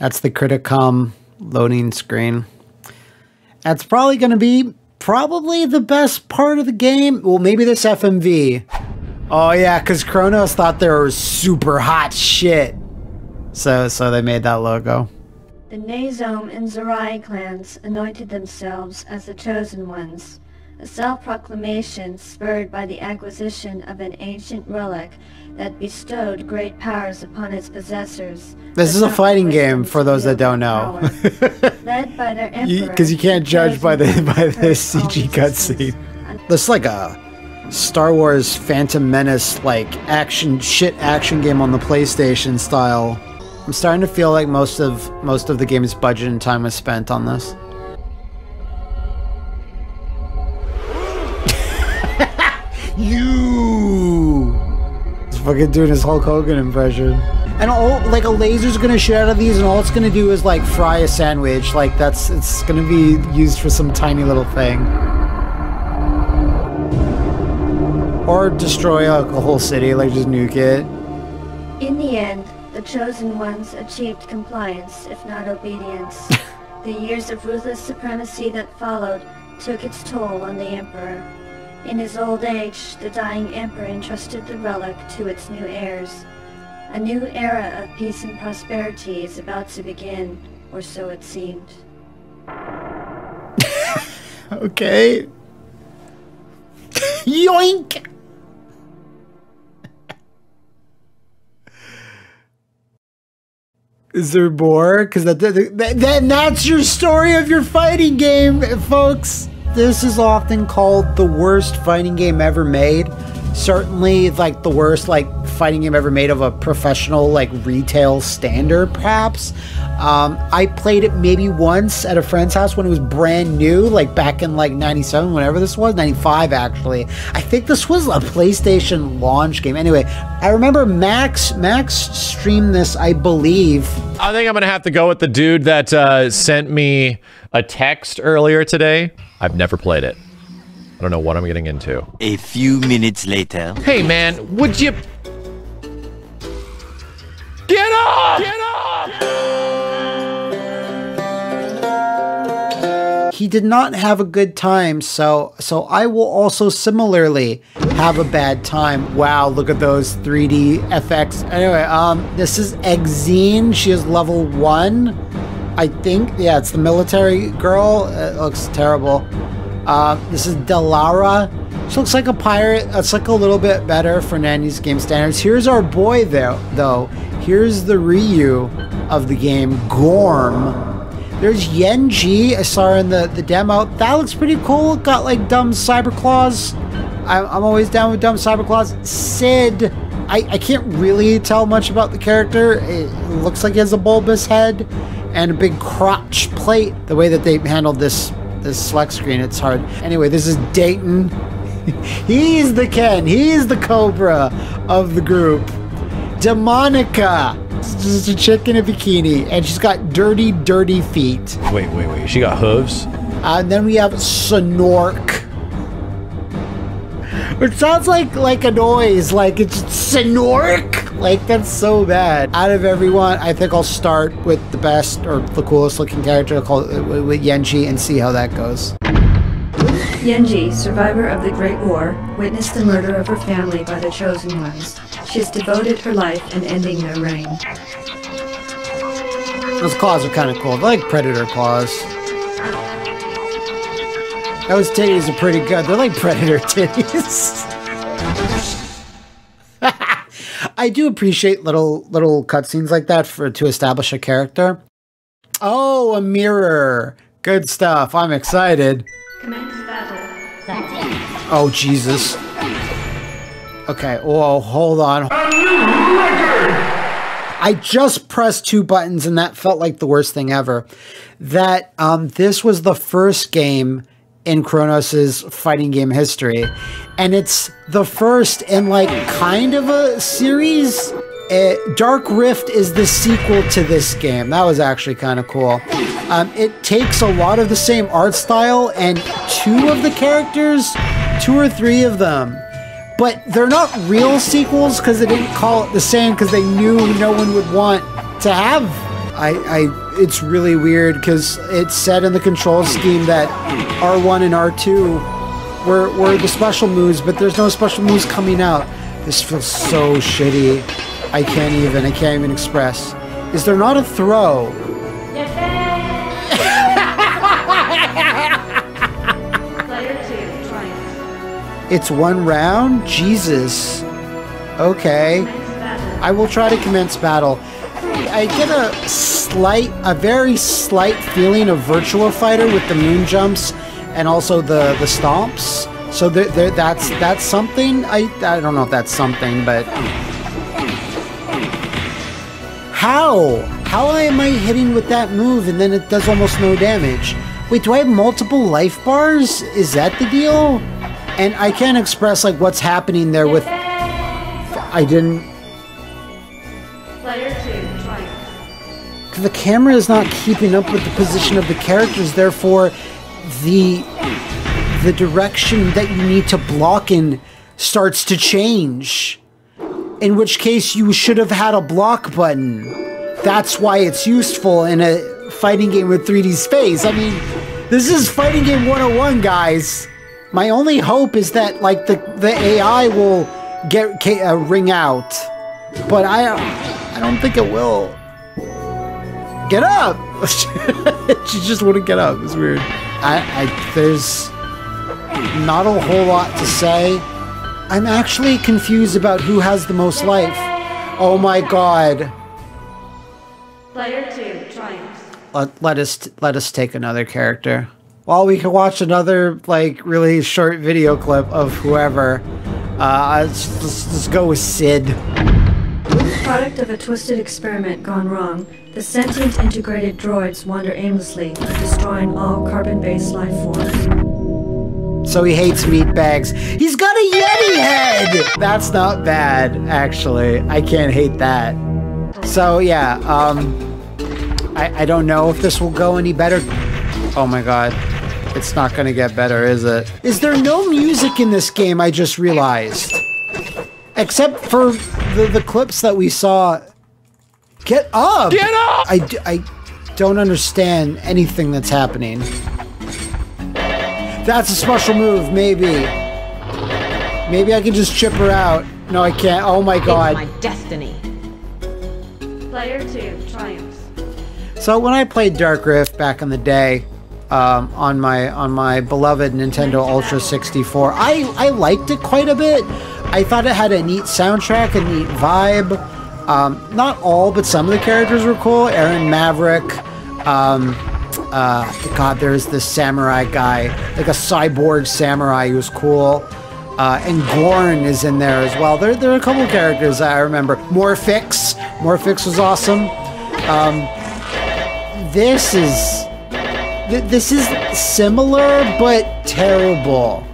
That's the Criticom loading screen. That's probably going to be the best part of the game. Well, maybe this FMV. Oh yeah, because Kronos thought they were super hot shit. So they made that logo. The Nazome and Zerai clans anointed themselves as the Chosen Ones, a self-proclamation spurred by the acquisition of an ancient relic that bestowed great powers upon its possessors. This is a fighting game for those that don't know. Led by their emperor, because you can't judge by the CG cutscene. This is like a Star Wars Phantom Menace like action game on the PlayStation style. I'm starting to feel like most of the game's budget and time was spent on this. You! He's fucking doing his Hulk Hogan impression. And like a laser's gonna shoot out of these, and all it's gonna do is like fry a sandwich. Like it's gonna be used for some tiny little thing. Or destroy like a whole city, like just nuke it. In the end, the Chosen Ones achieved compliance, if not obedience. The years of ruthless supremacy that followed took its toll on the Emperor. In his old age, the dying Emperor entrusted the relic to its new heirs. A new era of peace and prosperity is about to begin, or so it seemed. Okay. Yoink! Is there more? Because that's your story of your fighting game, folks. This is often called the worst fighting game ever made. Certainly, like the worst fighting game ever made of a professional retail standard, perhaps. I played it maybe once at a friend's house when it was brand new, back in 97, whenever this was, 95 actually. I think this was a PlayStation launch game. Anyway, I remember Max streamed this, I believe. I think I'm gonna have to go with the dude that sent me a text earlier today. I've never played it. I don't know what I'm getting into. A few minutes later. Hey man, would you get off? Get off! He did not have a good time, so I will also similarly have a bad time. Wow, look at those 3D FX. Anyway, this is Exene. She is level 1, I think. Yeah, it's the military girl. It looks terrible. This is Delara. She looks like a pirate. That's like a little bit better for Nanny's game standards. Here's our boy though. Here's the Ryu of the game, Gorm. There's Yenji. I saw her in the demo. That looks pretty cool. Got dumb cyber claws. I'm always down with dumb cyber claws. Sid. I can't really tell much about the character. It looks like he has a bulbous head and a big crotch plate. The way that they handled this select screen, it's hard. Anyway, this is Dayton. He's the Ken. He's the Cobra of the group. Demonica. It's just a chick in a bikini, and she's got dirty feet. Wait. She got hooves? And then we have Sonork. It sounds like a noise, it's Sonork. That's so bad. Out of everyone, I think I'll start with the best or the coolest looking character with Yenji and see how that goes. Yenji, survivor of the Great War, witnessed the murder of her family by the Chosen Ones. She has devoted her life in ending their reign. Those claws are kind of cool. They're like predator claws. Those titties are pretty good. They're like predator titties. I do appreciate little cutscenes like that to establish a character. Oh, a mirror. Good stuff. I'm excited. Commence battle. Oh, Jesus. Okay, whoa, hold on. I just pressed 2 buttons and that felt like the worst thing ever. That this was the first game in Kronos's fighting game history, and it's the first in kind of a series. Dark Rift is the sequel to this game. That was actually kind of cool. It takes a lot of the same art style and 2 of the characters, 2 or 3 of them, but they're not real sequels because they didn't call it the same because they knew no one would want to have It's really weird because it's said in the control scheme that R1 and R2 were the special moves, but there's no special moves coming out. This feels so shitty. I can't even express. Is there not a throw? It's one round? Jesus. Okay. I will try to commence battle. I get a very slight feeling of Virtua Fighter with the moon jumps and also the stomps. So that's something. I don't know if that's something, but how am I hitting with that move and then it does almost no damage? Wait, do I have multiple life bars? Is that the deal? And I can't express like what's happening there with. I didn't. The camera is not keeping up with the position of the characters, therefore the direction that you need to block in starts to change. In which case you should have had a block button. That's why it's useful in a fighting game with 3D space. I mean, this is fighting game 101, guys. My only hope is that like the AI will get ring out. But I don't think it will. Get up! She just wouldn't get up. It's weird. There's not a whole lot to say. I'm actually confused about who has the most life. Oh my god. Player 2 triumphs. Let us take another character. Well, we can watch another like really short video clip of whoever. Let's go with Sid. Product of a twisted experiment gone wrong, the sentient integrated droids wander aimlessly, destroying all carbon-based life forms. So he hates meat bags. He's got a Yeti head! That's not bad, actually. I can't hate that. So yeah, I don't know if this will go any better. Oh my god. It's not gonna get better, is it? Is there no music in this game, I just realized? Except for the clips that we saw. Get up! Get up! I don't understand anything that's happening. That's a special move, maybe. Maybe I can just chip her out. No, I can't. Oh my god. It's my destiny. Player 2 triumphs. So when I played Dark Rift back in the day, on my beloved Nintendo Ultra 64, I liked it quite a bit. I thought it had a neat soundtrack, a neat vibe. Not all, but some of the characters were cool. Aaron Maverick. God, there's this samurai guy, like a cyborg samurai who's cool. And Gorn is in there as well. There are a couple characters I remember. Morphix was awesome. This is similar but terrible.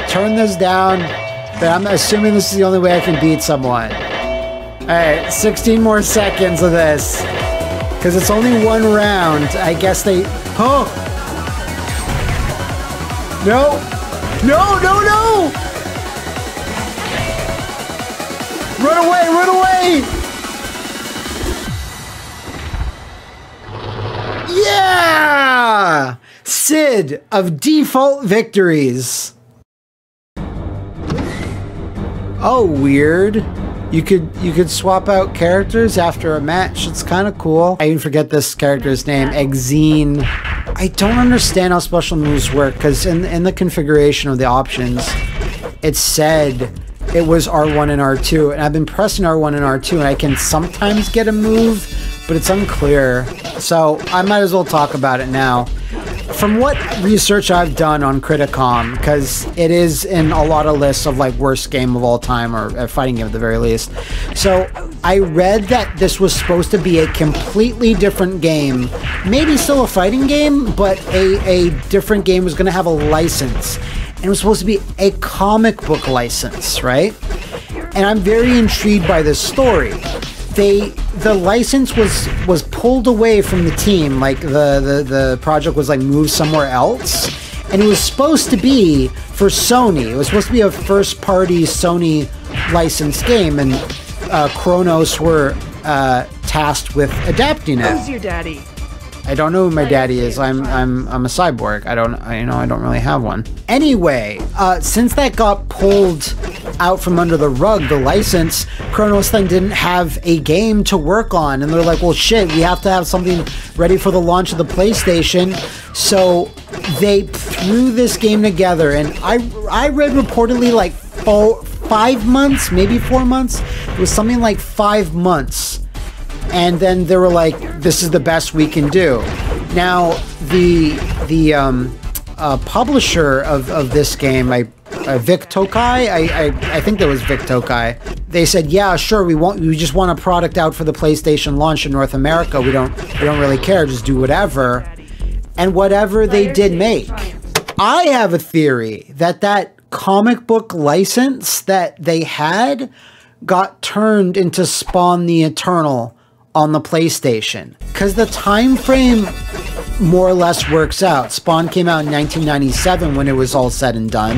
Turn this down, but I'm assuming this is the only way I can beat someone. Alright, 16 more seconds of this. Because it's only one round. I guess they... Oh! No! No, no, no! Run away, run away! Yeah! Sid of default victories. Oh, weird. You could swap out characters after a match. It's kind of cool. I even forget this character's name, Exene. I don't understand how special moves work because in the configuration of the options, it said it was R1 and R2, and I've been pressing R1 and R2, and I can sometimes get a move, but it's unclear. So I might as well talk about it now. From what research I've done on Criticom, because it is in a lot of lists of like worst game of all time, or a fighting game at the very least. So I read that this was supposed to be a completely different game, maybe still a fighting game, but a different game was going to have a license. And it was supposed to be a comic book license, right? And I'm very intrigued by this story. The license was pulled away from the team, like the project was like moved somewhere else, and it was supposed to be for Sony. It was supposed to be a first-party Sony licensed game, and Kronos were tasked with adapting it. Who's your daddy? I don't know who my daddy is. I'm a cyborg. I don't really have one. Anyway, since that got pulled out from under the rug, the license, Kronos then didn't have a game to work on, and they're like, well, shit, we have to have something ready for the launch of the PlayStation. So they threw this game together, and I read reportedly like 5 months, maybe 4 months. It was something like 5 months. And then they were like, this is the best we can do. Now, the publisher of this game, Vic Tokai, I think that was Vic Tokai. They said, yeah, sure, we just want a product out for the PlayStation launch in North America. We don't really care, just do whatever. And whatever they did make. I have a theory that comic book license that they had got turned into Spawn the Eternal on the PlayStation, because the time frame more or less works out. Spawn came out in 1997 when it was all said and done,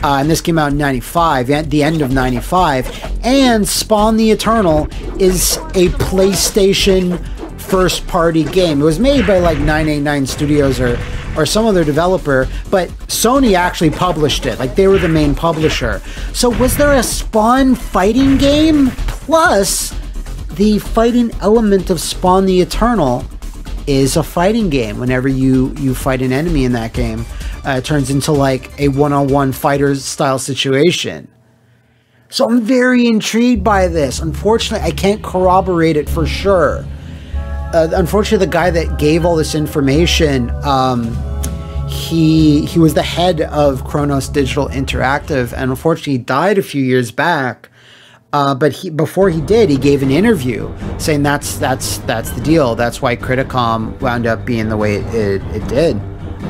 and this came out in 95, at the end of 95, and Spawn the Eternal is a PlayStation first-party game. It was made by like 989 Studios or some other developer, but Sony actually published it. Like, they were the main publisher. So was there a Spawn fighting game plus the fighting element of Spawn the Eternal is a fighting game? Whenever you fight an enemy in that game, it turns into like a one-on-one fighter style situation. So I'm very intrigued by this. Unfortunately, I can't corroborate it for sure. Unfortunately, the guy that gave all this information, he was the head of Kronos Digital Interactive, and unfortunately he died a few years back. But before he did, he gave an interview saying that's the deal. That's why Criticom wound up being the way it did.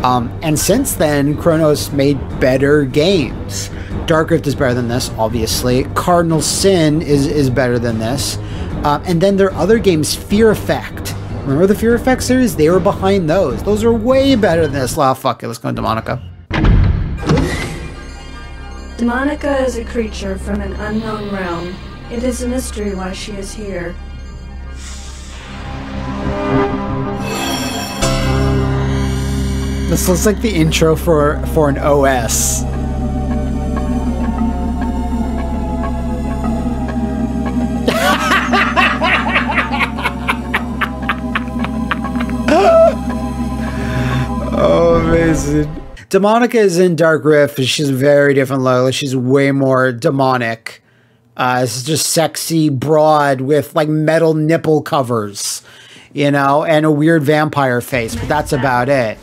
And since then, Kronos made better games. Dark Rift is better than this, obviously. Cardinal Sin is better than this. And then there are other games, Fear Effect. Remember the Fear Effect series? They were behind those. Those are way better than this. Oh, fuck it. Let's go to Demonica. Demonica is a creature from an unknown realm. It is a mystery why she is here. This looks like the intro for an OS. Oh, amazing. Demonica is in Dark Rift, and she's a very different look. She's way more demonic. This is just sexy broad with like metal nipple covers, you know, and a weird vampire face, but that's about it.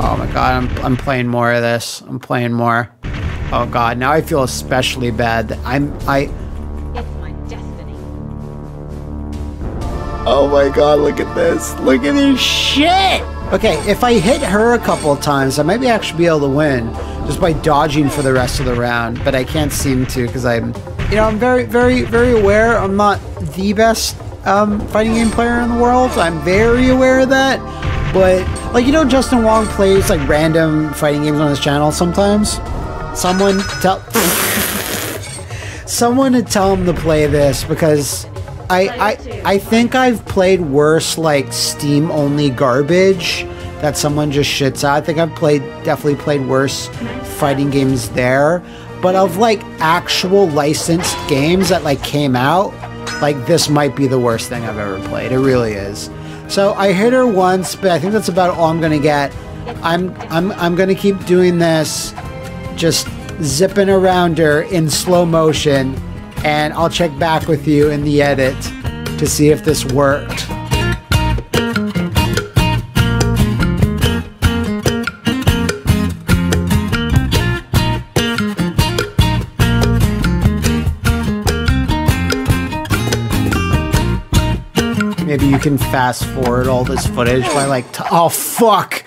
Oh my god, I'm playing more of this. I'm playing more. Oh god, now I feel especially bad that It's my destiny. Oh my god, look at this. Look at this shit! Okay, if I hit her a couple of times, I might actually be able to win just by dodging for the rest of the round, but I can't seem to because I'm very, very, very aware I'm not the best fighting game player in the world. I'm very aware of that, but like, you know, Justin Wong plays like random fighting games on his channel sometimes. Someone to tell him to play this, because I think I've played worse like Steam only garbage that someone just shits out. I think I've definitely played worse fighting games there, but of like actual licensed games that like came out, like this might be the worst thing I've ever played. It really is. So I hit her once, but I think that's about all I'm gonna get. I'm gonna keep doing this, just zipping around her in slow motion, and I'll check back with you in the edit to see if this worked. Maybe you can fast forward all this footage by like, oh fuck!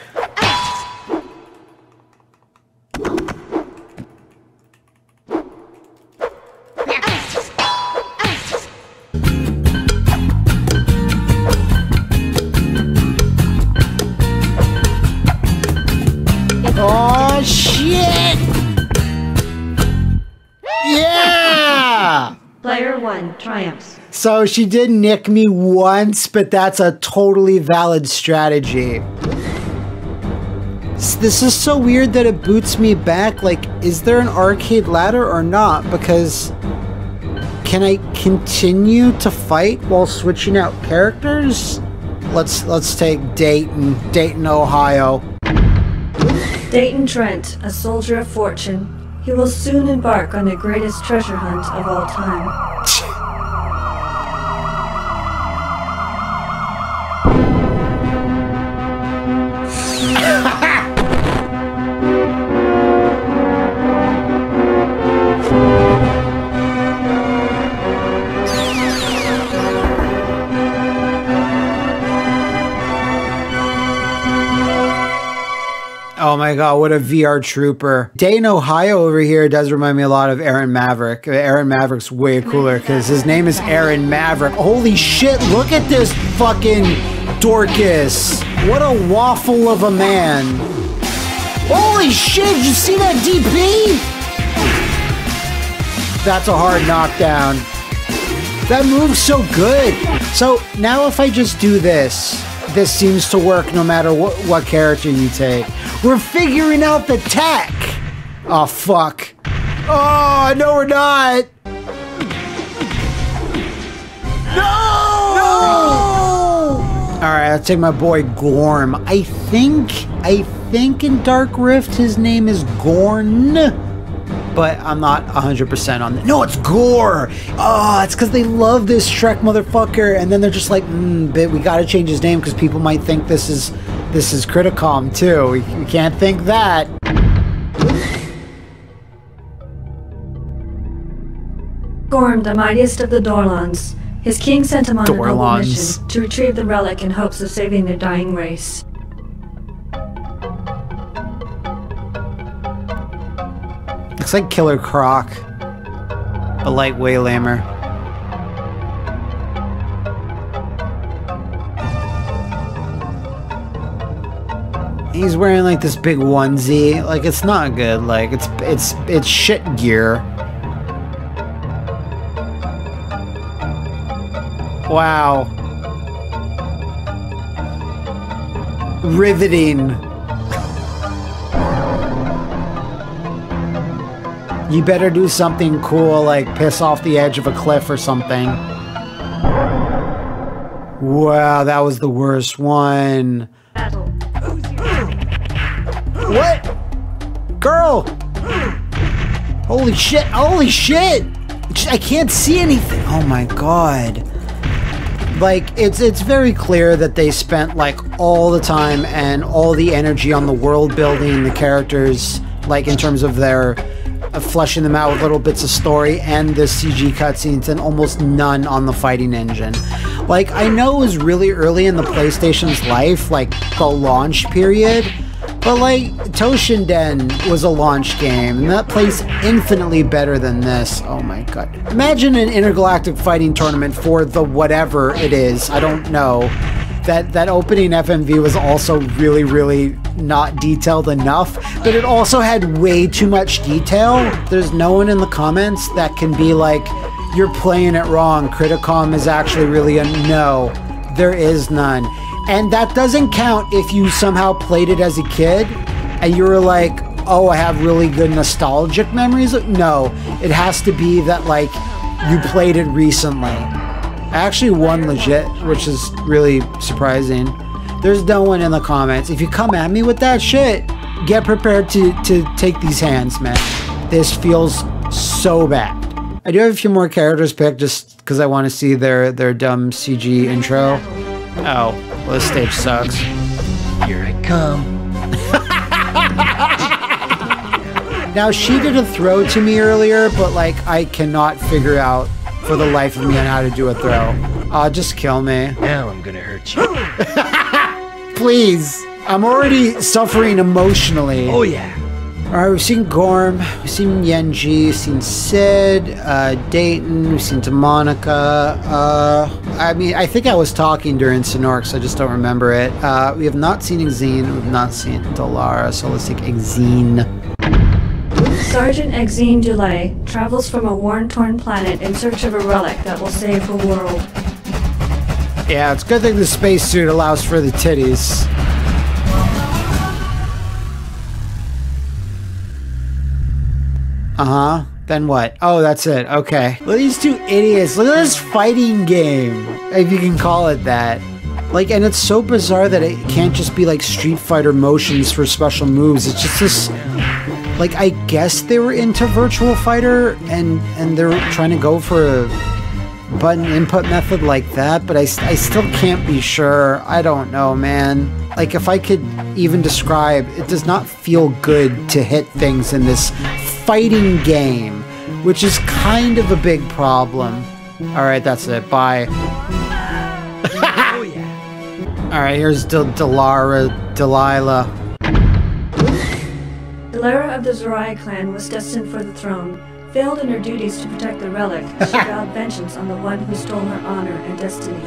Oh shit! Yeah! Player 1 1 triumphs. So she did nick me once, but that's a totally valid strategy. This is so weird that it boots me back. Like, is there an arcade ladder or not? Because can I continue to fight while switching out characters? Let's take Dayton, Ohio. Dayton Trent, a soldier of fortune. He will soon embark on the greatest treasure hunt of all time. Oh my god, what a VR trooper. Dayton, Ohio over here does remind me a lot of Aaron Maverick. Aaron Maverick's way cooler because his name is Aaron Maverick. Holy shit, look at this fucking Dorcas. What a waffle of a man. Holy shit, did you see that DP? That's a hard knockdown. That move's so good. So now if I just do this, this seems to work no matter what character you take. We're figuring out the tech. Oh, fuck. Oh, no, we're not. No! All right, let's take my boy Gorm. I think in Dark Rift his name is Gorn, but I'm not 100% on that. No, it's Gore. Oh, it's because they love this Shrek motherfucker, and then they're just like, but we gotta change his name because people might think this is Criticom too. We can't think that. Gorm, the mightiest of the Dorlons. His king sent him on a noble Dorlons. mission to retrieve the relic in hopes of saving their dying race. Looks like Killer Croc, but like way lamer. He's wearing like this big onesie. Like, it's not good. Like, it's shit gear. Wow. Riveting. You better do something cool, like piss off the edge of a cliff or something. Wow, that was the worst one. Battle. What? Girl! Holy shit, holy shit! I can't see anything. Oh my god. Like, it's very clear that they spent like all the time and all the energy on the world building, the characters, like in terms of their fleshing them out with little bits of story and the CG cutscenes, and almost none on the fighting engine. Like, I know it was really early in the PlayStation's life, like the launch period, but like Toshinden was a launch game, and that plays infinitely better than this. Oh my god. Imagine an intergalactic fighting tournament for the whatever it is, I don't know. That opening FMV was also really, really not detailed enough, but it also had way too much detail. There's no one in the comments that can be like, you're playing it wrong, Criticom is actually really a no. There is none. And that doesn't count if you somehow played it as a kid and you were like, oh, I have really good nostalgic memories. No, it has to be that like you played it recently. I actually won legit, which is really surprising. There's no one in the comments. If you come at me with that shit, get prepared to take these hands, man. This feels so bad. I do have a few more characters picked just because I want to see their dumb CG intro. Oh, well, this stage sucks. Here I come. Now, she did a throw to me earlier, but like I cannot figure out for the life of me on how to do a throw. Just kill me. Now I'm gonna hurt you. Please. I'm already suffering emotionally. Oh yeah. Alright, we've seen Gorm, we've seen Yenji, we've seen Sid, Dayton, we've seen Demonica. I mean, I think I was talking during Sonorx, I just don't remember it. We have not seen Exene, we've not seen Delara, so let's take Exene. Sergeant Exene Delay travels from a worn-torn planet in search of a relic that will save the world. Yeah, it's a good thing the spacesuit allows for the titties. Uh-huh. Then what? Oh, that's it. Okay. Look at these two idiots. Look at this fighting game, if you can call it that. Like, and it's so bizarre that it can't just be like Street Fighter motions for special moves. It's just this, like, I guess they were into Virtual Fighter and they're trying to go for a button input method like that, but I still can't be sure. I don't know, man. Like, if I could even describe, it does not feel good to hit things in this fighting game, which is kind of a big problem. Alright, that's it. Bye. Alright, here's Delilah. Delilah of the Zerai clan was destined for the throne. Failed in her duties to protect the relic, she vowed vengeance on the one who stole her honor and destiny.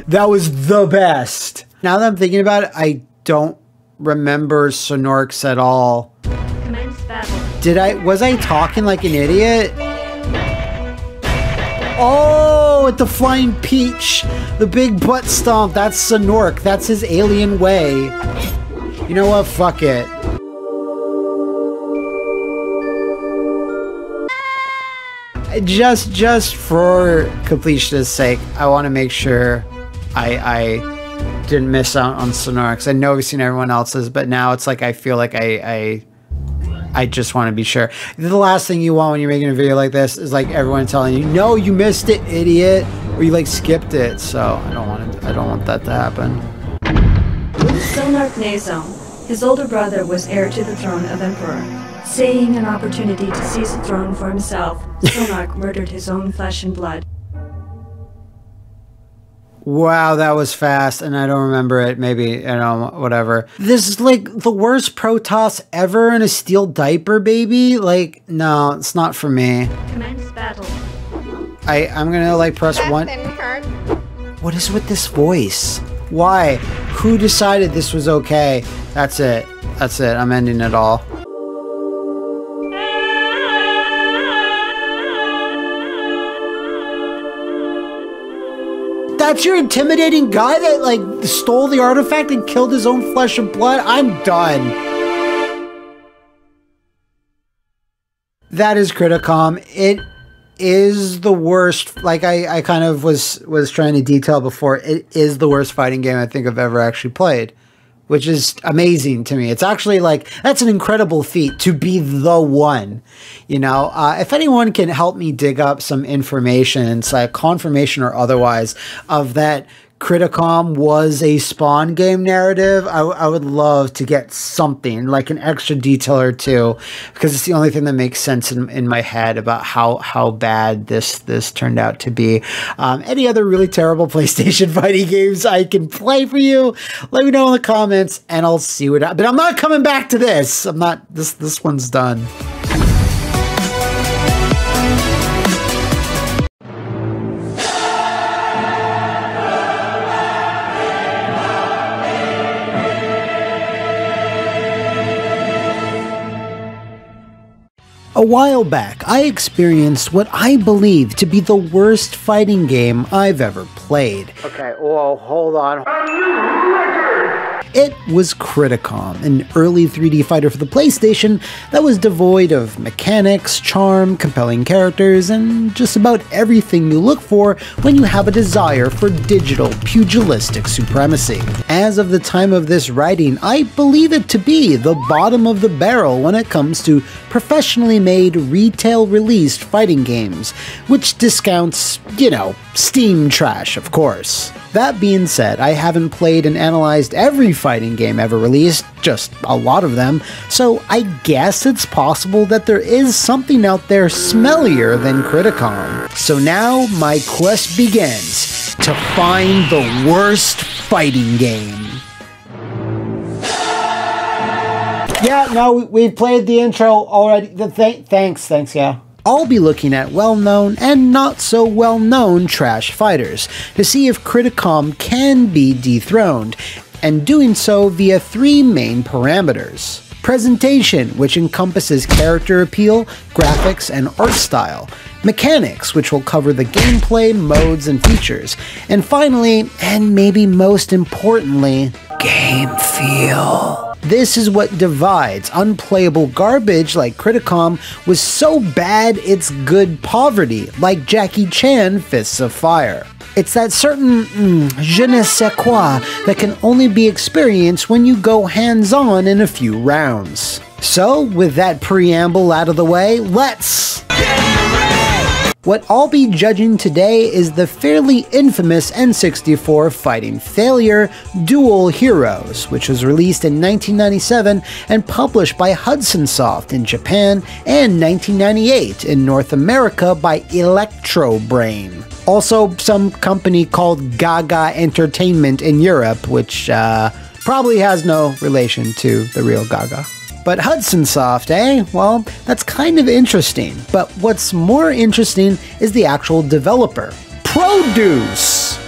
That was the best. Now that I'm thinking about it, I don't remember Sonorix at all. Commence battle. Was I talking like an idiot? Oh, at the Flying Peach. The big butt stomp. That's Sonorix. That's his alien way. You know what? Fuck it. Just for completion's sake, I want to make sure I didn't miss out on Sonorix. I know we've seen everyone else's, but now it's like I feel like I just want to be sure. The last thing you want when you're making a video like this is like everyone telling you, "No, you missed it, idiot," or you like skipped it. So I don't want that to happen. Sonarch Nazome. His older brother was heir to the throne of Emperor. Seeing an opportunity to seize the throne for himself, Sonarch murdered his own flesh and blood. Wow, that was fast, and I don't remember it. Maybe, you know, whatever. This is like the worst Protoss ever in a steel diaper, baby. Like, no, it's not for me. Commence battle. I'm gonna like press one. What is with this voice? Why? Who decided this was okay? That's it. That's it. I'm ending it all. That's your intimidating guy that like stole the artifact and killed his own flesh and blood? I'm done. That is Criticom. It is the worst. Like I kind of was trying to detail before. It is the worst fighting game I think I've ever actually played, which is amazing to me. It's actually like, that's an incredible feat to be the one, you know? If anyone can help me dig up some information, it's like confirmation or otherwise, of that Criticom was a Spawn game narrative, I would love to get something, like an extra detail or two, because it's the only thing that makes sense in my head about how bad this turned out to be. Any other really terrible PlayStation fighting games I can play for you, let me know in the comments, and I'll see what but I'm not coming back to this. I'm not, this one's done. A while back, I experienced what I believe to be the worst fighting game I've ever played. Okay, whoa, hold on. It was Criticom, an early 3D fighter for the PlayStation that was devoid of mechanics, charm, compelling characters, and just about everything you look for when you have a desire for digital pugilistic supremacy. As of the time of this writing, I believe it to be the bottom of the barrel when it comes to professionally made retail-released fighting games, which discounts, you know, Steam trash, of course. That being said, I haven't played and analyzed every fighting game ever released, just a lot of them, so I guess it's possible that there is something out there smellier than Criticom. So now my quest begins to find the worst fighting game. Yeah, no, we've played the intro already. Thanks, yeah. I'll be looking at well-known and not so well-known trash fighters to see if Criticom can be dethroned, and doing so via 3 main parameters. Presentation, which encompasses character appeal, graphics, and art style. Mechanics, which will cover the gameplay, modes, and features. And finally, and maybe most importantly, game feel. This is what divides unplayable garbage like Criticom with so bad it's good poverty, like Jackie Chan Fists of Fire. It's that certain je ne sais quoi that can only be experienced when you go hands-on in a few rounds. So, with that preamble out of the way, let's... What I'll be judging today is the fairly infamous N64 fighting failure, Dual Heroes, which was released in 1997 and published by Hudson Soft in Japan, and 1998 in North America by Electro Brain. Also, some company called Gaga Entertainment in Europe, which probably has no relation to the real Gaga. But Hudson Soft, eh? Well, that's kind of interesting. But what's more interesting is the actual developer. Produce!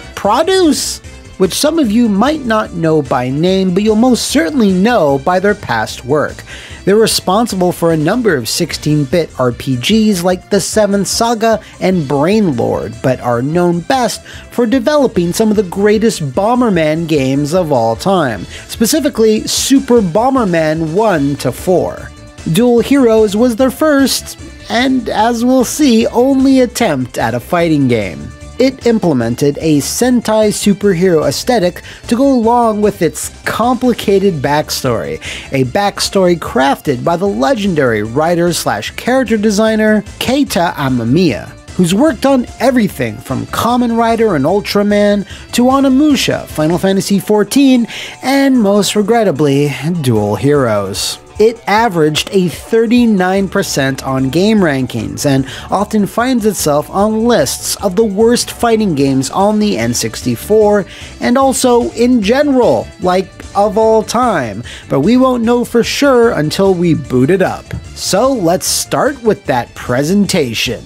Which some of you might not know by name, but you'll most certainly know by their past work. They're responsible for a number of 16-bit RPGs like the 7th Saga and Brainlord, but are known best for developing some of the greatest Bomberman games of all time, specifically Super Bomberman 1 to 4. Dual Heroes was their first, and as we'll see, only attempt at a fighting game. It implemented a Sentai superhero aesthetic to go along with its complicated backstory, a backstory crafted by the legendary writer/character designer Keita Amamiya, who's worked on everything from Kamen Rider and Ultraman to Onimusha, Final Fantasy XIV, and most regrettably, Dual Heroes. It averaged a 39% on game rankings and often finds itself on lists of the worst fighting games on the N64 and also in general, like of all time, but we won't know for sure until we boot it up. So let's start with that presentation.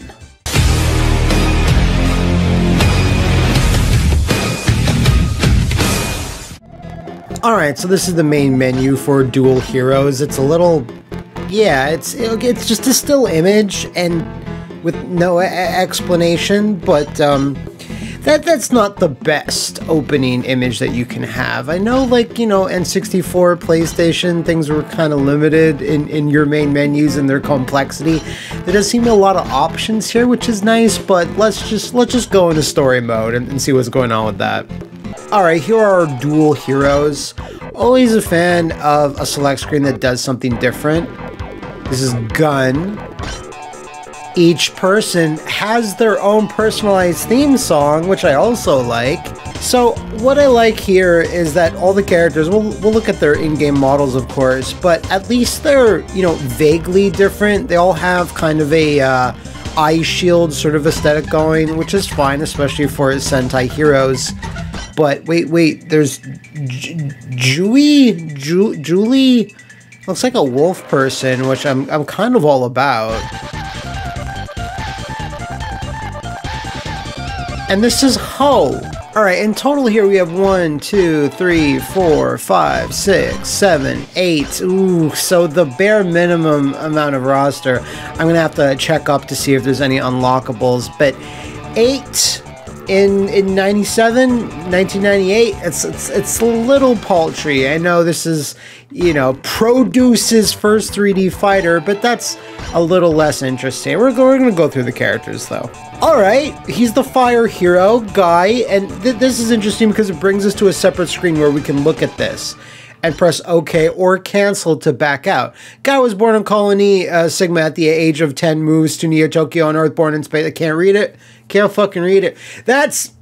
Alright, so this is the main menu for Dual Heroes. It's a little... yeah, it's just a still image and with no explanation, but that's not the best opening image that you can have. I know, like, you know, N64, PlayStation, things were kind of limited in your main menus and their complexity. There does seem to be a lot of options here, which is nice, but let's just go into story mode and see what's going on with that. Alright, here are our Dual Heroes. Always a fan of a select screen that does something different. This is Gun. Each person has their own personalized theme song, which I also like. So what I like here is that all the characters, we'll look at their in-game models of course, but at least they're, you know, vaguely different. They all have kind of a eye shield sort of aesthetic going, which is fine, especially for Sentai heroes. But wait, there's Julie looks like a wolf person, which I'm kind of all about. And this is Ho. Alright, in total here we have 1, 2, 3, 4, 5, 6, 7, 8. Ooh, so the bare minimum amount of roster. I'm gonna have to check up to see if there's any unlockables, but 8 in 1998, it's a little paltry. I know this is, you know, Produce's first 3D fighter, but that's a little less interesting. We're gonna go through the characters though. Alright, he's the fire hero guy, and this is interesting because it brings us to a separate screen where we can look at this and press OK or cancel to back out. Guy was born in Colony Sigma at the age of 10, moves to Neo Tokyo on Earth, born in space. I can't read it. Can't fucking read it. That's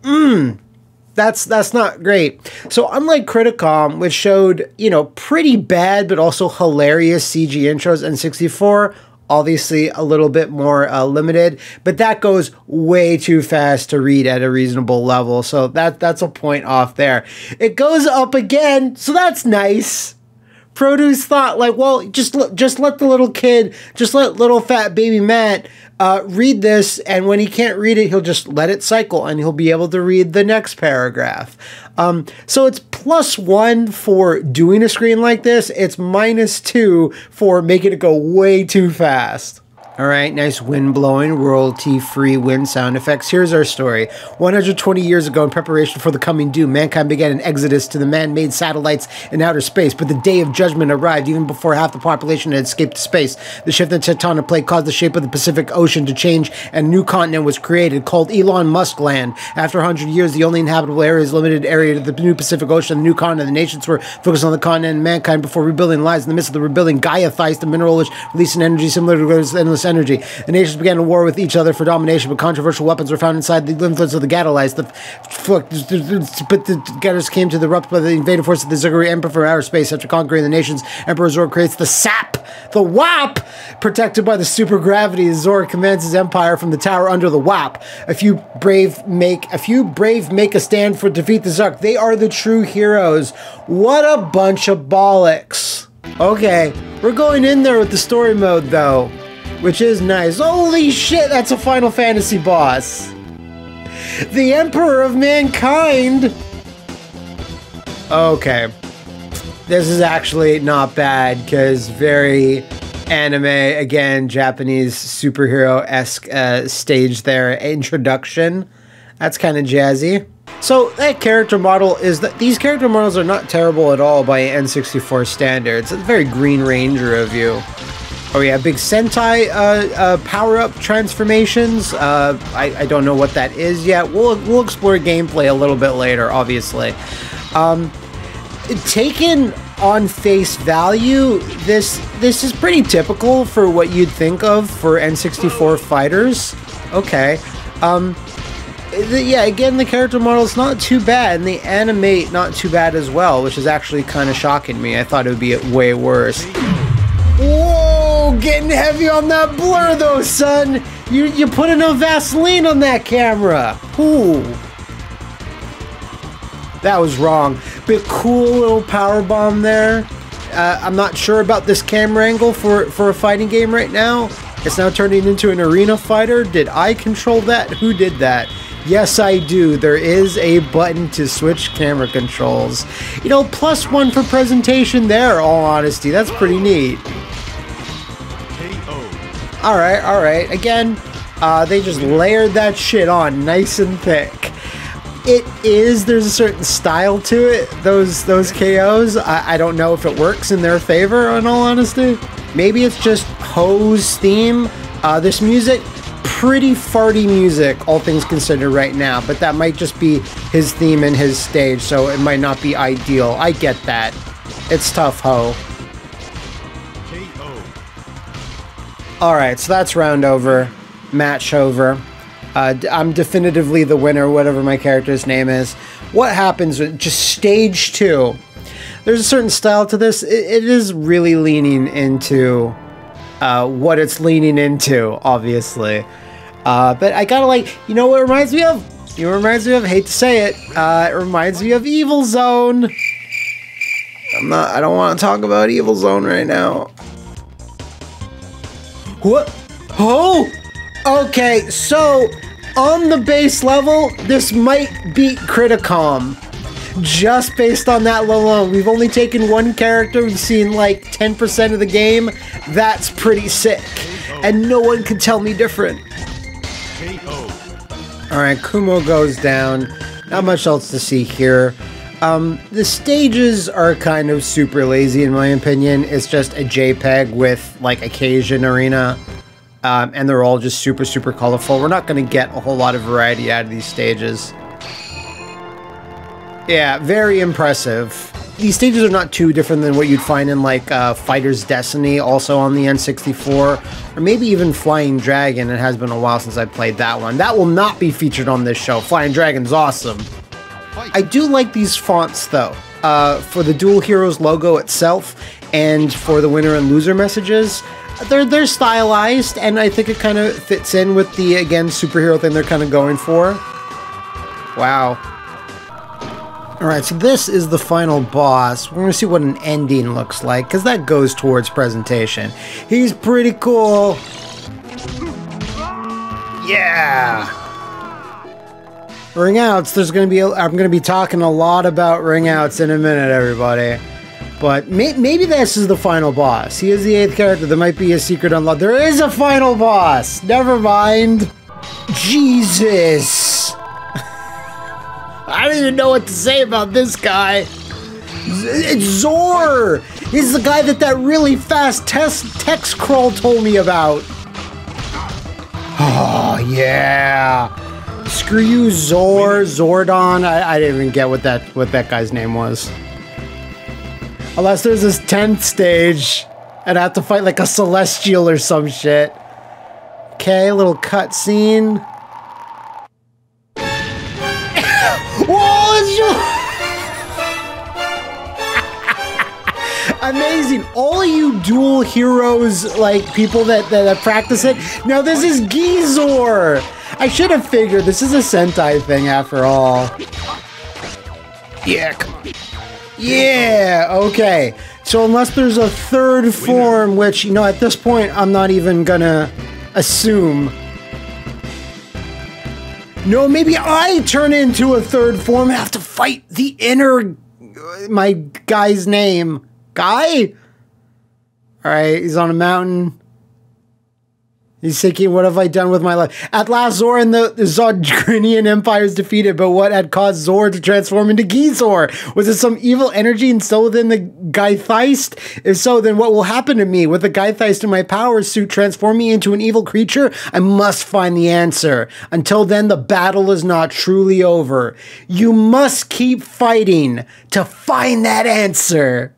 not great. So unlike Criticom, which showed, you know, pretty bad but also hilarious CG intros, and 64, obviously a little bit more limited, but that goes way too fast to read at a reasonable level. So that's a point off there. It goes up again, so that's nice. Produce thought, like, well, just let the little kid, just let little fat baby Matt read this, and when he can't read it, he'll just let it cycle, and he'll be able to read the next paragraph. So it's +1 for doing a screen like this. It's -2 for making it go way too fast. All right, nice wind blowing, royalty-free wind sound effects. Here's our story. 120 years ago, in preparation for the coming doom, mankind began an exodus to the man-made satellites in outer space, but the day of judgment arrived even before half the population had escaped to space. The shift in tectonic plate caused the shape of the Pacific Ocean to change, and a new continent was created, called Elon Musk Land. After 100 years, the only inhabitable area is limited area to the new Pacific Ocean, the new continent. The nations were focused on the continent and mankind before rebuilding lies. In the midst of the rebuilding, Gaia Theist, the mineral which releasing energy similar to endless energy. The nations began a war with each other for domination, but controversial weapons were found inside the influence of the Gadalites. But the Gadars came to the erupt by the invading force of the Ziggurat Emperor from outer space. After conquering the nations, Emperor Zor creates the SAP, the WAP, protected by the supergravity. Zor commands his empire from the tower under the WAP. A few brave make a stand for defeat the Zark. They are the true heroes. What a bunch of bollocks. Okay, we're going in there with the story mode though, which is nice. Holy shit, that's a Final Fantasy boss. The Emperor of Mankind. Okay. This is actually not bad, because very anime, again, Japanese superhero-esque stage there. Introduction. That's kind of jazzy. So that character model is that these character models are not terrible at all by N64 standards. It's a very Green Ranger of you. Oh yeah, big Sentai power-up transformations. I don't know what that is yet. We'll explore gameplay a little bit later, obviously. Taken on face value, this is pretty typical for what you'd think of for N64 fighters. Okay. Yeah, again, the character model's not too bad, and the animate not too bad as well, which is actually kind of shocking me. I thought it would be way worse. Whoa, getting heavy on that blur though, son. You put enough Vaseline on that camera. Ooh. That was wrong. Bit cool little power bomb there. I'm not sure about this camera angle for a fighting game right now. It's now turning into an arena fighter. Did I control that? Who did that? Yes, I do. There is a button to switch camera controls. You know, +1 for presentation there, all honesty. That's pretty neat. Alright. Again, they just layered that shit on nice and thick. There's a certain style to it, those KOs. I don't know if it works in their favor, in all honesty. Maybe it's just Ho's theme. This music, pretty farty music, all things considered right now, but that might just be his theme and his stage, so it might not be ideal. I get that. It's tough, Ho. Alright, so that's round over. Match over. I'm definitively the winner, whatever my character's name is. What happens with just stage 2? There's a certain style to this. It is really leaning into what it's leaning into, obviously. But I gotta like, you know what it reminds me of? You know what it reminds me of? I hate to say it. It reminds me of Evil Zone. I don't want to talk about Evil Zone right now. What? Oh! Okay, so on the base level, this might beat Criticom. Just based on that alone. We've only taken one character, we've seen like 10% of the game. That's pretty sick. And no one can tell me different. Alright, Kumo goes down. Not much else to see here. The stages are kind of super lazy in my opinion. It's just a JPEG with like occasion arena. And they're all just super colorful. We're not going to get a whole lot of variety out of these stages. Yeah, very impressive. These stages are not too different than what you'd find in like Fighter's Destiny, also on the N64, or maybe even Flying Dragon. It has been a while since I played that one. That will not be featured on this show. Flying Dragon's awesome. I do like these fonts though, for the Dual Heroes logo itself and for the winner and loser messages. They're stylized, and I think it kind of fits in with the, again, superhero thing they're kind of going for. Wow. Alright, so this is the final boss. We're going to see what an ending looks like, because that goes towards presentation. He's pretty cool. Yeah! Ring outs, there's going to be, I'm going to be talking a lot about ring outs in a minute, everybody. But maybe this is the final boss. He is the 8th character. There might be a secret unlock. There is a final boss! Never mind. Jesus! I don't even know what to say about this guy. It's Zor! He's the guy that really fast text scroll told me about. Oh, yeah. Screw you, Zor, Zordon. I didn't even get what that guy's name was. Unless there's this 10th stage and I have to fight like a celestial or some shit. Okay, a little cutscene. Amazing. All you dual heroes, like people that practice it. Now this is Gizor. I should have figured this is a Sentai thing after all. Yeah, come on. Yeah, okay. So unless there's a third form, which, you know, at this point, I'm not even gonna assume. No, maybe I turn into a third form and have to fight the inner... my guy's name. Guy? Alright, he's on a mountain. He's thinking, what have I done with my life? At last, Zor and the Zodgrinian Empire is defeated, but what had caused Zor to transform into Gizor? Was it some evil energy instilled within the Geithyst? If so, then what will happen to me? With the Geithyst in my power suit transform me into an evil creature? I must find the answer. Until then, the battle is not truly over. You must keep fighting to find that answer.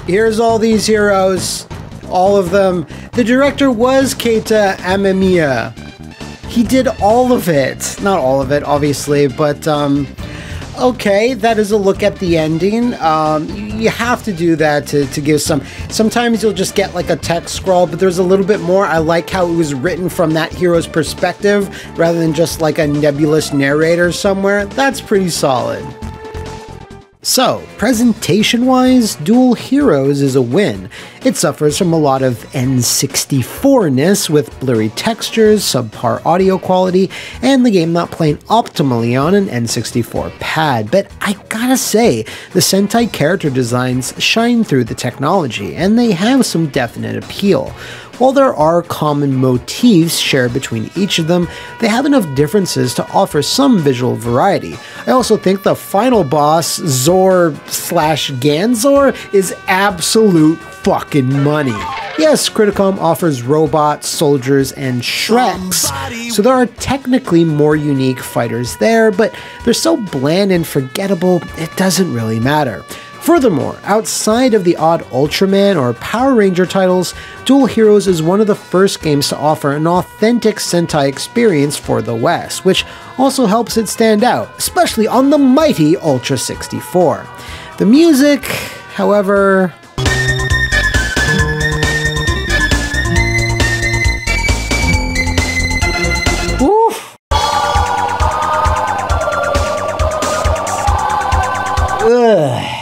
Here's all these heroes. All of them. The director was Keita Amemiya. He did all of it. Not all of it, obviously, but, okay, that is a look at the ending. You have to do that to give some... Sometimes you'll just get, like, a text scroll, but there's a little bit more. I like how it was written from that hero's perspective, rather than just, like, a nebulous narrator somewhere. That's pretty solid. So, presentation-wise, Dual Heroes is a win. It suffers from a lot of N64-ness with blurry textures, subpar audio quality, and the game not playing optimally on an N64 pad. But I gotta say, the Sentai character designs shine through the technology, and they have some definite appeal. While there are common motifs shared between each of them, they have enough differences to offer some visual variety. I also think the final boss, Zor/Ganzor, is absolute fucking money. Yes, Criticom offers robots, soldiers, and Shreks, so there are technically more unique fighters there, but they're so bland and forgettable, it doesn't really matter. Furthermore, outside of the odd Ultraman or Power Ranger titles, Dual Heroes is one of the first games to offer an authentic Sentai experience for the West, which also helps it stand out, especially on the mighty Ultra 64. The music, however... Oof. Ugh.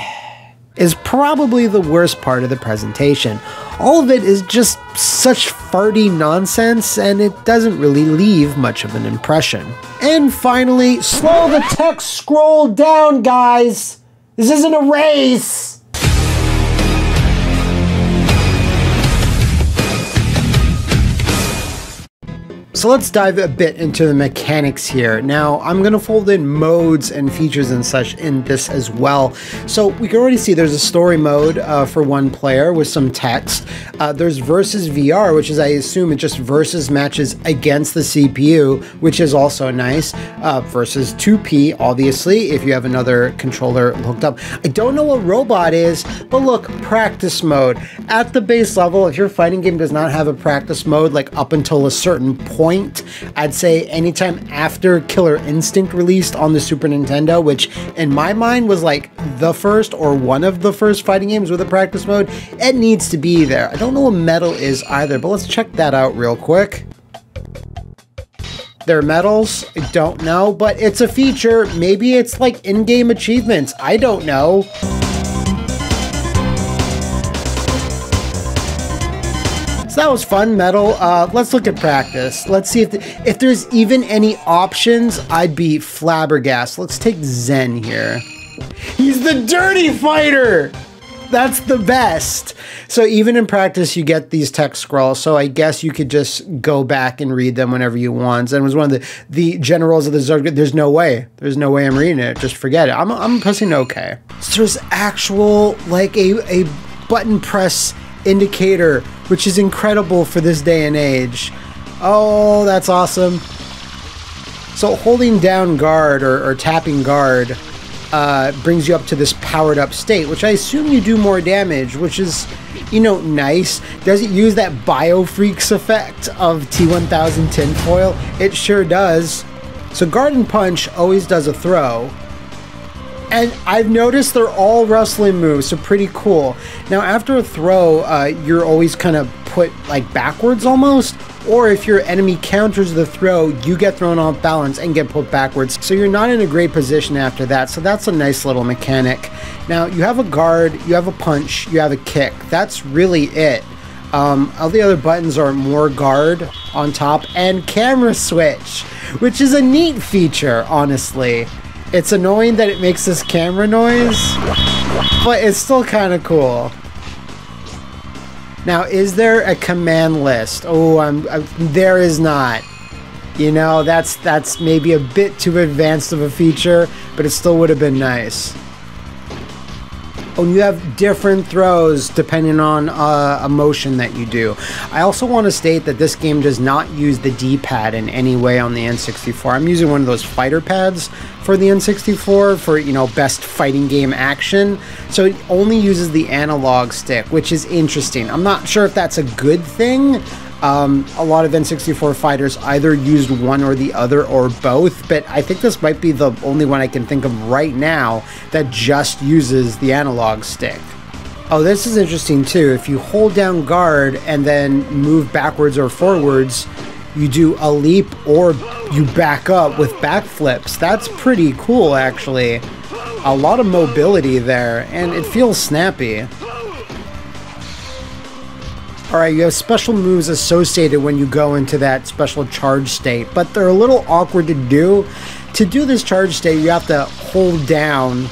Is probably the worst part of the presentation. All of it is just such farty nonsense, and it doesn't really leave much of an impression. And finally, slow the text scroll down, guys! This isn't a race! So let's dive a bit into the mechanics here. Now, I'm going to fold in modes and features and such in this as well. So we can already see there's a story mode for one player with some text. There's versus VR, which is, I assume, it just versus matches against the CPU, which is also nice. Versus 2P, obviously, if you have another controller hooked up. I don't know what robot is, but look, practice mode. At the base level, if your fighting game does not have a practice mode, like up until a certain point, I'd say anytime after Killer Instinct released on the Super Nintendo, which in my mind was like the first or one of the first fighting games with a practice mode, it needs to be there. I don't know what Metal is either, but let's check that out real quick. They're medals? I don't know, but it's a feature. Maybe it's like in-game achievements. I don't know. So that was fun, medal. Let's look at practice. Let's see if there's even any options. I'd be flabbergasted. Let's take Zen here. He's the dirty fighter! That's the best. So even in practice, you get these text scrolls. So I guess you could just go back and read them whenever you want. And it was one of the generals of the Zerg. There's no way. There's no way I'm reading it. Just forget it. I'm pressing OK. So there's actual, like, a button press indicator, which is incredible for this day and age. Oh, that's awesome. So holding down guard or tapping guard brings you up to this powered up state, which I assume you do more damage, which is, you know, nice. Does it use that Biofreaks effect of T1000 tinfoil? It sure does. So guard and punch always does a throw. And I've noticed they're all wrestling moves, so pretty cool. Now after a throw, you're always kind of put like backwards almost, or if your enemy counters the throw, you get thrown off balance and get put backwards. So you're not in a great position after that, so that's a nice little mechanic. Now you have a guard, you have a punch, you have a kick. That's really it. All the other buttons are more guard on top and camera switch, which is a neat feature, honestly. It's annoying that it makes this camera noise, but it's still kind of cool. Now, is there a command list? Oh, there is not. You know, that's maybe a bit too advanced of a feature, but it still would have been nice. Oh, you have different throws depending on a motion that you do. I also want to state that this game does not use the D-pad in any way on the N64. I'm using one of those fighter pads for the N64 for, you know, best fighting game action. So it only uses the analog stick, which is interesting. I'm not sure if that's a good thing. A lot of N64 fighters either used one or the other or both, but I think this might be the only one I can think of right now that just uses the analog stick. Oh, this is interesting too. If you hold down guard and then move backwards or forwards, you do a leap or you back up with backflips. That's pretty cool, actually. A lot of mobility there, and it feels snappy. Alright, you have special moves associated when you go into that special charge state, but they're a little awkward to do. To do this charge state, you have to hold down,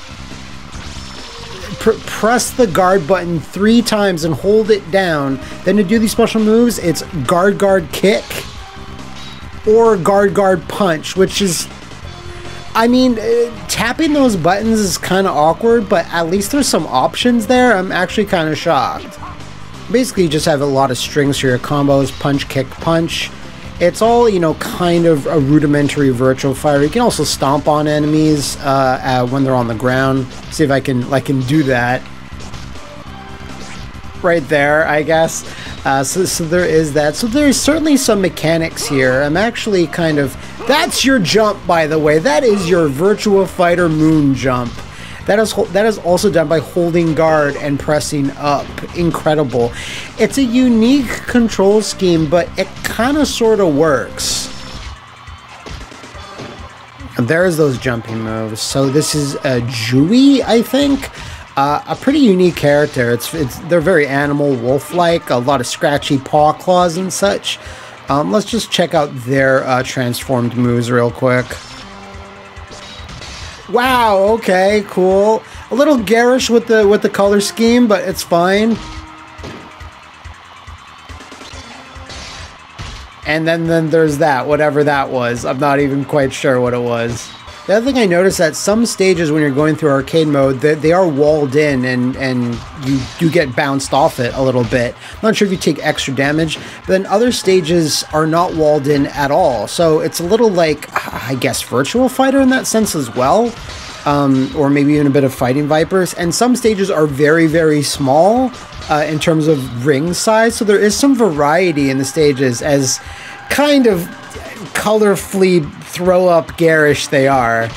press the guard button 3 times and hold it down. Then to do these special moves, it's guard guard kick or guard guard punch, which is, I mean, tapping those buttons is kind of awkward, but at least there's some options there. I'm actually kind of shocked. Basically, you just have a lot of strings for your combos, punch, kick, punch. It's all, you know, kind of a rudimentary virtual fighter. You can also stomp on enemies when they're on the ground. See if I can do that. Right there, I guess. So there is that. So there's certainly some mechanics here. I'm actually kind of... That's your jump, by the way. That is your Virtua Fighter moon jump. That is also done by holding guard and pressing up. Incredible. It's a unique control scheme, but it kind of sort of works. And there's those jumping moves. So this is a Jui, I think. A pretty unique character. They're very animal, wolf-like. A lot of scratchy paw claws and such. Let's just check out their transformed moves real quick. Wow, okay, cool. A little garish with the color scheme, but it's fine. And then there's that, whatever that was. I'm not even quite sure what it was. The other thing I noticed that some stages when you're going through arcade mode, they are walled in and you do get bounced off it a little bit. I'm not sure if you take extra damage, but then other stages are not walled in at all. So it's a little like, I guess, Virtua Fighter in that sense as well. Or maybe even a bit of Fighting Vipers. And some stages are very, very small in terms of ring size. So there is some variety in the stages, as kind of colorfully throw-up garish they are.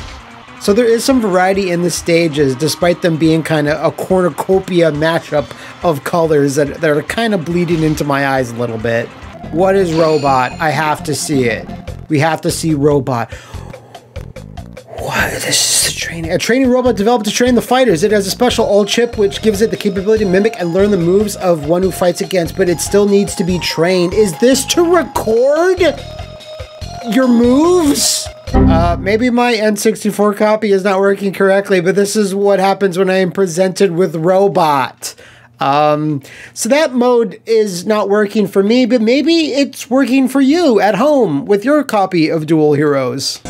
So there is some variety in the stages, despite them being kind of a cornucopia mashup of colors that are kind of bleeding into my eyes a little bit. What is Robot? I have to see it. We have to see robot. What? This is a training robot developed to train the fighters. It has a special ult chip which gives it the capability to mimic and learn the moves of one who fights against, but it still needs to be trained. Is this to record your moves? Maybe my N64 copy is not working correctly, but this is what happens when I am presented with robot. So that mode is not working for me, but maybe it's working for you at home with your copy of Dual Heroes.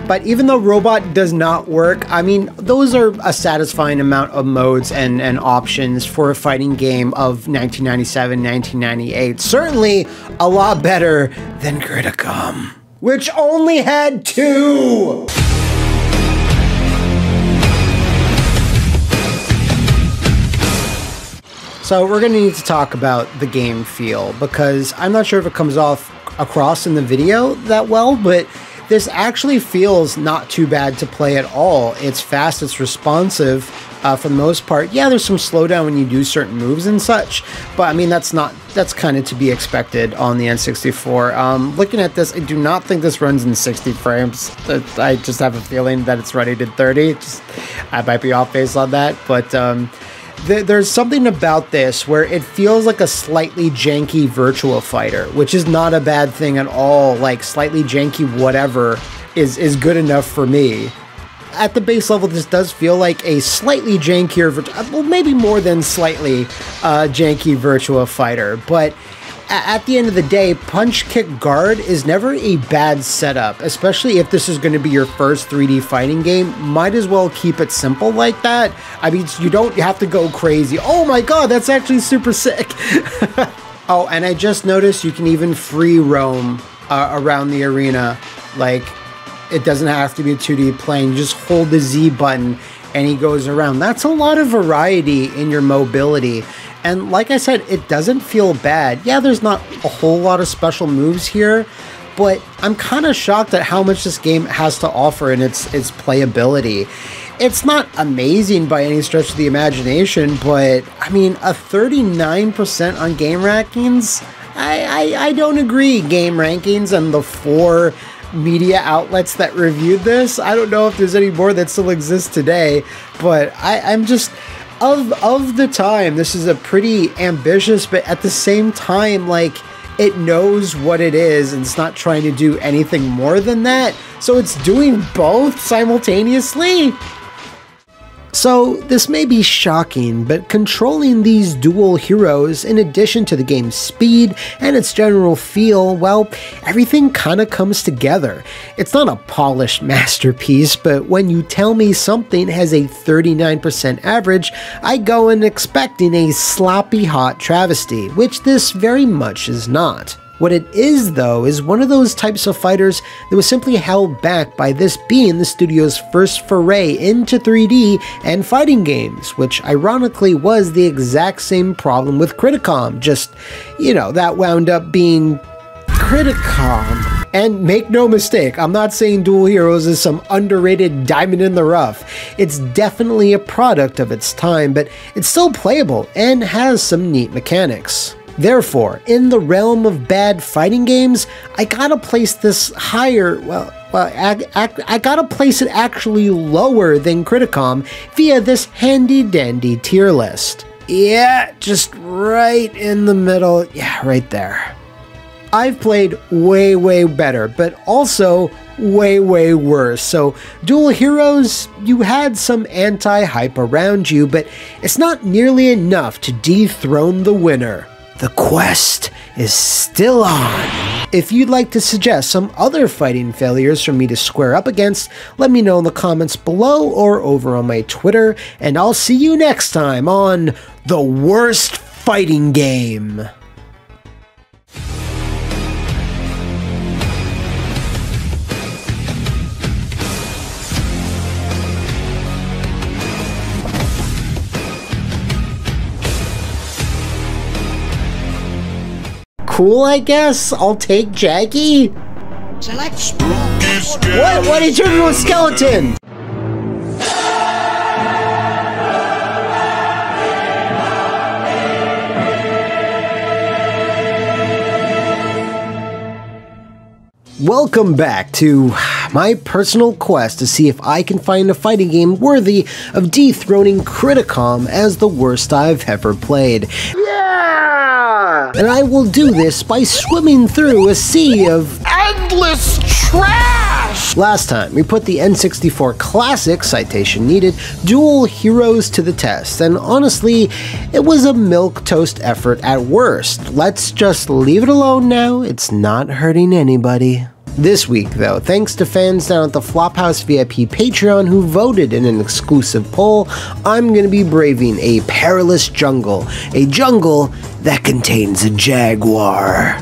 But even though robot does not work, I mean, those are a satisfying amount of modes and options for a fighting game of 1997, 1998. Certainly a lot better than CRITICOM, which only had 2! So we're going to need to talk about the game feel, because I'm not sure if it comes across in the video that well, but this actually feels not too bad to play at all. It's fast, it's responsive for the most part. Yeah, there's some slowdown when you do certain moves and such, but I mean, that's kind of to be expected on the N64. Looking at this, I do not think this runs in 60 frames. I just have a feeling that it's rated 30. I might be off base on that, but there's something about this where it feels like a slightly janky Virtua Fighter, which is not a bad thing at all. Like, slightly janky whatever is good enough for me. At the base level, this does feel like a slightly jankier, well, maybe more than slightly janky Virtua Fighter, but at the end of the day, punch, kick, guard is never a bad setup, especially if this is going to be your first 3D fighting game. Might as well keep it simple like that. I mean, you don't have to go crazy. Oh my god, that's actually super sick. Oh, and I just noticed you can even free roam around the arena. Like, it doesn't have to be a 2D plane. You just hold the Z button and he goes around. That's a lot of variety in your mobility. And like I said, it doesn't feel bad. Yeah, there's not a whole lot of special moves here, but I'm kind of shocked at how much this game has to offer in its playability. It's not amazing by any stretch of the imagination, but I mean, a 39% on game rankings? I don't agree, game rankings and the 4 media outlets that reviewed this. I don't know if there's any more that still exist today, but I'm just... Of the time, this is a pretty ambitious, but at the same time, like, it knows what it is and it's not trying to do anything more than that. So it's doing both simultaneously. So this may be shocking, but controlling these dual heroes, in addition to the game's speed and its general feel, well, everything kind of comes together. It's not a polished masterpiece, but when you tell me something has a 39% average, I go in expecting a sloppy hot travesty, which this very much is not. What it is, though, is one of those types of fighters that was simply held back by this being the studio's first foray into 3D and fighting games, which ironically was the exact same problem with CRITICOM, just, you know, that wound up being CRITICOM. And make no mistake, I'm not saying Dual Heroes is some underrated diamond in the rough. It's definitely a product of its time, but it's still playable and has some neat mechanics. Therefore, in the realm of bad fighting games, I gotta place this higher, I gotta place it actually lower than CRITICOM via this handy-dandy tier list. Yeah, just right in the middle, yeah, right there. I've played way, way better, but also way, way worse. So, Dual Heroes, you had some anti-hype around you, but it's not nearly enough to dethrone the winner. The quest is still on. If you'd like to suggest some other fighting failures for me to square up against, let me know in the comments below or over on my Twitter, and I'll see you next time on The Worst Fighting Game. Cool, I guess. I'll take Jackie. Select spooky. What? He turned into a skeleton? Welcome back to my personal quest to see if I can find a fighting game worthy of dethroning CRITICOM as the worst I've ever played. Yeah! And I will do this by swimming through a sea of endless trash! Last time, we put the N64 Classic, citation needed, dual heroes to the test, and honestly, it was a milquetoast effort at worst. Let's just leave it alone now, it's not hurting anybody. This week, though, thanks to fans down at the Flophouse VIP Patreon who voted in an exclusive poll, I'm going to be braving a perilous jungle. A jungle that contains a jaguar.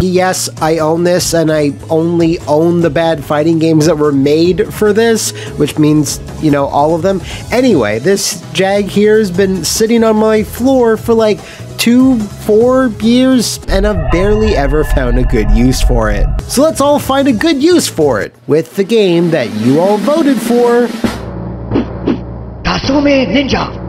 Yes, I own this, and I only own the bad fighting games that were made for this, which means, you know, all of them. Anyway, this jag here has been sitting on my floor for like 2-4 years, and I've barely ever found a good use for it. So let's all find a good use for it with the game that you all voted for. Kasumi Ninja.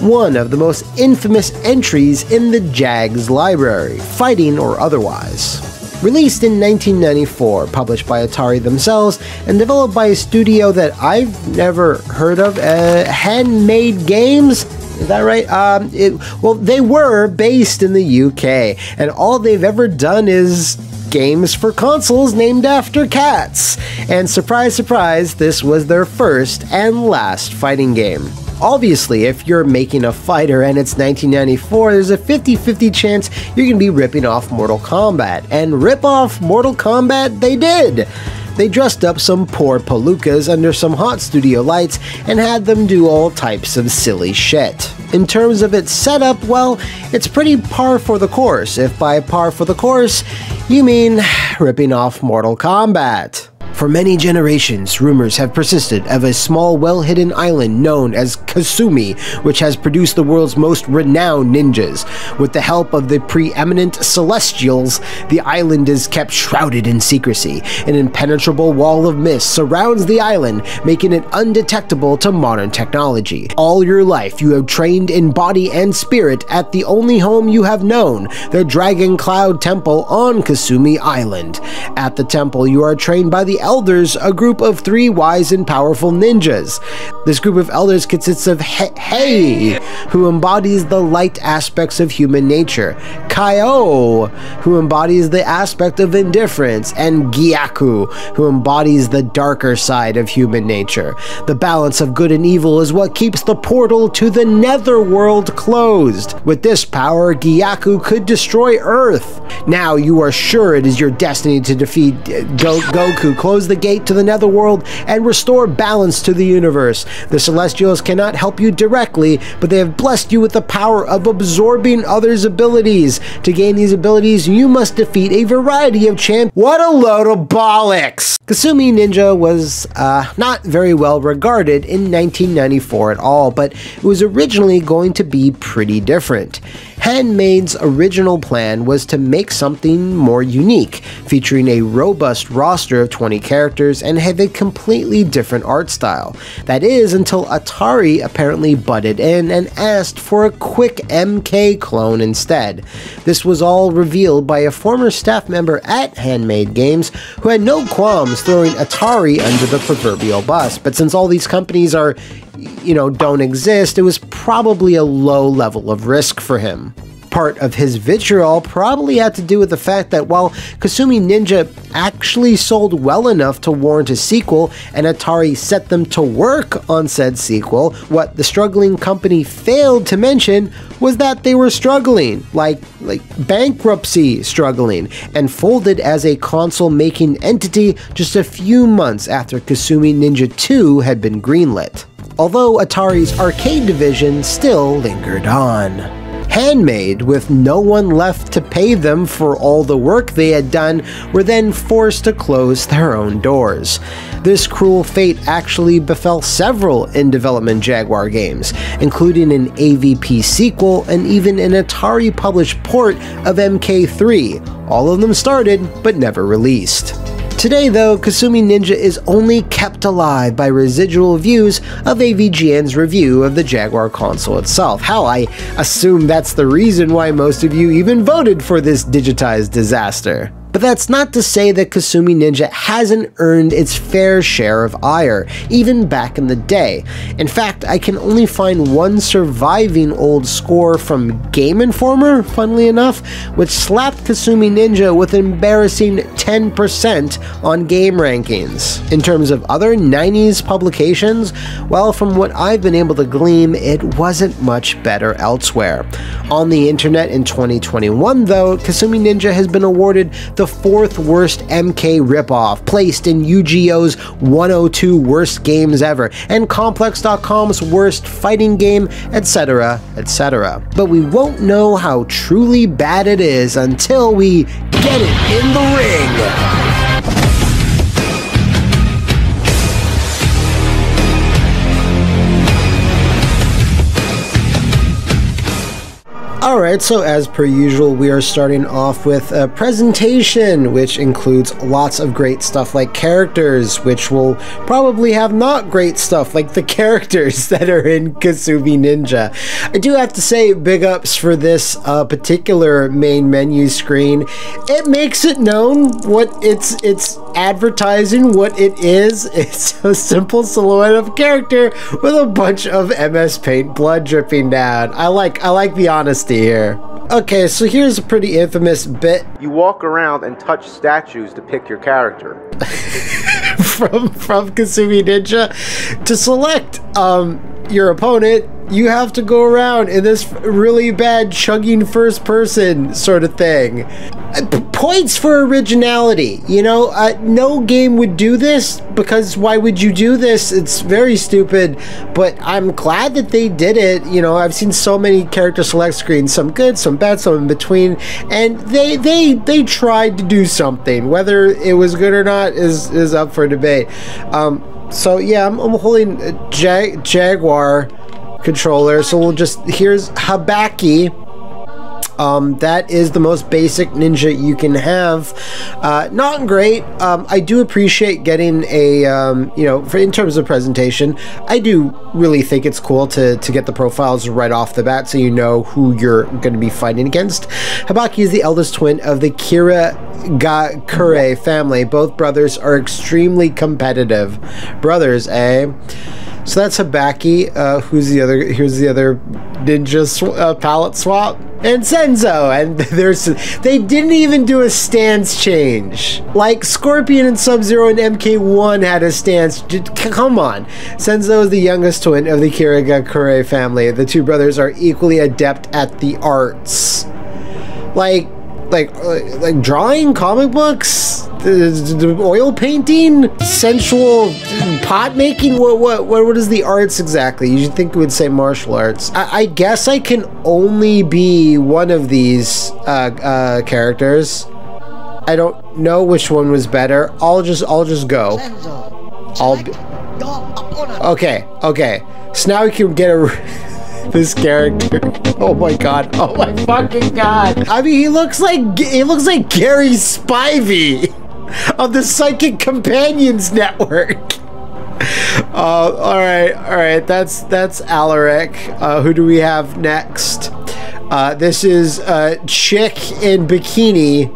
One of the most infamous entries in the JAG's library, fighting or otherwise. Released in 1994, published by Atari themselves, and developed by a studio that I've never heard of, Handmade Games? Is that right? Well, they were based in the UK, and all they've ever done is games for consoles named after cats. And surprise, surprise, this was their first and last fighting game. Obviously, if you're making a fighter and it's 1994, there's a 50-50 chance you're going to be ripping off Mortal Kombat. And rip off Mortal Kombat they did! They dressed up some poor palookas under some hot studio lights and had them do all types of silly shit. In terms of its setup, well, it's pretty par for the course. If by par for the course, you mean ripping off Mortal Kombat. For many generations, rumors have persisted of a small, well-hidden island known as Kasumi, which has produced the world's most renowned ninjas. With the help of the preeminent Celestials, the island is kept shrouded in secrecy. An impenetrable wall of mist surrounds the island, making it undetectable to modern technology. All your life, you have trained in body and spirit at the only home you have known, the Dragon Cloud Temple on Kasumi Island. At the temple, you are trained by the Elders, a group of 3 wise and powerful ninjas. This group of elders consists of Hei, who embodies the light aspects of human nature, Kaio, who embodies the aspect of indifference, and Gyaku, who embodies the darker side of human nature. The balance of good and evil is what keeps the portal to the netherworld closed. With this power, Gyaku could destroy Earth. Now you are sure it is your destiny to defeat Goku, close the gate to the netherworld, and restore balance to the universe. The Celestials cannot help you directly, but they have blessed you with the power of absorbing others' abilities. To gain these abilities, you must defeat a variety of champions. What a load of bollocks! Kasumi Ninja was not very well regarded in 1994 at all, but it was originally going to be pretty different. Handmade's original plan was to make something more unique, featuring a robust roster of 20 characters and have a completely different art style. That is, until Atari apparently butted in and asked for a quick MK clone instead. This was all revealed by a former staff member at Handmade Games who had no qualms throwing Atari under the proverbial bus, but since all these companies are, don't exist, it was probably a low level of risk for him. Part of his vitriol probably had to do with the fact that while Kasumi Ninja actually sold well enough to warrant a sequel, and Atari set them to work on said sequel, what the struggling company failed to mention was that they were struggling, like bankruptcy struggling, and folded as a console-making entity just a few months after Kasumi Ninja 2 had been greenlit. Although Atari's arcade division still lingered on. Handmade, with no one left to pay them for all the work they had done, were then forced to close their own doors. This cruel fate actually befell several in-development Jaguar games, including an AVP sequel and even an Atari-published port of MK3. All of them started, but never released. Today though, Kasumi Ninja is only kept alive by residual views of AVGN's review of the Jaguar console itself. Hell, I assume that's the reason why most of you even voted for this digitized disaster. But But that's not to say that Kasumi Ninja hasn't earned its fair share of ire, even back in the day. In fact, I can only find one surviving old score from Game Informer, funnily enough, which slapped Kasumi Ninja with an embarrassing 10% on game rankings. In terms of other 90s publications, well, from what I've been able to glean, it wasn't much better elsewhere. On the internet in 2021, though, Kasumi Ninja has been awarded the 4th worst MK ripoff, placed in UGO's 102 worst games ever, and Complex.com's worst fighting game, etc., etc. But we won't know how truly bad it is until we get it in the ring. Alright, so as per usual, we are starting off with a presentation, which includes lots of great stuff like characters, which will probably have not great stuff like the characters that are in Kasumi Ninja. I do have to say, big ups for this particular main menu screen. It makes it known what it's advertising, what it is. It's a simple silhouette of a character with a bunch of MS Paint blood dripping down. I like the honesty here. Okay, so here's a pretty infamous bit. You walk around and touch statues to pick your character. from Kasumi Ninja. To select your opponent, you have to go around in this really bad chugging first person sort of thing. Points for originality, you know, no game would do this, because why would you do this? It's very stupid, but I'm glad that they did it. You know, I've seen so many character select screens, some good, some bad, some in between, and they tried to do something. Whether it was good or not is up for debate. So yeah, I'm holding a Jaguar controller, so we'll just, here's Habaki. That is the most basic ninja you can have. Not great. I do appreciate getting a, you know, in terms of presentation, I do really think it's cool to get the profiles right off the bat so you know who you're going to be fighting against. Habaki is the eldest twin of the Kirigakure family. Both brothers are extremely competitive. Brothers, eh? So that's Habaki. Who's the other? Here's the other ninja palette swap. And Senzo. And they didn't even do a stance change. Like Scorpion and Sub-Zero and MK1 had a stance. Come on. Senzo is the youngest twin of the Kirigakure family. The two brothers are equally adept at the arts. Like drawing, comic books, the oil painting, sensual pot making. What is the arts exactly? You should think it would say martial arts. I guess I can only be one of these characters. I don't know which one was better. I'll just go. Okay. So now we can get this character. Oh my god. Oh my fucking god. I mean, he looks like Gary Spivey of the Psychic Companions Network. Alright, that's Alaric. Who do we have next? This is a chick in bikini.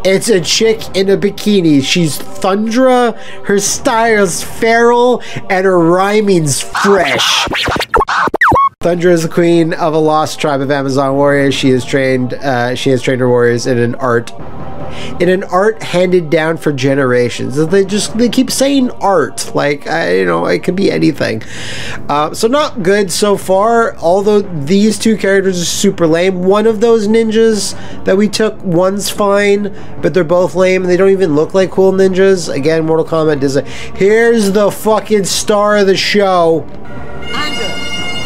It's a chick in a bikini. She's Thundra, her style's feral, and her rhyming's fresh. Thundra is the queen of a lost tribe of Amazon warriors. She has trained her warriors in an art handed down for generations. They keep saying art, like, you know, it could be anything. So not good so far, although these two characters are super lame. One of those ninjas that we took, one's fine, but they're both lame and they don't even look like cool ninjas. Again, Mortal Kombat is here's the fucking star of the show.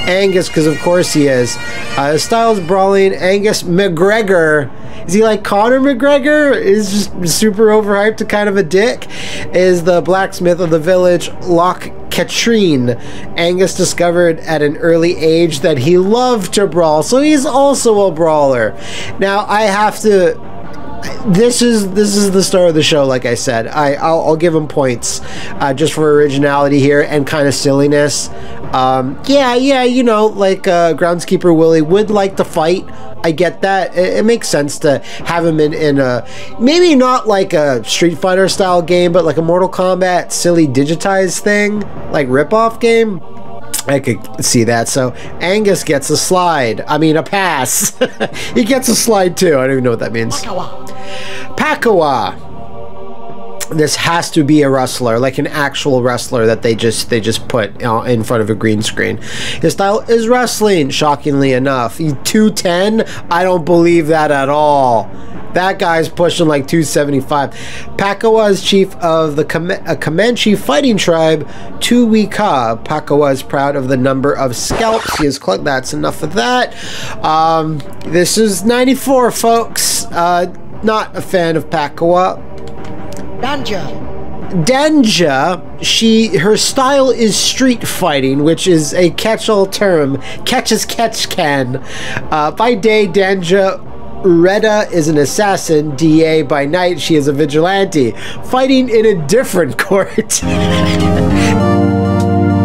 Angus, because of course he is. His style is brawling. Angus McGregor. Is he like Conor McGregor? Is just super overhyped and kind of a dick. Is the blacksmith of the village, Loch Katrine. Angus discovered at an early age that he loved to brawl, so he's also a brawler. Now I have to. This is the star of the show, like I said. I'll give him points just for originality here and kind of silliness. Yeah, you know, like Groundskeeper Willie would like to fight. I get that. It makes sense to have him in a, maybe not like a Street Fighter style game, but like a Mortal Kombat silly digitized thing, like rip-off game. I could see that. So Angus gets a slide. I mean, a pass. He gets a slide too. I don't even know what that means. Pakawa. This has to be a wrestler, like an actual wrestler that they just put in front of a green screen. His style is wrestling, shockingly enough. He's 210. I don't believe that at all. That guy's pushing like 275. Pakawa is chief of the Comanche fighting tribe, Tuwika. Pakawa is proud of the number of scalps he has collected. That's enough of that. This is 94, folks. Not a fan of Pakawa. Danja, her style is street fighting, which is a catch-all term. Catch as catch can. By day, Danja Reda is an assassin. DA by night, she is a vigilante, fighting in a different court.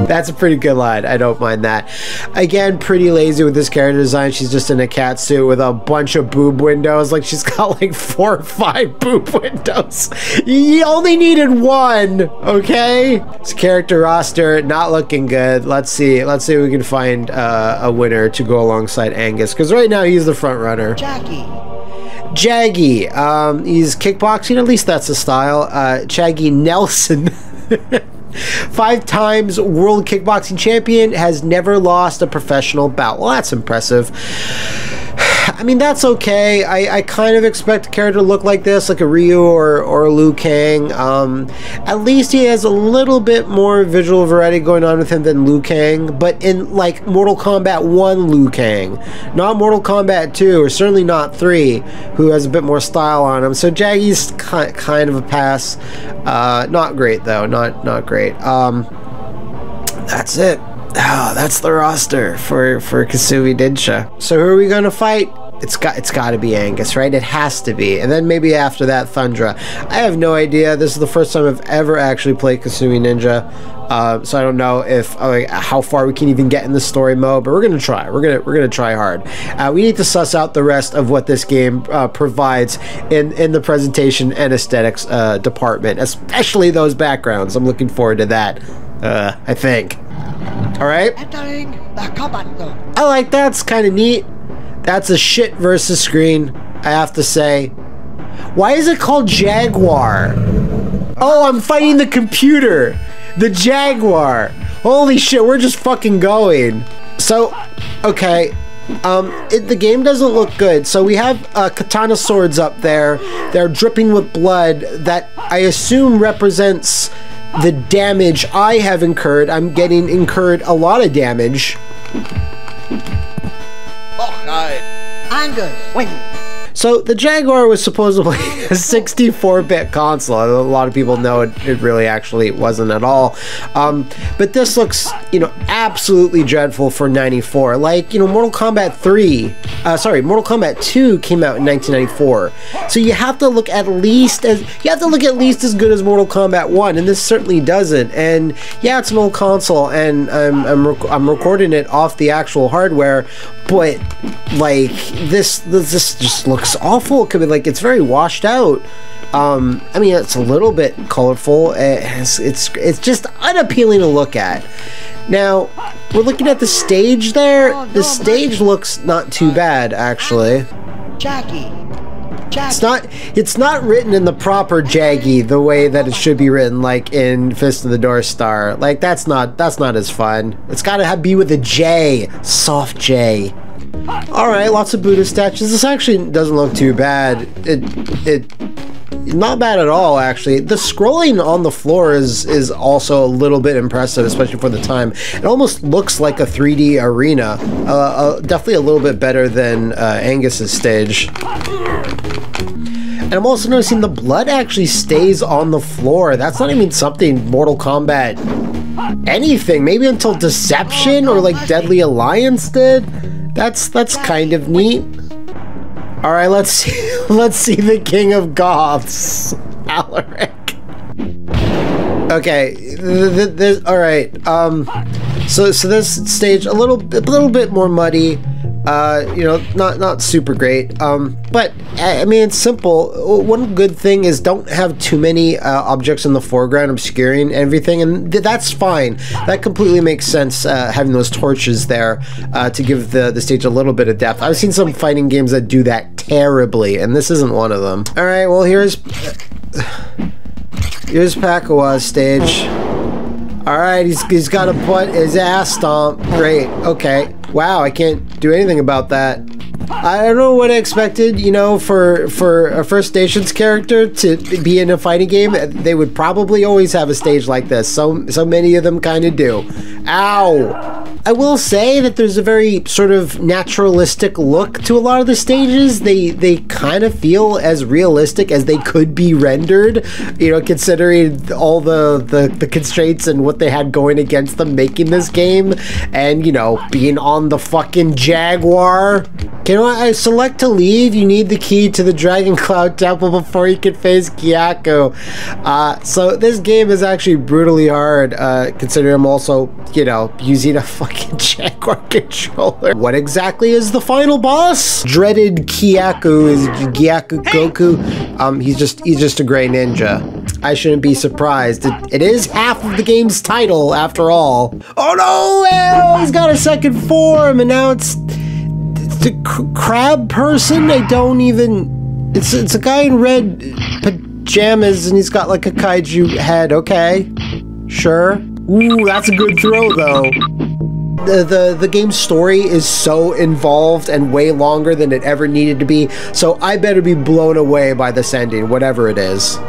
That's a pretty good line. I don't mind that. Again, pretty lazy with this character design. She's just in a cat suit with a bunch of boob windows. Like, she's got like 4 or 5 boob windows. You only needed 1, okay? This character roster, not looking good. Let's see if we can find a winner to go alongside Angus, because right now he's the front runner. Jaggy. He's kickboxing, at least that's the style. Chaggy Nelson. 5 times world kickboxing champion, has never lost a professional bout. Well, that's impressive. I mean, that's okay. I kind of expect a character to look like this, like a Ryu or Liu Kang. At least he has a little bit more visual variety going on with him than Liu Kang, but in like Mortal Kombat 1 Liu Kang, not Mortal Kombat 2, or certainly not 3, who has a bit more style on him. So Jaggy's kind of a pass. Not great though, not great. That's it. Oh, that's the roster for Kasumi Ninja. So who are we gonna fight? It's got to be Angus, right? It has to be. And then maybe after that, Thundra. I have no idea. This is the first time I've ever actually played Kasumi Ninja. So I don't know if how far we can even get in the story mode, but we're gonna try. We're gonna try hard. We need to suss out the rest of what this game provides in the presentation and aesthetics department, especially those backgrounds. I'm looking forward to that. I think. All right. I like that. It's kind of neat. That's a shit versus screen, I have to say. Why is it called Jaguar? Oh, I'm fighting the computer. The Jaguar. Holy shit, we're just fucking going. So, okay. The game doesn't look good. So we have katana swords up there. They're dripping with blood that I assume represents the damage I have incurred. I'm getting incurred a lot of damage. Angus, win. So the Jaguar was supposedly a 64-bit console. A lot of people know it really actually wasn't at all. But this looks, absolutely dreadful for 94. Like, Mortal Kombat 2 came out in 1994. So you have to look at least as good as Mortal Kombat 1, and this certainly doesn't. And yeah, it's an old console, and I'm recording it off the actual hardware, but like this just looks awful. Could be like it's very washed out. I mean, it's a little bit colorful. It's just unappealing to look at. Now we're looking at the stage there. The stage looks not too bad, actually. It's not written in the proper Jaggy, the way that it should be written, like in Fist of the North Star. Like that's not as fun. It's gotta be with a J, soft J. All right, lots of Buddha statues. This actually doesn't look too bad. It not bad at all, actually. The scrolling on the floor is also a little bit impressive, especially for the time. It almost looks like a 3D arena. Definitely a little bit better than Angus's stage. And I'm also noticing the blood actually stays on the floor. That's not even something Mortal Kombat anything. Maybe until Deception or like Deadly Alliance did. That's kind of neat. All right, let's see the King of Goths, Alaric. Okay, all right. So this stage a little bit more muddy, You know, not super great. But I mean, it's simple. One good thing is don't have too many objects in the foreground obscuring everything, and that's fine. That completely makes sense, having those torches there to give the stage a little bit of depth. I've seen some fighting games that do that terribly, and this isn't one of them. All right, well, here's Pakawa's stage. All right, he's got a butt, his ass stomp. Great. Okay. Wow, I can't do anything about that. I don't know what I expected, you know, for a First Nations character to be in a fighting game. They would probably always have a stage like this. So many of them kind of do. Ow! I will say that there's a very sort of naturalistic look to a lot of the stages. They kind of feel as realistic as they could be rendered, you know, considering all the constraints and what they had going against them making this game, and, you know, being on the fucking Jaguar. You know what? I select to leave. You need the key to the Dragon Cloud Temple before you can face Kyaku. So this game is actually brutally hard, considering I'm also, you know, using a fucking Jaguar controller. What exactly is the final boss? Dreaded Kyaku is Kyaku Goku. He's just a gray ninja. I shouldn't be surprised. It is half of the game's title, after all. Oh no! Oh, he's got a second form, and now it's the crab person. I don't even. It's a guy in red pajamas, and he's got like a kaiju head. Okay, sure. Ooh, that's a good throw though. The game's story is so involved and way longer than it ever needed to be, so I better be blown away by this ending, whatever it is.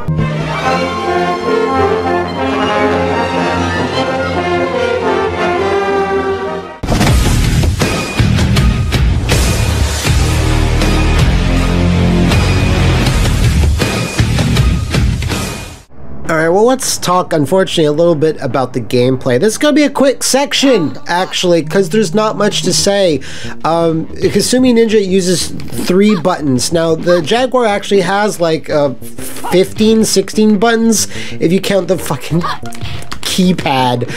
Alright, well, let's talk, unfortunately, a little bit about the gameplay. This is going to be a quick section, actually, because there's not much to say. Kasumi Ninja uses 3 buttons. Now, the Jaguar actually has, like, 15, 16 buttons, if you count the fucking keypad.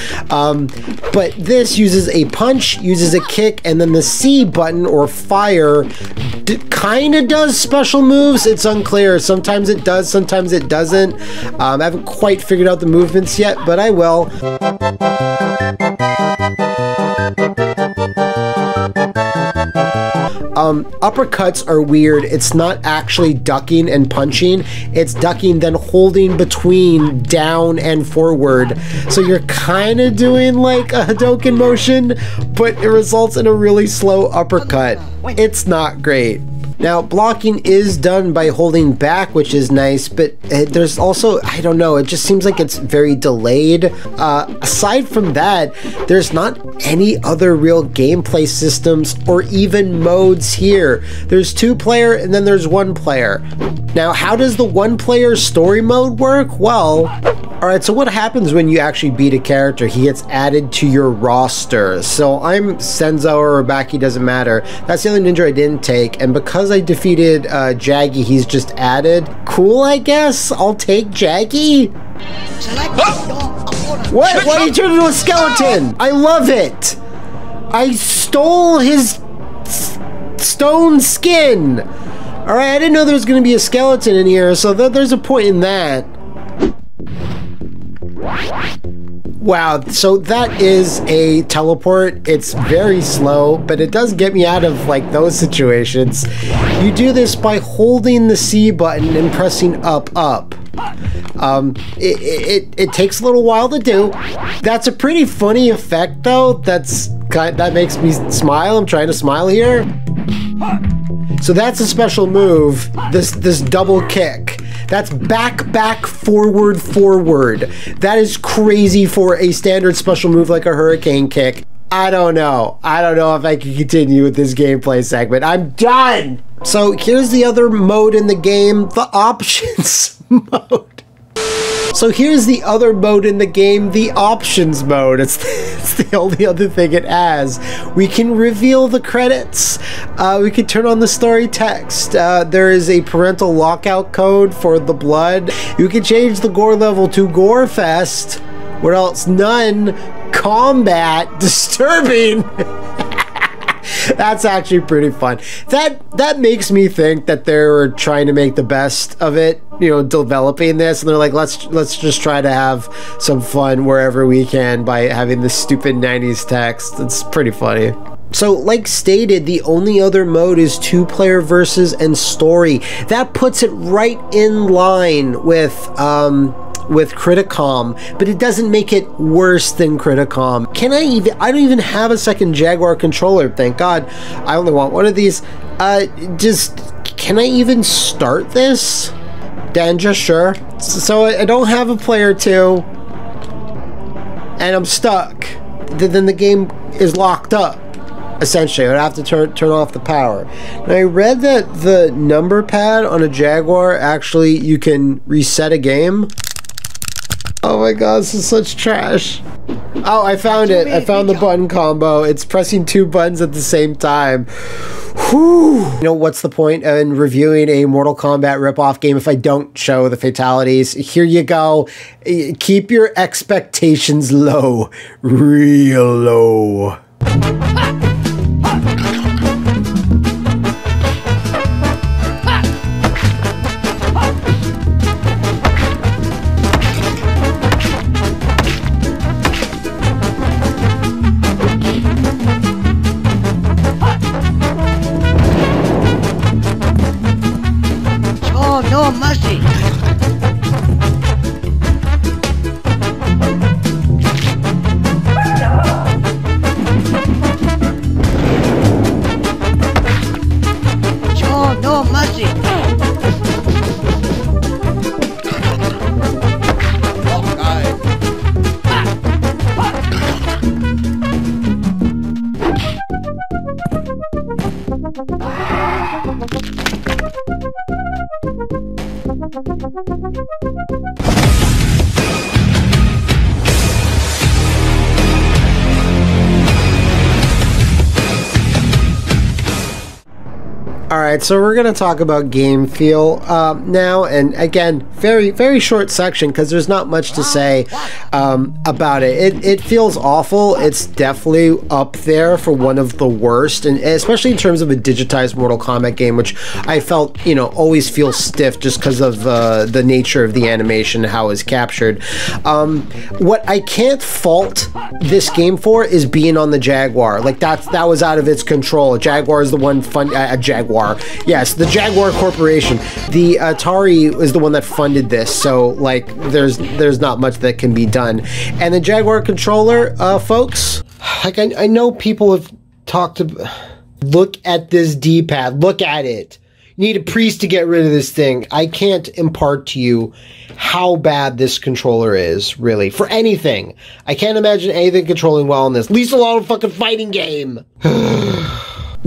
But this uses a punch, uses a kick, and then the C button, or fire, kind of does special moves. It's unclear. Sometimes it does, sometimes it doesn't. I haven't quite figured out the movements yet, but I will. Uppercuts are weird. It's not actually ducking and punching. It's ducking, then holding between down and forward. So you're kind of doing like a Hadouken motion, but it results in a really slow uppercut. It's not great. Now, blocking is done by holding back, which is nice, but there's also, I don't know, it just seems like it's very delayed. Aside from that, there's not any other real gameplay systems or even modes here. There's 2-player and then there's 1-player. Now, how does the 1-player story mode work? Well, alright, so what happens when you actually beat a character? He gets added to your roster. So I'm Senzo or Baki, doesn't matter. That's the only ninja I didn't take, and because I defeated Jaggy, he's just added. Cool, I guess. I'll take Jaggy. What? Why did he turn into a skeleton? I love it. I stole his stone skin. Alright, I didn't know there was going to be a skeleton in here, so there's a point in that. Wow, so that is a teleport. It's very slow, but it does get me out of like those situations. You do this by holding the C button and pressing up. It takes a little while to do. That's a pretty funny effect though. That makes me smile. I'm trying to smile here. So that's a special move, this double kick. That's back, forward. That is crazy for a standard special move like a hurricane kick. I don't know if I can continue with this gameplay segment. I'm done! So here's the other mode in the game, the options mode. So here's the other mode in the game, the options mode. It's the only other thing it has. We can reveal the credits. We can turn on the story text. There is a parental lockout code for the blood. You can change the gore level to Gore Fest. What else? None. Combat. Disturbing. That's actually pretty fun. That makes me think that they were trying to make the best of it, you know, developing this, and they're like, let's just try to have some fun wherever we can by having this stupid 90s text. It's pretty funny. So, like stated, the only other mode is 2-player versus and story. That puts it right in line with CRITICOM, but it doesn't make it worse than CRITICOM. I don't even have a second Jaguar controller, thank God. I only want one of these. Can I even start this? Danja, sure. So I don't have a player 2, and I'm stuck. Then the game is locked up. Essentially, I would have to turn off the power. Now, I read that the number pad on a Jaguar, actually, you can reset a game. Oh my god, this is such trash. Oh, I found it. I found the button combo. It's pressing 2 buttons at the same time. Whew. You know, what's the point in reviewing a Mortal Kombat ripoff game if I don't show the fatalities? Here you go. Keep your expectations low. Real low. No mercy. Show no mercy. Alright, so we're going to talk about game feel now, and again, very short section because there's not much to say about it. It feels awful. It's definitely up there for one of the worst, and especially in terms of a digitized Mortal Kombat game, which I felt, you know, always feels stiff just because of the nature of the animation, how it's captured. What I can't fault this game for is being on the Jaguar. Like, that was out of its control. Jaguar is the one Jaguar. Yes, the Jaguar Corporation. The Atari is the one that funded this, so like there's not much that can be done. And the Jaguar controller, folks, like I know people have talked about. Look at this D-pad. Look at it. You need a priest to get rid of this thing. I can't impart to you how bad this controller is, really, for anything. I can't imagine anything controlling well in this. Least a lot of fucking fighting game.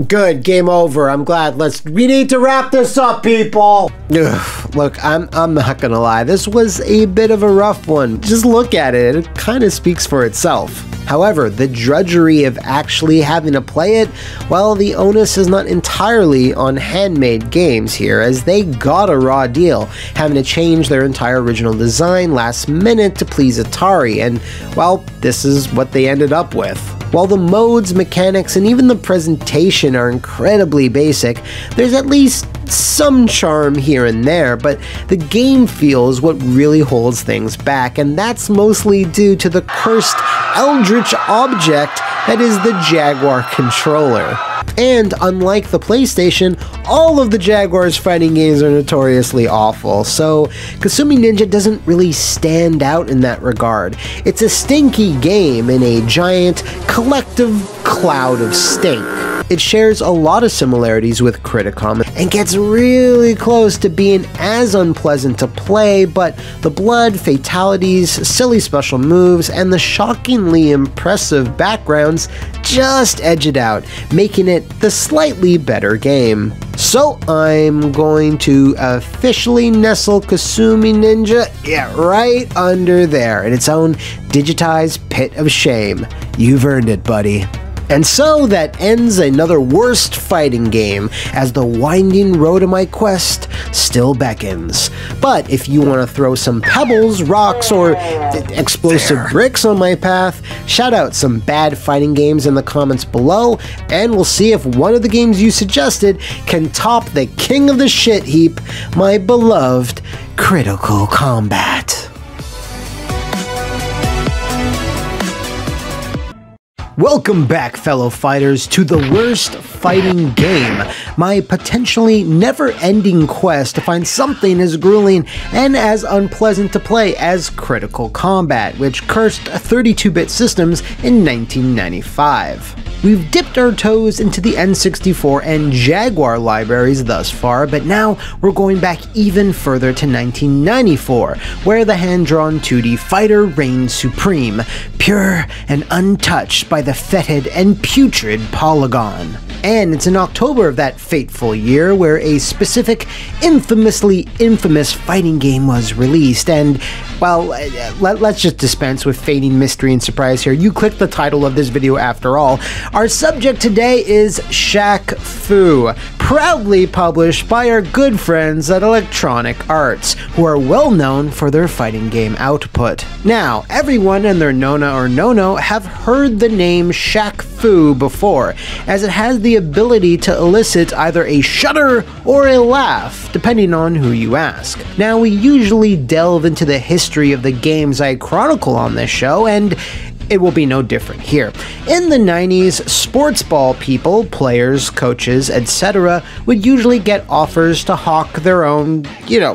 Good, game over. I'm glad. We need to wrap this up, people. Ugh, look, I'm not gonna lie. This was a bit of a rough one. Just look at it. It kind of speaks for itself. However, the drudgery of actually having to play it, well, the onus is not entirely on Handmade Games here, as they got a raw deal, having to change their entire original design last minute to please Atari, and, well, this is what they ended up with. While the modes, mechanics, and even the presentation are incredibly basic, there's at least some charm here and there, but the game feel is what really holds things back, and that's mostly due to the cursed eldritch object that is the Jaguar controller. And unlike the PlayStation, all of the Jaguar's fighting games are notoriously awful, so Kasumi Ninja doesn't really stand out in that regard. It's a stinky game in a giant, collective cloud of stink. It shares a lot of similarities with CRITICOM and gets really close to being as unpleasant to play, but the blood, fatalities, silly special moves, and the shockingly impressive backgrounds just edge it out, making it the slightly better game. So I'm going to officially nestle Kasumi Ninja, right under there in its own digitized pit of shame. You've earned it, buddy. And so that ends another worst fighting game, as the winding road of my quest still beckons. But if you want to throw some pebbles, rocks, or explosive bricks on my path, shout out some bad fighting games in the comments below, and we'll see if one of the games you suggested can top the king of the shit heap, my beloved Critical Combat. Welcome back, fellow fighters, to the worst fighting game, my potentially never-ending quest to find something as grueling and as unpleasant to play as Critical Combat, which cursed 32-bit systems in 1995. We've dipped our toes into the N64 and Jaguar libraries thus far, but now we're going back even further to 1994, where the hand-drawn 2D fighter reigns supreme, pure and untouched by the fetid and putrid Polygon. And it's in October of that fateful year where a specific, infamously infamous fighting game was released, and, well, let's just dispense with feigning mystery and surprise here. You clicked the title of this video after all. Our subject today is Shaq Fu, proudly published by our good friends at Electronic Arts, who are well known for their fighting game output. Now, everyone and their nona or nono have heard the name Shaq Fu before, as it has the ability to elicit either a shudder or a laugh, depending on who you ask. Now, we usually delve into the history of the games I chronicle on this show, and it will be no different here. In the 90s, sports ball people, players, coaches, etc. would usually get offers to hawk their own,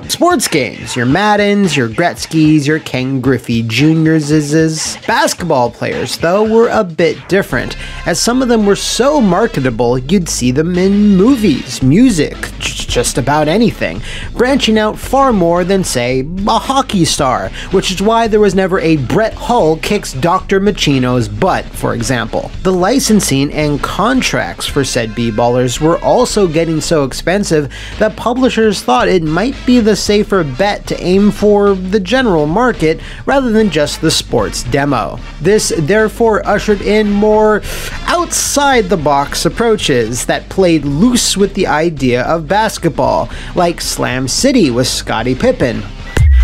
sports games. Your Maddens, your Gretzkys, your Ken Griffey Jr.'s. Basketball players, though, were a bit different, as some of them were so marketable you'd see them in movies, music, just about anything, branching out far more than, say, a hockey star, which is why there was never a Brett Hull kicks Dr. Machino's butt, for example. The licensing and contracts for said b-ballers were also getting so expensive that publishers thought it might be the safer bet to aim for the general market rather than just the sports demo. This therefore ushered in more outside-the-box approaches that played loose with the idea of basketball, like Slam City with Scottie Pippen.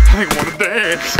I wanna dance.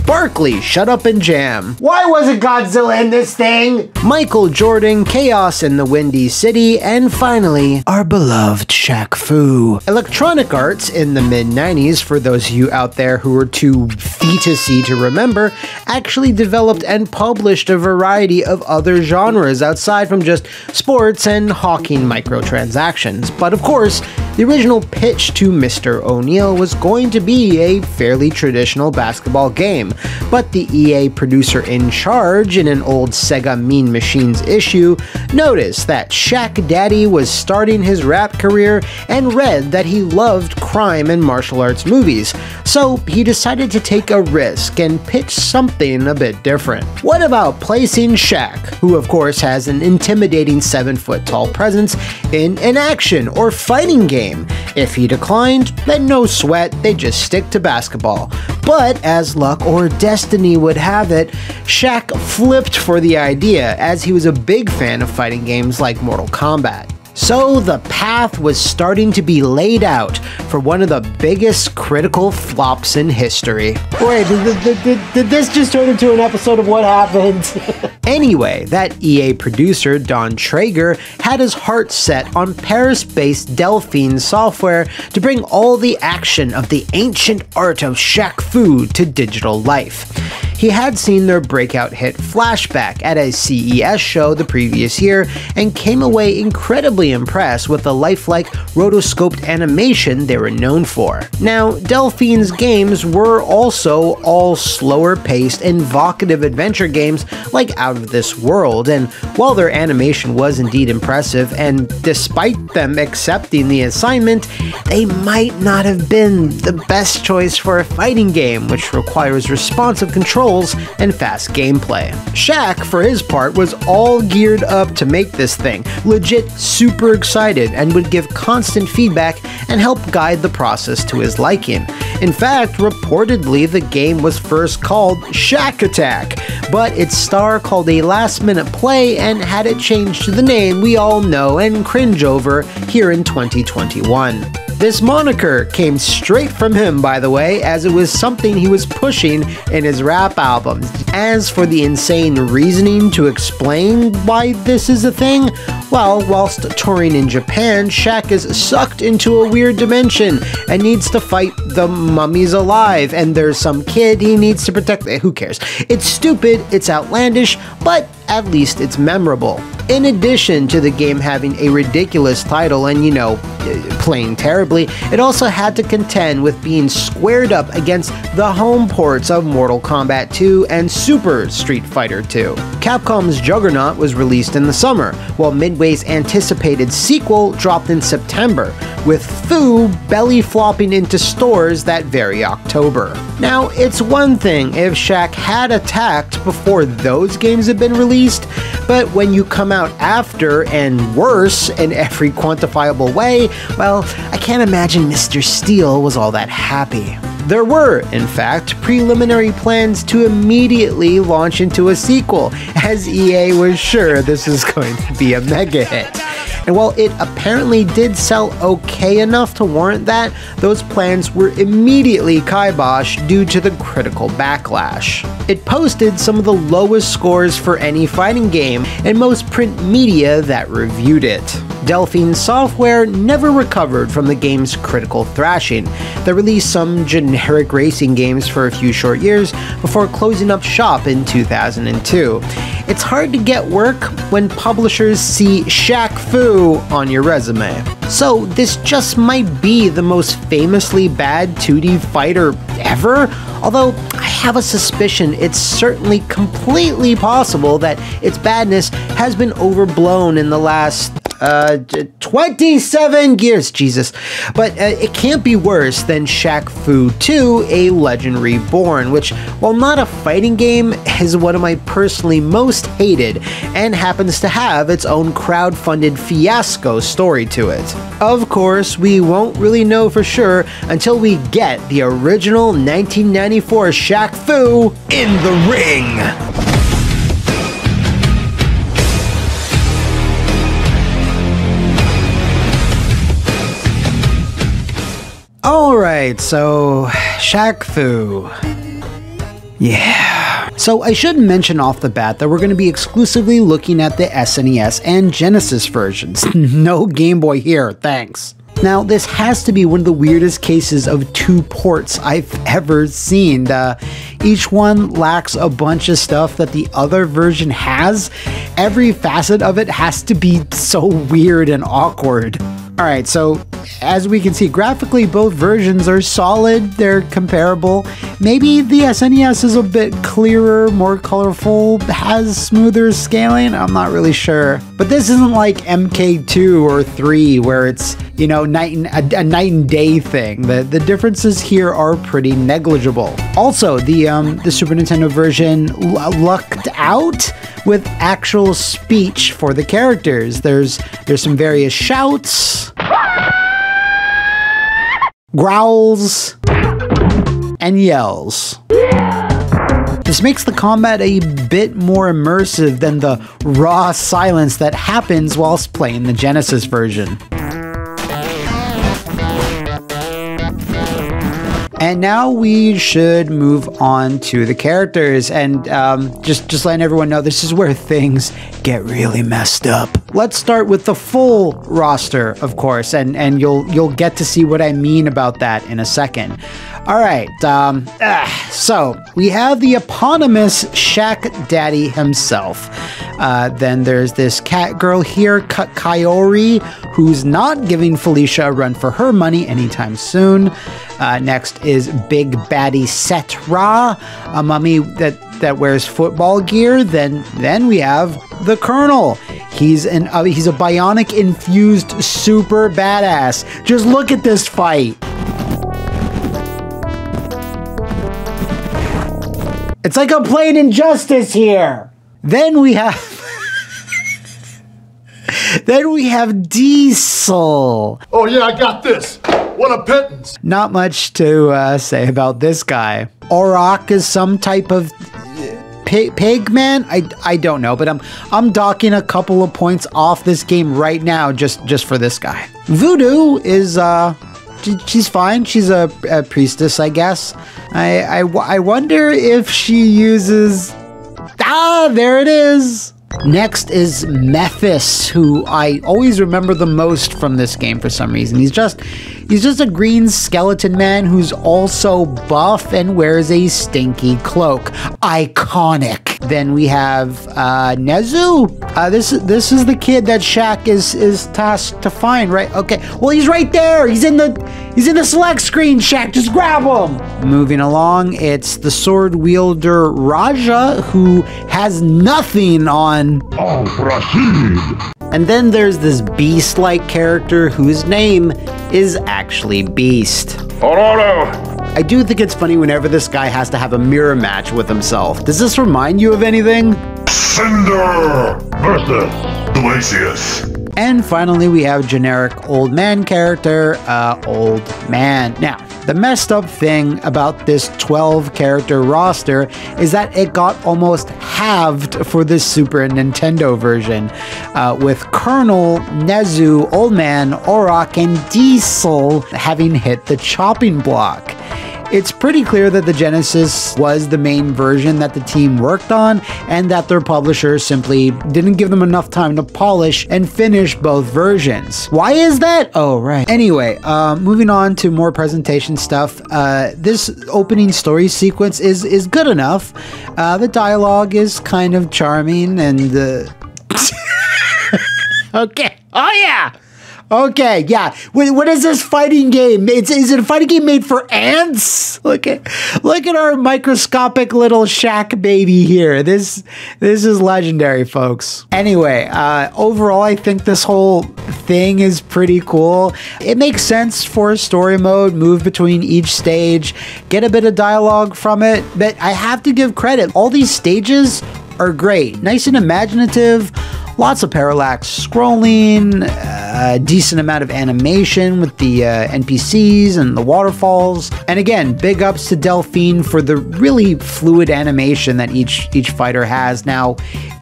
Barkley, Shut Up and Jam. Why wasn't Godzilla in this thing? Michael Jordan, Chaos in the Windy City, and finally, our beloved Shaq Fu. Electronic Arts in the mid-90s, for those of you out there who are too fetusy to remember, actually developed and published a variety of other genres outside from just sports and hawking microtransactions. But of course, the original pitch to Mr. O'Neill was going to be a fairly traditional basketball game, but the EA producer in charge in an old Sega Mean Machines issue noticed that Shaq Daddy was starting his rap career and read that he loved crime and martial arts movies, so he decided to take a risk and pitch something a bit different. What about placing Shaq, who of course has an intimidating 7-foot-tall presence, in an action or fighting game? If he declined, then no sweat, they just stick to basketball. But as luck or destiny would have it, Shaq flipped for the idea, as he was a big fan of fighting games like Mortal Kombat. So the path was starting to be laid out for one of the biggest critical flops in history. Wait, did this just turn into an episode of What Happened? Anyway, that EA producer, Don Traeger, had his heart set on Paris-based Delphine Software to bring all the action of the ancient art of Shaq Fu to digital life. He had seen their breakout hit Flashback at a CES show the previous year and came away incredibly impressed with the lifelike rotoscoped animation they were known for. Now, Delphine's games were also all slower-paced, evocative adventure games like Out of This World, and while their animation was indeed impressive, and despite them accepting the assignment, they might not have been the best choice for a fighting game, which requires responsive control controls and fast gameplay. Shaq, for his part, was all geared up to make this thing, legit super excited, and would give constant feedback and help guide the process to his liking. In fact, reportedly the game was first called Shaq Attack, but its star called a last-minute play and had it changed to the name we all know and cringe over here in 2021. This moniker came straight from him, by the way, as it was something he was pushing in his rap albums. As for the insane reasoning to explain why this is a thing, well, whilst touring in Japan, Shaq is sucked into a weird dimension and needs to fight the mummies alive, and there's some kid he needs to protect. Who cares? It's stupid, it's outlandish, but at least it's memorable. In addition to the game having a ridiculous title and, you know, playing terribly, it also had to contend with being squared up against the home ports of Mortal Kombat 2 and Super Street Fighter 2. Capcom's Juggernaut was released in the summer, while Midway's anticipated sequel dropped in September, with Fu belly flopping into stores that very October. Now, it's one thing if Shaq had attacked before those games had been released, but when you come out after and worse in every quantifiable way, well, I can't imagine Mr. Steele was all that happy. There were, in fact, preliminary plans to immediately launch into a sequel, as EA was sure this was going to be a mega hit. And while it apparently did sell okay enough to warrant that, those plans were immediately kiboshed due to the critical backlash. It posted some of the lowest scores for any fighting game in most print media that reviewed it. Delphine Software never recovered from the game's critical thrashing. They released some generic racing games for a few short years before closing up shop in 2002. It's hard to get work when publishers see Shaq Fu on your resume. So this just might be the most famously bad 2D fighter ever, although I have a suspicion it's certainly completely possible that its badness has been overblown in the last 27 years, Jesus. But it can't be worse than Shaq Fu 2, A Legend Reborn, which, while not a fighting game, is one of my personally most hated, and happens to have its own crowd-funded fiasco story to it. Of course, we won't really know for sure until we get the original 1994 Shaq Fu in the ring. Alright, so Shaq Fu. Yeah. So I should mention off the bat that we're going to be exclusively looking at the SNES and Genesis versions. No Game Boy here, thanks. Now, this has to be one of the weirdest cases of two ports I've ever seen. Each one lacks a bunch of stuff that the other version has. Every facet of it has to be so weird and awkward. Alright, so as we can see, graphically both versions are solid, they're comparable. Maybe the SNES is a bit clearer, more colorful, has smoother scaling, I'm not really sure. But this isn't like MK2 or 3 where it's, you know, a night and day thing. The differences here are pretty negligible. Also, the Super Nintendo version lucked out with actual speech for the characters. There's some various shouts, growls, and yells. This makes the combat a bit more immersive than the raw silence that happens whilst playing the Genesis version. And now we should move on to the characters, and just letting everyone know this is where things get really messed up. Let's start with the full roster, of course, and you'll get to see what I mean about that in a second. All right, so we have the eponymous Shaq Daddy himself. Then there's this cat girl here, Kaori, who's not giving Felicia a run for her money anytime soon. Next is Big Baddie Setra, a mummy that wears football gear. Then we have the Colonel. He's a bionic infused super badass. Just look at this fight. It's like I'm playing Injustice here. Then we have... Then we have Diesel. Oh yeah, I got this. What a pittance. Not much to say about this guy. Auroch is some type of pig man. I don't know, but I'm docking a couple of points off this game right now just for this guy. Voodoo is she's fine. She's a priestess, I guess. I wonder if she uses... Ah, there it is. Next is Mephis, who I always remember the most from this game for some reason. He's just a green skeleton man who's also buff and wears a stinky cloak. Iconic. Then we have Nezu. This is the kid that Shaq is tasked to find, right? Okay. Well, he's right there. He's in the select screen. Shaq, just grab him. Moving along, it's the sword wielder Raja, who has nothing on. And then there's this beast-like character whose name is actually Beast. I do think it's funny whenever this guy has to have a mirror match with himself. Does this remind you of anything? Cinder versus Glacius. And finally, we have generic old man character, Old Man. Now, the messed up thing about this 12 character roster is that it got almost halved for this Super Nintendo version, with Colonel, Nezu, Old Man, Auroch, and Diesel having hit the chopping block. It's pretty clear that the Genesis was the main version that the team worked on, and that their publisher simply didn't give them enough time to polish and finish both versions. Why is that? Oh, right. Anyway, moving on to more presentation stuff. This opening story sequence is good enough. The dialogue is kind of charming, and okay. Oh, yeah. Okay, yeah. What is this fighting game? Is it a fighting game made for ants? Look at our microscopic little Shaq baby here. This is legendary, folks. Anyway, overall, I think this whole thing is pretty cool. It makes sense for a story mode, move between each stage, get a bit of dialogue from it, but I have to give credit. All these stages are great. Nice and imaginative. Lots of parallax scrolling, a decent amount of animation with the NPCs and the waterfalls. And again, big ups to Delphine for the really fluid animation that each fighter has. Now,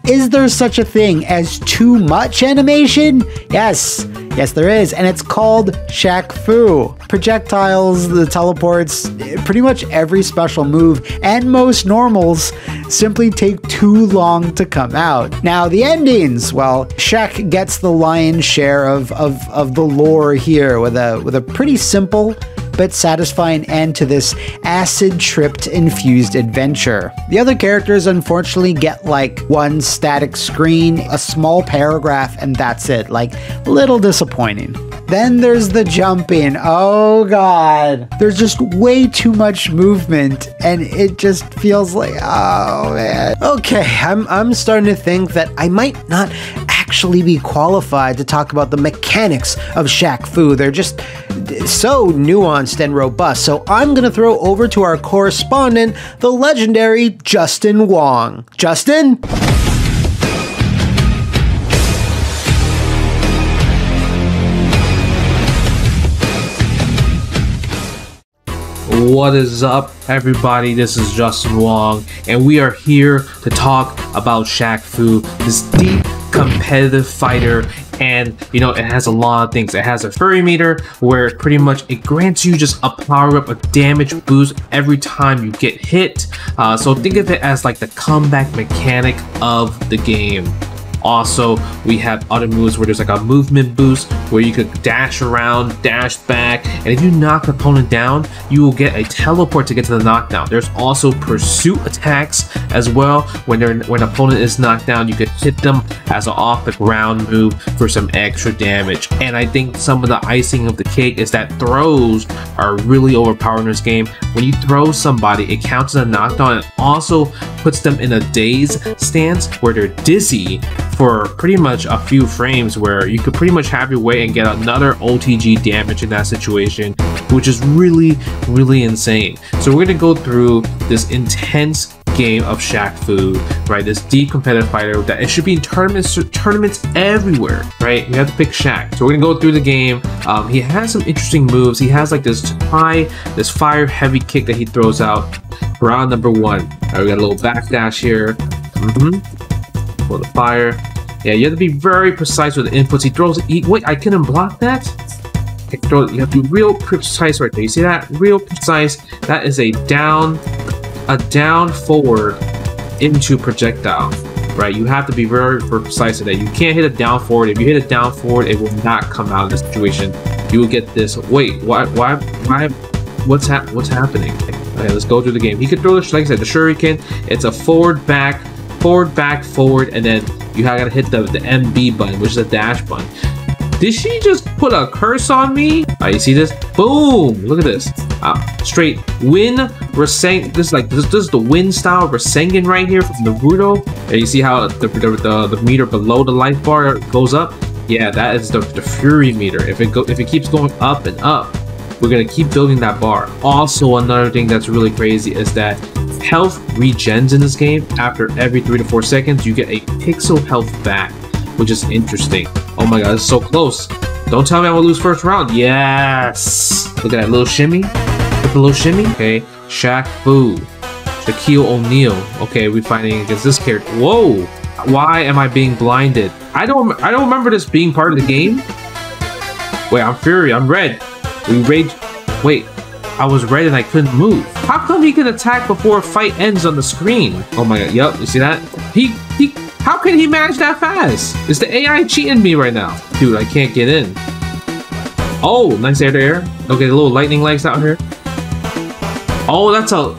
is there such a thing as too much animation? Yes. Yes, there is, and it's called Shaq Fu. Projectiles, the teleports, pretty much every special move, and most normals simply take too long to come out. Now, the endings, well, Shaq gets the lion's share of the lore here with a pretty simple but satisfying end to this acid-tripped infused adventure. The other characters unfortunately get like one static screen, a small paragraph, and that's it. Like, a little disappointing. Then there's the jumping. Oh god. There's just way too much movement, and it just feels like, oh man. Okay, I'm starting to think that I might not actually be qualified to talk about the mechanics of Shaq Fu. They're just so nuanced and robust. So I'm gonna throw over to our correspondent, the legendary Justin Wong. Justin? What is up, everybody? This is Justin Wong, and we are here to talk about Shaq Fu, this deep competitive fighter. And you know, it has a lot of things. It has a furry meter where pretty much it grants you just a power up, a damage boost every time you get hit. So think of it as like the comeback mechanic of the game. Also, we have other moves where there's like a movement boost where you could dash around, dash back, and if you knock the opponent down, you will get a teleport to get to the knockdown. There's also pursuit attacks as well. When an opponent is knocked down, you could hit them as an off the ground move for some extra damage. And I think some of the icing of the cake is that throws are really overpowered in this game. When you throw somebody, it counts as a knockdown and also puts them in a daze stance where they're dizzy for pretty much a few frames, where you could pretty much have your way and get another OTG damage in that situation, which is really insane. So we're gonna go through this intense game of Shaq Fu, right? This deep competitive fighter that it should be in tournaments everywhere, right? We have to pick Shaq. So we're gonna go through the game. He has some interesting moves. He has like this fire heavy kick that he throws out. Round number 1. All right, we got a little backdash here. For the fire. Yeah, you have to be very precise with the inputs. He throws. Wait, I couldn't block that. You have to be real precise right there. You see that? Real precise. That is a down forward into projectile, right? You have to be very precise with that. You can't hit a down forward. If you hit a down forward, it will not come out of this situation. You will get this. Wait, why? What's happening? Okay, let's go through the game. He could throw the, like I said, the shuriken. It's a forward, back, forward, and then you gotta hit the MB button, which is a dash button. Did she just put a curse on me? Alright, you see this? Boom! Look at this. Straight Win Rasengan. This is the Win style Rasengan right here from Naruto. And you see how the meter below the life bar goes up? Yeah, that is the Fury meter. If it keeps going up and up, we're gonna keep building that bar. Also, another thing that's really crazy is that health regens in this game. After every 3 to 4 seconds, you get a pixel health back, which is interesting. Oh my god, it's so close. Don't tell me I'm gonna lose first round. Yes! Look at that little shimmy. Look at the little shimmy. Okay, Shaq Fu. Shaquille O'Neal. Okay, we're fighting against this character. Whoa! Why am I being blinded? I don't remember this being part of the game. Wait, I'm Fury. I'm red. We rage. Wait, I was red and I couldn't move. How come he can attack before a fight ends on the screen? Oh my god, yep, you see that? How can he manage that fast? Is the AI cheating me right now? Dude, I can't get in. Oh, nice air to air. Okay, the little lightning legs out here. Oh, that's a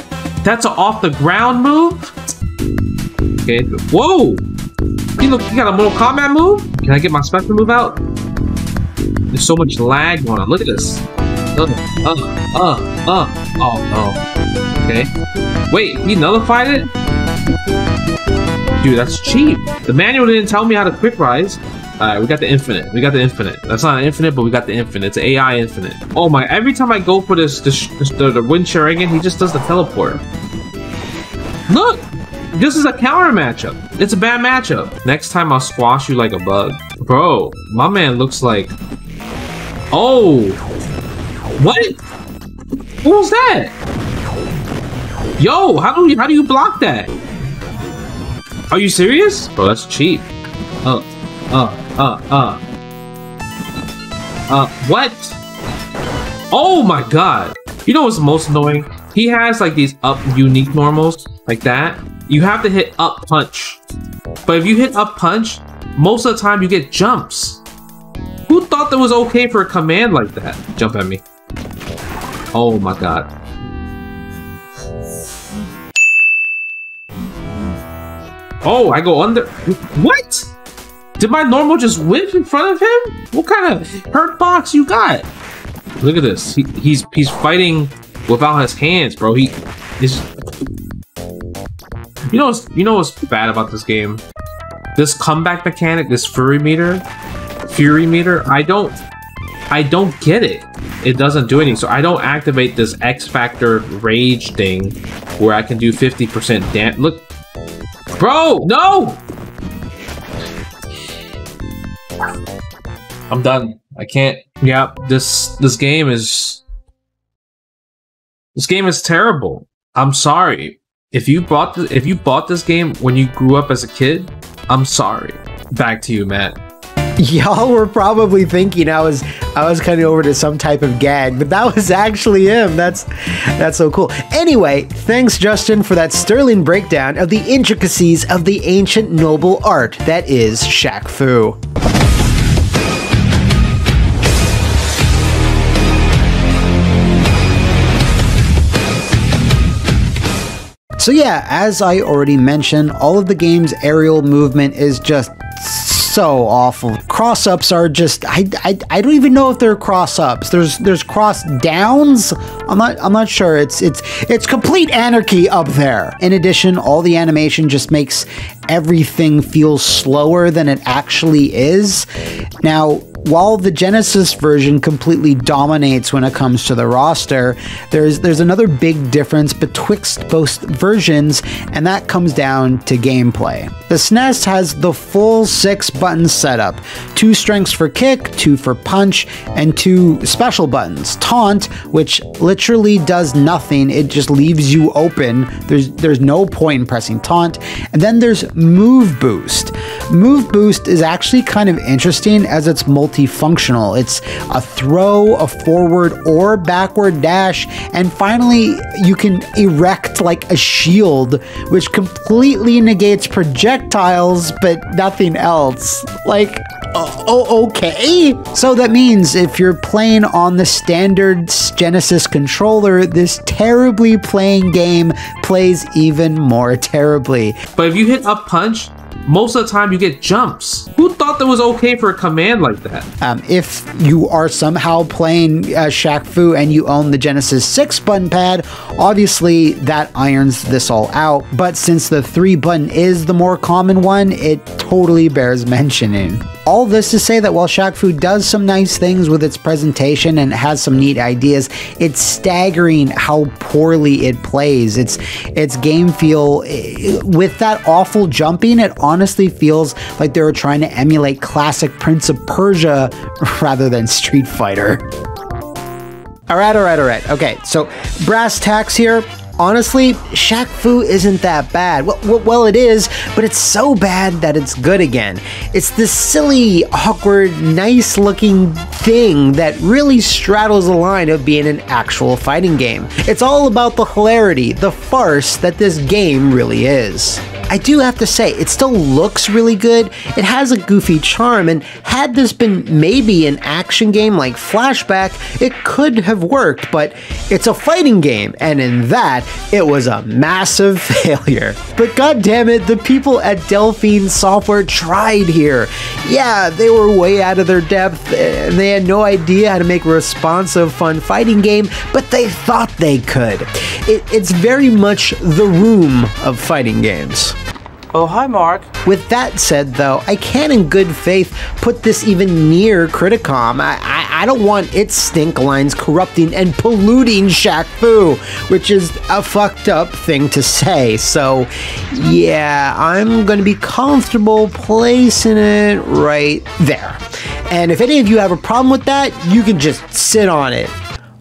off the ground move? Okay, whoa! You got a Mortal Kombat move? Can I get my special move out? There's so much lag going on. Look at this. Oh no. Okay. Wait, he nullified it? Dude, that's cheap. The manual didn't tell me how to quick rise. Alright, we got the infinite. We got the infinite. That's not an infinite, but we got the infinite. It's an AI infinite. Oh my, every time I go for the wind Sharingan, he just does the teleport. Look! This is a counter matchup. It's a bad matchup. Next time I'll squash you like a bug. Bro, my man looks like... Oh! What? What was that? Yo, how do you block that? Are you serious? Bro, that's cheap. What? Oh my god. You know what's most annoying? He has like these up unique normals, like that. You have to hit up punch. But if you hit up punch, most of the time you get jumps. Who thought that was okay for a command like that? Jump at me. Oh my god. Oh, I go under. What? Did my normal just whip in front of him? What kind of hurt box you got? Look at this. He's fighting without his hands, bro. He is. You know what's bad about this game? This comeback mechanic, this Fury meter. I don't get it. It doesn't do anything. So I don't activate this X Factor rage thing where I can do 50% damage. Look. Bro, no! I'm done. I can't. Yeah, this game is terrible. I'm sorry. If you bought this game when you grew up as a kid, I'm sorry. Back to you, Matt. Y'all were probably thinking I was kind of over to some type of gag, but that was actually him. That's so cool. Anyway, thanks Justin for that sterling breakdown of the intricacies of the ancient noble art that is Shaq Fu. So yeah, as I already mentioned, all of the game's aerial movement is just so awful. Cross-ups are just, I don't even know if they're cross-ups. There's cross-downs? I'm not sure. It's complete anarchy up there. In addition, all the animation just makes everything feel slower than it actually is. Now, while the Genesis version completely dominates when it comes to the roster, there's another big difference betwixt both versions, and that comes down to gameplay. The SNES has the full 6-button setup, 2 strengths for kick, 2 for punch, and 2 special buttons. Taunt, which literally does nothing, it just leaves you open. There's no point in pressing taunt. And then there's Move Boost. Move Boost is actually kind of interesting as it's multifunctional. It's a throw, a forward or backward dash, and finally you can erect like a shield, which completely negates projectiles but nothing else. Like, okay. So that means if you're playing on the standard Genesis controller, this terribly playing game plays even more terribly. But if you hit up punch, most of the time you get jumps. Who thought that was okay for a command like that? If you are somehow playing Shaq Fu and you own the Genesis 6-button pad, obviously that irons this all out. But since the 3-button is the more common one, it totally bears mentioning. All this to say that while Shaq Fu does some nice things with its presentation and has some neat ideas, it's staggering how poorly it plays. Its game feel, with that awful jumping, it honestly feels like they were trying to emulate classic Prince of Persia rather than Street Fighter. Alright. Okay, so brass tacks here. Honestly, Shaq Fu isn't that bad. Well, it is, but it's so bad that it's good again. It's this silly, awkward, nice-looking thing that really straddles the line of being an actual fighting game. It's all about the hilarity, the farce that this game really is. I do have to say, it still looks really good. It has a goofy charm, and had this been maybe an action game like Flashback, it could have worked, but it's a fighting game, and in that, it was a massive failure. But goddammit, the people at Delphine Software tried here. Yeah, they were way out of their depth, and they had no idea how to make a responsive, fun fighting game, but they thought they could. It's very much the Room of fighting games. Oh, hi, Mark. With that said, though, I can't in good faith put this even near Criticom. I don't want its stink lines corrupting and polluting Shaq Fu, which is a fucked up thing to say. So, yeah, I'm going to be comfortable placing it right there. And if any of you have a problem with that, you can just sit on it,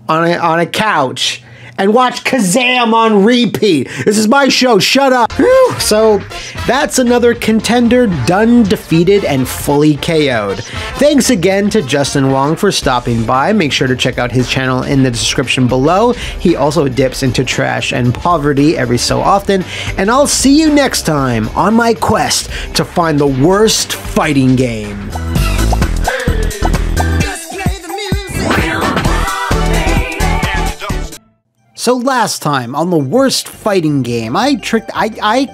on a couch, and watch Kazam on repeat. This is my show, shut up. Whew. So that's another contender done, defeated, and fully KO'd. Thanks again to Justin Wong for stopping by. Make sure to check out his channel in the description below. He also dips into trash and poverty every so often. And I'll see you next time on my quest to find the worst fighting game. So last time on the worst fighting game, I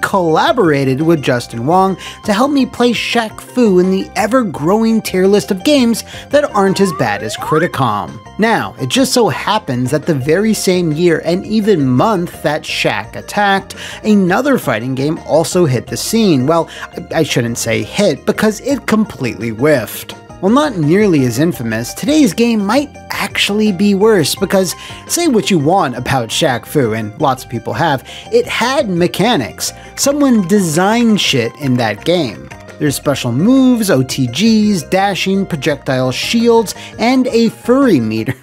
collaborated with Justin Wong to help me play Shaq Fu in the ever-growing tier list of games that aren't as bad as Criticom. Now, it just so happens that the very same year and even month that Shaq attacked, another fighting game also hit the scene. Well, I shouldn't say hit, because it completely whiffed. While not nearly as infamous, today's game might actually be worse because, say what you want about Shaq Fu, and lots of people have, it had mechanics. Someone designed shit in that game. There's special moves, OTGs, dashing, projectile shields, and a furry meter.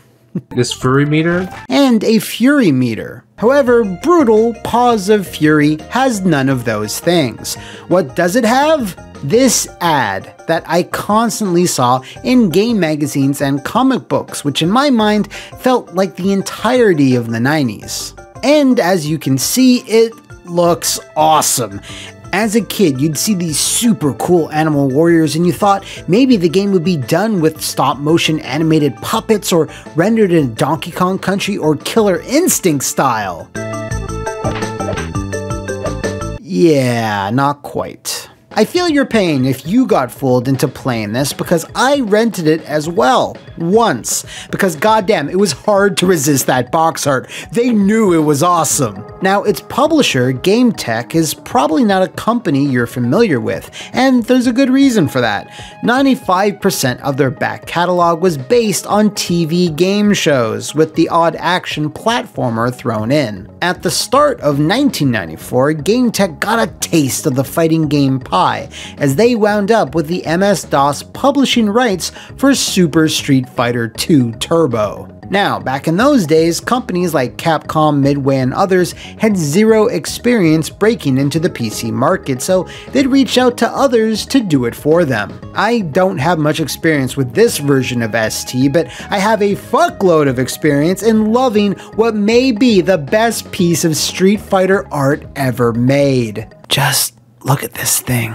This furry meter? And a fury meter. However, Brutal Paws of Fury has none of those things. What does it have? This ad that I constantly saw in game magazines and comic books, which in my mind felt like the entirety of the 90s. And as you can see, it looks awesome. As a kid, you'd see these super cool animal warriors and you thought maybe the game would be done with stop-motion animated puppets or rendered in Donkey Kong Country or Killer Instinct style. Yeah, not quite. I feel your pain if you got fooled into playing this because I rented it as well, once, because goddamn, it was hard to resist that box art. They knew it was awesome. Now, its publisher, GameTech, is probably not a company you're familiar with, and there's a good reason for that. 95% of their back catalog was based on TV game shows, with the odd action platformer thrown in. At the start of 1994, GameTech got a taste of the fighting game pie, as they wound up with the MS-DOS publishing rights for Super Street Fighter II Turbo. Now, back in those days, companies like Capcom, Midway, and others had zero experience breaking into the PC market, so they'd reach out to others to do it for them. I don't have much experience with this version of ST, but I have a fuckload of experience in loving what may be the best piece of Street Fighter art ever made. Just look at this thing.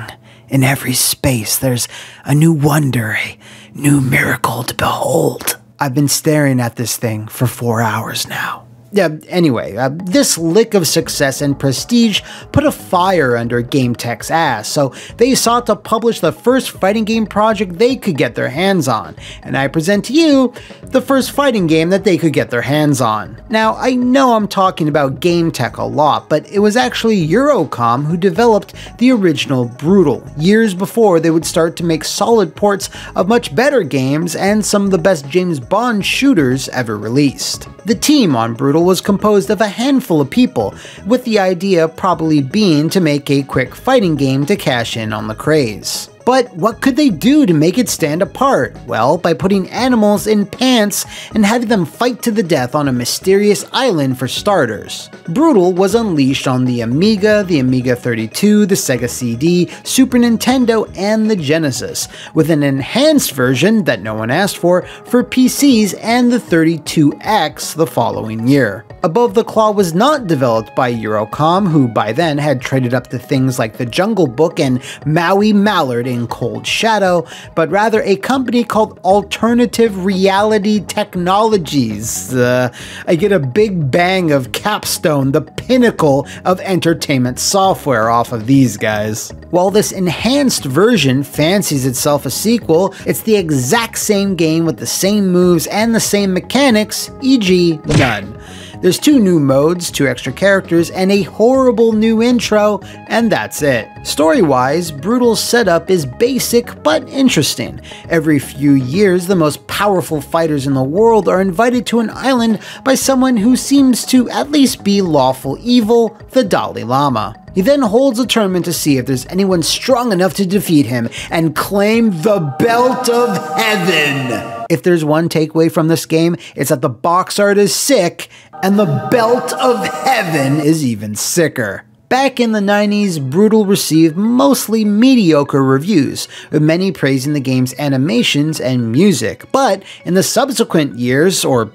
In every space, there's a new wonder, a new miracle to behold. I've been staring at this thing for 4 hours now. Anyway, this lick of success and prestige put a fire under GameTech's ass, so they sought to publish the first fighting game project they could get their hands on, and I present to you the first fighting game that they could get their hands on. Now, I know I'm talking about GameTech a lot, but it was actually Eurocom who developed the original Brutal, years before they would start to make solid ports of much better games and some of the best James Bond shooters ever released. The team on Brutal was composed of a handful of people, with the idea probably being to make a quick fighting game to cash in on the craze. But what could they do to make it stand apart? Well, by putting animals in pants and having them fight to the death on a mysterious island for starters. Brutal was unleashed on the Amiga 32, the Sega CD, Super Nintendo, and the Genesis, with an enhanced version that no one asked for PCs and the 32X the following year. Above the Claw was not developed by Eurocom, who by then had traded up to things like the Jungle Book and Maui Mallard in Cold Shadow, but rather a company called Alternative Reality Technologies. I get a big bang of Capstone, the pinnacle of entertainment software, off of these guys. While this enhanced version fancies itself a sequel, it's the exact same game with the same moves and the same mechanics, e.g. none. There's 2 new modes, 2 extra characters, and a horrible new intro, and that's it. Story-wise, Brutal's setup is basic but interesting. Every few years, the most powerful fighters in the world are invited to an island by someone who seems to at least be lawful evil, the Dalai Lama. He then holds a tournament to see if there's anyone strong enough to defeat him and claim the Belt of Heaven. If there's one takeaway from this game, it's that the box art is sick, and the Belt of Heaven is even sicker. Back in the 90s, Brutal received mostly mediocre reviews, with many praising the game's animations and music, but in the subsequent years, or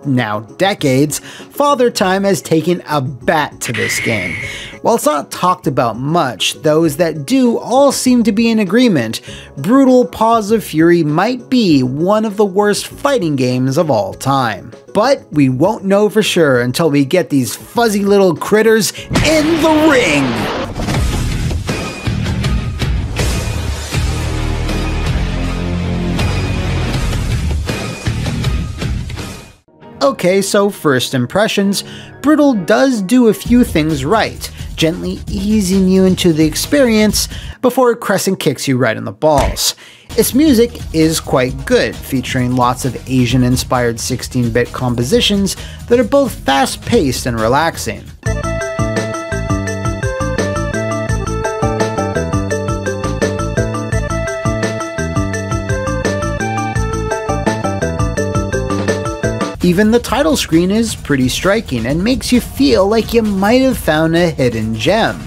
now decades, Father Time has taken a bat to this game. While it's not talked about much, those that do all seem to be in agreement. Brutal Paws of Fury might be one of the worst fighting games of all time. But we won't know for sure until we get these fuzzy little critters in the ring! Okay, so first impressions, Brutal does do a few things right, gently easing you into the experience before Crescent kicks you right in the balls. Its music is quite good, featuring lots of Asian-inspired 16-bit compositions that are both fast-paced and relaxing. Even the title screen is pretty striking and makes you feel like you might have found a hidden gem.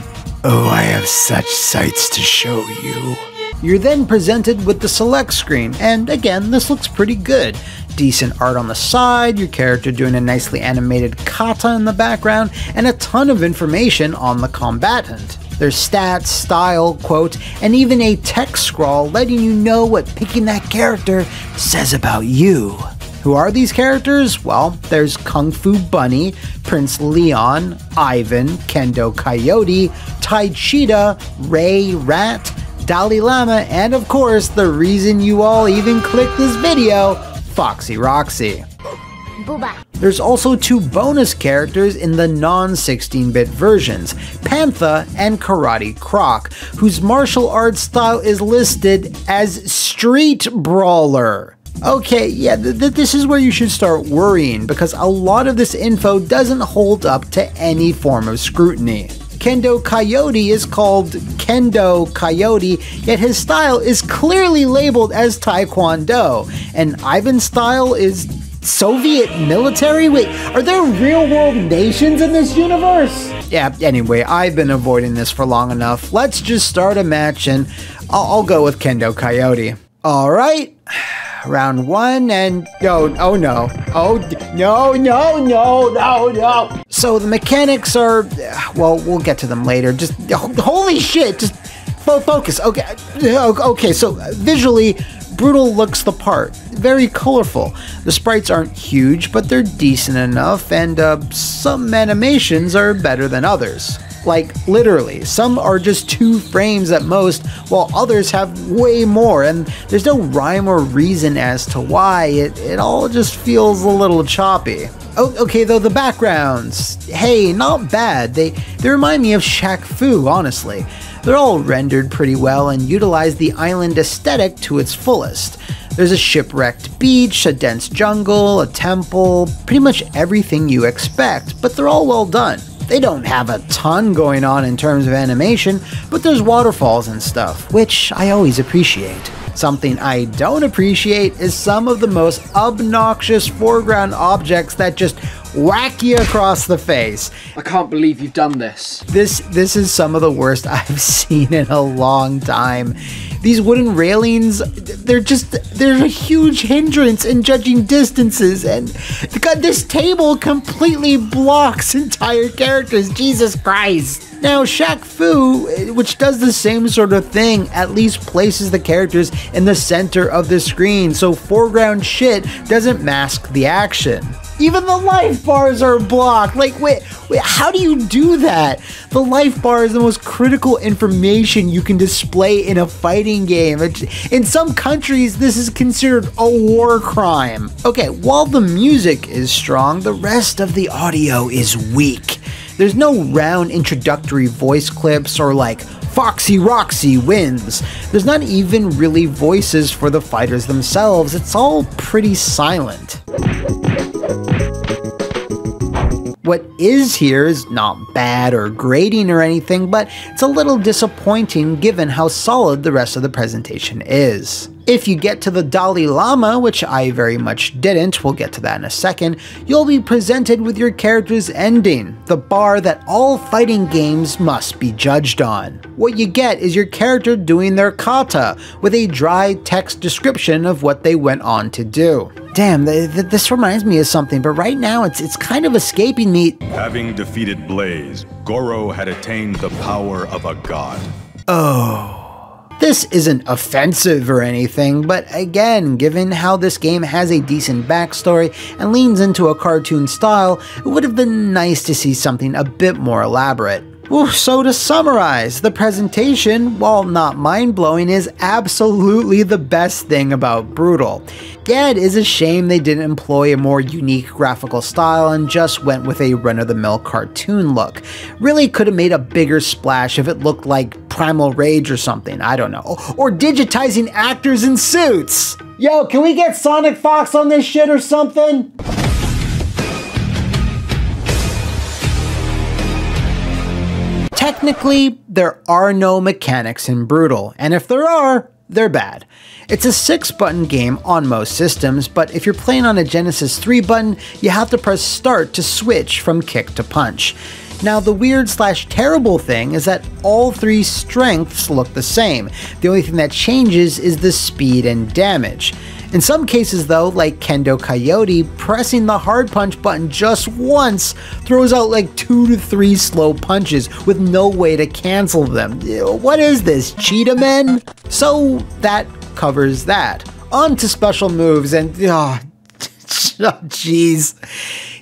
Oh, I have such sights to show you. You're then presented with the select screen, and again, this looks pretty good. Decent art on the side, your character doing a nicely animated kata in the background, and a ton of information on the combatant. There's stats, style, quote, and even a text scroll letting you know what picking that character says about you. Who are these characters? Well, there's Kung Fu Bunny, Prince Leon, Ivan, Kendo Coyote, Tai Cheetah, Ray Rat, Dalai Lama, and of course, the reason you all even clicked this video, Foxy Roxy. Booba. There's also 2 bonus characters in the non-16-bit versions, Pantha and Karate Croc, whose martial arts style is listed as Street Brawler. Okay, yeah, this is where you should start worrying, because a lot of this info doesn't hold up to any form of scrutiny. Kendo Coyote is called Kendo Coyote, yet his style is clearly labeled as Taekwondo, and Ivan's style is Soviet military? Wait, are there real-world nations in this universe? Yeah, anyway, I've been avoiding this for long enough. Let's just start a match, and I'll go with Kendo Coyote. Alright, round 1, and oh no. Oh, no. So the mechanics are, well, we'll get to them later. Just, holy shit, just focus. Okay, so visually, Brutal looks the part. Very colorful. The sprites aren't huge, but they're decent enough, and some animations are better than others. Like, literally, some are just 2 frames at most, while others have way more, and there's no rhyme or reason as to why. It all just feels a little choppy. Okay, though, the backgrounds, hey, not bad. They remind me of Shaq Fu, honestly. They're all rendered pretty well and utilize the island aesthetic to its fullest. There's a shipwrecked beach, a dense jungle, a temple, pretty much everything you expect, but they're all well done. They don't have a ton going on in terms of animation, but there's waterfalls and stuff, which I always appreciate. Something I don't appreciate is some of the most obnoxious foreground objects that just whack you across the face. I can't believe you've done this. This is some of the worst I've seen in a long time. These wooden railings, they're a huge hindrance in judging distances, and God, this table completely blocks entire characters, Jesus Christ. Now, Shaq Fu, which does the same sort of thing, at least places the characters in the center of the screen, so foreground shit doesn't mask the action. Even the life bars are blocked. Like, wait, how do you do that? The life bar is the most critical information you can display in a fighting game. In some countries, this is considered a war crime. Okay, while the music is strong, the rest of the audio is weak. There's no round introductory voice clips or like, Foxy Roxy wins. There's not even really voices for the fighters themselves. It's all pretty silent. What is here is not bad or grating or anything, but it's a little disappointing given how solid the rest of the presentation is. If you get to the Dalai Lama, which I very much didn't, we'll get to that in a second, you'll be presented with your character's ending, the bar that all fighting games must be judged on. What you get is your character doing their kata, with a dry text description of what they went on to do. Damn, this reminds me of something, but right now it's kind of escaping me. Having defeated Blaze, Goro had attained the power of a god. Oh. This isn't offensive or anything, but again, given how this game has a decent backstory and leans into a cartoon style, it would have been nice to see something a bit more elaborate. So to summarize, the presentation, while not mind-blowing, is absolutely the best thing about Brutal. Yeah, it is a shame they didn't employ a more unique graphical style and just went with a run-of-the-mill cartoon look. Really could have made a bigger splash if it looked like Primal Rage or something, I don't know. Or digitizing actors in suits! Yo, can we get Sonic Fox on this shit or something? Technically, there are no mechanics in Brutal, and if there are, they're bad. It's a 6-button game on most systems, but if you're playing on a Genesis 3 button, you have to press start to switch from kick to punch. Now, the weird/terrible thing is that all 3 strengths look the same. The only thing that changes is the speed and damage. In some cases though, like Kendo Coyote, pressing the hard punch button just once throws out like 2 to 3 slow punches with no way to cancel them. What is this, Cheetah Men? So that covers that. On to special moves, and Jeez.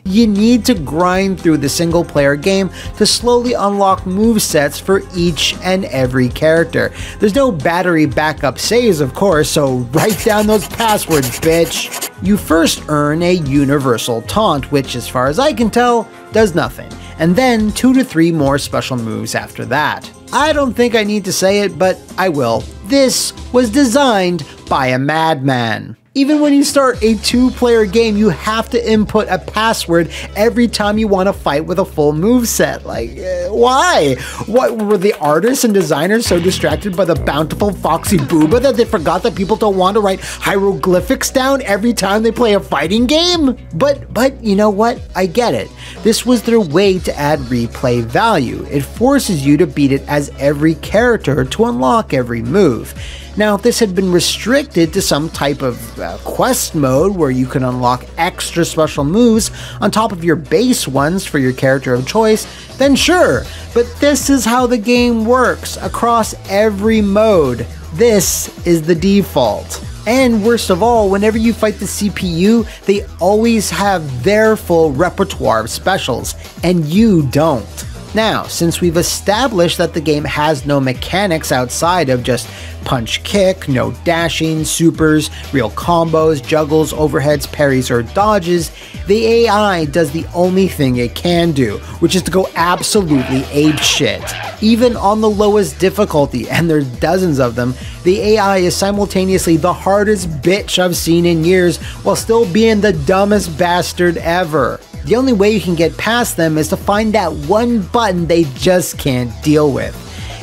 You need to grind through the single player game to slowly unlock movesets for each and every character. There's no battery backup saves, of course, so write down those passwords, bitch. You first earn a universal taunt, which, as far as I can tell, does nothing, and then 2 to 3 more special moves after that. I don't think I need to say it, but I will. This was designed by a madman. Even when you start a 2-player game, you have to input a password every time you want to fight with a full moveset. Like, why? What, were the artists and designers so distracted by the bountiful Foxy Booba that they forgot that people don't want to write hieroglyphics down every time they play a fighting game? But you know what? I get it. This was their way to add replay value. It forces you to beat it as every character to unlock every move. Now, if this had been restricted to some type of quest mode where you can unlock extra special moves on top of your base ones for your character of choice, then sure, but this is how the game works across every mode. This is the default. And worst of all, whenever you fight the CPU, they always have their full repertoire of specials, and you don't. Now, since we've established that the game has no mechanics outside of just punch kick, no dashing, supers, real combos, juggles, overheads, parries, or dodges, the AI does the only thing it can do, which is to go absolutely apeshit. Even on the lowest difficulty, and there's dozens of them, the AI is simultaneously the hardest bitch I've seen in years while still being the dumbest bastard ever. The only way you can get past them is to find that one button they just can't deal with.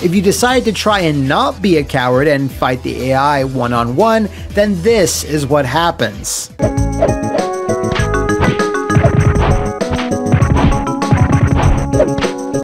If you decide to try and not be a coward and fight the AI one-on-one, then this is what happens.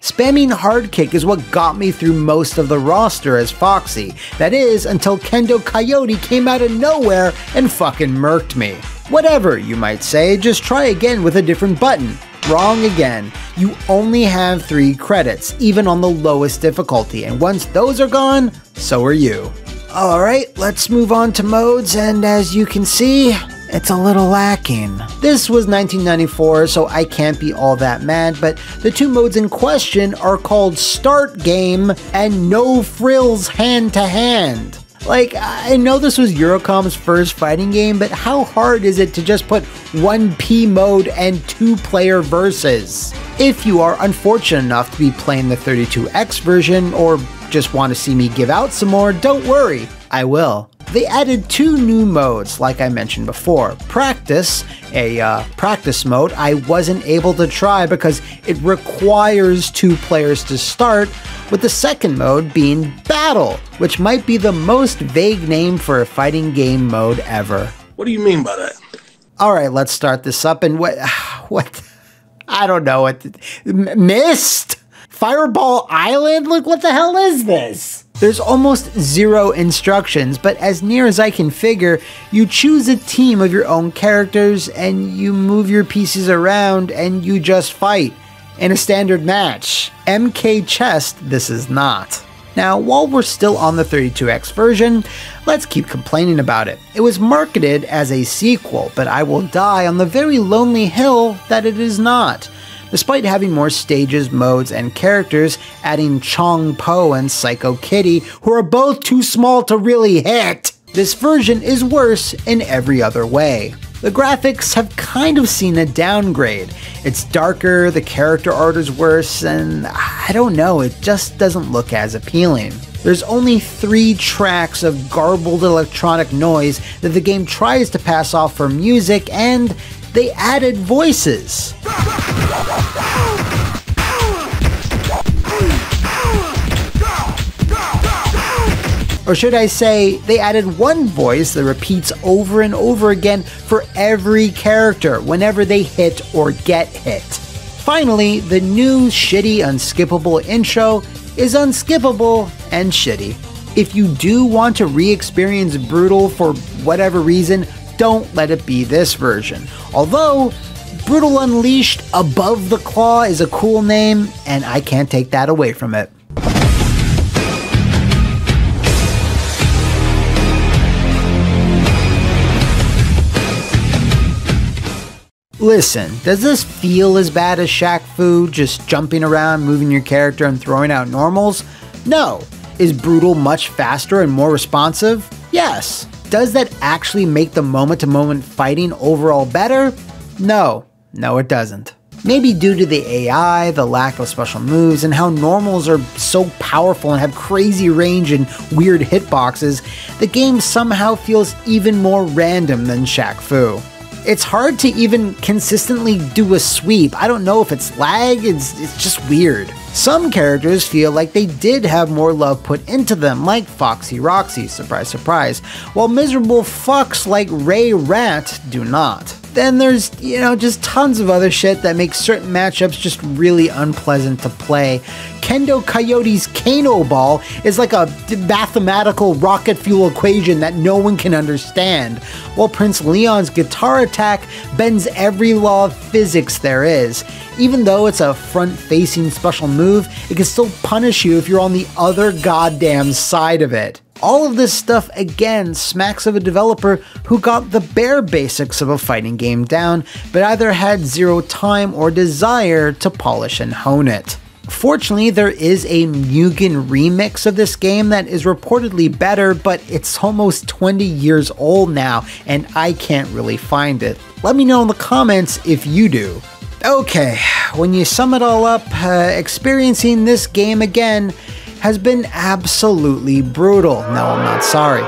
Spamming hard kick is what got me through most of the roster as Foxy. That is, until Kendo Coyote came out of nowhere and fucking murked me. Whatever, you might say, just try again with a different button. Wrong again. You only have 3 credits, even on the lowest difficulty, and once those are gone, so are you. Alright, let's move on to modes, and as you can see, it's a little lacking. This was 1994, so I can't be all that mad, but the 2 modes in question are called Start Game and No Frills Hand to Hand. Like, I know this was Eurocom's first fighting game, but how hard is it to just put 1P mode and 2-player versus? If you are unfortunate enough to be playing the 32X version, or just want to see me give out some more, don't worry, I will. They added 2 new modes, like I mentioned before. Practice, a practice mode I wasn't able to try because it requires 2 players to start, with the second mode being Battle, which might be the most vague name for a fighting game mode ever. What do you mean by that? Alright, let's start this up, and what, I don't know what, Mist? Fireball Island? Like, what the hell is this? There's almost 0 instructions, but as near as I can figure, you choose a team of your own characters and you move your pieces around and you just fight in a standard match. MK Chest, this is not. Now, while we're still on the 32X version, let's keep complaining about it. It was marketed as a sequel, but I will die on the very lonely hill that it is not. Despite having more stages, modes, and characters, adding Chong Po and Psycho Kitty, who are both too small to really hit, this version is worse in every other way. The graphics have kind of seen a downgrade. It's darker, the character art is worse, and I don't know, it just doesn't look as appealing. There's only 3 tracks of garbled electronic noise that the game tries to pass off for music, and they added voices. Or should I say, they added one voice that repeats over and over again for every character whenever they hit or get hit. Finally, the new shitty unskippable intro is unskippable and shitty. If you do want to re-experience Brutal for whatever reason, don't let it be this version. Although, Brutal Unleashed Above the Claw is a cool name, and I can't take that away from it. Listen, does this feel as bad as Shaq Fu, just jumping around, moving your character and throwing out normals? No. Is Brutal much faster and more responsive? Yes. Does that actually make the moment-to-moment fighting overall better? No. No, it doesn't. Maybe due to the AI, the lack of special moves, and how normals are so powerful and have crazy range and weird hitboxes, the game somehow feels even more random than Shaq Fu. It's hard to even consistently do a sweep. I don't know if it's lag, it's just weird. Some characters feel like they did have more love put into them, like Foxy Roxy, surprise surprise, while miserable fucks like Ray Rat do not. Then there's, just tons of other shit that makes certain matchups just really unpleasant to play. Kendo Coyote's Kano Ball is like a mathematical rocket fuel equation that no one can understand, while Prince Leon's guitar attack bends every law of physics there is. Even though it's a front-facing special move, it can still punish you if you're on the other goddamn side of it. All of this stuff again smacks of a developer who got the bare basics of a fighting game down, but either had zero time or desire to polish and hone it. Fortunately, there is a Mugen remix of this game that is reportedly better, but it's almost 20 years old now, and I can't really find it. Let me know in the comments if you do. Okay, when you sum it all up, experiencing this game again has been absolutely brutal. No, I'm not sorry.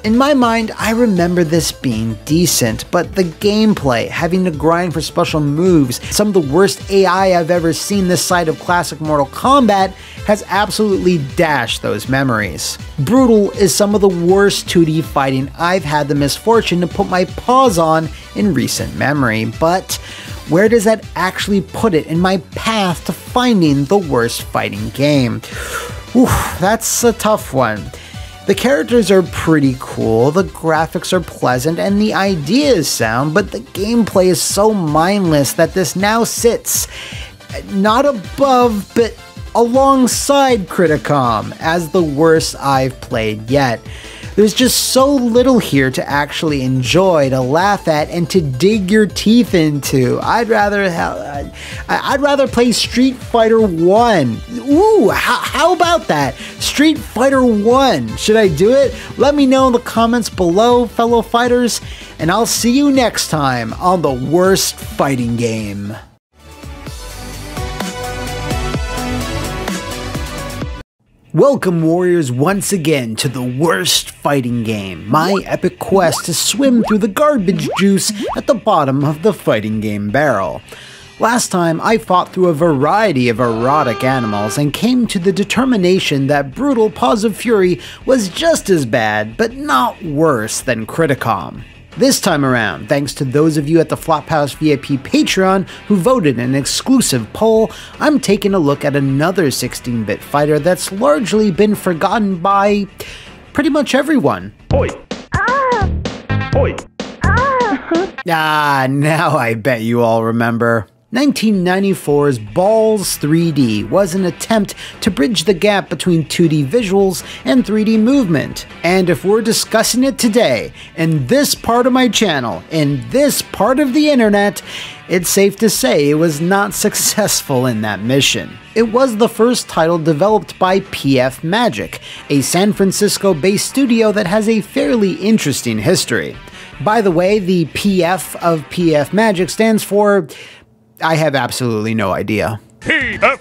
In my mind, I remember this being decent, but the gameplay, having to grind for special moves, some of the worst AI I've ever seen this side of classic Mortal Kombat, has absolutely dashed those memories. Brutal is some of the worst 2D fighting I've had the misfortune to put my paws on in recent memory, but where does that actually put it in my path to finding the worst fighting game? Oof, that's a tough one. The characters are pretty cool, the graphics are pleasant, and the idea is sound, but the gameplay is so mindless that this now sits not above, but alongside CRITICOM as the worst I've played yet. There's just so little here to actually enjoy, to laugh at, and to dig your teeth into. I'd rather play Street Fighter 1. Ooh, how about that? Street Fighter 1. Should I do it? Let me know in the comments below, fellow fighters, and I'll see you next time on the worst fighting game. Welcome, warriors, once again to the worst fighting game, my epic quest to swim through the garbage juice at the bottom of the fighting game barrel. Last time, I fought through a variety of erotic animals and came to the determination that Brutal Paws of Fury was just as bad, but not worse than CRITICOM. This time around, thanks to those of you at the Flophouse VIP Patreon who voted in an exclusive poll, I'm taking a look at another 16-bit fighter that's largely been forgotten by pretty much everyone. Oi! Oi! Now I bet you all remember. 1994's Ballz 3D was an attempt to bridge the gap between 2D visuals and 3D movement. And if we're discussing it today, in this part of my channel, in this part of the internet, it's safe to say it was not successful in that mission. It was the first title developed by PF Magic, a San Francisco-based studio that has a fairly interesting history. By the way, the PF of PF Magic stands for... I have absolutely no idea. The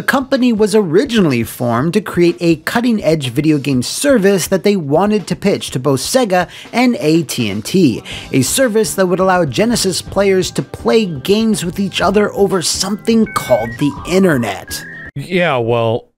company was originally formed to create a cutting-edge video game service that they wanted to pitch to both Sega and AT&T, a service that would allow Genesis players to play games with each other over something called the internet. Yeah, well,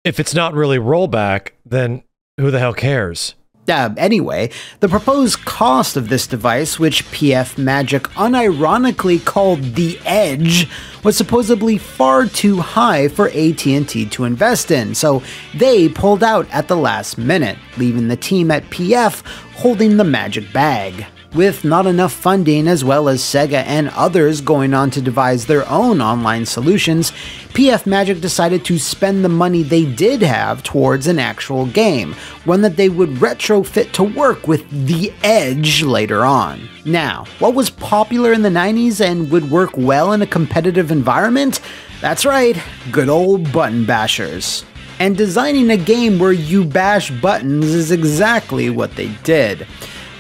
if it's not really rollback, then who the hell cares? Anyway, the proposed cost of this device, which PF Magic unironically called the Edge, was supposedly far too high for AT&T to invest in, so they pulled out at the last minute, leaving the team at PF holding the magic bag. With not enough funding, as well as Sega and others going on to devise their own online solutions, PF Magic decided to spend the money they did have towards an actual game, one that they would retrofit to work with the Edge later on. Now, what was popular in the 90s and would work well in a competitive environment? That's right, good old button bashers. And designing a game where you bash buttons is exactly what they did.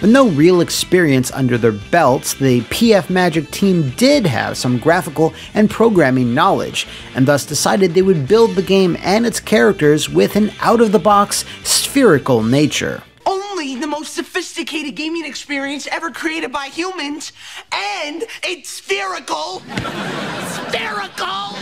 With no real experience under their belts, the PF Magic team did have some graphical and programming knowledge, and thus decided they would build the game and its characters with an out-of-the-box, spherical nature. Only the most sophisticated gaming experience ever created by humans, and it's spherical! Spherical!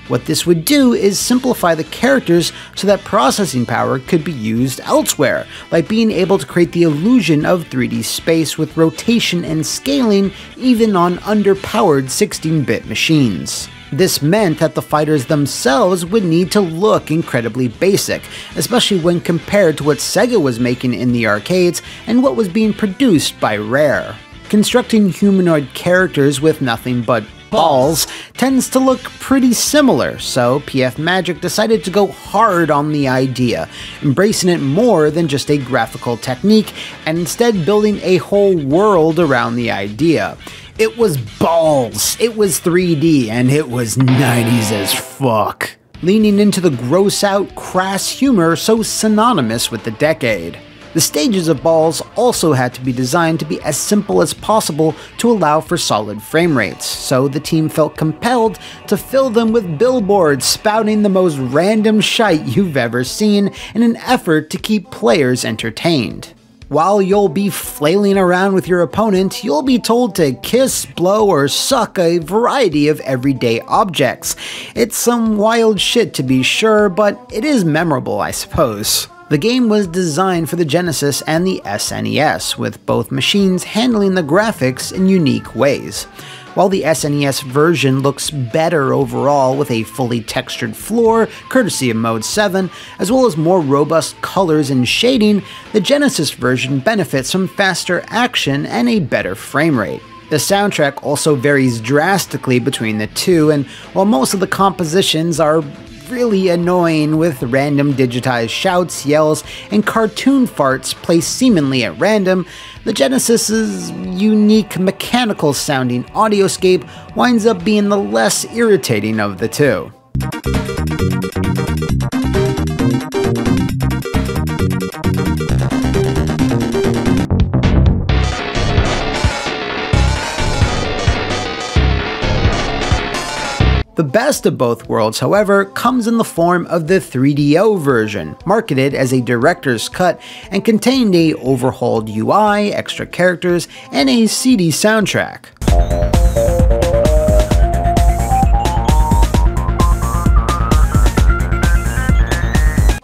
What this would do is simplify the characters so that processing power could be used elsewhere, like being able to create the illusion of 3D space with rotation and scaling even on underpowered 16-bit machines. This meant that the fighters themselves would need to look incredibly basic, especially when compared to what Sega was making in the arcades and what was being produced by Rare. Constructing humanoid characters with nothing but balls tends to look pretty similar, so PF Magic decided to go hard on the idea, embracing it more than just a graphical technique, and instead building a whole world around the idea. It was balls, it was 3D, and it was 90s as fuck, leaning into the gross out, crass humor so synonymous with the decade. The stages of Ballz also had to be designed to be as simple as possible to allow for solid frame rates, so the team felt compelled to fill them with billboards spouting the most random shite you've ever seen in an effort to keep players entertained. While you'll be flailing around with your opponent, you'll be told to kiss, blow, or suck a variety of everyday objects. It's some wild shit to be sure, but it is memorable, I suppose. The game was designed for the Genesis and the SNES, with both machines handling the graphics in unique ways. While the SNES version looks better overall with a fully textured floor, courtesy of Mode 7, as well as more robust colors and shading, the Genesis version benefits from faster action and a better frame rate. The soundtrack also varies drastically between the two, and while most of the compositions are really annoying with random digitized shouts, yells, and cartoon farts placed seemingly at random, the Genesis's unique mechanical sounding audioscape winds up being the less irritating of the two. The best of both worlds, however, comes in the form of the 3DO version, marketed as a director's cut and contained a overhauled UI, extra characters, and a CD soundtrack.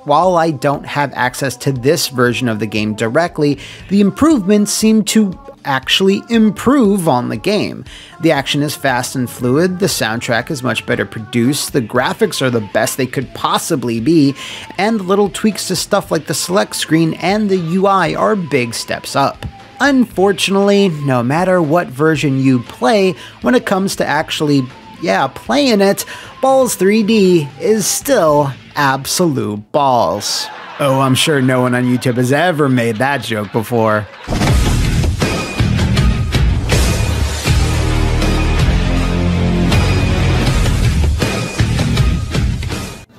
While I don't have access to this version of the game directly, the improvements seem to actually improve on the game. The action is fast and fluid, the soundtrack is much better produced, the graphics are the best they could possibly be, and the little tweaks to stuff like the select screen and the UI are big steps up. Unfortunately, no matter what version you play, when it comes to actually, playing it, Ballz 3D is still absolute balls. Oh, I'm sure no one on YouTube has ever made that joke before.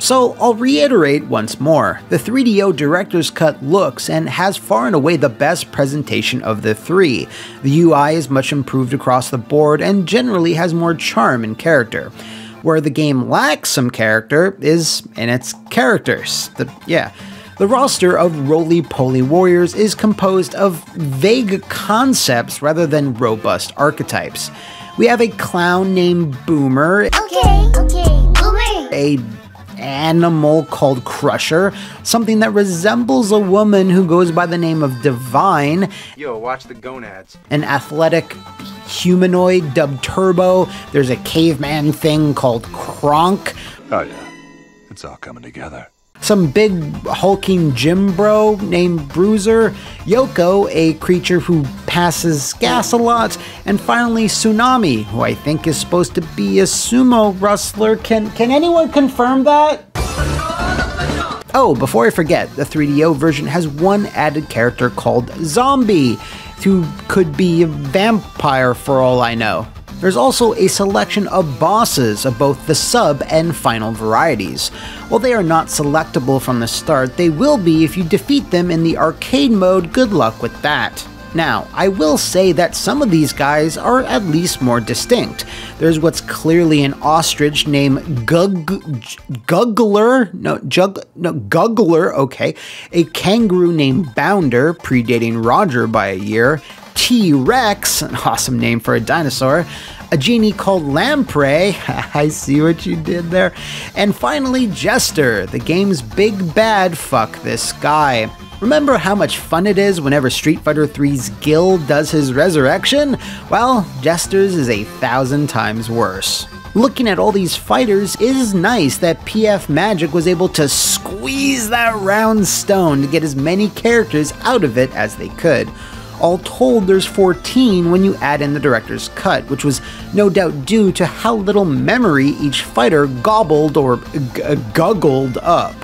So I'll reiterate once more, the 3DO Director's Cut looks and has far and away the best presentation of the three. The UI is much improved across the board and generally has more charm and character. Where the game lacks some character is in its characters. The roster of roly-poly warriors is composed of vague concepts rather than robust archetypes. We have a clown named Boomer. Okay, Boomer. A animal called Crusher, something that resembles a woman who goes by the name of Divine. Yo, watch the gonads. An athletic humanoid dubbed Turbo. There's a caveman thing called Kronk. Oh yeah, it's all coming together. some big hulking gym bro named Bruiser, Yoko, a creature who passes gas a lot, and finally Tsunami, who I think is supposed to be a sumo wrestler. Can anyone confirm that? Oh, before I forget, the 3DO version has one added character called Zombie, who could be a vampire for all I know. There's also a selection of bosses of both the sub and final varieties. While they are not selectable from the start, they will be if you defeat them in the arcade mode. Good luck with that. Now, I will say that some of these guys are at least more distinct. There's what's clearly an ostrich named Guggler, okay, a kangaroo named Bounder, predating Roger by a year, T-Rex, an awesome name for a dinosaur, a genie called Lamprey, I see what you did there, and finally Jester, the game's big bad fuck this guy. Remember how much fun it is whenever Street Fighter 3's Gil does his resurrection? Well, Jester's is 1,000 times worse. Looking at all these fighters, it is nice that PF Magic was able to squeeze that round stone to get as many characters out of it as they could. All told, there's 14 when you add in the director's cut, which was no doubt due to how little memory each fighter gobbled or guggled up.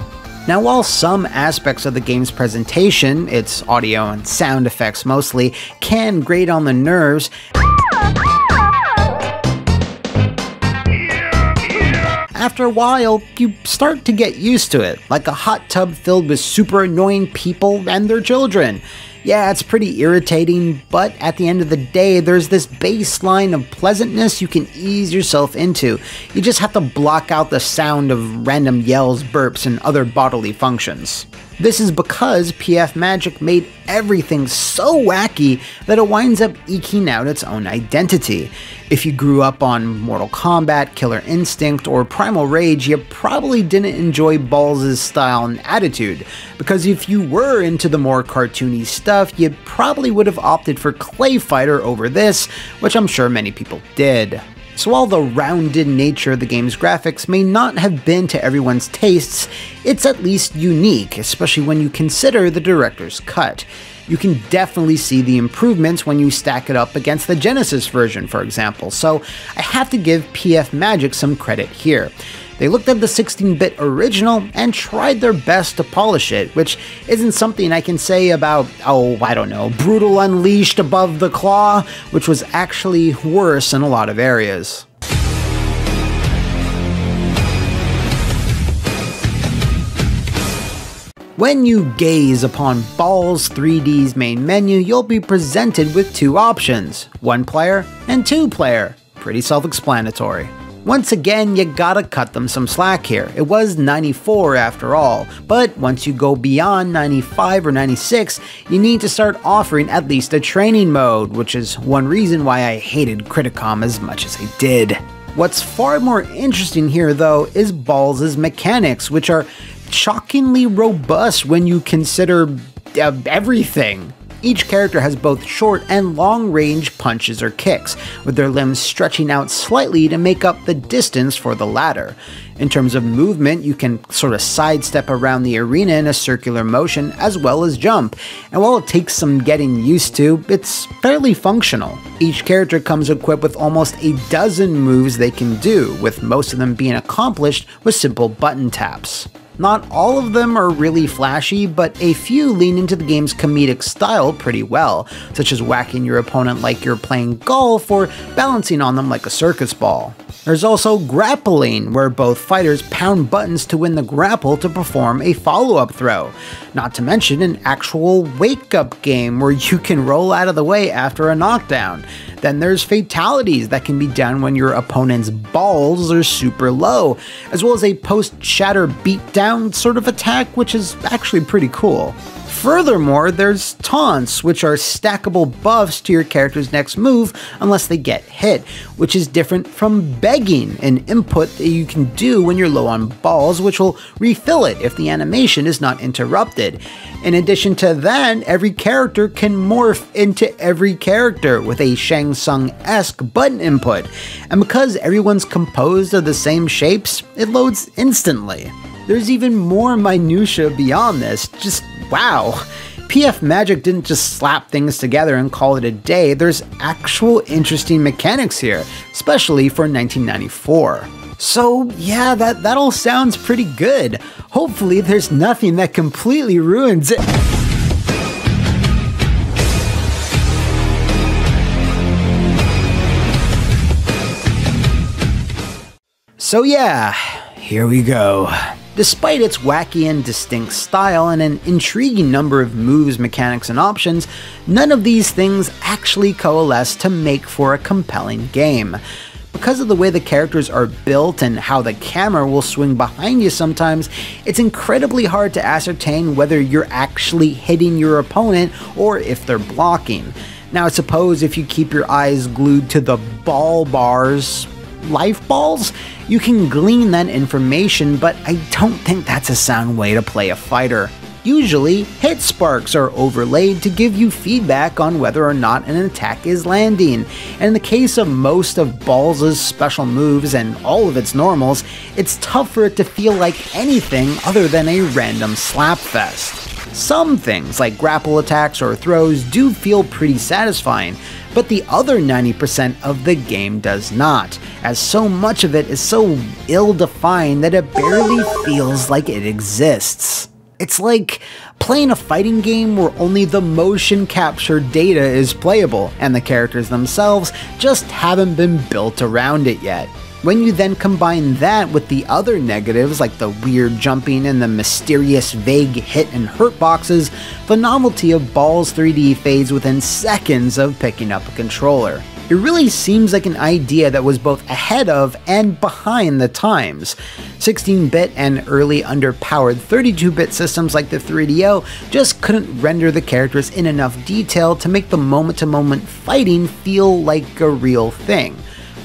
Now, while some aspects of the game's presentation, its audio and sound effects mostly, can grate on the nerves, after a while, you start to get used to it, like a hot tub filled with super annoying people and their children. Yeah, it's pretty irritating, but at the end of the day, there's this baseline of pleasantness you can ease yourself into. You just have to block out the sound of random yells, burps, and other bodily functions. This is because PF Magic made everything so wacky that it winds up eking out its own identity. If you grew up on Mortal Kombat, Killer Instinct, or Primal Rage, you probably didn't enjoy Ballz' style and attitude, because if you were into the more cartoony stuff, you probably would have opted for Clay Fighter over this, which I'm sure many people did. So while the rounded nature of the game's graphics may not have been to everyone's tastes, it's at least unique, especially when you consider the director's cut. You can definitely see the improvements when you stack it up against the Genesis version, for example, so I have to give PF Magic some credit here. They looked at the 16-bit original and tried their best to polish it, which isn't something I can say about, Brutal Unleashed Above the Claw, which was actually worse in a lot of areas. When you gaze upon Ballz 3D's main menu, you'll be presented with two options, 1-player and 2-player. Pretty self-explanatory. Once again, you gotta cut them some slack here. It was 94 after all, but once you go beyond 95 or 96, you need to start offering at least a training mode, which is one reason why I hated CRITICOM as much as I did. What's far more interesting here though is Ballz' mechanics, which are shockingly robust when you consider everything. Each character has both short and long range punches or kicks, with their limbs stretching out slightly to make up the distance for the latter. In terms of movement, you can sort of sidestep around the arena in a circular motion as well as jump, and while it takes some getting used to, it's fairly functional. Each character comes equipped with almost a dozen moves they can do, with most of them being accomplished with simple button taps. Not all of them are really flashy, but a few lean into the game's comedic style pretty well, such as whacking your opponent like you're playing golf or balancing on them like a circus ball. There's also grappling, where both fighters pound buttons to win the grapple to perform a follow-up throw. Not to mention an actual wake-up game where you can roll out of the way after a knockdown. Then there's fatalities that can be done when your opponent's balls are super low, as well as a post-shatter beatdown sort of attack, which is actually pretty cool. Furthermore, there's taunts, which are stackable buffs to your character's next move unless they get hit, which is different from begging, an input that you can do when you're low on balls, which will refill it if the animation is not interrupted. In addition to that, every character can morph into every character with a Shang Tsung-esque button input, and because everyone's composed of the same shapes, it loads instantly. there's even more minutia beyond this. Just wow. PF Magic didn't just slap things together and call it a day. There's actual interesting mechanics here, especially for 1994. So yeah, that all sounds pretty good. Hopefully there's nothing that completely ruins it. So yeah, here we go. Despite its wacky and distinct style and an intriguing number of moves, mechanics, and options, none of these things actually coalesce to make for a compelling game. Because of the way the characters are built and how the camera will swing behind you sometimes, it's incredibly hard to ascertain whether you're actually hitting your opponent or if they're blocking. Now I suppose if you keep your eyes glued to the ball bars, life balls, you can glean that information, but I don't think that's a sound way to play a fighter. Usually, hit sparks are overlaid to give you feedback on whether or not an attack is landing, and in the case of most of Ballz' special moves and all of its normals, it's tough for it to feel like anything other than a random slapfest. Some things, like grapple attacks or throws, do feel pretty satisfying, but the other 90% of the game does not, as so much of it is so ill-defined that it barely feels like it exists. It's like playing a fighting game where only the motion capture data is playable, and the characters themselves just haven't been built around it yet. When you then combine that with the other negatives like the weird jumping and the mysterious vague hit and hurt boxes, the novelty of Ballz 3D fades within seconds of picking up a controller. It really seems like an idea that was both ahead of and behind the times. 16-bit and early underpowered 32-bit systems like the 3DO just couldn't render the characters in enough detail to make the moment-to-moment fighting feel like a real thing.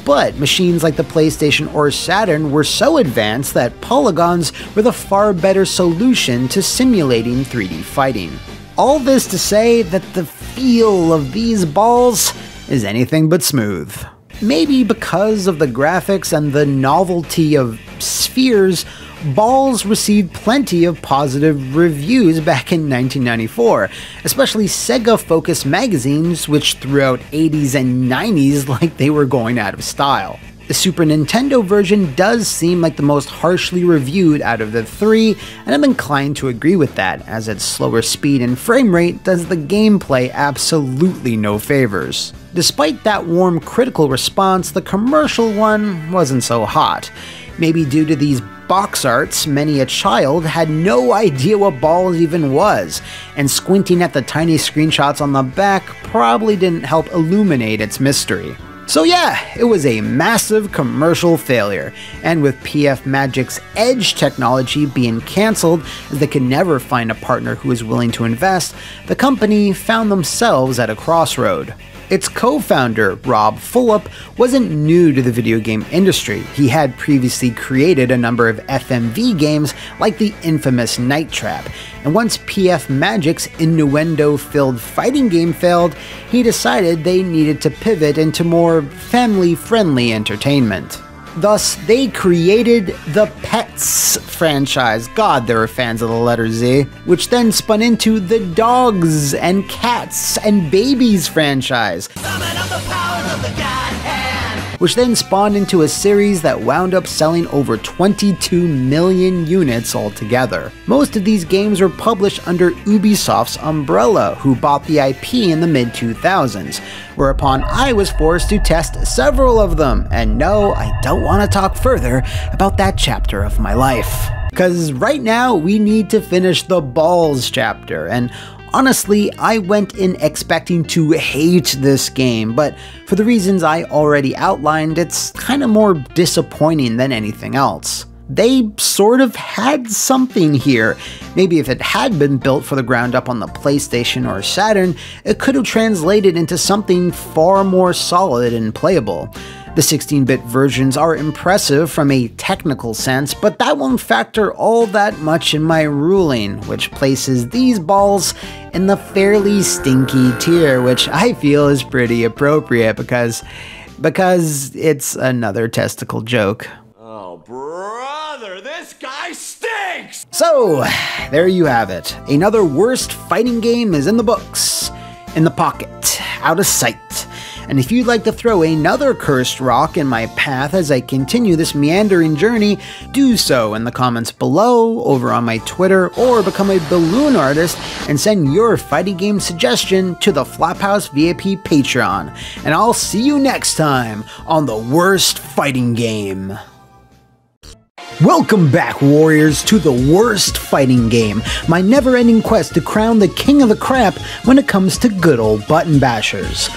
But machines like the PlayStation or Saturn were so advanced that polygons were the far better solution to simulating 3D fighting. All this to say that the feel of these balls is anything but smooth. Maybe because of the graphics and the novelty of spheres, Ballz received plenty of positive reviews back in 1994, especially Sega-focused magazines which threw out 80s and 90s like they were going out of style. The Super Nintendo version does seem like the most harshly reviewed out of the three, and I'm inclined to agree with that, as its slower speed and frame rate does the gameplay absolutely no favors. Despite that warm critical response, the commercial one wasn't so hot. Maybe due to these box arts, many a child had no idea what Ballz even was, and squinting at the tiny screenshots on the back probably didn't help illuminate its mystery. So yeah, it was a massive commercial failure, and with PF Magic's Edge technology being cancelled as they could never find a partner who was willing to invest, the company found themselves at a crossroad. Its co-founder, Rob Fulop, wasn't new to the video game industry. He had previously created a number of FMV games like the infamous Night Trap, and once PF Magic's innuendo-filled fighting game failed, he decided they needed to pivot into more family-friendly entertainment. Thus, they created the Pets franchise, God, they were fans of the letter Z, which then spun into the Dogs and Cats and Babies franchise, which then spawned into a series that wound up selling over 22 million units altogether. Most of these games were published under Ubisoft's umbrella, who bought the IP in the mid-2000s, whereupon I was forced to test several of them, and no, I don't want to talk further about that chapter of my life. Because right now, we need to finish the Ballz chapter, and honestly, I went in expecting to hate this game, but for the reasons I already outlined, it's kinda more disappointing than anything else. They sort of had something here. Maybe if it had been built for the ground up on the PlayStation or Saturn, it could have translated into something far more solid and playable. The 16-bit versions are impressive from a technical sense, but that won't factor all that much in my ruling, which places these balls in the fairly stinky tier, which I feel is pretty appropriate because it's another testicle joke. Oh, brother, this guy stinks! So, there you have it. Another worst fighting game is in the books. In the pocket. Out of sight. And if you'd like to throw another cursed rock in my path as I continue this meandering journey, do so in the comments below, over on my Twitter, or become a balloon artist and send your fighting game suggestion to the Flophouse VIP Patreon. And I'll see you next time on the worst fighting game. Welcome back, warriors, to the worst fighting game, my never-ending quest to crown the king of the crap when it comes to good old button bashers.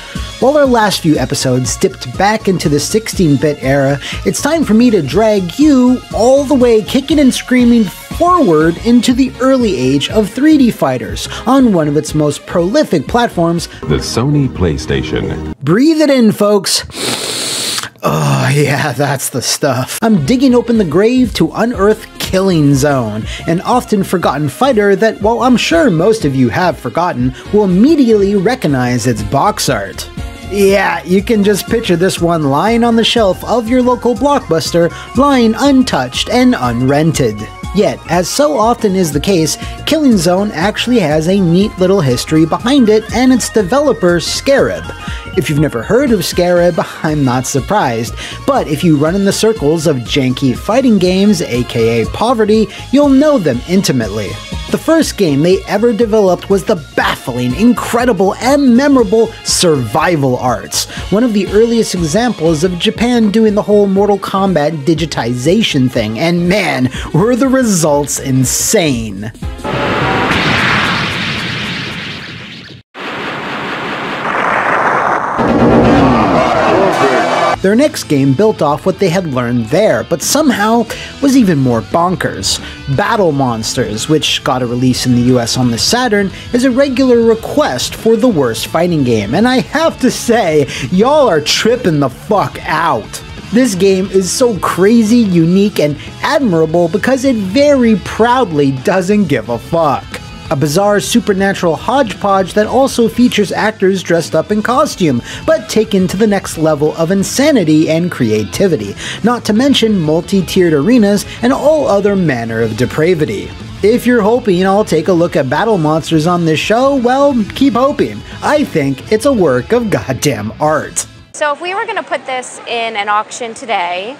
While our last few episodes dipped back into the 16-bit era, it's time for me to drag you all the way kicking and screaming forward into the early age of 3D fighters on one of its most prolific platforms, the Sony PlayStation. Breathe it in, folks. Oh yeah, that's the stuff. I'm digging open the grave to unearth Killing Zone, an often forgotten fighter that, while I'm sure most of you have forgotten, will immediately recognize its box art. Yeah, you can just picture this one lying on the shelf of your local Blockbuster, lying untouched and unrented. Yet, as so often is the case, Killing Zone actually has a neat little history behind it and its developer, Scarab. If you've never heard of Scarab, I'm not surprised, but if you run in the circles of janky fighting games, aka poverty, you'll know them intimately. The first game they ever developed was the baffling, incredible, and memorable Survival Arts, one of the earliest examples of Japan doing the whole Mortal Kombat digitization thing, and man, were the results insane. Their next game built off what they had learned there, but somehow was even more bonkers. Battle Monsters, which got a release in the US on the Saturn, is a regular request for the worst fighting game, and I have to say, y'all are tripping the fuck out. This game is so crazy, unique, and admirable because it very proudly doesn't give a fuck. A bizarre supernatural hodgepodge that also features actors dressed up in costume, but taken to the next level of insanity and creativity, not to mention multi-tiered arenas and all other manner of depravity. If you're hoping I'll take a look at Battle Monsters on this show, well, keep hoping. I think it's a work of goddamn art. So if we were going to put this in an auction today,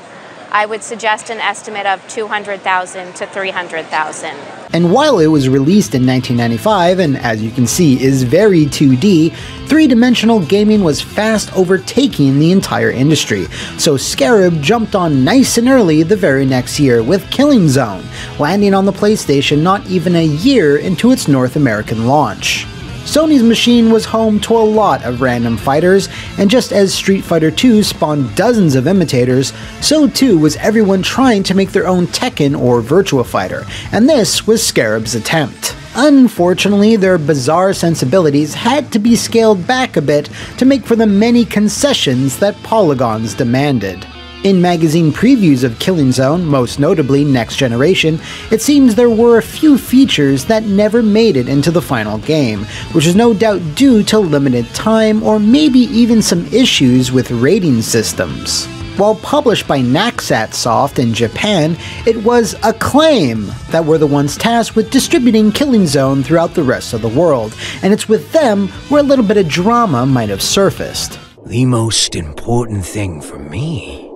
I would suggest an estimate of $200,000 to $300,000. And while it was released in 1995, and as you can see is very 2D, three-dimensional gaming was fast overtaking the entire industry, so Scarab jumped on nice and early the very next year with Killing Zone, landing on the PlayStation not even a year into its North American launch. Sony's machine was home to a lot of random fighters, and just as Street Fighter II spawned dozens of imitators, so too was everyone trying to make their own Tekken or Virtua Fighter, and this was Scarab's attempt. Unfortunately, their bizarre sensibilities had to be scaled back a bit to make for the many concessions that polygons demanded. In magazine previews of Killing Zone, most notably Next Generation, it seems there were a few features that never made it into the final game, which is no doubt due to limited time or maybe even some issues with rating systems. While published by Naxatsoft in Japan, it was Acclaim that were the ones tasked with distributing Killing Zone throughout the rest of the world, and it's with them where a little bit of drama might have surfaced. The most important thing for me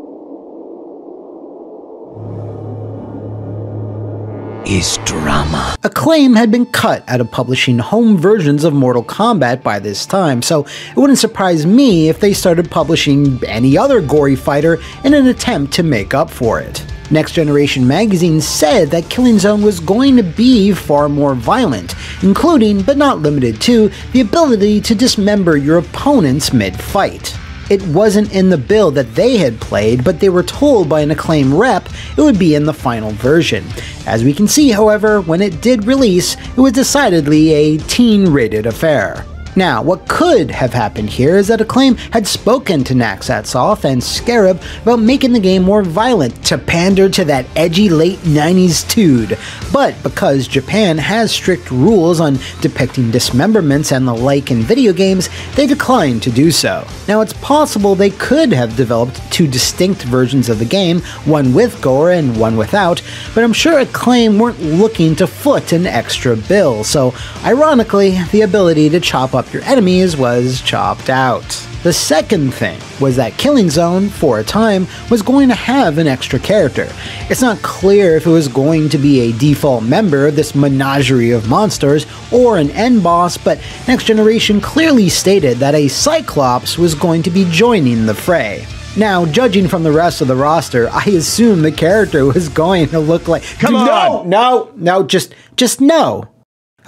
is drama. Acclaim had been cut out of publishing home versions of Mortal Kombat by this time, so it wouldn't surprise me if they started publishing any other gory fighter in an attempt to make up for it. Next Generation magazine said that Killing Zone was going to be far more violent, including, but not limited to, the ability to dismember your opponents mid-fight. It wasn't in the build that they had played, but they were told by an Acclaim rep it would be in the final version. As we can see, however, when it did release, it was decidedly a teen-rated affair. Now, what could have happened here is that Acclaim had spoken to Naxatsoft and Scarab about making the game more violent to pander to that edgy late 90s dude. But because Japan has strict rules on depicting dismemberments and the like in video games, they declined to do so. Now, it's possible they could have developed two distinct versions of the game, one with gore and one without, but I'm sure Acclaim weren't looking to foot an extra bill, so ironically, the ability to chop up your enemies was chopped out. The second thing was that Killing Zone, for a time, was going to have an extra character. It's not clear if it was going to be a default member of this menagerie of monsters or an end boss, but Next Generation clearly stated that a Cyclops was going to be joining the fray. Now, judging from the rest of the roster, I assume the character was going to look like— Come on! No, just no.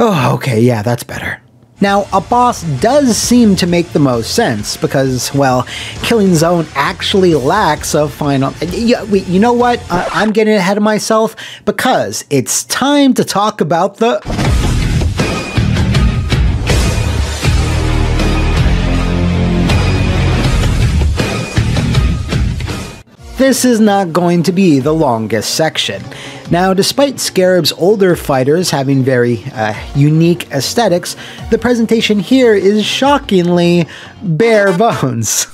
Oh, okay, yeah, that's better. Now, a boss does seem to make the most sense, because, well, Killing Zone actually lacks a final— you know what? I'm getting ahead of myself, because it's time to talk about the— This is not going to be the longest section. Now, despite Scarab's older fighters having very unique aesthetics, the presentation here is shockingly bare bones.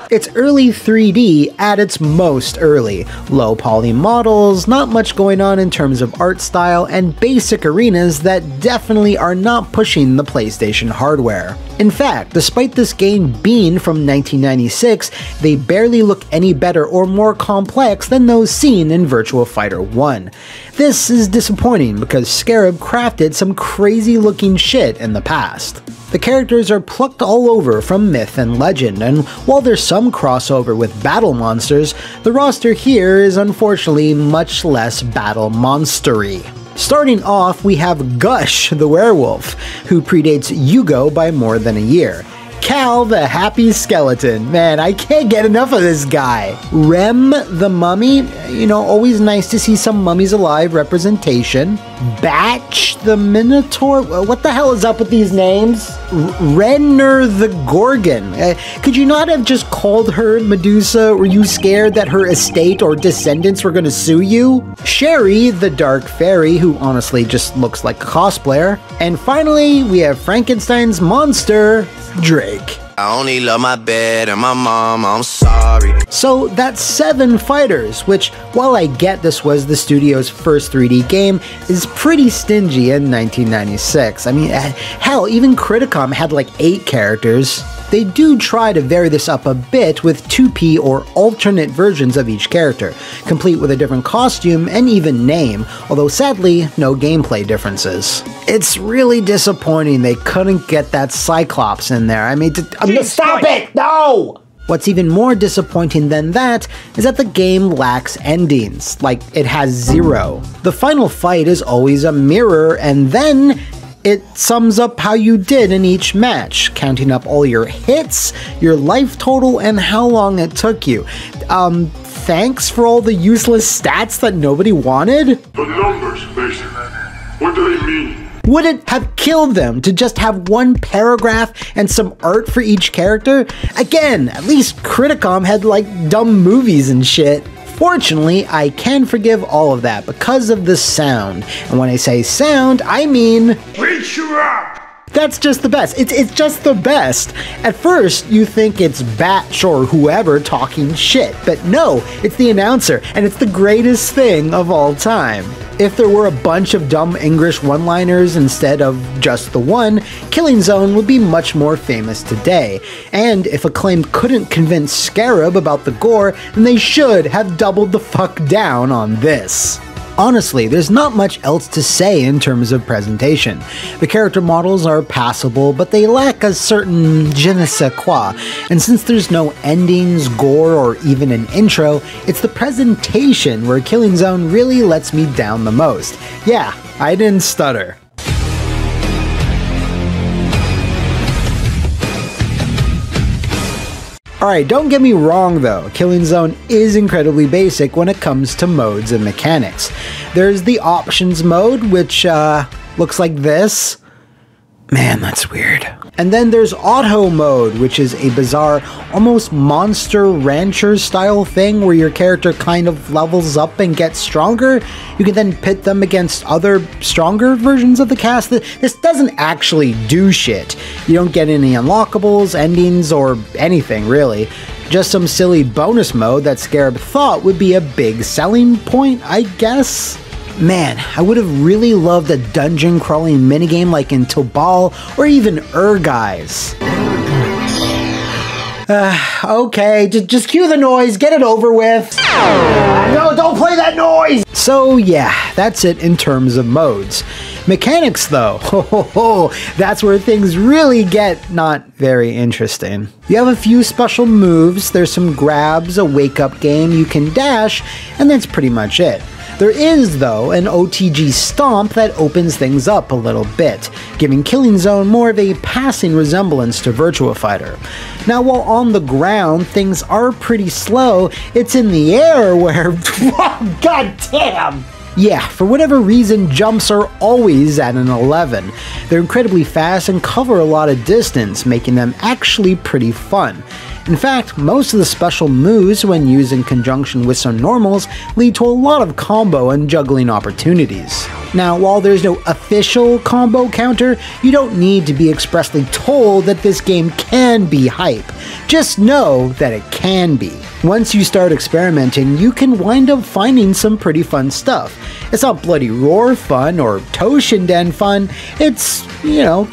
It's early 3D at its most early. Low poly models, not much going on in terms of art style, and basic arenas that definitely are not pushing the PlayStation hardware. In fact, despite this game being from 1996, they barely look any better or more complex than those seen in Virtua Fighter 1. This is disappointing because Scarab crafted some crazy looking shit in the past. The characters are plucked all over from myth and legend, and while there's some crossover with battle monsters, the roster here is unfortunately much less battle monstery. Starting off, we have Gush the werewolf, who predates Yugo by more than a year. Cal the happy skeleton. Man, I can't get enough of this guy. Rem the mummy. You know, always nice to see some mummies alive representation. Batch the minotaur. What the hell is up with these names? Renner the gorgon. Could you not have just called her Medusa? Were you scared that her estate or descendants were going to sue you? Sherry the dark fairy, who honestly just looks like a cosplayer. And finally, we have Frankenstein's monster, Drake. I only love my bed and my mom, I'm sorry. So that's 7 fighters, which, while I get this was the studio's first 3D game, is pretty stingy in 1996. I mean, hell, even Criticom had like 8 characters. They do try to vary this up a bit with 2P or alternate versions of each character, complete with a different costume and even name, although sadly, no gameplay differences. It's really disappointing they couldn't get that Cyclops in there. I mean, stop it! No! What's even more disappointing than that is that the game lacks endings, like it has 0. The final fight is always a mirror, and then it sums up how you did in each match, counting up all your hits, your life total, and how long it took you. Thanks for all the useless stats that nobody wanted? The numbers, basically. What do they mean? Would it have killed them to just have one paragraph and some art for each character? Again, at least Criticom had like dumb movies and shit. Fortunately, I can forgive all of that because of the sound. And when I say sound, I mean— Reach you up! That's just the best. It's just the best. At first, you think it's Batch or whoever talking shit, but no, it's the announcer, and it's the greatest thing of all time. If there were a bunch of dumb English one-liners instead of just the one, Killing Zone would be much more famous today. And if Acclaim couldn't convince Scarab about the gore, then they should have doubled the fuck down on this. Honestly, there's not much else to say in terms of presentation. The character models are passable, but they lack a certain je ne sais quoi, and since there's no endings, gore, or even an intro, it's the presentation where Killing Zone really lets me down the most. Yeah, I didn't stutter. Alright, don't get me wrong though, Killing Zone is incredibly basic when it comes to modes and mechanics. There's the options mode, which looks like this. Man, that's weird. And then there's auto mode, which is a bizarre, almost Monster Rancher style thing where your character kind of levels up and gets stronger. You can then pit them against other stronger versions of the cast. This doesn't actually do shit. You don't get any unlockables, endings, or anything really. Just some silly bonus mode that Scarab thought would be a big selling point, I guess? Man, I would have really loved a dungeon crawling minigame like in Tobal or even Guys. Okay, just cue the noise, get it over with. No, don't play that noise! So yeah, that's it in terms of modes. Mechanics though, that's where things really get not very interesting. You have a few special moves, there's some grabs, a wake-up game, you can dash, and that's pretty much it. There is, though, an OTG stomp that opens things up a little bit, giving Killing Zone more of a passing resemblance to Virtua Fighter. Now, while on the ground, things are pretty slow, it's in the air where... God damn! Yeah, for whatever reason, jumps are always at an 11. They're incredibly fast and cover a lot of distance, making them actually pretty fun. In fact, most of the special moves, when used in conjunction with some normals, lead to a lot of combo and juggling opportunities. Now, while there's no official combo counter, you don't need to be expressly told that this game can be hype. Just know that it can be. Once you start experimenting, you can wind up finding some pretty fun stuff. It's not Bloody Roar fun or Toshinden fun, it's,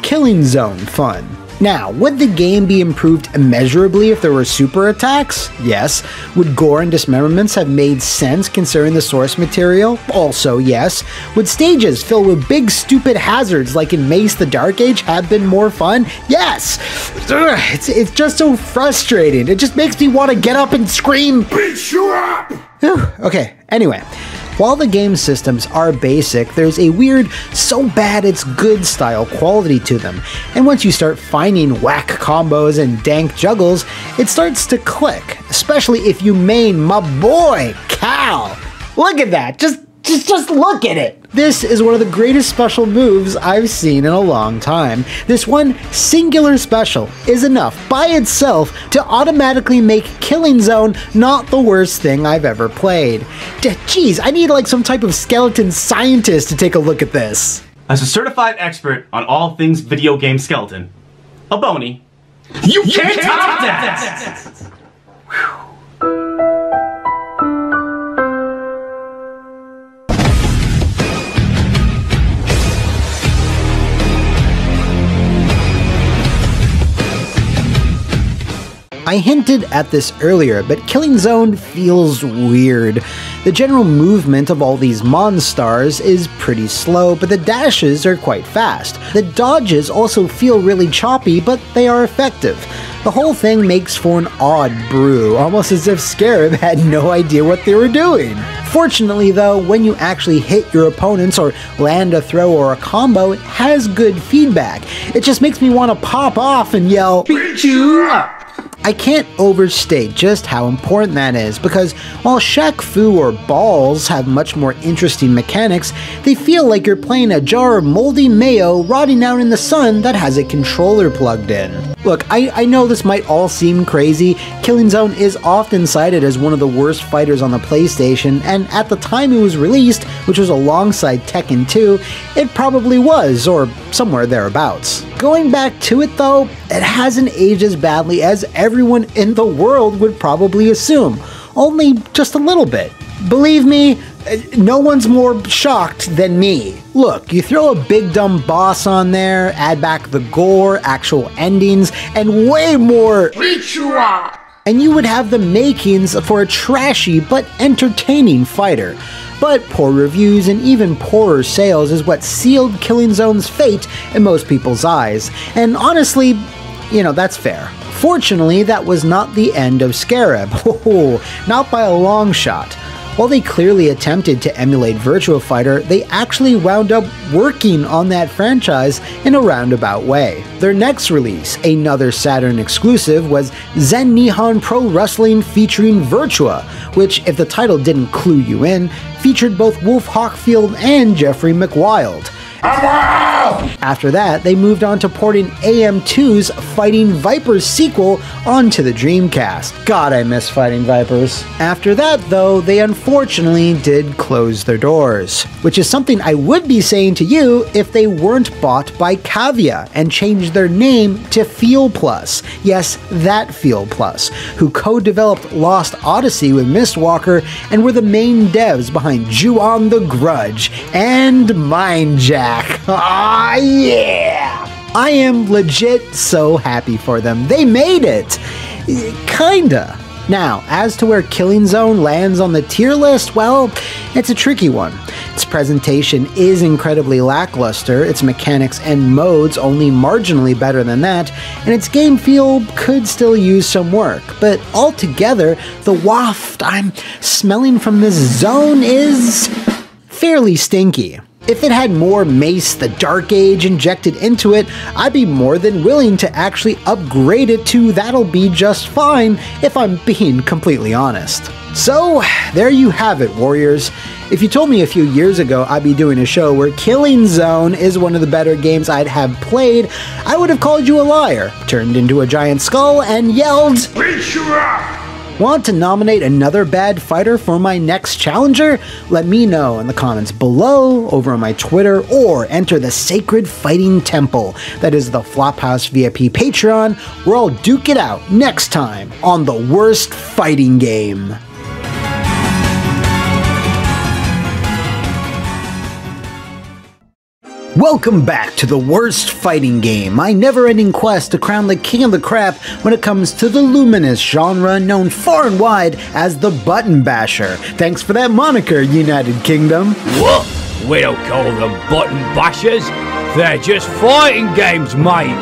Killing Zone fun. Now, would the game be improved immeasurably if there were super attacks? Yes. Would gore and dismemberments have made sense considering the source material? Also yes. Would stages filled with big stupid hazards like in Mace the Dark Age have been more fun? Yes! Ugh, it's just so frustrating. It just makes me want to get up and scream, "Beat you up!" Okay, anyway. While the game systems are basic, there's a weird, so bad it's good style quality to them, and once you start finding whack combos and dank juggles, it starts to click, especially if you main my boy, Cal. Look at that, just look at it! This is one of the greatest special moves I've seen in a long time. This one singular special is enough by itself to automatically make Killing Zone not the worst thing I've ever played. Jeez, I need like some type of skeleton scientist to take a look at this. As a certified expert on all things video game skeleton, a Boney, you can't top that! I hinted at this earlier, but Killing Zone feels weird. The general movement of all these monstars is pretty slow, but the dashes are quite fast. The dodges also feel really choppy, but they are effective. The whole thing makes for an odd brew, almost as if Scarab had no idea what they were doing. Fortunately though, when you actually hit your opponents or land a throw or a combo, it has good feedback. It just makes me want to pop off and yell, "Beat you up!" I can't overstate just how important that is, because while Shaq Fu or Ballz have much more interesting mechanics, they feel like you're playing a jar of moldy mayo rotting out in the sun that has a controller plugged in. Look, I know this might all seem crazy. Killing Zone is often cited as one of the worst fighters on the PlayStation, and at the time it was released, which was alongside Tekken 2, it probably was, or somewhere thereabouts. Going back to it though, it hasn't aged as badly as everyone in the world would probably assume, only just a little bit. Believe me, no one's more shocked than me. Look, you throw a big dumb boss on there, add back the gore, actual endings, and way more and you would have the makings for a trashy but entertaining fighter. But poor reviews and even poorer sales is what sealed Killing Zone's fate in most people's eyes, and honestly, that's fair. Fortunately, that was not the end of Scarab, not by a long shot. While they clearly attempted to emulate Virtua Fighter, they actually wound up working on that franchise in a roundabout way. Their next release, another Saturn exclusive, was Zen Nihon Pro Wrestling featuring Virtua, which, if the title didn't clue you in, featured both Wolf Hockfield and Jeffrey McWild. After that, they moved on to porting AM2's Fighting Vipers sequel onto the Dreamcast. God, I miss Fighting Vipers. After that, though, they unfortunately did close their doors, which is something I would be saying to you if they weren't bought by Cavia and changed their name to Feel Plus. Yes, that Feel Plus, who co-developed Lost Odyssey with Mistwalker and were the main devs behind Ju-On the Grudge and Mindjack. Ah, yeah! I am legit so happy for them. They made it! Kinda. Now, as to where Killing Zone lands on the tier list, well, it's a tricky one. Its presentation is incredibly lackluster, its mechanics and modes only marginally better than that, and its game feel could still use some work. But altogether, the waft I'm smelling from this zone is fairly stinky. If it had more Mace the Dark Age injected into it, I'd be more than willing to actually upgrade it to that'll be just fine, if I'm being completely honest. So, there you have it, Warriors. If you told me a few years ago I'd be doing a show where Killing Zone is one of the better games I'd have played, I would have called you a liar, turned into a giant skull, and yelled, Want to nominate another bad fighter for my next challenger? Let me know in the comments below, over on my Twitter, or enter the Sacred Fighting Temple, that is the Flophouse VIP Patreon, where I'll duke it out next time on the worst fighting game. Welcome back to the worst fighting game, my never-ending quest to crown the king of the crap when it comes to the luminous genre known far and wide as the Button Basher. Thanks for that moniker, United Kingdom. What? We don't call them Button Bashers. They're just fighting games, mate.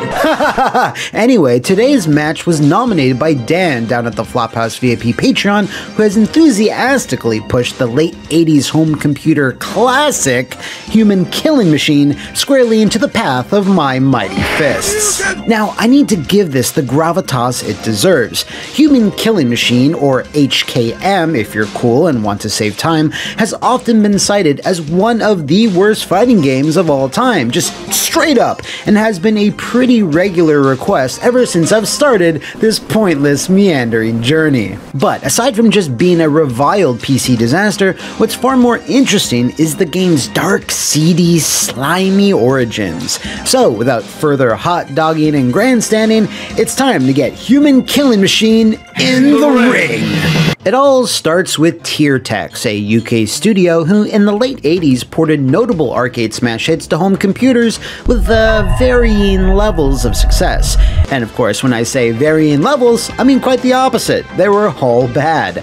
Anyway, today's match was nominated by Dan down at the Flophouse VIP Patreon, who has enthusiastically pushed the late 80s home computer classic Human Killing Machine squarely into the path of my mighty fists. Now, I need to give this the gravitas it deserves. Human Killing Machine, or HKM if you're cool and want to save time, has often been cited as one of the worst fighting games of all time, just straight up, and has been a pretty regular request ever since I've started this pointless, meandering journey. But aside from just being a reviled PC disaster, what's far more interesting is the game's dark, seedy, slimy origins. So, without further hot dogging and grandstanding, it's time to get Human Killing Machine in the ring! It all starts with Tiertex, a UK studio who in the late 80s ported notable arcade smash hits to home computers with varying levels of success. And of course, when I say varying levels, I mean quite the opposite. They were all bad.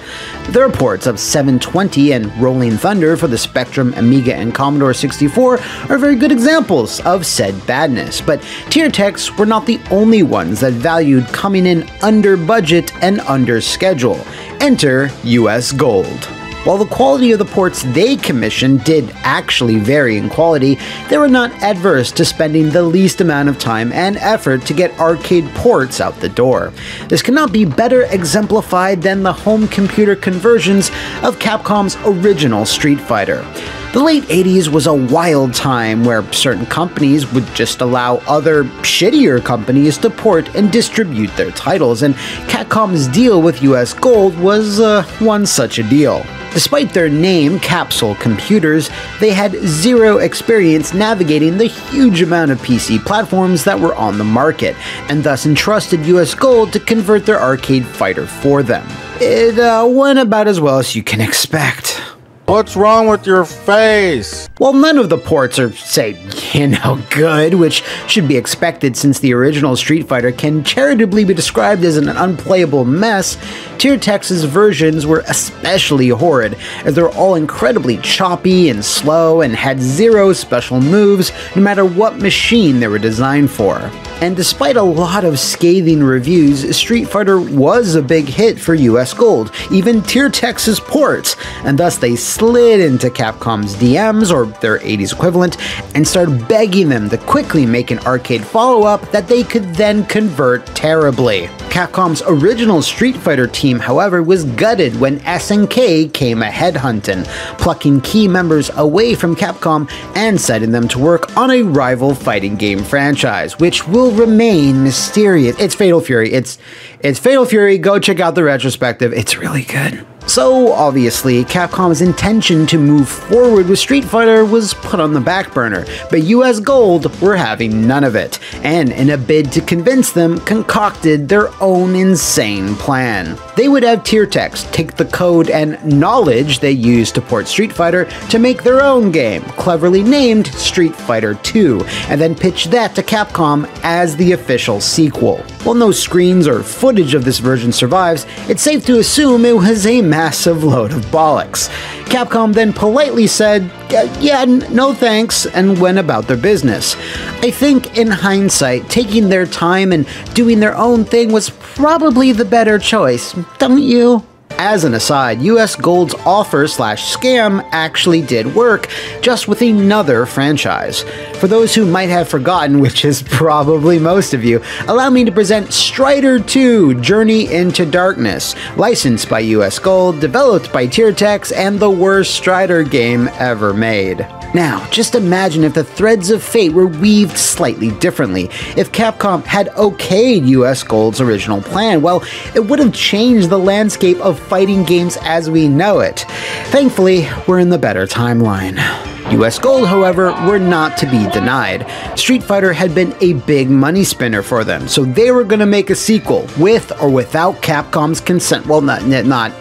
Their ports of 720 and Rolling Thunder for the Spectrum, Amiga, and Commodore 64 are very good examples of said badness, but Tiertex were not the only ones that valued coming in under budget and under schedule. Enter US Gold. While the quality of the ports they commissioned did actually vary in quality, they were not adverse to spending the least amount of time and effort to get arcade ports out the door. This cannot be better exemplified than the home computer conversions of Capcom's original Street Fighter. The late 80s was a wild time where certain companies would just allow other, shittier companies to port and distribute their titles, and Capcom's deal with US Gold was one such a deal. Despite their name, Capsule Computers, they had zero experience navigating the huge amount of PC platforms that were on the market, and thus entrusted US Gold to convert their arcade fighter for them. It went about as well as you can expect. What's wrong with your face? Well, none of the ports are, say, good, which should be expected since the original Street Fighter can charitably be described as an unplayable mess. Tiertex's versions were especially horrid, as they were all incredibly choppy and slow and had zero special moves, no matter what machine they were designed for. And despite a lot of scathing reviews, Street Fighter was a big hit for US Gold, even Tiertex's ports, and thus they slid into Capcom's DMs, or their 80s equivalent, and started begging them to quickly make an arcade follow-up that they could then convert terribly. Capcom's original Street Fighter team, however, was gutted when SNK came a headhunting, plucking key members away from Capcom and setting them to work on a rival fighting game franchise, which will remain mysterious. It's Fatal Fury. It's Fatal Fury. Go check out the retrospective. It's really good. So, obviously, Capcom's intention to move forward with Street Fighter was put on the back burner, but US Gold were having none of it, and in a bid to convince them, concocted their own insane plan. They would have Tiertex take the code and knowledge they used to port Street Fighter to make their own game, cleverly named Street Fighter 2, and then pitch that to Capcom as the official sequel. While no screens or footage of this version survives, it's safe to assume it was a massive load of bollocks. Capcom then politely said, yeah, no thanks, and went about their business. I think, in hindsight, taking their time and doing their own thing was probably the better choice, don't you? As an aside, US Gold's offer/scam actually did work, just with another franchise. For those who might have forgotten, which is probably most of you, allow me to present Strider 2: Journey into Darkness, licensed by US Gold, developed by Tiertex, and the worst Strider game ever made. Now, just imagine if the threads of fate were weaved slightly differently. If Capcom had okayed US Gold's original plan, well, it would have changed the landscape of fighting games as we know it. Thankfully, we're in the better timeline. US Gold, however, were not to be denied. Street Fighter had been a big money spinner for them, so they were going to make a sequel, with or without Capcom's consent. Well, not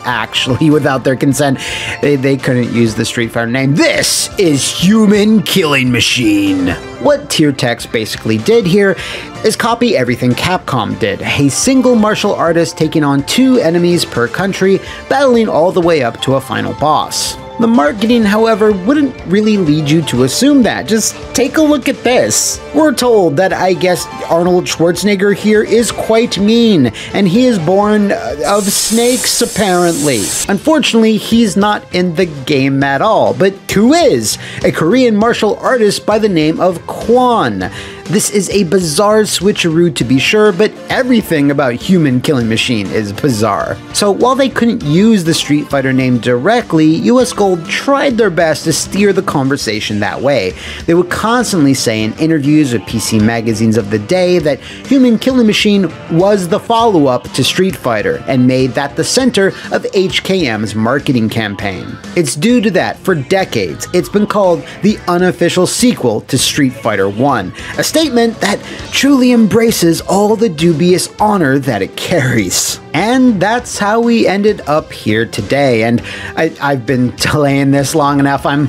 actually without their consent. They couldn't use the Street Fighter name. This is Human Killing Machine. What Tiertex basically did here is copy everything Capcom did. A single martial artist taking on 2 enemies per country, battling all the way up to a final boss. The marketing, however, wouldn't really lead you to assume that. Just take a look at this. We're told that, I guess, Arnold Schwarzenegger here is quite mean, and he is born of snakes, apparently. Unfortunately, he's not in the game at all, but who is? A Korean martial artist by the name of Kwon. This is a bizarre switcheroo to be sure, but everything about Human Killing Machine is bizarre. So while they couldn't use the Street Fighter name directly, US Gold tried their best to steer the conversation that way. They would constantly say in interviews with PC magazines of the day that Human Killing Machine was the follow-up to Street Fighter, and made that the center of HKM's marketing campaign. It's due to that, for decades, it's been called the unofficial sequel to Street Fighter 1, a statement that truly embraces all the dubious honor that it carries. And that's how we ended up here today, and I've been delaying this long enough. I'm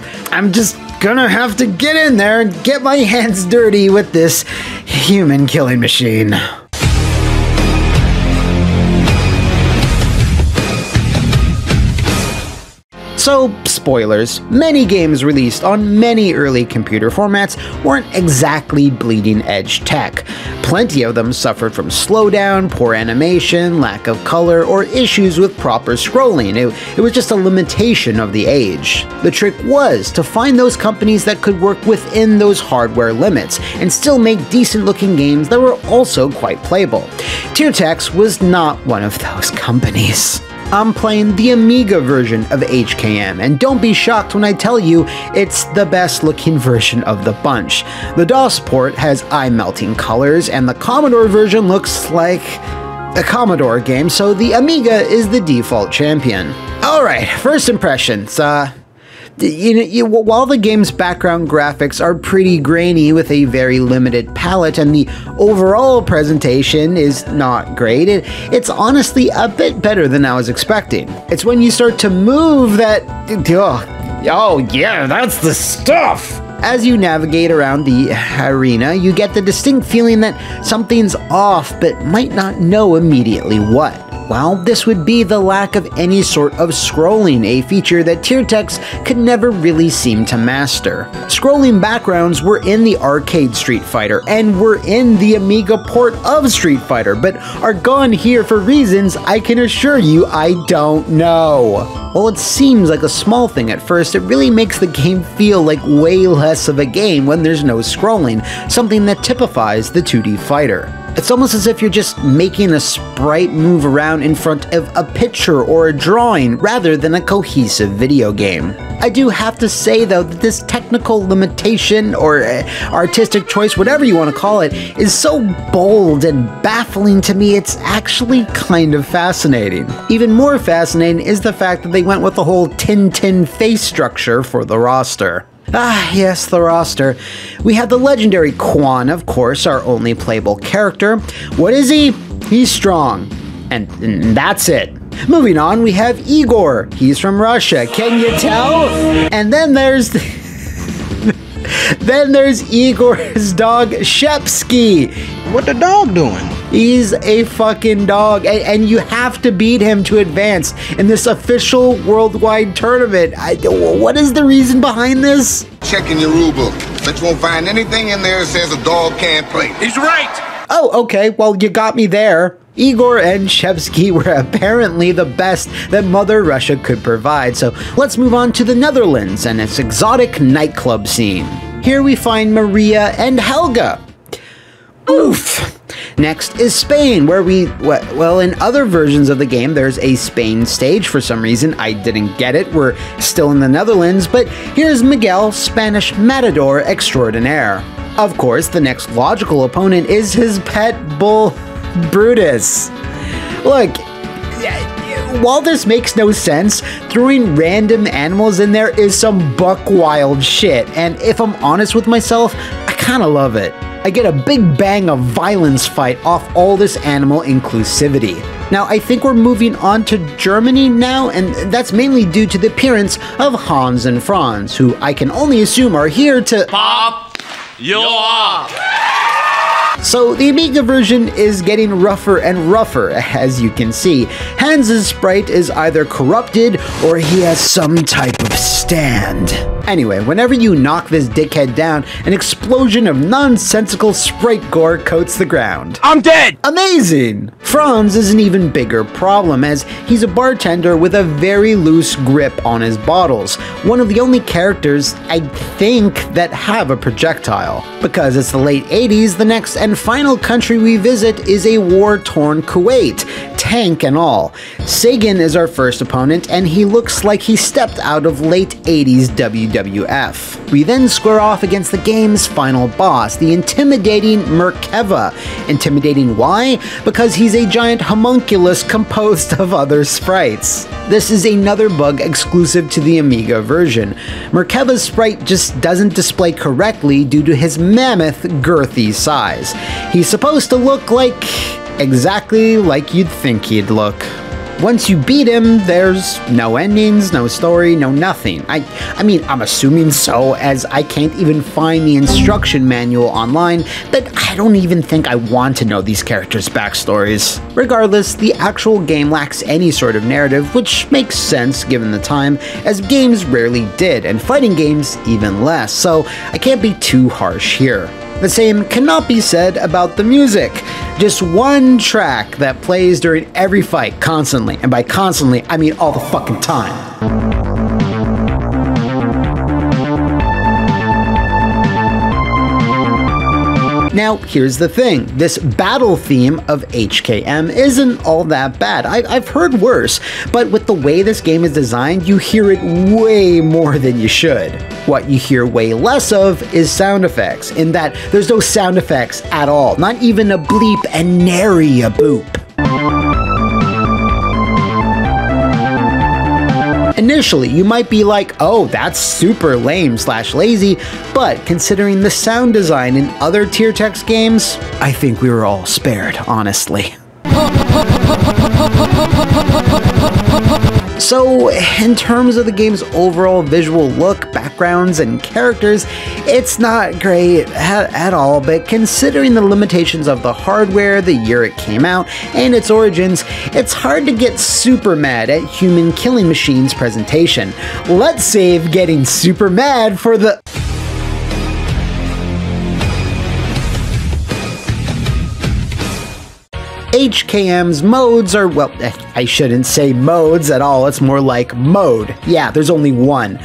just gonna have to get in there and get my hands dirty with this Human Killing Machine. So, spoilers, many games released on many early computer formats weren't exactly bleeding edge tech. Plenty of them suffered from slowdown, poor animation, lack of color, or issues with proper scrolling. It was just a limitation of the age. The trick was to find those companies that could work within those hardware limits and still make decent looking games that were also quite playable. Tiertex was not one of those companies. I'm playing the Amiga version of HKM, and don't be shocked when I tell you it's the best looking version of the bunch. The DOS port has eye-melting colors, and the Commodore version looks like a Commodore game, so the Amiga is the default champion. Alright, first impressions. While the game's background graphics are pretty grainy with a very limited palette and the overall presentation is not great, it's honestly a bit better than I was expecting. It's when you start to move that... oh yeah, that's the stuff! As you navigate around the arena, you get the distinct feeling that something's off, but might not know immediately what. Well, this would be the lack of any sort of scrolling, a feature that Tiertex could never really seem to master. Scrolling backgrounds were in the arcade Street Fighter, and were in the Amiga port of Street Fighter, but are gone here for reasons I can assure you I don't know. While it seems like a small thing at first, it really makes the game feel like way less of a game when there's no scrolling, something that typifies the 2D fighter. It's almost as if you're just making a sprite move around in front of a picture or a drawing rather than a cohesive video game. I do have to say though that this technical limitation or artistic choice, whatever you want to call it, is so bold and baffling to me it's actually kind of fascinating. Even more fascinating is the fact that they went with the whole Tintin face structure for the roster. Ah, yes, the roster. We have the legendary Quan, of course, our only playable character. What is he? He's strong. And that's it. Moving on, we have Igor. He's from Russia. Can you tell? And then there's... then there's Igor's dog, Shepsky. What the dog doing? He's a fucking dog, and you have to beat him to advance in this official worldwide tournament. What is the reason behind this? Checking your rule book, but you won't find anything in there that says a dog can't play. He's right! Oh, okay, well, you got me there. Igor and Shepsky were apparently the best that Mother Russia could provide, so let's move on to the Netherlands and its exotic nightclub scene. Here we find Maria and Helga. Oof! Next is Spain, where well, in other versions of the game, there's a Spain stage. For some reason, I didn't get it. We're still in the Netherlands, but here's Miguel, Spanish matador extraordinaire. Of course, the next logical opponent is his pet bull, Brutus. Look, while this makes no sense, throwing random animals in there is some buck wild shit, and if I'm honest with myself, I kinda love it. I get a big bang of violence fight off all this animal inclusivity. Now, I think we're moving on to Germany now, and that's mainly due to the appearance of Hans and Franz, who I can only assume are here to pop you off. So the Amiga version is getting rougher and rougher, as you can see. Hans's sprite is either corrupted or he has some type of stand. Anyway, whenever you knock this dickhead down, an explosion of nonsensical sprite gore coats the ground. I'm dead! Amazing! Franz is an even bigger problem, as he's a bartender with a very loose grip on his bottles. One of the only characters, I think, that have a projectile. Because it's the late 80s, the next and final country we visit is a war-torn Kuwait, tank and all. Sagan is our first opponent, and he looks like he stepped out of late 80s WWF. We then square off against the game's final boss, the intimidating Merkava. Intimidating why? Because he's a giant homunculus composed of other sprites. This is another bug exclusive to the Amiga version. Merkava's sprite just doesn't display correctly due to his mammoth, girthy size. He's supposed to look exactly like you'd think he'd look. Once you beat him, there's no endings, no story, no nothing. I mean, I'm assuming so, as I can't even find the instruction manual online, but I don't even think I want to know these characters' backstories. Regardless, the actual game lacks any sort of narrative, which makes sense given the time, as games rarely did, and fighting games even less, so I can't be too harsh here. The same cannot be said about the music. Just one track that plays during every fight constantly, and by constantly, I mean all the fucking time. Now, here's the thing. This battle theme of HKM isn't all that bad. I've heard worse, but with the way this game is designed, you hear it way more than you should. What you hear way less of is sound effects, in that there's no sound effects at all, not even a bleep and nary a boop. Initially, you might be like, oh, that's super lame/lazy, but considering the sound design in other tier text games, I think we were all spared, honestly. So, in terms of the game's overall visual look, backgrounds, and characters, it's not great at all, but considering the limitations of the hardware, the year it came out, and its origins, it's hard to get super mad at Human Killing Machine's presentation. Let's save getting super mad for the... HKM's modes are, well, I shouldn't say modes at all, it's more like mode. Yeah, there's only one.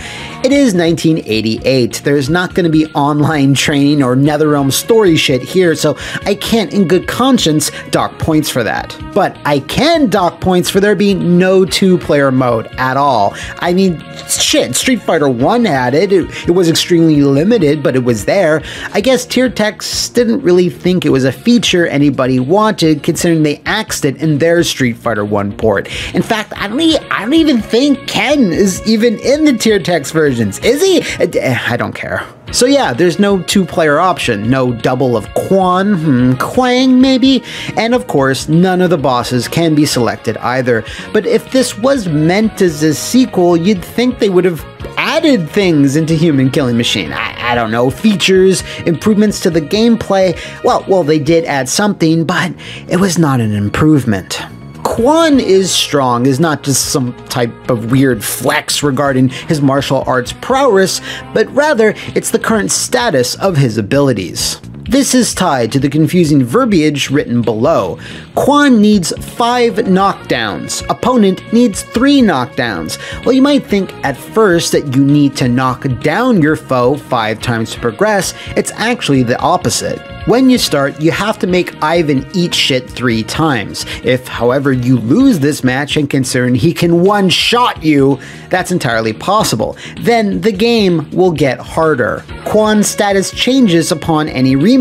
It is 1988. There's not going to be online training or NetherRealm story shit here, so I can't in good conscience dock points for that. But I can dock points for there being no two-player mode at all. I mean, shit, Street Fighter 1 had it. It was extremely limited, but it was there. I guess TierTex didn't really think it was a feature anybody wanted, considering they axed it in their Street Fighter 1 port. In fact, I don't even think Ken is even in the TierTex versions. Is he? I don't care. So yeah, there's no two-player option, no double of Quan, Quang maybe, and of course, none of the bosses can be selected either. But if this was meant as a sequel, you'd think they would have added things into Human Killing Machine. I don't know, features, improvements to the gameplay. Well, they did add something, but it was not an improvement. Quan is strong is not just some type of weird flex regarding his martial arts prowess, but rather it's the current status of his abilities. This is tied to the confusing verbiage written below. Quan needs 5 knockdowns. Opponent needs 3 knockdowns. Well, you might think at first that you need to knock down your foe 5 times to progress. It's actually the opposite. When you start, you have to make Ivan eat shit 3 times. If, however, you lose this match and considering he can one-shot you, that's entirely possible. Then the game will get harder. Quan's status changes upon any rematches.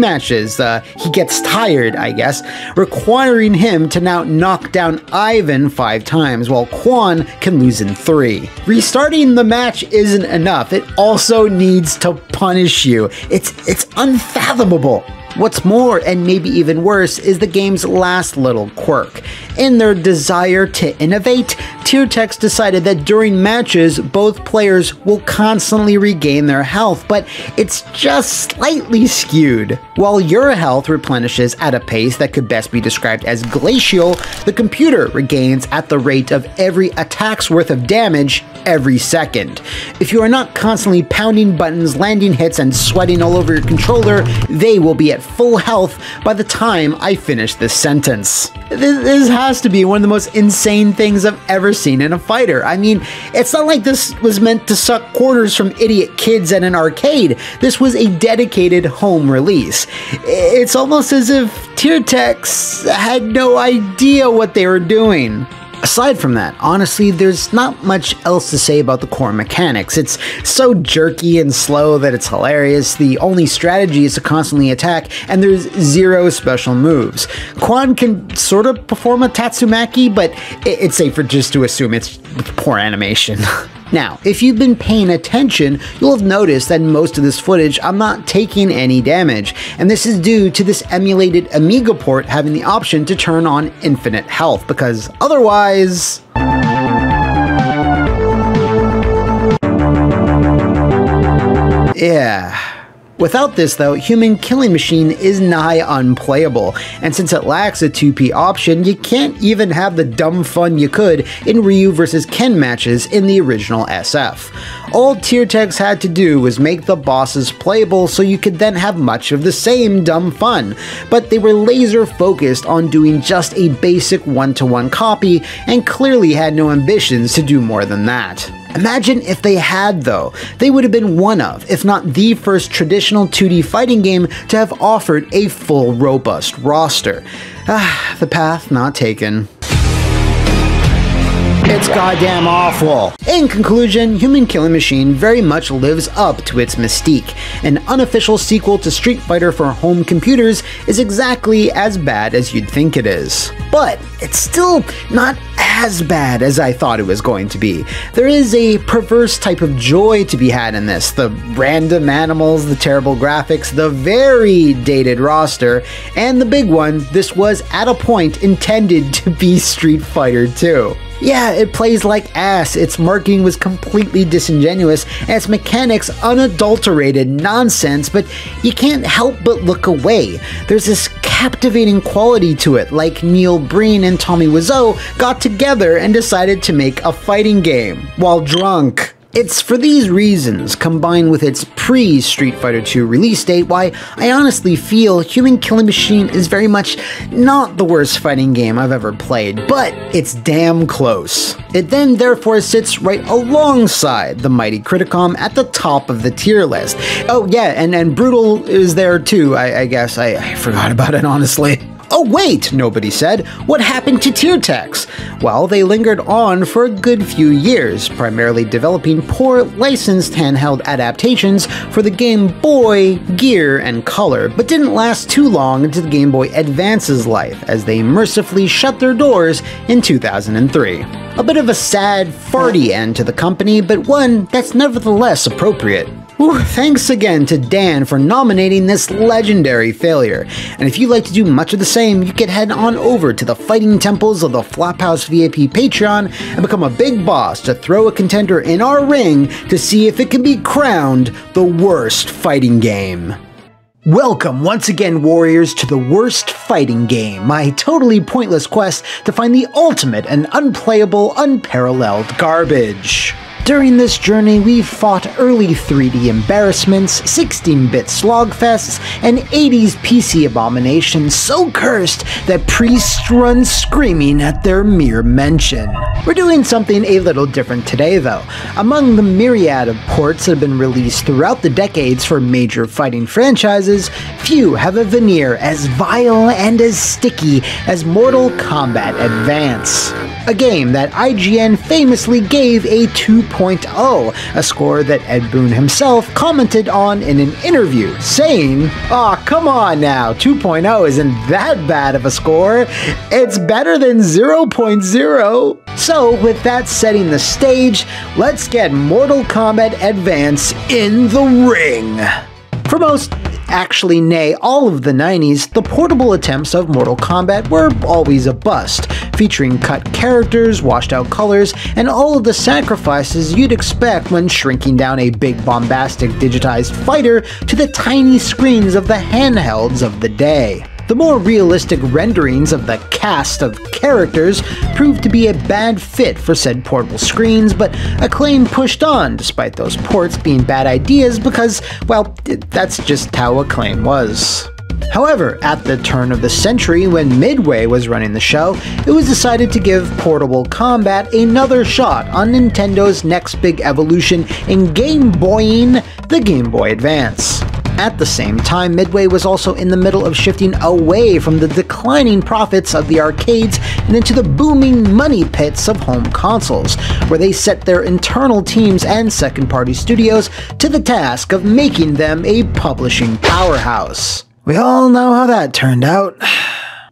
He gets tired, I guess, requiring him to now knock down Ivan 5 times, while Quan can lose in 3. Restarting the match isn't enough. It also needs to punish you. It's unfathomable. What's more, and maybe even worse, is the game's last little quirk. In their desire to innovate, TierTex decided that during matches, both players will constantly regain their health, but it's just slightly skewed. While your health replenishes at a pace that could best be described as glacial, the computer regains at the rate of every attack's worth of damage every second. If you are not constantly pounding buttons, landing hits, and sweating all over your controller, they will be at full health by the time I finish this sentence. This has to be one of the most insane things I've ever seen in a fighter. I mean, it's not like this was meant to suck quarters from idiot kids at an arcade. This was a dedicated home release. It's almost as if TierTex had no idea what they were doing. Aside from that, honestly, there's not much else to say about the core mechanics. It's so jerky and slow that it's hilarious. The only strategy is to constantly attack, and there's 0 special moves. Quan can sort of perform a Tatsumaki, but it's safer just to assume it's poor animation. Now, if you've been paying attention, you'll have noticed that in most of this footage, I'm not taking any damage, and this is due to this emulated Amiga port having the option to turn on infinite health, because otherwise... yeah. Without this though, Human Killing Machine is nigh unplayable, and since it lacks a 2P option, you can't even have the dumb fun you could in Ryu vs Ken matches in the original SF. All TierTex had to do was make the bosses playable so you could then have much of the same dumb fun, but they were laser focused on doing just a basic 1-to-1 copy and clearly had no ambitions to do more than that. Imagine if they had though. They would have been one of, if not the first traditional 2D fighting game to have offered a full robust roster. The path not taken. It's goddamn awful. In conclusion, Human Killing Machine very much lives up to its mystique. An unofficial sequel to Street Fighter for home computers is exactly as bad as you'd think it is. But it's still not as bad as I thought it was going to be. There is a perverse type of joy to be had in this. The random animals, the terrible graphics, the very dated roster, and the big one, this was at a point intended to be Street Fighter 2. Yeah, it plays like ass, its marketing was completely disingenuous, and its mechanics unadulterated nonsense, but you can't help but look away. There's this captivating quality to it, like Neil Breen and Tommy Wiseau got together and decided to make a fighting game while drunk. It's for these reasons, combined with its pre-Street Fighter II release date, why I honestly feel Human Killing Machine is very much not the worst fighting game I've ever played, but it's damn close. It then therefore sits right alongside the mighty CRITICOM at the top of the tier list. Oh yeah, and Brutal is there too, I guess. I forgot about it, honestly. Oh wait, nobody said. What happened to tier techs? Well, they lingered on for a good few years, primarily developing poor licensed handheld adaptations for the Game Boy, Gear, and Color, but didn't last too long into the Game Boy Advance's life, as they mercifully shut their doors in 2003. A bit of a sad, farty end to the company, but one that's nevertheless appropriate. Ooh, thanks again to Dan for nominating this legendary failure. And if you'd like to do much of the same, you can head on over to the Fighting Temples of the Flophouse VIP Patreon and become a big boss to throw a contender in our ring to see if it can be crowned the worst fighting game. Welcome once again, warriors, to the worst fighting game, my totally pointless quest to find the ultimate and unplayable, unparalleled garbage. During this journey, we've fought early 3D embarrassments, 16-bit slogfests, and 80s PC abominations so cursed that priests run screaming at their mere mention. We're doing something a little different today, though. Among the myriad of ports that have been released throughout the decades for major fighting franchises, few have a veneer as vile and as sticky as Mortal Kombat Advance. A game that IGN famously gave a 2.0, a score that Ed Boon himself commented on in an interview, saying, "Aw, come on now, 2.0 isn't that bad of a score. It's better than 0.0. So, with that setting the stage, let's get Mortal Kombat Advance in the ring. For most, actually nay, all of the 90s, the portable attempts of Mortal Kombat were always a bust, featuring cut characters, washed out colors, and all of the sacrifices you'd expect when shrinking down a big bombastic digitized fighter to the tiny screens of the handhelds of the day. The more realistic renderings of the cast of characters proved to be a bad fit for said portable screens, but Acclaim pushed on despite those ports being bad ideas because, well, that's just how Acclaim was. However, at the turn of the century, when Midway was running the show, it was decided to give portable combat another shot on Nintendo's next big evolution in Game Boying, the Game Boy Advance. At the same time, Midway was also in the middle of shifting away from the declining profits of the arcades and into the booming money pits of home consoles, where they set their internal teams and second-party studios to the task of making them a publishing powerhouse. We all know how that turned out.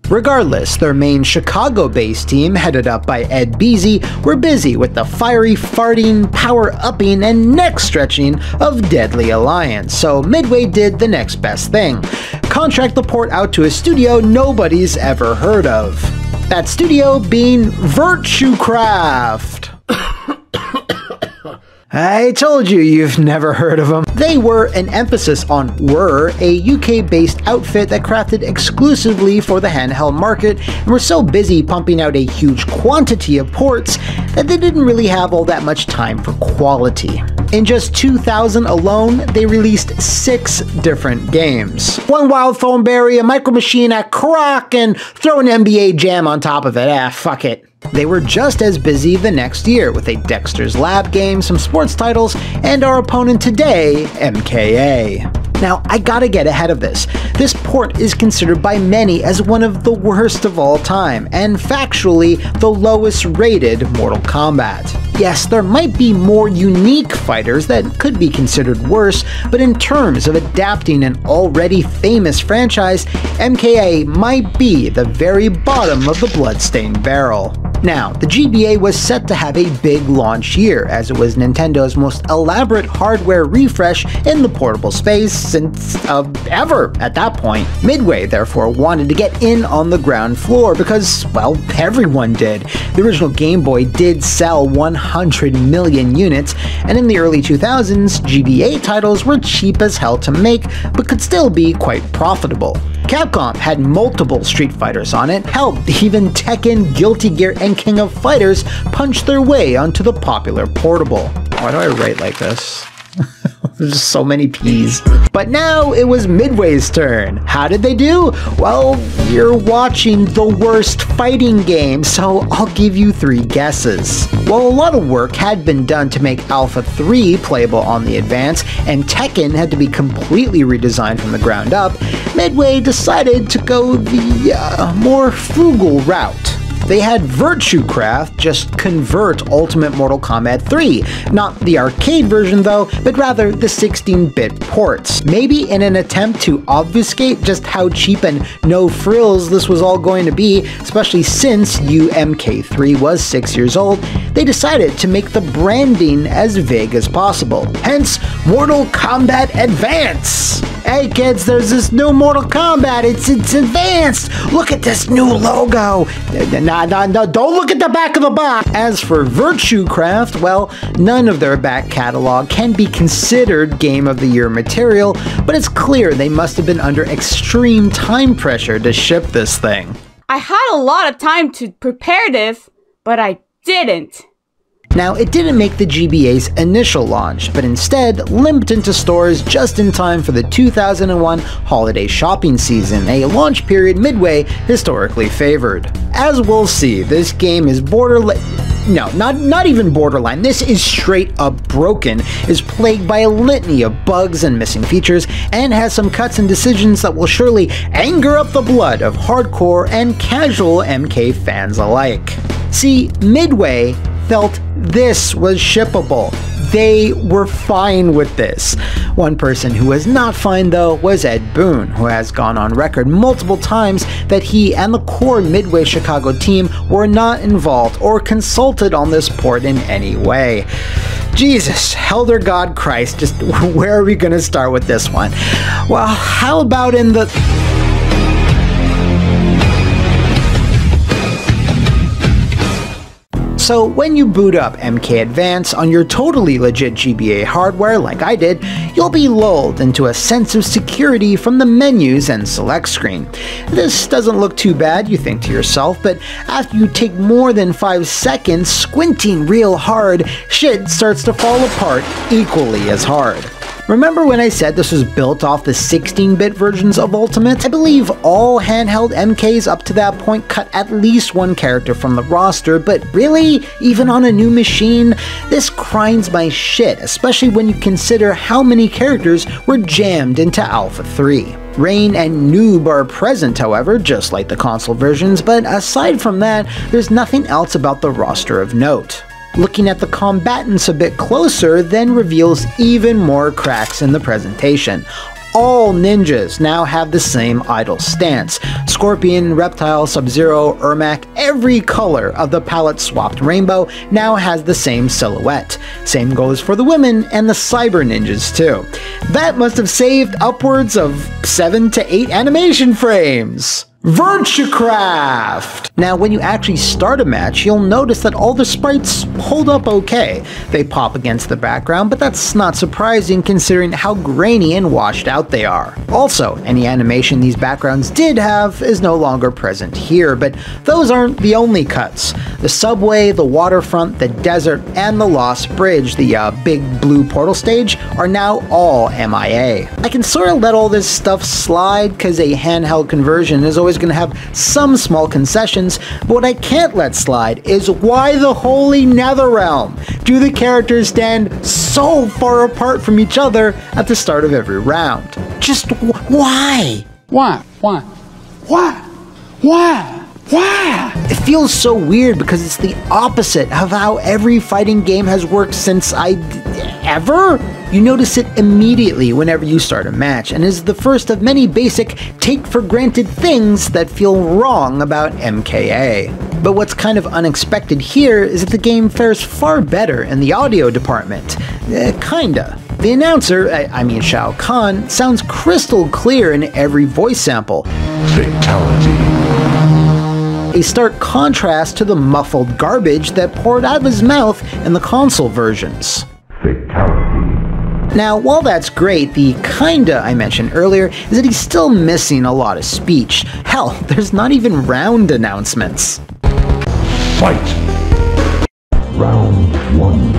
Regardless, their main Chicago-based team, headed up by Ed Beasy, were busy with the fiery, farting, power-upping, and neck-stretching of Deadly Alliance, so Midway did the next best thing: contract the port out to a studio nobody's ever heard of. That studio being Virtuecraft. I told you you've never heard of them. They were, an emphasis on were, a UK-based outfit that crafted exclusively for the handheld market and were so busy pumping out a huge quantity of ports that they didn't really have all that much time for quality. In just 2000 alone, they released 6 different games. One Wild Thornberry, a Micro Machine, a Croc, and throw an NBA Jam on top of it. Fuck it. They were just as busy the next year with a Dexter's Lab game, some sports titles, and our opponent today, MKA. Now, I gotta get ahead of this. This port is considered by many as one of the worst of all time, and factually, the lowest rated Mortal Kombat. Yes, there might be more unique fighters that could be considered worse, but in terms of adapting an already famous franchise, MKA might be the very bottom of the bloodstained barrel. Now, the GBA was set to have a big launch year, as it was Nintendo's most elaborate hardware refresh in the portable space since ever at that point. Midway, therefore, wanted to get in on the ground floor because, well, everyone did. The original Game Boy did sell 100 million units, and in the early 2000s, GBA titles were cheap as hell to make, but could still be quite profitable. Capcom had multiple Street Fighters on it. Hell, even Tekken, Guilty Gear, and King of Fighters punched their way onto the popular portable. Why do I write like this? There's just so many P's. But now it was Midway's turn. How did they do? Well, you're watching the worst fighting game, so I'll give you 3 guesses. While a lot of work had been done to make Alpha 3 playable on the Advance, and Tekken had to be completely redesigned from the ground up, Midway decided to go the more frugal route. They had Virtuecraft just convert Ultimate Mortal Kombat 3, not the arcade version though, but rather the 16-bit ports. Maybe in an attempt to obfuscate just how cheap and no frills this was all going to be, especially since UMK3 was 6 years old, they decided to make the branding as vague as possible. Hence, Mortal Kombat Advance! Hey kids, there's this new Mortal Kombat, it's advanced! Look at this new logo! No, don't look at the back of the box! As for Virtuecraft, well, none of their back catalog can be considered Game of the Year material, but it's clear they must have been under extreme time pressure to ship this thing. I had a lot of time to prepare this, but I didn't. Now, it didn't make the GBA's initial launch, but instead limped into stores just in time for the 2001 holiday shopping season, a launch period Midway historically favored. As we'll see, this game is not even borderline, this is straight up broken, is plagued by a litany of bugs and missing features, and has some cuts and decisions that will surely anger up the blood of hardcore and casual MK fans alike. See, Midway felt this was shippable. They were fine with this. One person who was not fine though was Ed Boon, who has gone on record multiple times that he and the core Midway Chicago team were not involved or consulted on this port in any way. Jesus, Elder God Christ, just where are we gonna start with this one? Well, how about in the... So when you boot up MK Advance on your totally legit GBA hardware like I did, you'll be lulled into a sense of security from the menus and select screen. This doesn't look too bad, you think to yourself, but after you take more than 5 seconds squinting real hard, shit starts to fall apart equally as hard. Remember when I said this was built off the 16-bit versions of Ultimate? I believe all handheld MKs up to that point cut at least one character from the roster, but really, even on a new machine, this grinds my shit, especially when you consider how many characters were jammed into Alpha 3. Rain and Noob are present, however, just like the console versions, but aside from that, there's nothing else about the roster of note. Looking at the combatants a bit closer then reveals even more cracks in the presentation. All ninjas now have the same idle stance. Scorpion, Reptile, Sub-Zero, Ermac, every color of the palette-swapped rainbow now has the same silhouette. Same goes for the women and the cyber ninjas too. That must have saved upwards of 7 to 8 animation frames. Virtuecraft! Now, when you actually start a match, you'll notice that all the sprites hold up okay. They pop against the background, but that's not surprising considering how grainy and washed out they are. Also, any animation these backgrounds did have is no longer present here, but those aren't the only cuts. The subway, the waterfront, the desert, and the Lost Bridge, the big blue portal stage, are now all MIA. I can sort of let all this stuff slide because a handheld conversion is always going to have some small concessions, but what I can't let slide is why the holy Netherrealm do the characters stand so far apart from each other at the start of every round? Just why? Why? It feels so weird because it's the opposite of how every fighting game has worked since ever? You notice it immediately whenever you start a match, and is the first of many basic take-for-granted things that feel wrong about MKA. But what's kind of unexpected here is that the game fares far better in the audio department. Kinda. The announcer, I mean Shao Kahn, sounds crystal clear in every voice sample. Fatality. A stark contrast to the muffled garbage that poured out of his mouth in the console versions. Fatality. Now, while that's great, the kinda I mentioned earlier is that he's still missing a lot of speech. Hell, there's not even round announcements. Fight! Round 1.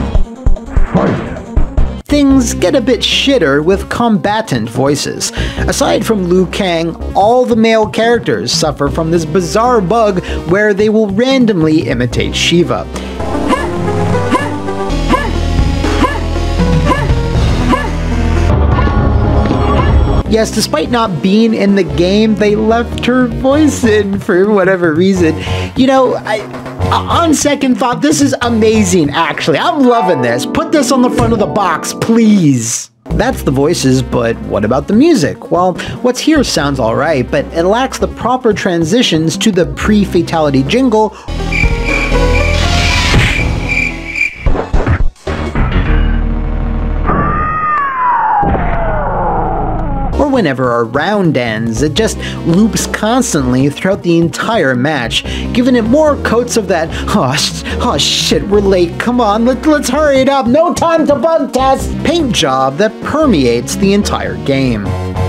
Things get a bit shitter with combatant voices. Aside from Liu Kang, all the male characters suffer from this bizarre bug where they will randomly imitate Shiva. Yes, despite not being in the game, they left her voice in for whatever reason. You know, on second thought, this is amazing, actually. I'm loving this. Put this on the front of the box, please. That's the voices, but what about the music? Well, what's here sounds alright, but it lacks the proper transitions to the pre-fatality jingle or whenever a round ends. It just loops constantly throughout the entire match, giving it more coats of that, oh shit, we're late, come on, let's hurry it up, no time to bug test, paint job that permeates the entire game.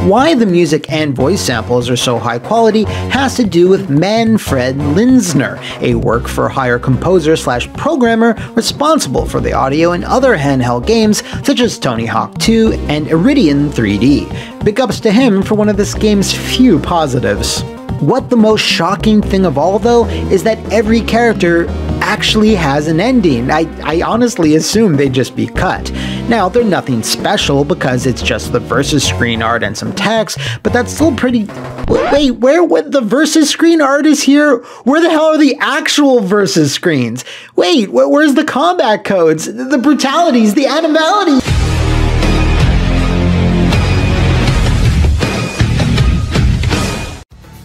Why the music and voice samples are so high quality has to do with Manfred Linzner, a work-for-hire composer/programmer responsible for the audio in other handheld games such as Tony Hawk 2 and Iridium 3D. Big ups to him for one of this game's few positives. What the most shocking thing of all, though, is that every character actually has an ending. I honestly assume they'd just be cut. Now, they're nothing special because it's just the versus screen art and some text, but that's still pretty... Wait, what the versus screen art is here? Where the hell are the actual versus screens? Wait, where's the combat codes, the brutalities, the animalities?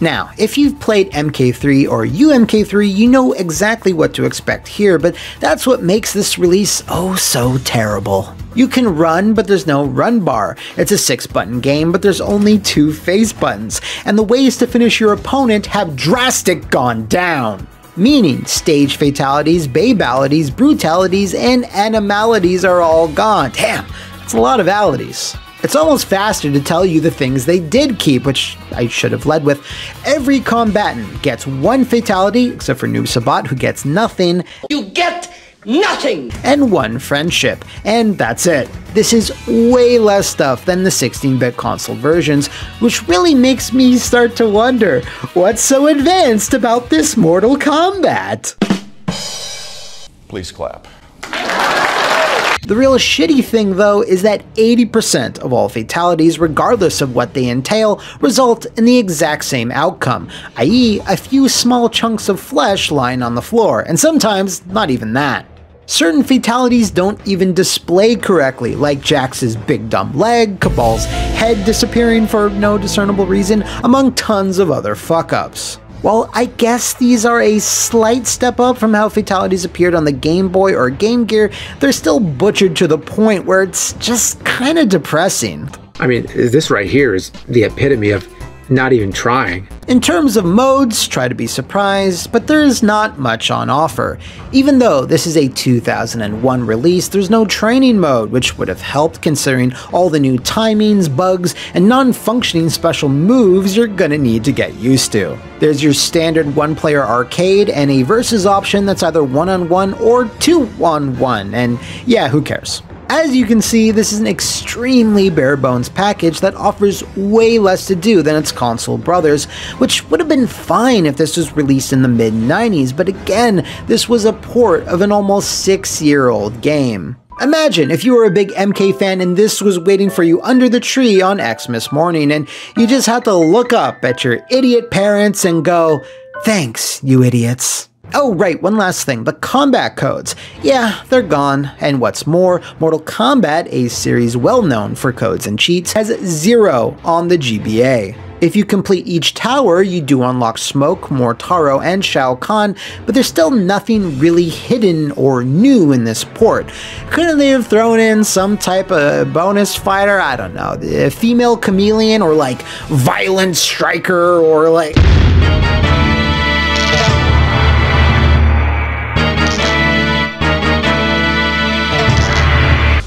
Now, if you've played MK3 or UMK3, you know exactly what to expect here, but that's what makes this release oh so terrible. You can run, but there's no run bar. It's a 6-button game, but there's only 2 face buttons, and the ways to finish your opponent have drastic gone down. Meaning, stage fatalities, babalities, brutalities, and animalities are all gone. Damn, that's a lot of alities. It's almost faster to tell you the things they did keep, which I should have led with. Every combatant gets 1 fatality, except for Noob Sabat, who gets nothing. You get nothing! And 1 friendship. And that's it. This is way less stuff than the 16-bit console versions, which really makes me start to wonder, what's so advanced about this Mortal Kombat? Please clap. The real shitty thing, though, is that 80% of all fatalities, regardless of what they entail, result in the exact same outcome, i.e. a few small chunks of flesh lying on the floor, and sometimes not even that. Certain fatalities don't even display correctly, like Jax's big dumb leg, Cabal's head disappearing for no discernible reason, among tons of other fuck-ups. While I guess these are a slight step up from how fatalities appeared on the Game Boy or Game Gear, they're still butchered to the point where it's just kinda depressing. I mean, this right here is the epitome of not even trying. In terms of modes, try to be surprised, but there is not much on offer. Even though this is a 2001 release, there's no training mode, which would have helped considering all the new timings, bugs, and non-functioning special moves you're gonna need to get used to. There's your standard 1-player arcade and a versus option that's either 1-on-1 or 2-on-1, and yeah, who cares? As you can see, this is an extremely bare-bones package that offers way less to do than its console brothers, which would have been fine if this was released in the mid-90s, but again, this was a port of an almost 6-year-old game. Imagine if you were a big MK fan and this was waiting for you under the tree on Xmas morning, and you just had to look up at your idiot parents and go, "Thanks, you idiots." Oh right, one last thing, the combat codes. Yeah, they're gone, and what's more, Mortal Kombat, a series well known for codes and cheats, has 0 on the GBA. If you complete each tower, you do unlock Smoke, Mortaro, and Shao Kahn, but there's still nothing really hidden or new in this port. Couldn't they have thrown in some type of bonus fighter? I don't know, a female chameleon, or like violent striker, or like...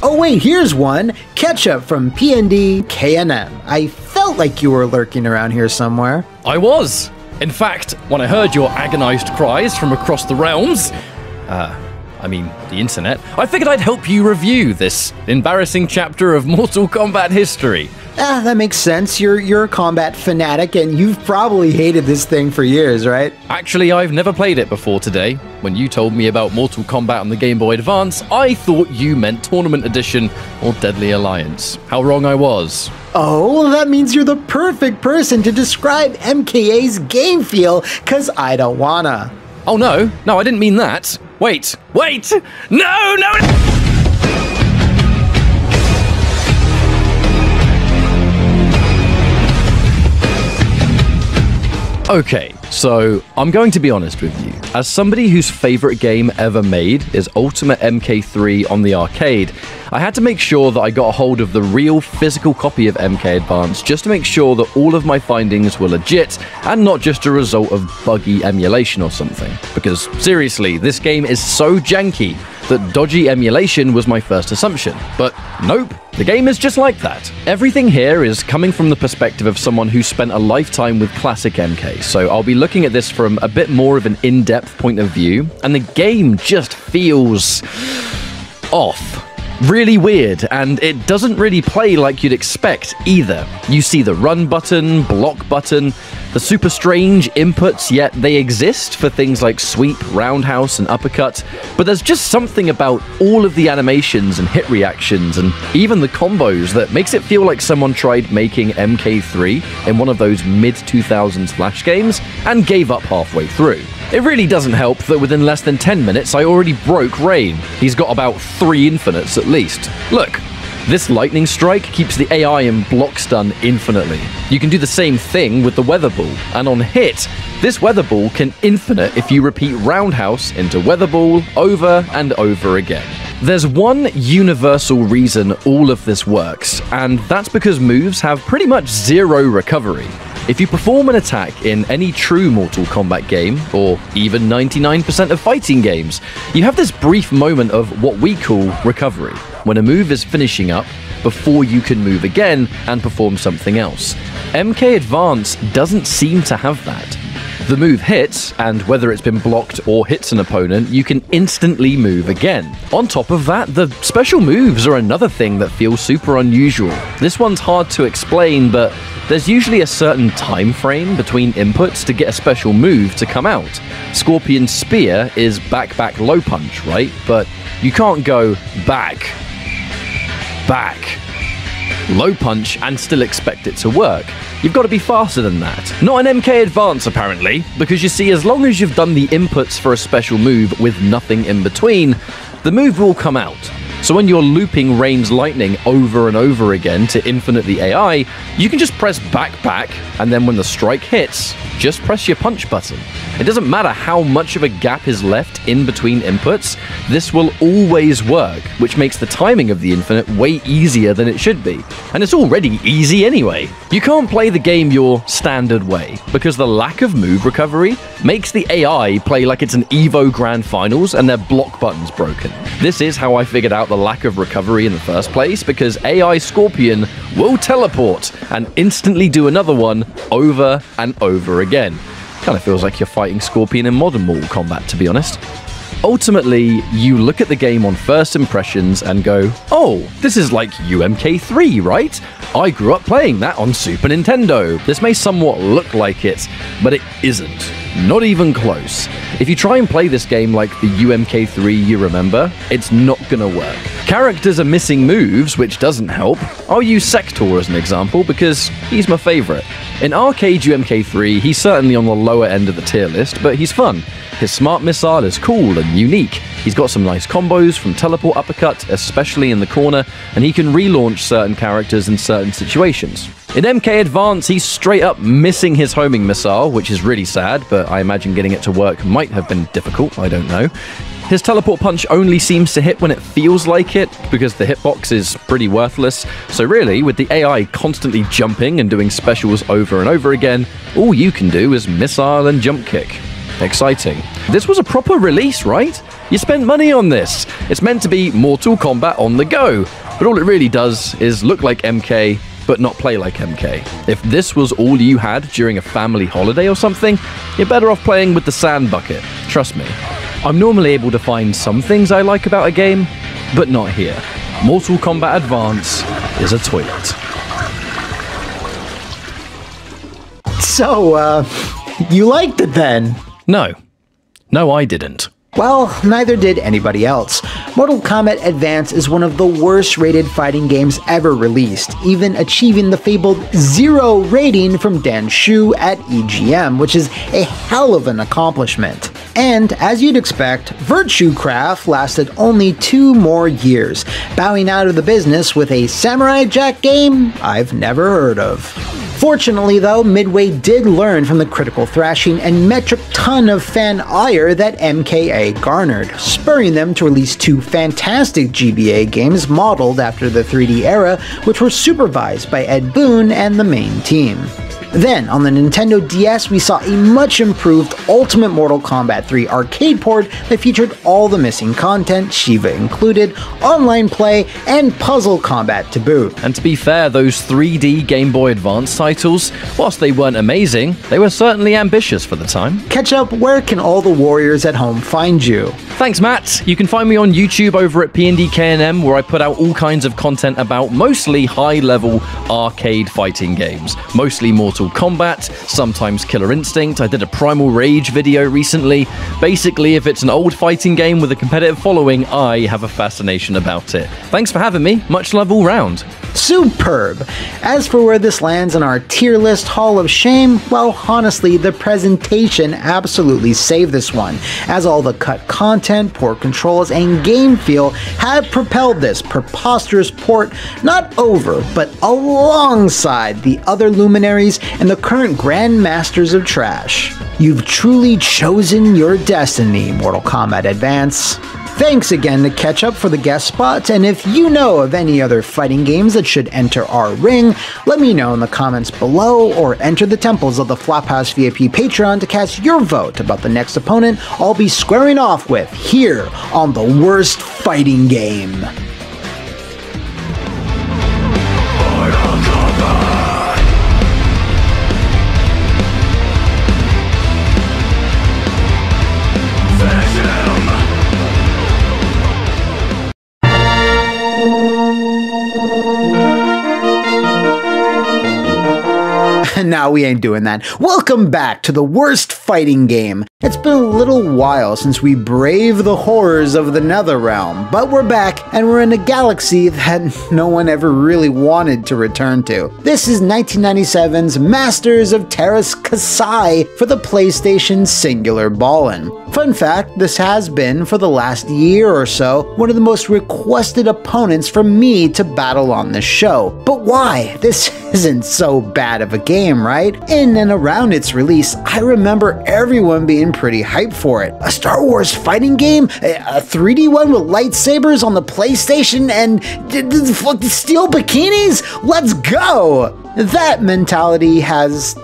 Oh wait, here's one! Ketchup from PND KNM. I felt like you were lurking around here somewhere. I was. In fact, when I heard your agonized cries from across the realms, I I mean, the internet, I figured I'd help you review this embarrassing chapter of Mortal Kombat history. That makes sense. You're a combat fanatic, and you've probably hated this thing for years, right? Actually, I've never played it before today. When you told me about Mortal Kombat on the Game Boy Advance, I thought you meant Tournament Edition or Deadly Alliance. How wrong I was. Oh, well, that means you're the perfect person to describe MKA's game feel, cause I don't wanna. Oh no, I didn't mean that. Wait! No! Okay, so I'm going to be honest with you. As somebody whose favorite game ever made is Ultimate MK3 on the arcade, I had to make sure that I got a hold of the real physical copy of MK Advance just to make sure that all of my findings were legit and not just a result of buggy emulation or something. Because seriously, this game is so janky that dodgy emulation was my first assumption. But nope, the game is just like that. Everything here is coming from the perspective of someone who spent a lifetime with classic MK, so I'll be looking at this from a bit more of an in-depth point of view, and the game just feels off. Really weird, and it doesn't really play like you'd expect either. You see the run button, block button, the super strange inputs, yet they exist for things like sweep, roundhouse, and uppercut, but there's just something about all of the animations and hit reactions and even the combos that makes it feel like someone tried making MK3 in one of those mid-2000s Flash games and gave up halfway through. It really doesn't help that within less than 10 minutes I already broke Rain. He's got about 3 infinites at least. Look, this lightning strike keeps the AI in block stun infinitely. You can do the same thing with the weather ball, and on hit, this weather ball can infinite if you repeat roundhouse into weather ball over and over again. There's one universal reason all of this works, and that's because moves have pretty much zero recovery. If you perform an attack in any true Mortal Kombat game, or even 99% of fighting games, you have this brief moment of what we call recovery, when a move is finishing up before you can move again and perform something else. MK Advance doesn't seem to have that. The move hits, and whether it's been blocked or hits an opponent, you can instantly move again. On top of that, the special moves are another thing that feels super unusual. This one's hard to explain, but there's usually a certain time frame between inputs to get a special move to come out. Scorpion's Spear is back low punch, right? But you can't go back, low punch and still expect it to work. You've got to be faster than that. Not an MK Advance, apparently, because you see, as long as you've done the inputs for a special move with nothing in between, the move will come out. So when you're looping Rain's lightning over and over again to infinite the AI, you can just press back, and then when the strike hits, just press your punch button. It doesn't matter how much of a gap is left in between inputs, this will always work, which makes the timing of the infinite way easier than it should be. And it's already easy anyway. You can't play the game your standard way, because the lack of move recovery makes the AI play like it's an EVO Grand Finals and their block button's broken. This is how I figured out the lack of recovery in the first place, because AI Scorpion will teleport and instantly do another one over and over again. Kind of feels like you're fighting Scorpion in modern Mortal Kombat, to be honest. Ultimately, you look at the game on first impressions and go, oh, this is like UMK3, right? I grew up playing that on Super Nintendo. This may somewhat look like it, but it isn't. Not even close. If you try and play this game like the UMK3 you remember, it's not gonna work. Characters are missing moves, which doesn't help. I'll use Sector as an example because he's my favorite. In arcade UMK3, he's certainly on the lower end of the tier list, but he's fun. His smart missile is cool and unique. He's got some nice combos from teleport uppercut, especially in the corner, and he can relaunch certain characters in certain situations. In MK Advance, he's straight up missing his homing missile, which is really sad, but I imagine getting it to work might have been difficult, I don't know. His teleport punch only seems to hit when it feels like it, because the hitbox is pretty worthless, so really, with the AI constantly jumping and doing specials over and over again, all you can do is missile and jump kick. Exciting. This was a proper release, right? You spent money on this. It's meant to be Mortal Kombat on the go, but all it really does is look like MK, but not play like MK. If this was all you had during a family holiday or something, you're better off playing with the sand bucket. Trust me. I'm normally able to find some things I like about a game, but not here. Mortal Kombat Advance is a toilet. So, you liked it then? No. No, I didn't. Well, neither did anybody else. Mortal Kombat Advance is one of the worst rated fighting games ever released, even achieving the fabled 0 rating from Dan Shu at EGM, which is a hell of an accomplishment. And, as you'd expect, Virtuecraft lasted only 2 more years, bowing out of the business with a Samurai Jack game I've never heard of. Fortunately though, Midway did learn from the critical thrashing and metric ton of fan ire that MKA garnered, spurring them to release 2 fantastic GBA games modeled after the 3D era, which were supervised by Ed Boon and the main team. Then, on the Nintendo DS, we saw a much improved Ultimate Mortal Kombat 3 arcade port that featured all the missing content, Shiva included, online play, and puzzle combat to boot. And to be fair, those 3D Game Boy Advance titles, whilst they weren't amazing, they were certainly ambitious for the time. Ketchup, where can all the warriors at home find you? Thanks, Matt. You can find me on YouTube over at PNDKNM, where I put out all kinds of content about mostly high-level arcade fighting games, mostly Mortal Kombat, sometimes Killer Instinct. I did a Primal Rage video recently. Basically, if it's an old fighting game with a competitive following, I have a fascination about it. Thanks for having me. Much love all round. Superb! As for where this lands in our tier list Hall of Shame, well, honestly, the presentation absolutely saved this one, as all the cut content, poor controls, and game feel have propelled this preposterous port not over, but alongside the other luminaries and the current grandmasters of trash. You've truly chosen your destiny, Mortal Kombat Advance. Thanks again to Ketchup for the guest spot, and if you know of any other fighting games that should enter our ring, let me know in the comments below, or enter the temples of the Flophouse VIP Patreon to cast your vote about the next opponent I'll be squaring off with here on the worst fighting game. Nah, we ain't doing that. Welcome back to the worst fighting game. It's been a little while since we braved the horrors of the Netherrealm, but we're back and we're in a galaxy that no one ever really wanted to return to. This is 1997's Masters of Terras Kasai for the PlayStation Singular Ballin'. Fun fact, this has been, for the last year or so, one of the most requested opponents for me to battle on this show. But why? This isn't so bad of a game, right? In and around its release, I remember everyone being pretty hyped for it. A Star Wars fighting game? A 3D one with lightsabers on the PlayStation and steel bikinis? Let's go! That mentality has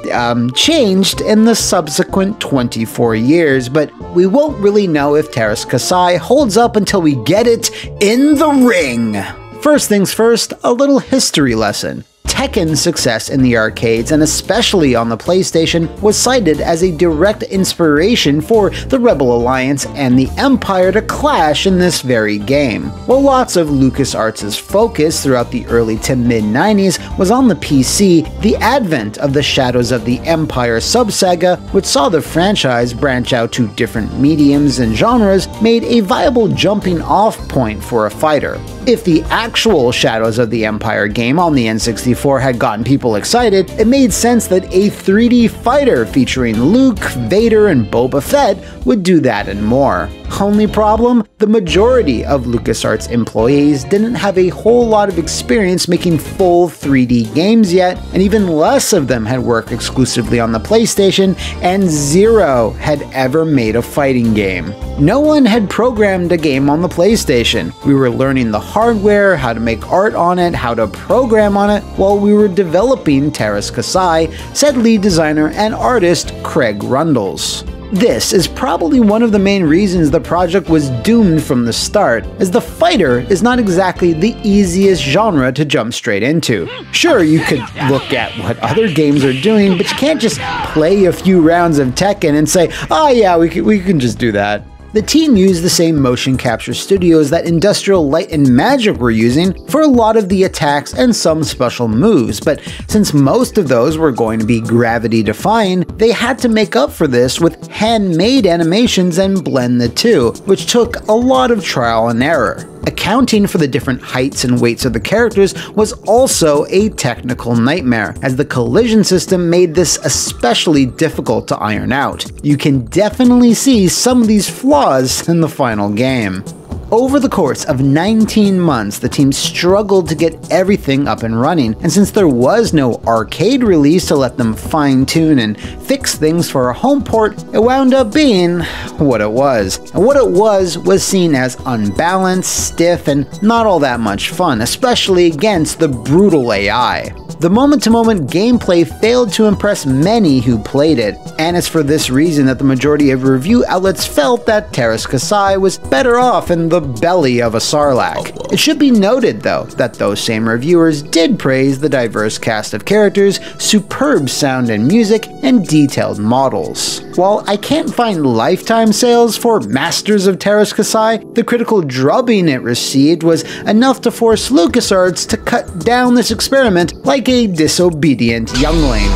changed in the subsequent 24 years, but we won't really know if Terras Kasai holds up until we get it in the ring. First things first, a little history lesson. Tekken's success in the arcades, and especially on the PlayStation, was cited as a direct inspiration for the Rebel Alliance and the Empire to clash in this very game. While lots of LucasArts' focus throughout the early to mid-90s was on the PC, the advent of the Shadows of the Empire sub-saga, which saw the franchise branch out to different mediums and genres, made a viable jumping-off point for a fighter. If the actual Shadows of the Empire game on the N64 had gotten people excited, it made sense that a 3D fighter featuring Luke, Vader, and Boba Fett would do that and more. Only problem? The majority of LucasArts employees didn't have a whole lot of experience making full 3D games yet, and even less of them had worked exclusively on the PlayStation, and 0 had ever made a fighting game. No one had programmed a game on the PlayStation. We were learning the hardware, how to make art on it, how to program on it, while we were developing Terras Kasai, said lead designer and artist Craig Rundles. This is probably one of the main reasons the project was doomed from the start, as the fighter is not exactly the easiest genre to jump straight into. Sure, you could look at what other games are doing, but you can't just play a few rounds of Tekken and say, oh yeah, we can just do that. The team used the same motion capture studios that Industrial Light and Magic were using for a lot of the attacks and some special moves, but since most of those were going to be gravity-defying, they had to make up for this with handmade animations and blend the two, which took a lot of trial and error. Accounting for the different heights and weights of the characters was also a technical nightmare, as the collision system made this especially difficult to iron out. You can definitely see some of these flaws in the final game. Over the course of 19 months, the team struggled to get everything up and running, and since there was no arcade release to let them fine-tune and fix things for a home port, it wound up being what it was. And what it was seen as unbalanced, stiff, and not all that much fun, especially against the brutal AI. The moment-to-moment gameplay failed to impress many who played it, and it's for this reason that the majority of review outlets felt that Terrace Kasai was better off in the belly of a Sarlacc. It should be noted, though, that those same reviewers did praise the diverse cast of characters, superb sound and music, and detailed models. While I can't find lifetime sales for Masters of Terrace Kasai, the critical drubbing it received was enough to force LucasArts to cut down this experiment like a disobedient youngling.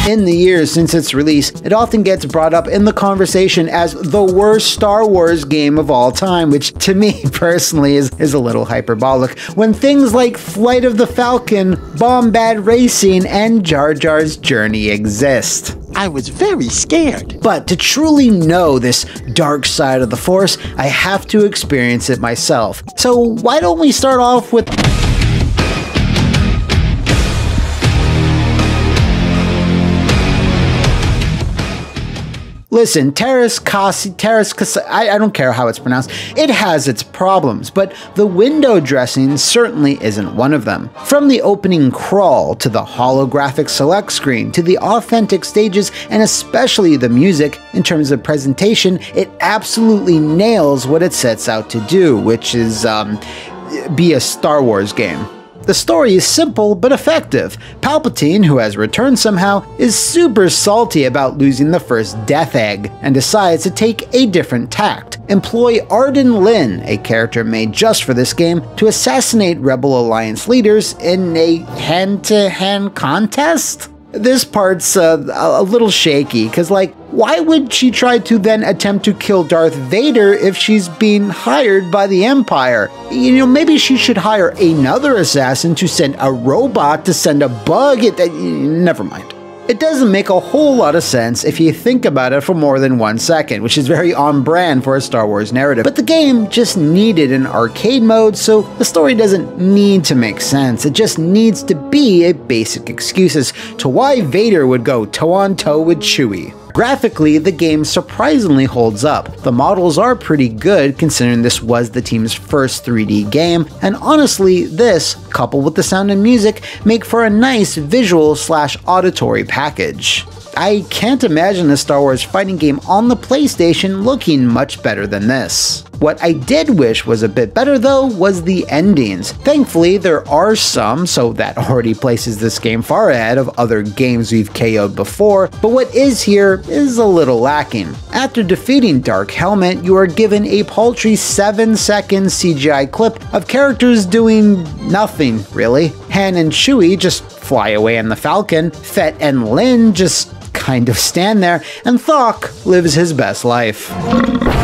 In the years since its release, it often gets brought up in the conversation as the worst Star Wars game of all time, which to me personally is a little hyperbolic, when things like Flight of the Falcon, Bombad Racing, and Jar Jar's Journey exist. I was very scared. But to truly know this dark side of the Force, I have to experience it myself. So why don't we start off with... Listen, Terrace Kasai, I don't care how it's pronounced, it has its problems, but the window dressing certainly isn't one of them. From the opening crawl, to the holographic select screen, to the authentic stages, and especially the music, in terms of presentation, it absolutely nails what it sets out to do, which is, be a Star Wars game. The story is simple but effective. Palpatine, who has returned somehow, is super salty about losing the first Death Egg, and decides to take a different tact. Employ Arden Lin, a character made just for this game, to assassinate Rebel Alliance leaders in a hand-to-hand contest? This part's a little shaky, because like, why would she try to then attempt to kill Darth Vader if she's being hired by the Empire? You know, maybe she should hire another assassin to send a robot to send a bug. Never mind. It doesn't make a whole lot of sense if you think about it for more than 1 second, which is very on brand for a Star Wars narrative. But the game just needed an arcade mode, so the story doesn't need to make sense. It just needs to be a basic excuse as to why Vader would go toe-on-toe with Chewie. Graphically, the game surprisingly holds up. The models are pretty good considering this was the team's first 3D game, and honestly, this, coupled with the sound and music, make for a nice visual/auditory package. I can't imagine a Star Wars fighting game on the PlayStation looking much better than this. What I did wish was a bit better though was the endings. Thankfully there are some, so that already places this game far ahead of other games we've KO'd before, but what is here is a little lacking. After defeating Dark Helmet, you are given a paltry 7-second CGI clip of characters doing nothing, really. Han and Chewie just fly away in the Falcon, Fett and Lin just kind of stand there, and Thok lives his best life.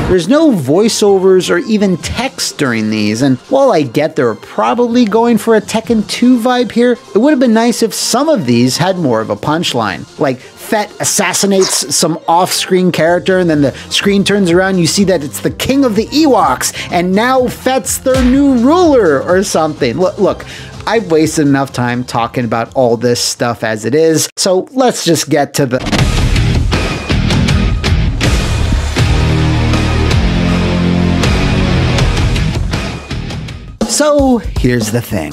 There's no voiceovers or even text during these, and while I get they're probably going for a Tekken 2 vibe here, it would have been nice if some of these had more of a punchline. Like, Fett assassinates some off-screen character, and then the screen turns around, you see that it's the king of the Ewoks, and now Fett's their new ruler, or something. Look, I've wasted enough time talking about all this stuff as it is, so let's just get to the... So, here's the thing.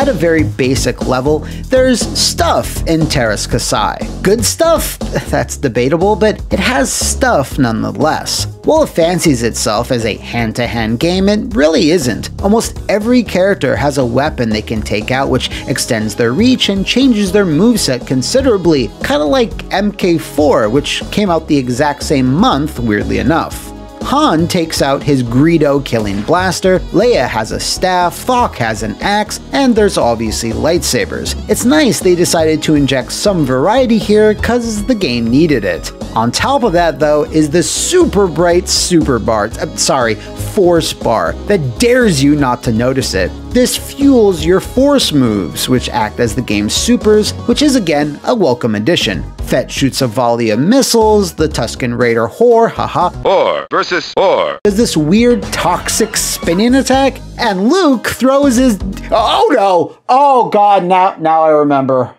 At a very basic level, there's stuff in Terrace Kasai. Good stuff? That's debatable, but it has stuff nonetheless. While it fancies itself as a hand-to-hand game, it really isn't. Almost every character has a weapon they can take out which extends their reach and changes their moveset considerably, kinda like MK4, which came out the exact same month, weirdly enough. Han takes out his Greedo killing blaster, Leia has a staff, Thok has an axe, and there's obviously lightsabers. It's nice they decided to inject some variety here cause the game needed it. On top of that though is the super bright force bar that dares you not to notice it. This fuels your force moves, which act as the game's supers, which is again a welcome addition. Fett shoots a volley of missiles, the Tusken Raider Hor, Hor versus Hor, does this weird toxic spinning attack, and Luke throws his— oh no! Oh god, now I remember.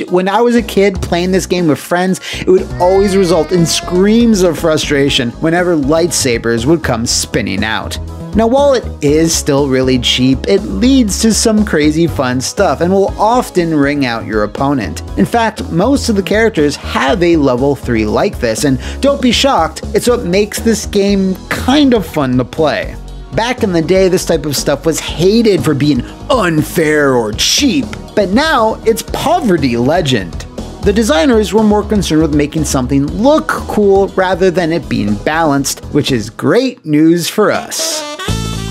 When I was a kid playing this game with friends, it would always result in screams of frustration whenever lightsabers would come spinning out. Now while it is still really cheap, it leads to some crazy fun stuff and will often ring out your opponent. In fact, most of the characters have a level 3 like this, and don't be shocked, it's what makes this game kind of fun to play. Back in the day, this type of stuff was hated for being unfair or cheap, but now it's poverty legend. The designers were more concerned with making something look cool rather than it being balanced, which is great news for us.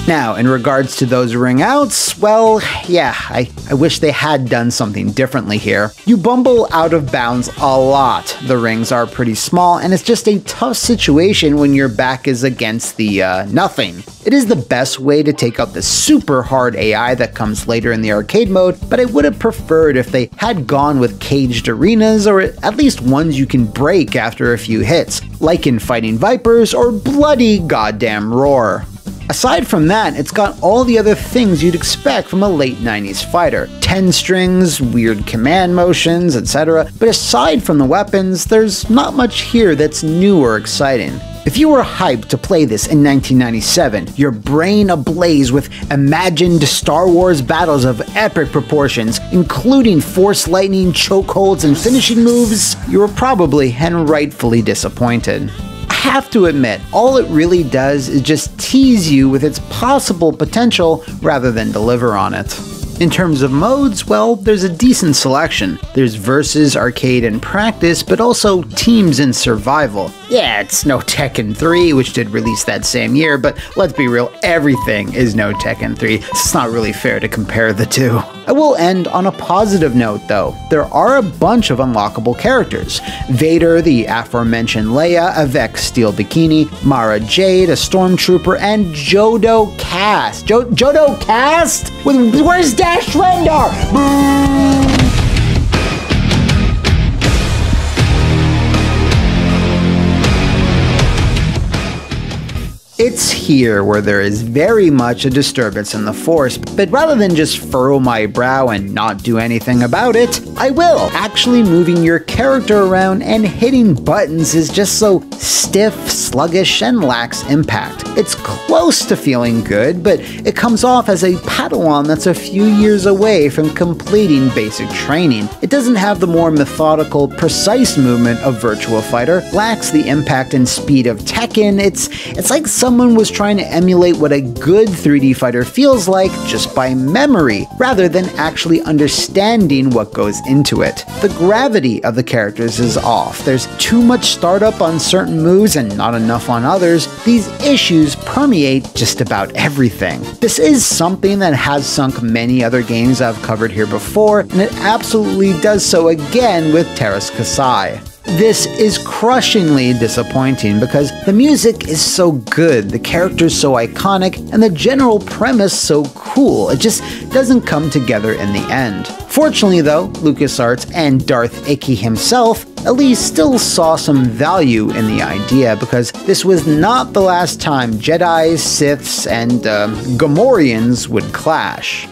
Now, in regards to those ring outs, well, yeah, I wish they had done something differently here. You bumble out of bounds a lot. The rings are pretty small, and it's just a tough situation when your back is against the nothing. It is the best way to take out the super hard AI that comes later in the arcade mode, but I would have preferred if they had gone with caged arenas, or at least ones you can break after a few hits, like in Fighting Vipers or Bloody Goddamn Roar. Aside from that, it's got all the other things you'd expect from a late 90s fighter. 10 strings, weird command motions, etc. But aside from the weapons, there's not much here that's new or exciting. If you were hyped to play this in 1997, your brain ablaze with imagined Star Wars battles of epic proportions, including force lightning, chokeholds, and finishing moves, you were probably and rightfully disappointed. I have to admit, all it really does is just tease you with its possible potential rather than deliver on it. In terms of modes, well, there's a decent selection. There's versus, arcade, and practice, but also teams and survival. Yeah, it's no Tekken 3, which did release that same year, but let's be real, everything is no Tekken 3, so it's not really fair to compare the two. I will end on a positive note though. There are a bunch of unlockable characters. Vader, the aforementioned Leia, a Vex Steel Bikini, Mara Jade, a Stormtrooper, and Jodo Cast. Jodo Cast? Where's Dash Rendar? Boo! It's here where there is very much a disturbance in the Force, but rather than just furrow my brow and not do anything about it, I will. Actually moving your character around and hitting buttons is just so stiff, sluggish, and lacks impact. It's close to feeling good, but it comes off as a Padawan that's a few years away from completing basic training. It doesn't have the more methodical, precise movement of Virtua Fighter, lacks the impact and speed of Tekken. It's like someone was trying to emulate what a good 3D fighter feels like just by memory, rather than actually understanding what goes into it. The gravity of the characters is off. There's too much startup on certain moves and not enough on others. These issues permeate just about everything. This is something that has sunk many other games I've covered here before, and it absolutely does so again with Terrace Kasai. This is crushingly disappointing because the music is so good, the characters so iconic, and the general premise so cool. It just doesn't come together in the end. Fortunately though, LucasArts and Darth Icky himself at least still saw some value in the idea, because this was not the last time Jedis, Siths, and Gamorreans would clash.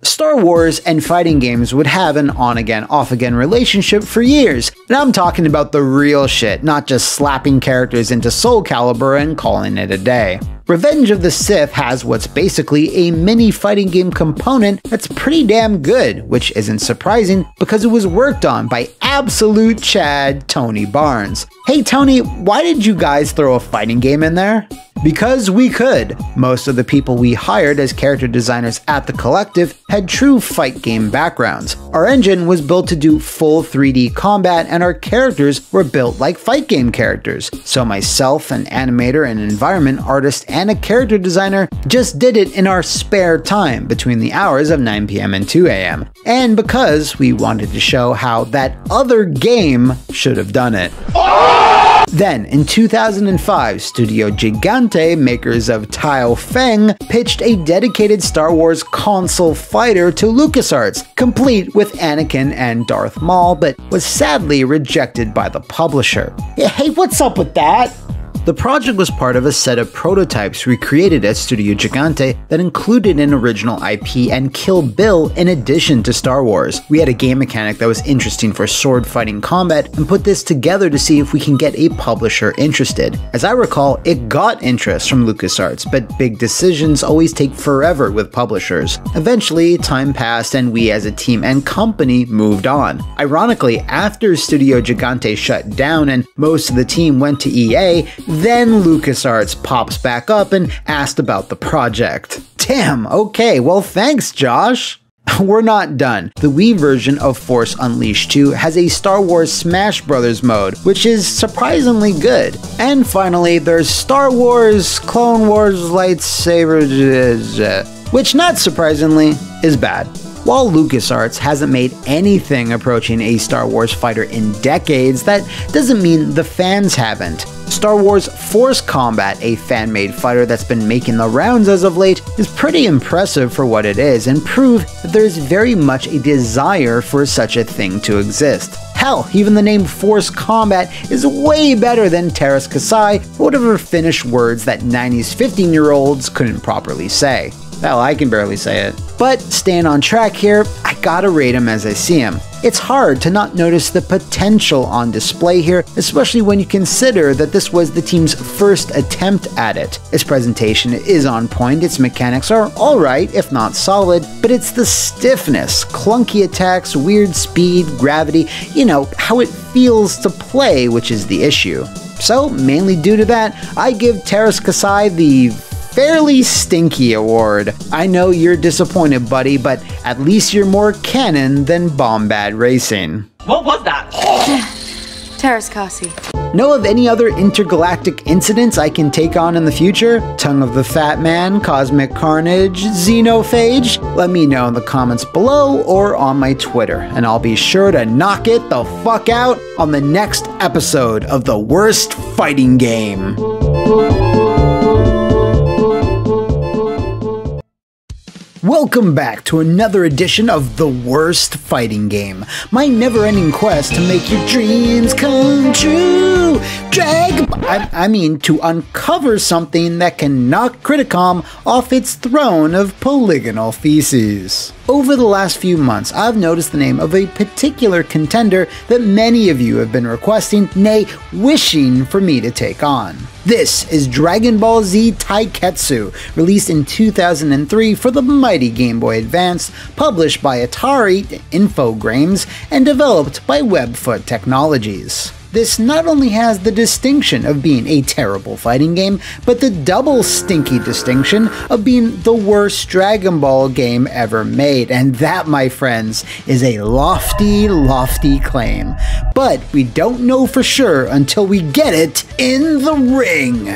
Star Wars and fighting games would have an on-again, off-again relationship for years. And I'm talking about the real shit, not just slapping characters into Soul Calibur and calling it a day. Revenge of the Sith has what's basically a mini fighting game component that's pretty damn good, which isn't surprising because it was worked on by absolute Chad Tony Barnes. Hey Tony, why did you guys throw a fighting game in there? Because we could. Most of the people we hired as character designers at the collective had true fight game backgrounds. Our engine was built to do full 3D combat and our characters were built like fight game characters. So myself, an animator, an environment artist, and a character designer just did it in our spare time between the hours of 9 PM and 2 AM. And because we wanted to show how that other game should have done it. Then, in 2005, Studio Gigante, makers of Tile Feng, pitched a dedicated Star Wars console fighter to LucasArts, complete with Anakin and Darth Maul, but was sadly rejected by the publisher. Hey, what's up with that? The project was part of a set of prototypes recreated at Studio Gigante that included an original IP and Kill Bill in addition to Star Wars. We had a game mechanic that was interesting for sword fighting combat and put this together to see if we can get a publisher interested. As I recall, it got interest from LucasArts, but big decisions always take forever with publishers. Eventually, time passed and we as a team and company moved on. Ironically, after Studio Gigante shut down and most of the team went to EA, then LucasArts pops back up and asked about the project. Damn, okay, well thanks Josh. We're not done. The Wii version of Force Unleashed 2 has a Star Wars Smash Bros. Mode, which is surprisingly good. And finally, there's Star Wars Clone Wars Lightsaber, which not surprisingly is bad. While LucasArts hasn't made anything approaching a Star Wars fighter in decades, that doesn't mean the fans haven't. Star Wars Force Combat, a fan-made fighter that's been making the rounds as of late, is pretty impressive for what it is and prove that there is very much a desire for such a thing to exist. Hell, even the name Force Combat is way better than Teras Kasai, or whatever Finnish words that 90s 15-year-olds couldn't properly say. Hell, I can barely say it. But staying on track here, I gotta rate him as I see him. It's hard to not notice the potential on display here, especially when you consider that this was the team's first attempt at it. Its presentation is on point, its mechanics are alright, if not solid, but it's the stiffness, clunky attacks, weird speed, gravity, you know, how it feels to play, which is the issue. So, mainly due to that, I give Teras Kasai the fairly stinky award. I know you're disappointed, buddy, but at least you're more canon than Bombad Racing. What was that? Teras Kasi. Know of any other intergalactic incidents I can take on in the future? Tongue of the Fat Man, Cosmic Carnage, Xenophage? Let me know in the comments below or on my Twitter, and I'll be sure to knock it the fuck out on the next episode of The Worst Fighting Game. Welcome back to another edition of The Worst Fighting Game, my never-ending quest to make your dreams come true. To uncover something that can knock Criticom off its throne of polygonal feces. Over the last few months, I've noticed the name of a particular contender that many of you have been requesting, nay, wishing for me to take on. This is Dragon Ball Z Taiketsu, released in 2003 for the mighty Game Boy Advance, published by Atari Infogrames, and developed by Webfoot Technologies. This not only has the distinction of being a terrible fighting game, but the double stinky distinction of being the worst Dragon Ball game ever made, and that, my friends, is a lofty, lofty claim. But we don't know for sure until we get it in the ring.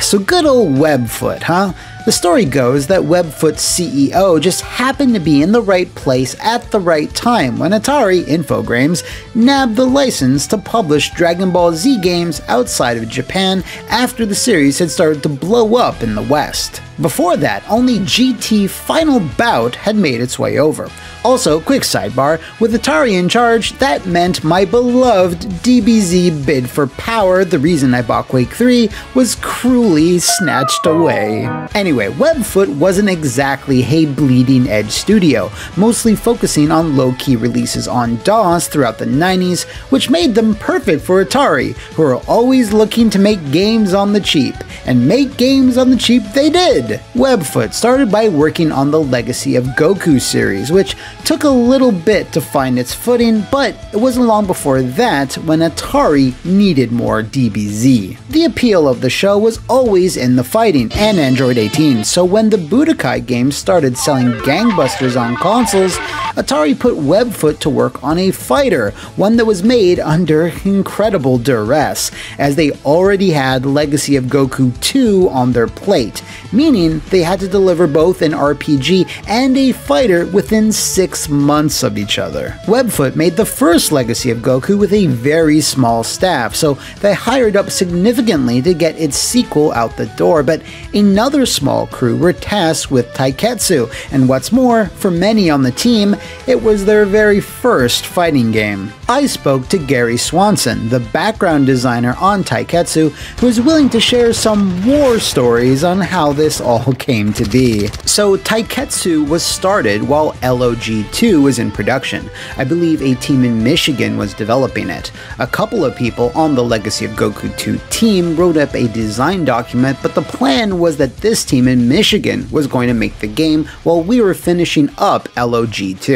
So good old Webfoot, huh? The story goes that Webfoot's CEO just happened to be in the right place at the right time when Atari Infogrames nabbed the license to publish Dragon Ball Z games outside of Japan after the series had started to blow up in the West. Before that, only GT Final Bout had made its way over. Also, quick sidebar, with Atari in charge, that meant my beloved DBZ bid for power, the reason I bought Quake 3, was cruelly snatched away. Anyway, Webfoot wasn't exactly a bleeding edge studio, mostly focusing on low-key releases on DOS throughout the 90s, which made them perfect for Atari, who are always looking to make games on the cheap. And make games on the cheap they did! Webfoot started by working on the Legacy of Goku series, which took a little bit to find its footing, but it wasn't long before that when Atari needed more DBZ. The appeal of the show was always in the fighting and Android 18, so when the Budokai games started selling gangbusters on consoles, Atari put Webfoot to work on a fighter, one that was made under incredible duress, as they already had Legacy of Goku 2 on their plate, meaning they had to deliver both an RPG and a fighter within 6 months of each other. Webfoot made the first Legacy of Goku with a very small staff, so they hired up significantly to get its sequel out the door, but another small crew were tasked with Taiketsu, and what's more, for many on the team, it was their very first fighting game. I spoke to Gary Swanson, the background designer on Taiketsu, who was willing to share some war stories on how this all came to be. So Taiketsu was started while LOG2 was in production. I believe a team in Michigan was developing it. A couple of people on the Legacy of Goku 2 team wrote up a design document, but the plan was that this team in Michigan was going to make the game while we were finishing up LOG2.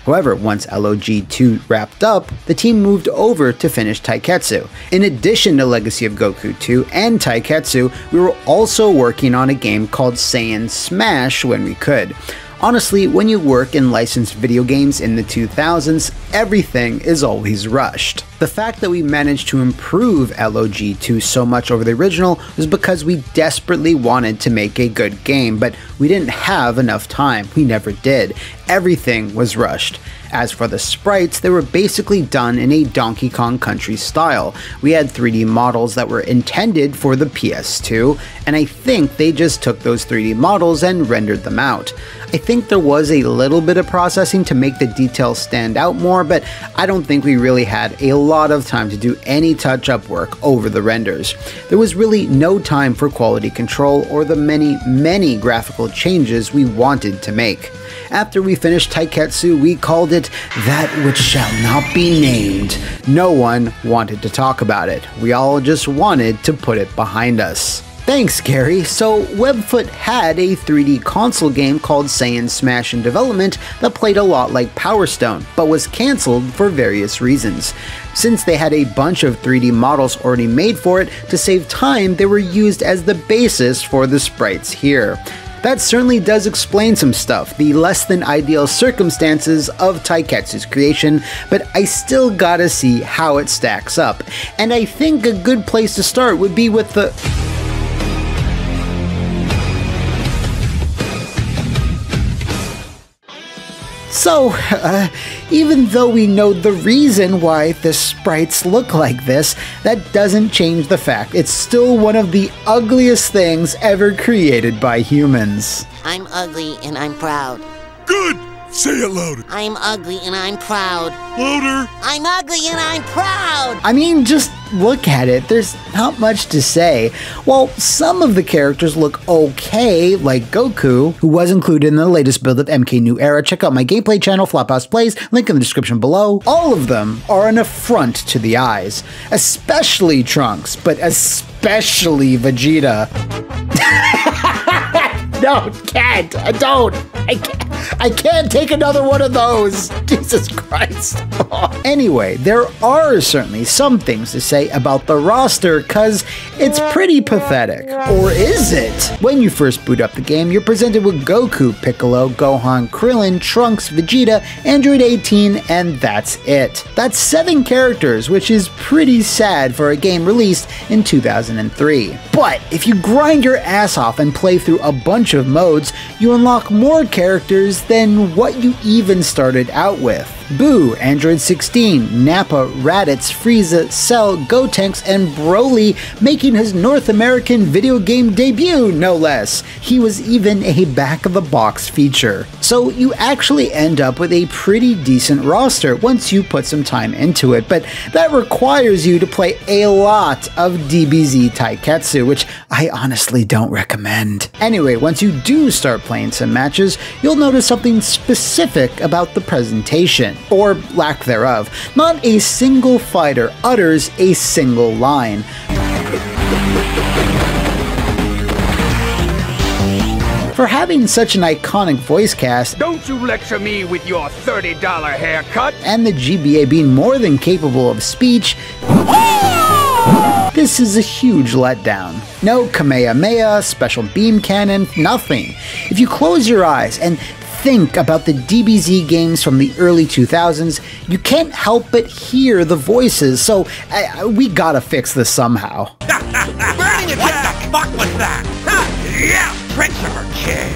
However, once LOG2 wrapped up, the team moved over to finish Taiketsu. In addition to Legacy of Goku 2 and Taiketsu, we were also working on a game called Saiyan Smash when we could. Honestly, when you work in licensed video games in the 2000s, everything is always rushed. The fact that we managed to improve LOG2 so much over the original was because we desperately wanted to make a good game, but we didn't have enough time. We never did. Everything was rushed. As for the sprites, they were basically done in a Donkey Kong Country style. We had 3D models that were intended for the PS2, and I think they just took those 3D models and rendered them out. I think there was a little bit of processing to make the details stand out more, but I don't think we really had a lot of time to do any touch-up work over the renders. There was really no time for quality control or the many graphical changes we wanted to make. After we finished Taiketsu, we called it That Which Shall Not Be Named. No one wanted to talk about it. We all just wanted to put it behind us. Thanks, Gary. So, Webfoot had a 3D console game called Saiyan Smash in development that played a lot like Power Stone, but was cancelled for various reasons. Since they had a bunch of 3D models already made for it, to save time, they were used as the basis for the sprites here. That certainly does explain some stuff, the less than ideal circumstances of Taiketsu's creation, but I still gotta see how it stacks up. And I think a good place to start would be with the... So, even though we know the reason why the sprites look like this, that doesn't change the fact it's still one of the ugliest things ever created by humans. I'm ugly and I'm proud. Good! Say it louder. I'm ugly and I'm proud. Louder. I'm ugly and I'm proud. I mean, just look at it. There's not much to say. While some of the characters look okay, like Goku, who was included in the latest build of MK New Era. Check out my gameplay channel, Flophouse Plays, link in the description below. All of them are an affront to the eyes. Especially Trunks, but especially Vegeta. No, can't. I don't. I can't take another one of those. Jesus Christ. Anyway, there are certainly some things to say about the roster, cause it's pretty pathetic. Or is it? When you first boot up the game, you're presented with Goku, Piccolo, Gohan, Krillin, Trunks, Vegeta, Android 18, and that's it. That's 7 characters, which is pretty sad for a game released in 2003. But if you grind your ass off and play through a bunch of modes, you unlock more characters than what you even started out with. Boo, Android 16, Nappa, Raditz, Frieza, Cell, Gotenks, and Broly making his North American video game debut, no less. He was even a back-of-the-box feature. So you actually end up with a pretty decent roster once you put some time into it, but that requires you to play a lot of DBZ Taiketsu, which I honestly don't recommend. Anyway, once you do start playing some matches, you'll notice something specific about the presentation, or lack thereof. Not a single fighter utters a single line. For having such an iconic voice cast, don't you lecture me with your $30 haircut, and the GBA being more than capable of speech, this is a huge letdown. No Kamehameha, special beam cannon, nothing. If you close your eyes and think about the DBZ games from the early 2000s, you can't help but hear the voices, so we gotta fix this somehow. Burning attack! What the fuck was that? Yeah, Principal kid.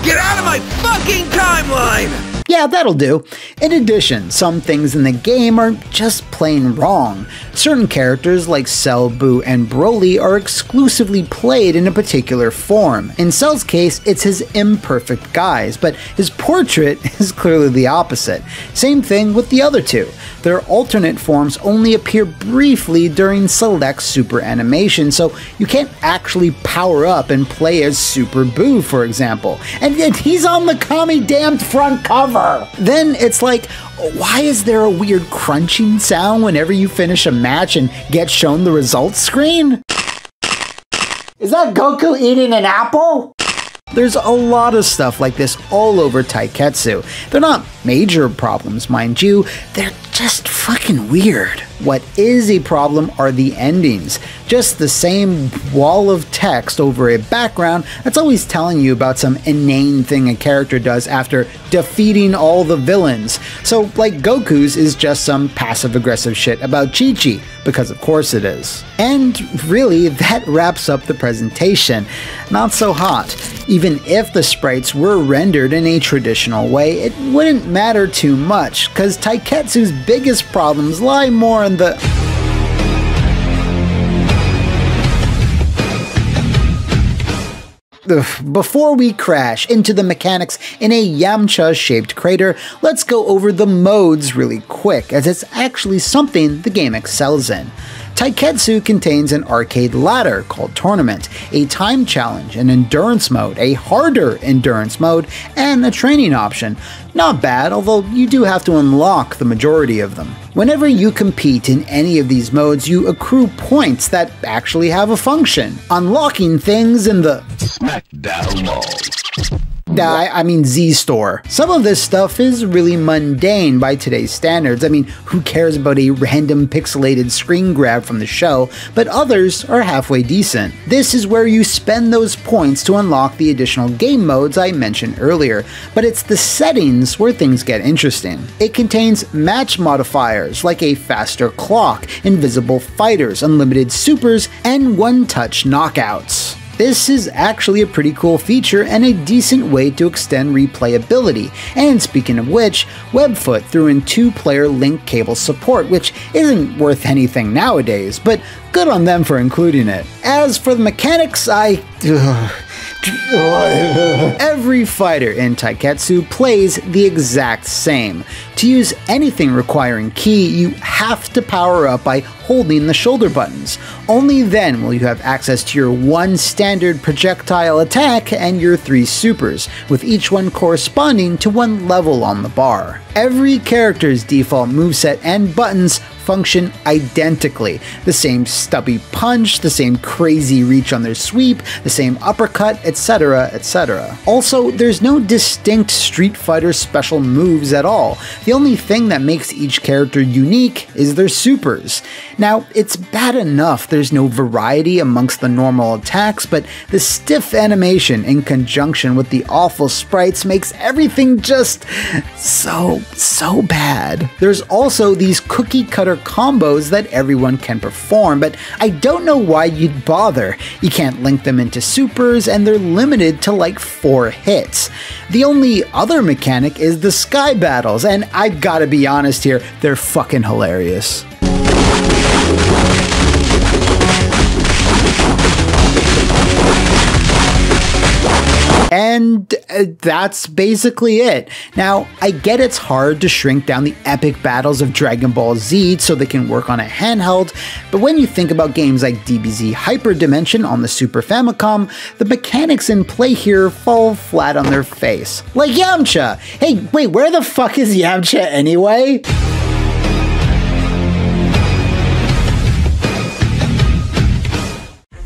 Get out of my fucking timeline! Yeah, that'll do. In addition, some things in the game are just plain wrong. Certain characters like Cell, Boo, and Broly are exclusively played in a particular form. In Cell's case, it's his imperfect guise, but his portrait is clearly the opposite. Same thing with the other two. Their alternate forms only appear briefly during select super animation, so you can't actually power up and play as Super Boo, for example. And he's on the commie-damned front cover! Then it's like, why is there a weird crunching sound whenever you finish a match and get shown the results screen? Is that Goku eating an apple? There's a lot of stuff like this all over Taiketsu. They're not major problems, mind you, they're just fucking weird. What is a problem are the endings. Just the same wall of text over a background that's always telling you about some inane thing a character does after defeating all the villains. So, like Goku's is just some passive-aggressive shit about Chi-Chi, because of course it is. And really, that wraps up the presentation. Not so hot. Even if the sprites were rendered in a traditional way, it wouldn't matter too much, because Taiketsu's biggest problems lie more in the... Before we crash into the mechanics in a Yamcha-shaped crater, let's go over the modes really quick, as it's actually something the game excels in. Taiketsu contains an arcade ladder called Tournament, a time challenge, an endurance mode, a harder endurance mode, and a training option. Not bad, although you do have to unlock the majority of them. Whenever you compete in any of these modes, you accrue points that actually have a function, unlocking things in the Smackdown mode. I mean Z-Store. Some of this stuff is really mundane by today's standards. I mean, who cares about a random pixelated screen grab from the show, but others are halfway decent. This is where you spend those points to unlock the additional game modes I mentioned earlier, but it's the settings where things get interesting. It contains match modifiers like a faster clock, invisible fighters, unlimited supers, and one-touch knockouts. This is actually a pretty cool feature and a decent way to extend replayability, and speaking of which, Webfoot threw in 2-player link cable support, which isn't worth anything nowadays, but good on them for including it. As for the mechanics, every fighter in Taiketsu plays the exact same. To use anything requiring ki, you have to power up by holding the shoulder buttons. Only then will you have access to your 1 standard projectile attack and your 3 supers, with each one corresponding to 1 level on the bar. Every character's default moveset and buttons function identically. The same stubby punch, the same crazy reach on their sweep, the same uppercut, etc., etc. Also, there's no distinct Street Fighter special moves at all. The only thing that makes each character unique is their supers. Now, it's bad enough there's no variety amongst the normal attacks, but the stiff animation in conjunction with the awful sprites makes everything just so bad. There's also these cookie-cutter combos that everyone can perform, but I don't know why you'd bother. You can't link them into supers, and they're limited to like 4 hits. The only other mechanic is the sky battles, and I've gotta be honest here, they're fucking hilarious. And that's basically it. Now, I get it's hard to shrink down the epic battles of Dragon Ball Z so they can work on a handheld, but when you think about games like DBZ Hyperdimension on the Super Famicom, the mechanics in play here fall flat on their face. Like Yamcha! Hey, wait, where the fuck is Yamcha anyway?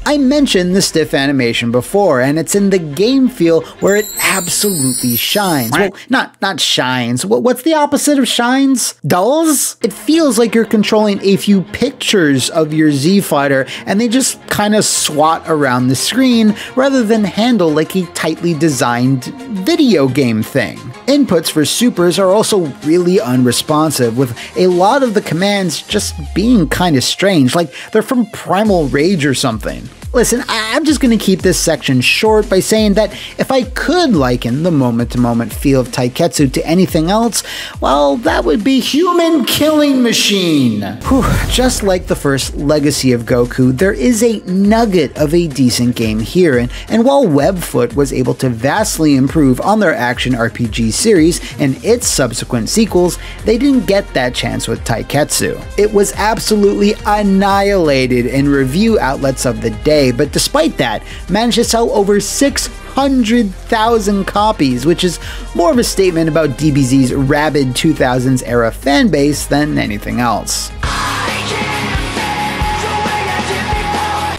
I mentioned the stiff animation before, and it's in the game feel where it absolutely shines. Well, not shines. What's the opposite of shines? Dulls? It feels like you're controlling a few pictures of your Z fighter, and they just kind of swat around the screen rather than handle like a tightly designed video game thing. Inputs for supers are also really unresponsive, with a lot of the commands just being kind of strange, like they're from Primal Rage or something. Listen, I'm just going to keep this section short by saying that if I could liken the moment-to-moment feel of Taiketsu to anything else, well, that would be Human Killing Machine. Whew, just like the first Legacy of Goku, there is a nugget of a decent game here, and while Webfoot was able to vastly improve on their action RPG series and its subsequent sequels, they didn't get that chance with Taiketsu. It was absolutely annihilated in review outlets of the day, but despite that, managed to sell over 600,000 copies, which is more of a statement about DBZ's rabid 2000s era fanbase than anything else.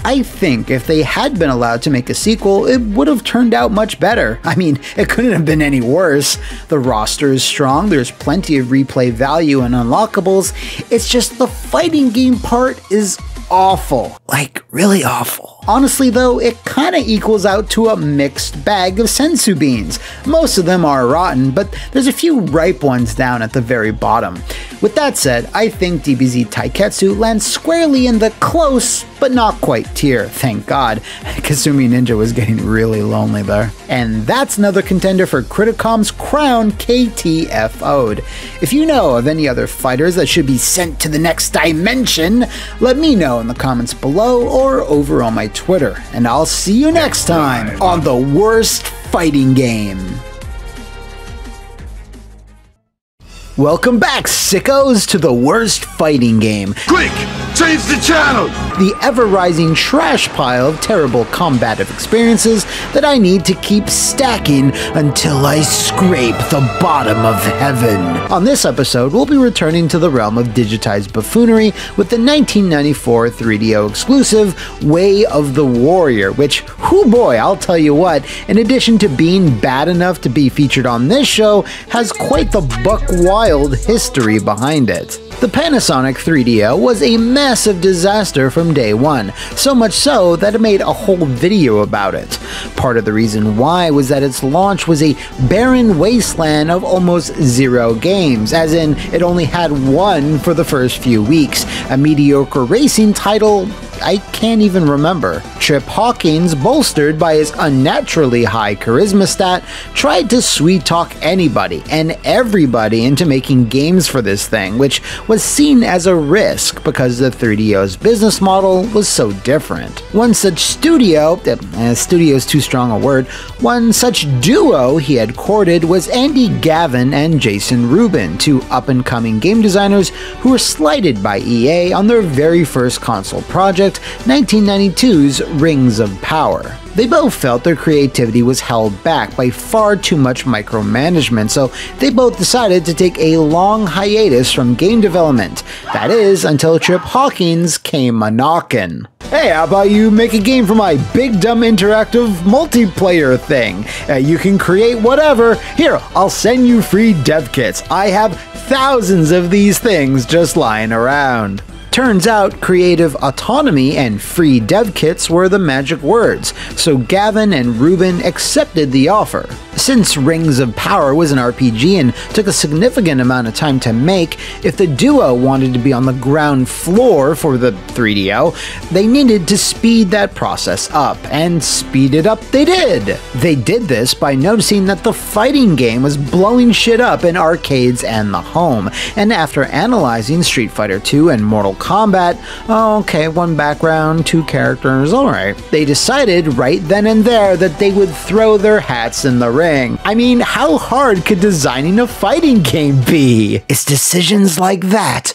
I think if they had been allowed to make a sequel, it would have turned out much better. I mean, it couldn't have been any worse. The roster is strong, there's plenty of replay value and unlockables. It's just the fighting game part is awful. Like, really awful. Honestly though, it kinda equals out to a mixed bag of sensu beans. Most of them are rotten, but there's a few ripe ones down at the very bottom. With that said, I think DBZ Taiketsu lands squarely in the close, but not quite tier, thank God. Kasumi Ninja was getting really lonely there. And that's another contender for Criticom's crown KTFO'd. If you know of any other fighters that should be sent to the next dimension, let me know in the comments below or over on my Twitter, and I'll see you next time on the worst fighting game. Welcome back, sickos, to the worst fighting game. Quick! Change the channel! The ever-rising trash pile of terrible combative experiences that I need to keep stacking until I scrape the bottom of heaven. On this episode, we'll be returning to the realm of digitized buffoonery with the 1994 3DO exclusive Way of the Warrior, which, whoo boy, I'll tell you what, in addition to being bad enough to be featured on this show, has quite the buck-wild history behind it. The Panasonic 3DO was a massive disaster from day one, so much so that it made a whole video about it. Part of the reason why was that its launch was a barren wasteland of almost zero games, as in it only had one for the first few weeks, a mediocre racing title I can't even remember. Trip Hawkins, bolstered by his unnaturally high charisma stat, tried to sweet-talk anybody and everybody into making games for this thing, which was seen as a risk because the 3DO's business model was so different. One such studio, studio's too strong a word, one such duo he had courted was Andy Gavin and Jason Rubin, two up-and-coming game designers who were slighted by EA on their very first console project, 1992's Rings of Power. They both felt their creativity was held back by far too much micromanagement, so they both decided to take a long hiatus from game development. That is, until Trip Hawkins came a-knockin'. Hey, how about you make a game for my big dumb interactive multiplayer thing? You can create whatever. Here, I'll send you free dev kits. I have thousands of these things just lying around. Turns out creative autonomy and free dev kits were the magic words, so Gavin and Rubin accepted the offer. Since Rings of Power was an RPG and took a significant amount of time to make, if the duo wanted to be on the ground floor for the 3DO, they needed to speed that process up, and speed it up they did. They did this by noticing that the fighting game was blowing shit up in arcades and the home, and after analyzing Street Fighter 2 and Mortal Kombat, oh, okay, one background, two characters, alright, they decided right then and there that they would throw their hats in the ring. I mean, how hard could designing a fighting game be? It's decisions like that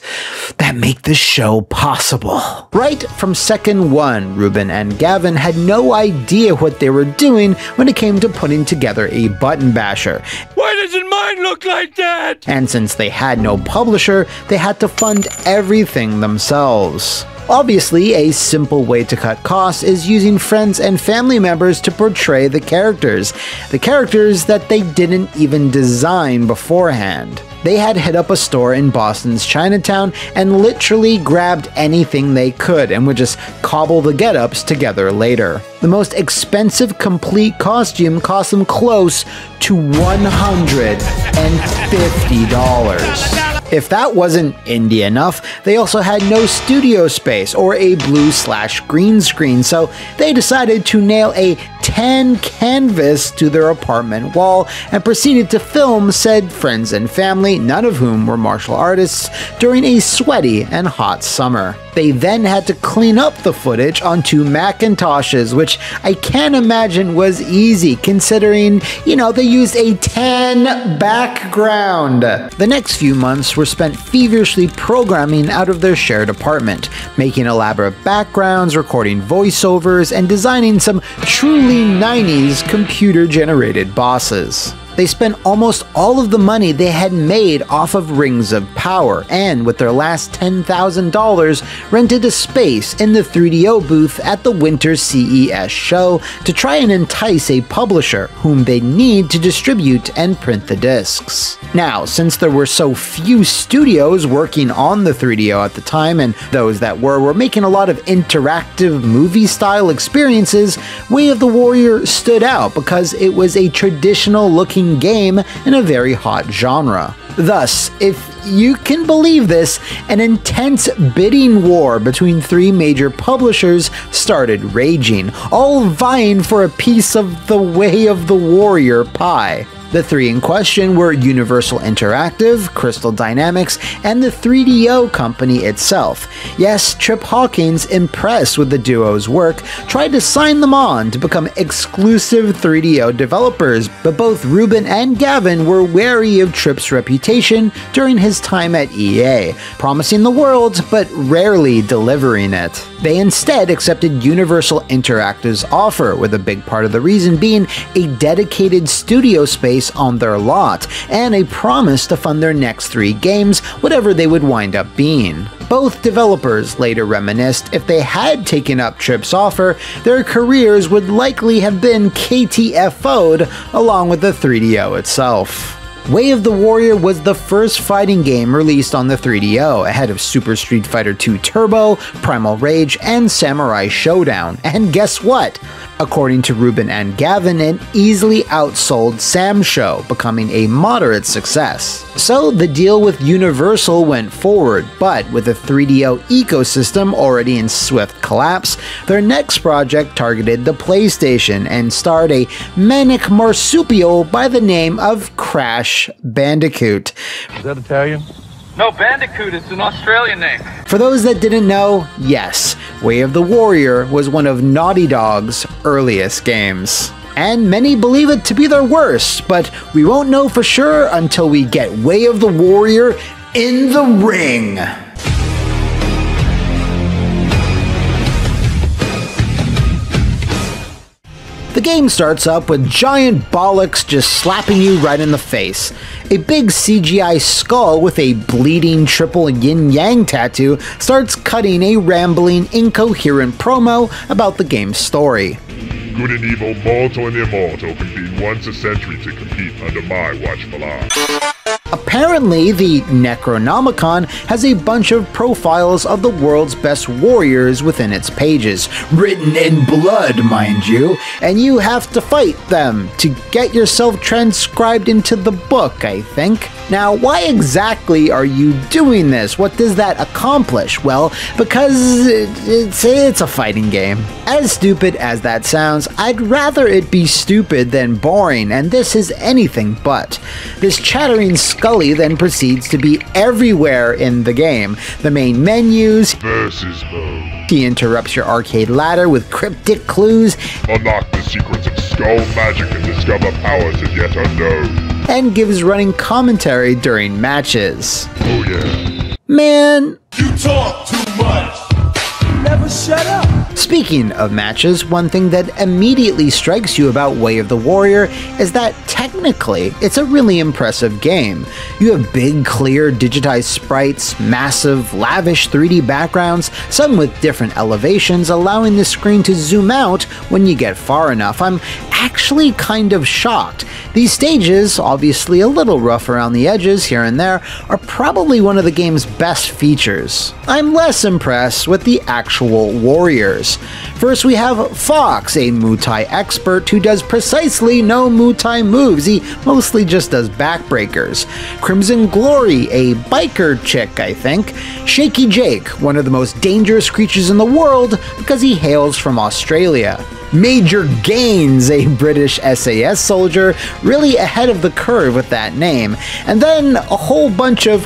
that make the show possible. Right from second one, Ruben and Gavin had no idea what they were doing when it came to putting together a button basher. Why doesn't mine look like that? And since they had no publisher, they had to fund everything themselves. Obviously, a simple way to cut costs is using friends and family members to portray the characters that they didn't even design beforehand. They had hit up a store in Boston's Chinatown and literally grabbed anything they could and would just cobble the get-ups together later. The most expensive complete costume cost them close to $150. If that wasn't indie enough, they also had no studio space or a blue/green screen, so they decided to nail a tan canvas to their apartment wall and proceeded to film said friends and family, none of whom were martial artists, during a sweaty and hot summer. They then had to clean up the footage onto Macintoshes, which I can't imagine was easy considering, they used a tan background. The next few months were spent feverishly programming out of their shared apartment, making elaborate backgrounds, recording voiceovers, and designing some truly 90s computer-generated bosses. They spent almost all of the money they had made off of Rings of Power, and with their last $10,000, rented a space in the 3DO booth at the Winter CES show to try and entice a publisher whom they need to distribute and print the discs. Now, since there were so few studios working on the 3DO at the time, and those that were making a lot of interactive movie-style experiences, Way of the Warrior stood out because it was a traditional-looking game in a very hot genre. Thus, if you can believe this, an intense bidding war between three major publishers started raging, all vying for a piece of the Way of the Warrior pie. The three in question were Universal Interactive, Crystal Dynamics, and the 3DO company itself. Yes, Trip Hawkins, impressed with the duo's work, tried to sign them on to become exclusive 3DO developers, but both Ruben and Gavin were wary of Trip's reputation during his time at EA, promising the world but rarely delivering it. They instead accepted Universal Interactive's offer, with a big part of the reason being a dedicated studio space on their lot, and a promise to fund their next 3 games, whatever they would wind up being. Both developers later reminisced if they had taken up Trip's offer, their careers would likely have been KTFO'd along with the 3DO itself. Way of the Warrior was the first fighting game released on the 3DO, ahead of Super Street Fighter 2 Turbo, Primal Rage, and Samurai Showdown. And guess what? According to Ruben and Gavin, it easily outsold Sam Show, becoming a moderate success. So the deal with Universal went forward, but with the 3DO ecosystem already in swift collapse, their next project targeted the PlayStation and starred a manic marsupial by the name of Crash Bandicoot. Is that Italian? No, Bandicoot, it's an Australian name. For those that didn't know, yes, Way of the Warrior was one of Naughty Dog's earliest games. And many believe it to be their worst, but we won't know for sure until we get Way of the Warrior in the ring. The game starts up with giant bollocks just slapping you right in the face. A big CGI skull with a bleeding triple yin-yang tattoo starts cutting a rambling, incoherent promo about the game's story. Good and evil, mortal and immortal, convene once a century to compete under my watchful eye. Apparently, the Necronomicon has a bunch of profiles of the world's best warriors within its pages, written in blood, mind you, and you have to fight them to get yourself transcribed into the book, I think. Now, why exactly are you doing this? What does that accomplish? Well, because it's a fighting game. As stupid as that sounds, I'd rather it be stupid than boring, and this is anything but. This chattering Scully then proceeds to be everywhere in the game. The main menus, Versus mode. he interrupts your arcade ladder with cryptic clues, Unlock the secrets of skull magic and discover powers as yet unknown. and gives running commentary during matches. Oh yeah. Man, You talk too much. Never shut up. speaking of matches, one thing that immediately strikes you about Way of the Warrior is that technically it's a really impressive game. You have big, clear, digitized sprites, massive, lavish 3D backgrounds, some with different elevations, allowing the screen to zoom out when you get far enough. I'm actually kind of shocked. These stages, obviously a little rough around the edges here and there, are probably one of the game's best features. I'm less impressed with the actual warriors. First we have Fox, a Muay Thai expert who does precisely no Muay Thai moves, he mostly just does backbreakers. Crimson Glory, a biker chick, I think. Shaky Jake, one of the most dangerous creatures in the world because he hails from Australia. Major Gaines, a British SAS soldier, really ahead of the curve with that name. And then a whole bunch of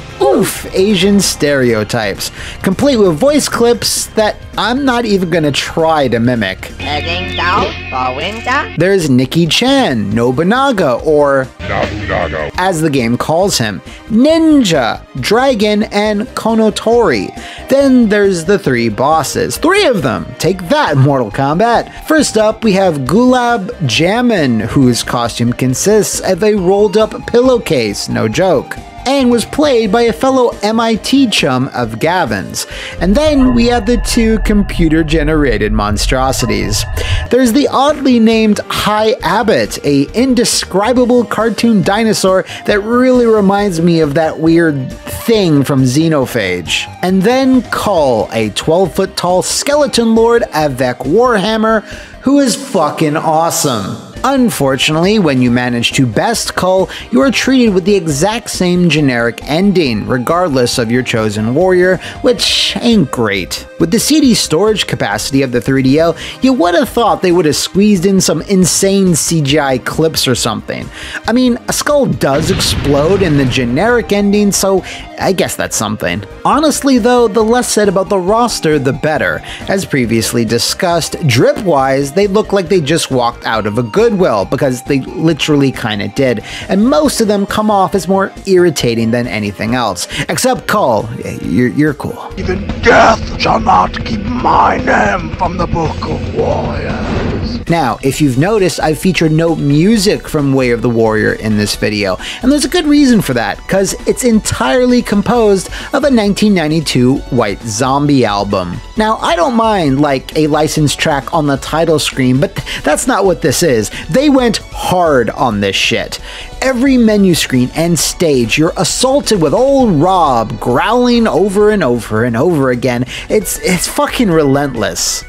Asian stereotypes, complete with voice clips that I'm not even gonna try to mimic. Heading south for winter. There's Nicky Chan, Nobunaga, or Nobunaga, as the game calls him, Ninja, Dragon, and Konotori. Then there's the three bosses. 3 of them! Take that, Mortal Kombat! First up, we have Gulab Jamun, whose costume consists of a rolled-up pillowcase, no joke, and was played by a fellow MIT chum of Gavin's. And then we have the 2 computer-generated monstrosities. There's the oddly named High Abbott, a indescribable cartoon dinosaur that really reminds me of that weird thing from Xenophage. And then Kull, a 12-foot tall skeleton lord avec Warhammer, who is fucking awesome. Unfortunately, when you manage to best Kull, you are treated with the exact same generic ending, regardless of your chosen warrior, which ain't great. With the CD storage capacity of the 3DO, you would have thought they would have squeezed in some insane CGI clips or something. I mean, a skull does explode in the generic ending, so I guess that's something. Honestly though, the less said about the roster, the better. As previously discussed, drip-wise, they look like they just walked out of a Goodwill, because they literally kinda did, and most of them come off as more irritating than anything else. Except Kull, you're cool. Even death shall not keep my name from the Book of Warriors. Now, if you've noticed, I've featured no music from Way of the Warrior in this video, and there's a good reason for that, because it's entirely composed of a 1992 White Zombie album. Now, I don't mind, like, a licensed track on the title screen, but that's not what this is. They went hard on this shit. Every menu screen and stage, you're assaulted with old Rob growling over and over and over again. It's fucking relentless.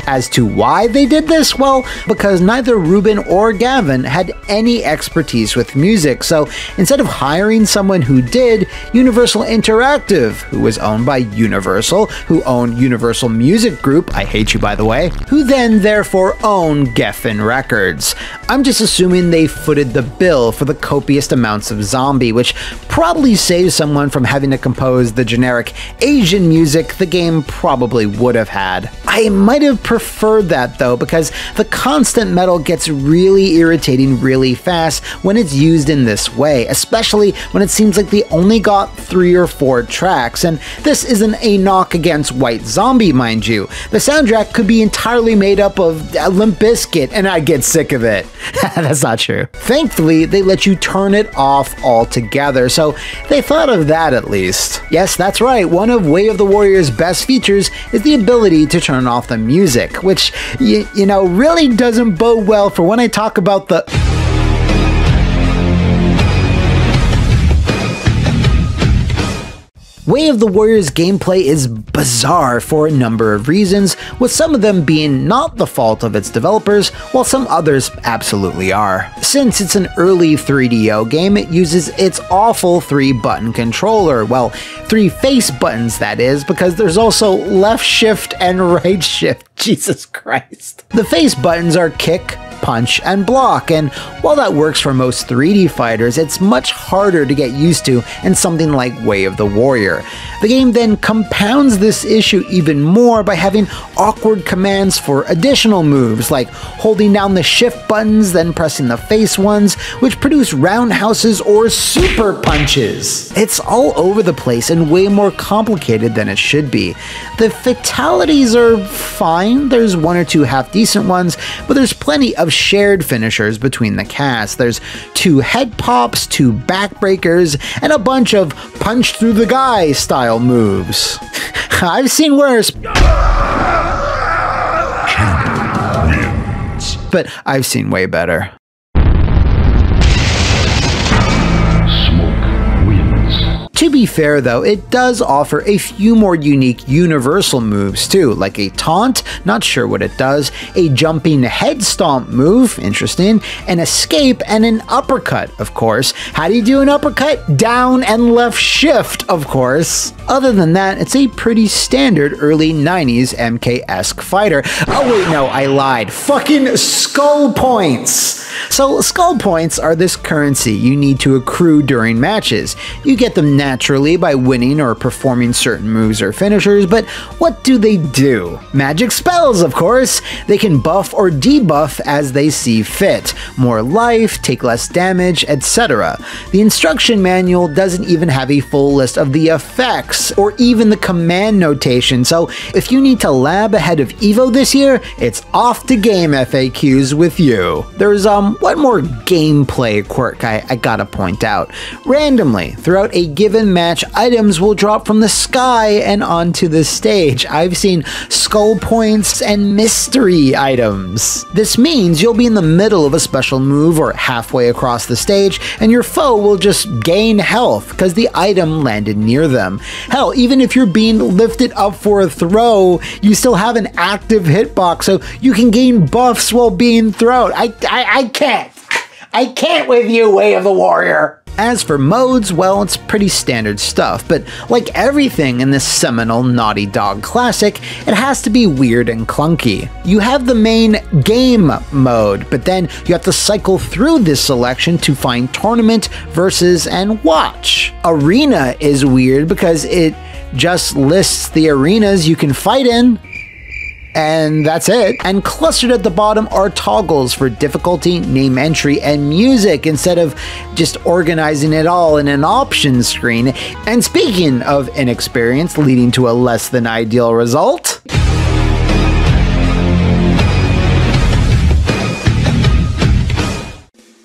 As to why they did this? Well, because neither Ruben or Gavin had any expertise with music, so instead of hiring someone who did, Universal Interactive, who was owned by Universal, who owned Universal Music Group, I hate you by the way, who then therefore owned Geffen Records. I'm just assuming they footed the bill for the copious amounts of zombie, which probably saves someone from having to compose the generic Asian music the game probably would have had. I might have preferred prefer that though, because the constant metal gets really irritating really fast when it's used in this way, especially when it seems like they only got 3 or 4 tracks, and this isn't a knock against White Zombie, mind you. The soundtrack could be entirely made up of Limp Bizkit, and I'd get sick of it. That's not true. Thankfully, they let you turn it off altogether, so they thought of that at least. Yes, that's right, one of Way of the Warrior's best features is the ability to turn off the music, which, you know, really doesn't bode well for when I talk about the... Way of the Warrior's gameplay is bizarre for a number of reasons, with some of them being not the fault of its developers, while some others absolutely are. Since it's an early 3DO game, it uses its awful 3-button controller, well, 3 face buttons that is, because there's also left shift and right shift, Jesus Christ. The face buttons are kick, punch, and block, and while that works for most 3D fighters, it's much harder to get used to in something like Way of the Warrior. The game then compounds this issue even more by having awkward commands for additional moves, like holding down the shift buttons, then pressing the face ones, which produce roundhouses or super punches. It's all over the place and way more complicated than it should be. The fatalities are fine, there's 1 or 2 half-decent ones, but there's plenty of shared finishers between the cast. There's 2 head pops, 2 backbreakers, and a bunch of punch through the guy style moves. I've seen worse. But I've seen way better. To be fair though, it does offer a few more unique universal moves too, like a taunt, not sure what it does, a jumping head stomp move, interesting, an escape, and an uppercut, of course. How do you do an uppercut? Down and left shift, of course. Other than that, it's a pretty standard early 90s MK-esque fighter. Oh wait, no, I lied. Fucking skull points! So skull points are this currency you need to accrue during matches. You get them naturally by winning or performing certain moves or finishers, but what do they do? Magic spells, of course! They can buff or debuff as they see fit. More life, take less damage, etc. The instruction manual doesn't even have a full list of the effects, or even the command notation, so if you need to lab ahead of EVO this year, it's off to game FAQs with you. There's one more gameplay quirk I gotta point out. Randomly, throughout a given match, items will drop from the sky and onto the stage. I've seen skull points and mystery items. This means you'll be in the middle of a special move or halfway across the stage, and your foe will just gain health because the item landed near them. Hell, even if you're being lifted up for a throw, you still have an active hitbox, so you can gain buffs while being thrown. I can't with you, Way of the Warrior! As for modes, well, it's pretty standard stuff, but like everything in this seminal Naughty Dog classic, it has to be weird and clunky. You have the main game mode, but then you have to cycle through this selection to find tournament, versus, and watch. Arena is weird because it just lists the arenas you can fight in, and that's it. And clustered at the bottom are toggles for difficulty, name entry, and music instead of just organizing it all in an options screen. And speaking of inexperience leading to a less than ideal result,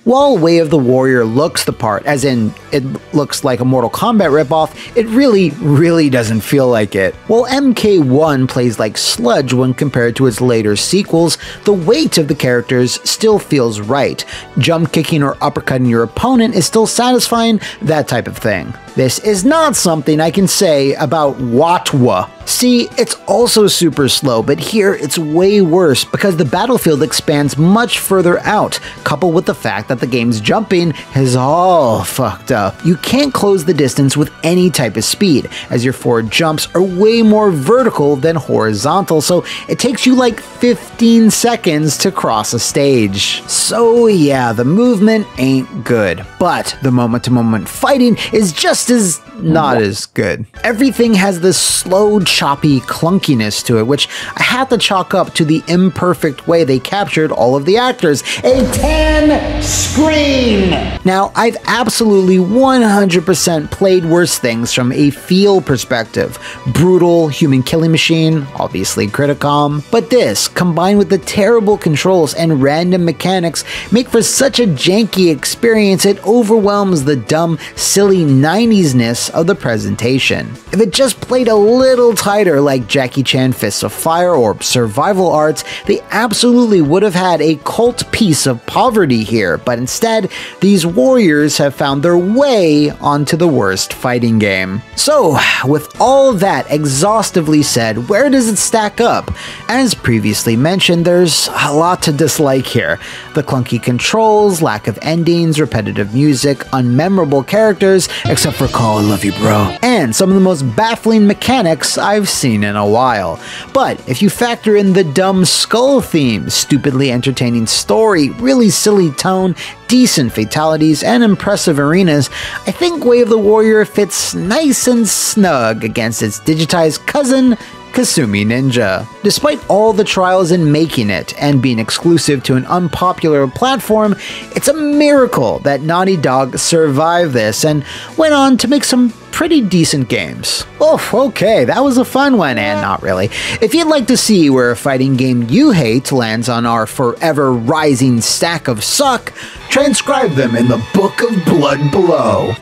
while Way of the Warrior looks the part, as in it looks like a Mortal Kombat ripoff, it really doesn't feel like it. While MK1 plays like sludge when compared to its later sequels, the weight of the characters still feels right. Jump kicking or uppercutting your opponent is still satisfying, that type of thing. This is not something I can say about Watwa. See, it's also super slow, but here it's way worse because the battlefield expands much further out, coupled with the fact that the game's jumping is all fucked up. You can't close the distance with any type of speed, as your forward jumps are way more vertical than horizontal, so it takes you like 15 seconds to cross a stage. So yeah, the movement ain't good, but the moment-to-moment fighting is just rest is not as good. Everything has this slow, choppy clunkiness to it, which I had to chalk up to the imperfect way they captured all of the actors. A tan screen! Now, I've absolutely 100% played worse things from a feel perspective. Brutal human killing machine, obviously Criticom, but this, combined with the terrible controls and random mechanics, make for such a janky experience it overwhelms the dumb, silly 90s-ness of the presentation. If it just played a little tighter like Jackie Chan Fists of Fire or Survival Arts, they absolutely would have had a cult piece of poverty here, but instead, these warriors have found their way onto the worst fighting game. So, with all that exhaustively said, where does it stack up? As previously mentioned, there's a lot to dislike here. The clunky controls, lack of endings, repetitive music, unmemorable characters, except for Call I Love You Bro, and some of the most baffling mechanics I've seen in a while. But if you factor in the dumb skull theme, stupidly entertaining story, really silly tone, decent fatalities, and impressive arenas, I think Way of the Warrior fits nice and snug against its digitized cousin, Kasumi Ninja. Despite all the trials in making it and being exclusive to an unpopular platform, it's a miracle that Naughty Dog survived this and went on to make some pretty decent games. Oh, okay, that was a fun one, and not really. If you'd like to see where a fighting game you hate lands on our forever rising stack of suck, transcribe them in the Book of Blood below.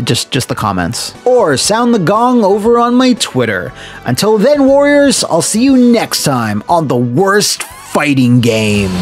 Just the comments. Or sound the gong over on my Twitter. Until then, warriors, I'll see you next time on the worst fighting game.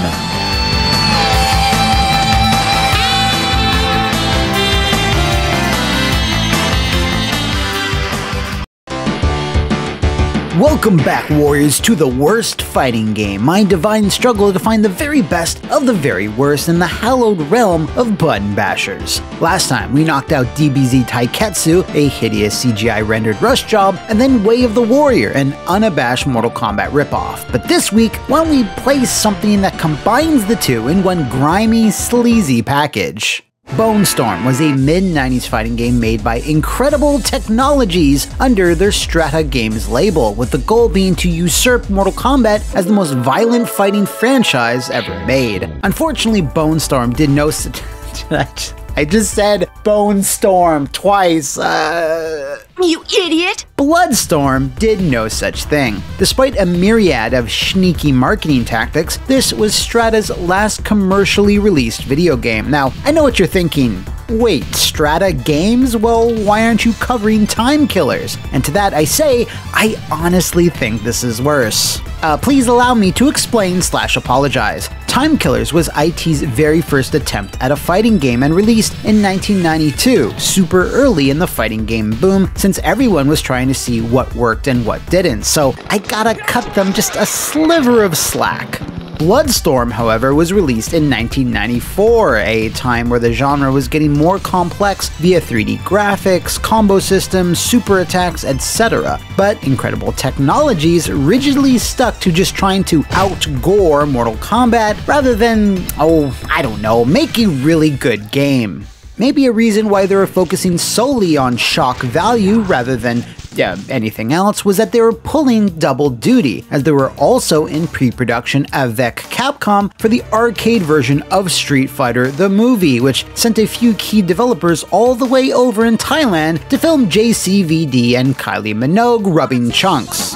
Welcome back, warriors, to the worst fighting game, my divine struggle to find the very best of the very worst in the hallowed realm of button bashers. Last time, we knocked out DBZ Taiketsu, a hideous CGI-rendered rush job, and then Way of the Warrior, an unabashed Mortal Kombat ripoff. But this week, why don't we play something that combines the two in one grimy, sleazy package? Bloodstorm was a mid-90s fighting game made by Incredible Technologies under their Strata Games label, with the goal being to usurp Mortal Kombat as the most violent fighting franchise ever made. Unfortunately, Bloodstorm did no such... I just said Bloodstorm twice, You idiot! Bloodstorm did no such thing. Despite a myriad of sneaky marketing tactics, this was Strata's last commercially released video game. Now, I know what you're thinking. Wait, Strata Games? Well, why aren't you covering Time Killers? And to that I say, I honestly think this is worse. Please allow me to explain/apologize. Time Killers was IT's very first attempt at a fighting game and released in 1992, super early in the fighting game boom, since everyone was trying to see what worked and what didn't, so I gotta cut them just a sliver of slack. Bloodstorm, however, was released in 1994, a time where the genre was getting more complex via 3D graphics, combo systems, super attacks, etc. But Incredible Technologies rigidly stuck to just trying to out-gore Mortal Kombat rather than, I don't know, make a really good game. Maybe a reason why they were focusing solely on shock value rather than anything else was that they were pulling double duty, as they were also in pre-production avec Capcom for the arcade version of Street Fighter the movie, which sent a few key developers all the way over in Thailand to film JCVD and Kylie Minogue rubbing chunks.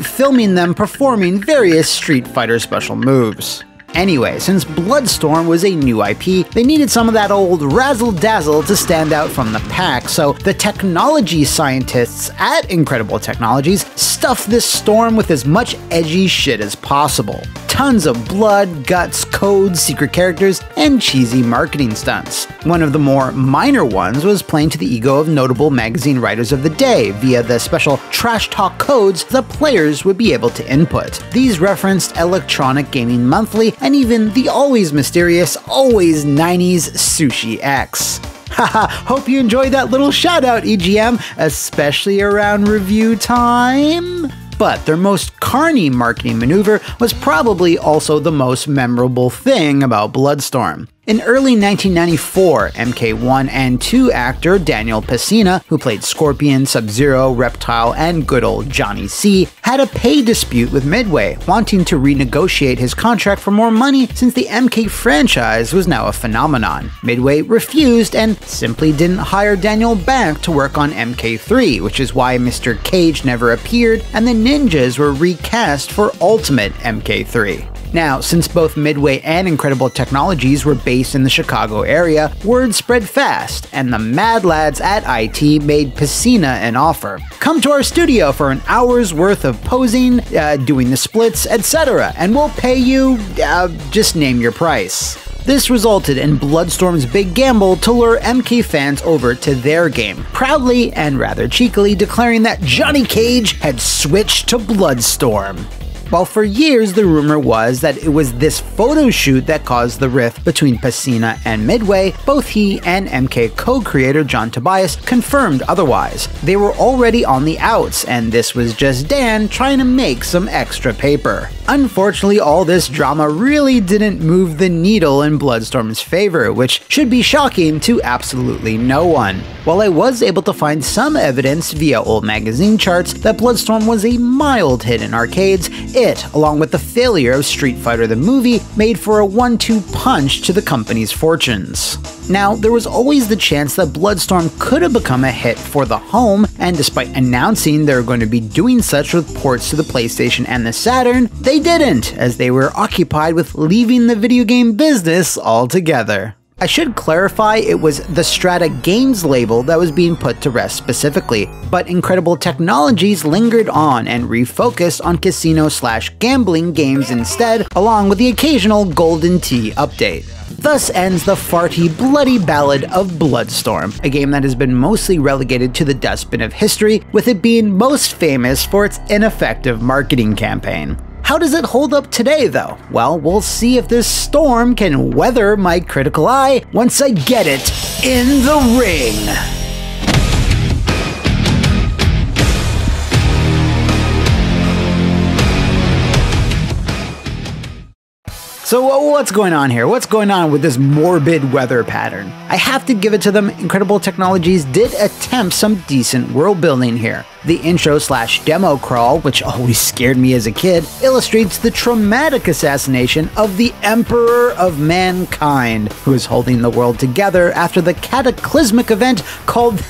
Filming them performing various Street Fighter special moves. Anyway, since Bloodstorm was a new IP, they needed some of that old razzle-dazzle to stand out from the pack, so the technology scientists at Incredible Technologies stuffed this storm with as much edgy shit as possible. Tons of blood, guts, codes, secret characters, and cheesy marketing stunts. One of the more minor ones was playing to the ego of notable magazine writers of the day via the special trash talk codes that players would be able to input. These referenced Electronic Gaming Monthly and even the always mysterious, always 90s Sushi X. Haha, hope you enjoyed that little shout out, EGM, especially around review time. But their most carny marketing maneuver was probably also the most memorable thing about Bloodstorm. In early 1994, MK1 and 2 actor Daniel Pesina, who played Scorpion, Sub-Zero, Reptile, and good old Johnny C, had a pay dispute with Midway, wanting to renegotiate his contract for more money since the MK franchise was now a phenomenon. Midway refused and simply didn't hire Daniel back to work on MK3, which is why Mr. Cage never appeared and the ninjas were recast for Ultimate MK3. Now, since both Midway and Incredible Technologies were based in the Chicago area, word spread fast, and the mad lads at IT made Pesina an offer. Come to our studio for an hour's worth of posing, doing the splits, etc., and we'll pay you, just name your price. This resulted in Bloodstorm's big gamble to lure MK fans over to their game, proudly and rather cheekily declaring that Johnny Cage had switched to Bloodstorm. While for years the rumor was that it was this photo shoot that caused the rift between Pesina and Midway, both he and MK co-creator John Tobias confirmed otherwise. They were already on the outs, and this was just Dan trying to make some extra paper. Unfortunately, all this drama really didn't move the needle in Bloodstorm's favor, which should be shocking to absolutely no one. While I was able to find some evidence via old magazine charts that Bloodstorm was a mild hit in arcades, it, along with the failure of Street Fighter the movie, made for a 1-2 punch to the company's fortunes. Now, there was always the chance that Bloodstorm could have become a hit for the home, and despite announcing they were going to be doing such with ports to the PlayStation and the Saturn, they didn't, as they were occupied with leaving the video game business altogether. I should clarify it was the Strata Games label that was being put to rest specifically, but Incredible Technologies lingered on and refocused on casino/gambling games instead, along with the occasional Golden Tee update. Thus ends the farty, bloody ballad of Bloodstorm, a game that has been mostly relegated to the dustbin of history, with it being most famous for its ineffective marketing campaign. How does it hold up today, though? Well, we'll see if this storm can weather my critical eye once I get it in the ring. So what's going on here? What's going on with this morbid weather pattern? I have to give it to them, Incredible Technologies did attempt some decent world building here. The intro/demo crawl, which always scared me as a kid, illustrates the traumatic assassination of the Emperor of Mankind, who is holding the world together after the cataclysmic event called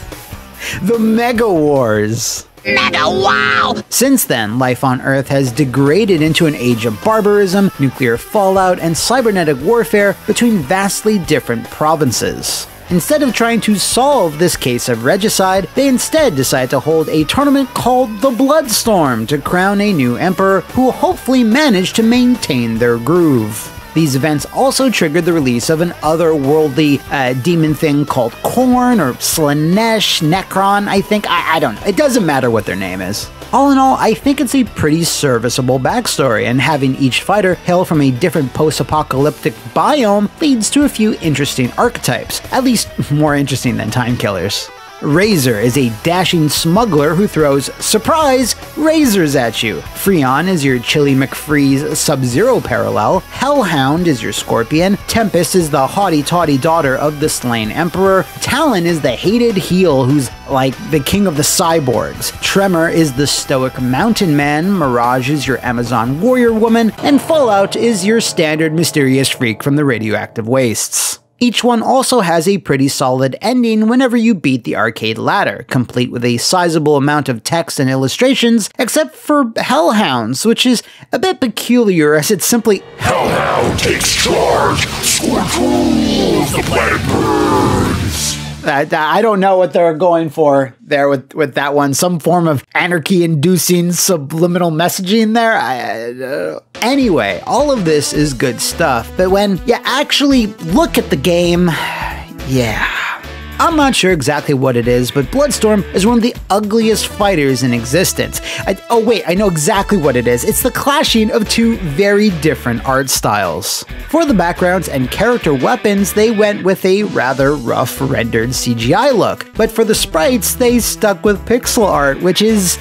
the Mega Wars. Mega wow! Since then, life on Earth has degraded into an age of barbarism, nuclear fallout, and cybernetic warfare between vastly different provinces. Instead of trying to solve this case of regicide, they instead decide to hold a tournament called the Bloodstorm to crown a new emperor who will hopefully manage to maintain their groove. These events also triggered the release of an otherworldly demon thing called Korn or Slanesh, Necron, I think. I don't know. It doesn't matter what their name is. All in all, I think it's a pretty serviceable backstory, and having each fighter hail from a different post-apocalyptic biome leads to a few interesting archetypes, at least more interesting than Time Killers. Razor is a dashing smuggler who throws, surprise, razors at you. Freon is your Chili McFreeze Sub-Zero parallel. Hellhound is your Scorpion. Tempest is the haughty-taughty daughter of the slain Emperor. Talon is the hated heel who's like the king of the cyborgs. Tremor is the stoic mountain man. Mirage is your Amazon warrior woman. And Fallout is your standard mysterious freak from the radioactive wastes. Each one also has a pretty solid ending whenever you beat the arcade ladder, complete with a sizable amount of text and illustrations, except for Hellhounds, which is a bit peculiar as it's simply Hellhound takes charge, control of the planet burns. I don't know what they're going for there with that one. Some form of anarchy-inducing subliminal messaging there. Anyway, all of this is good stuff, but when you actually look at the game, yeah. I'm not sure exactly what it is, but Bloodstorm is one of the ugliest fighters in existence. Oh wait, I know exactly what it is. It's the clashing of two very different art styles. For the backgrounds and character weapons, they went with a rather rough rendered CGI look, but for the sprites, they stuck with pixel art, which is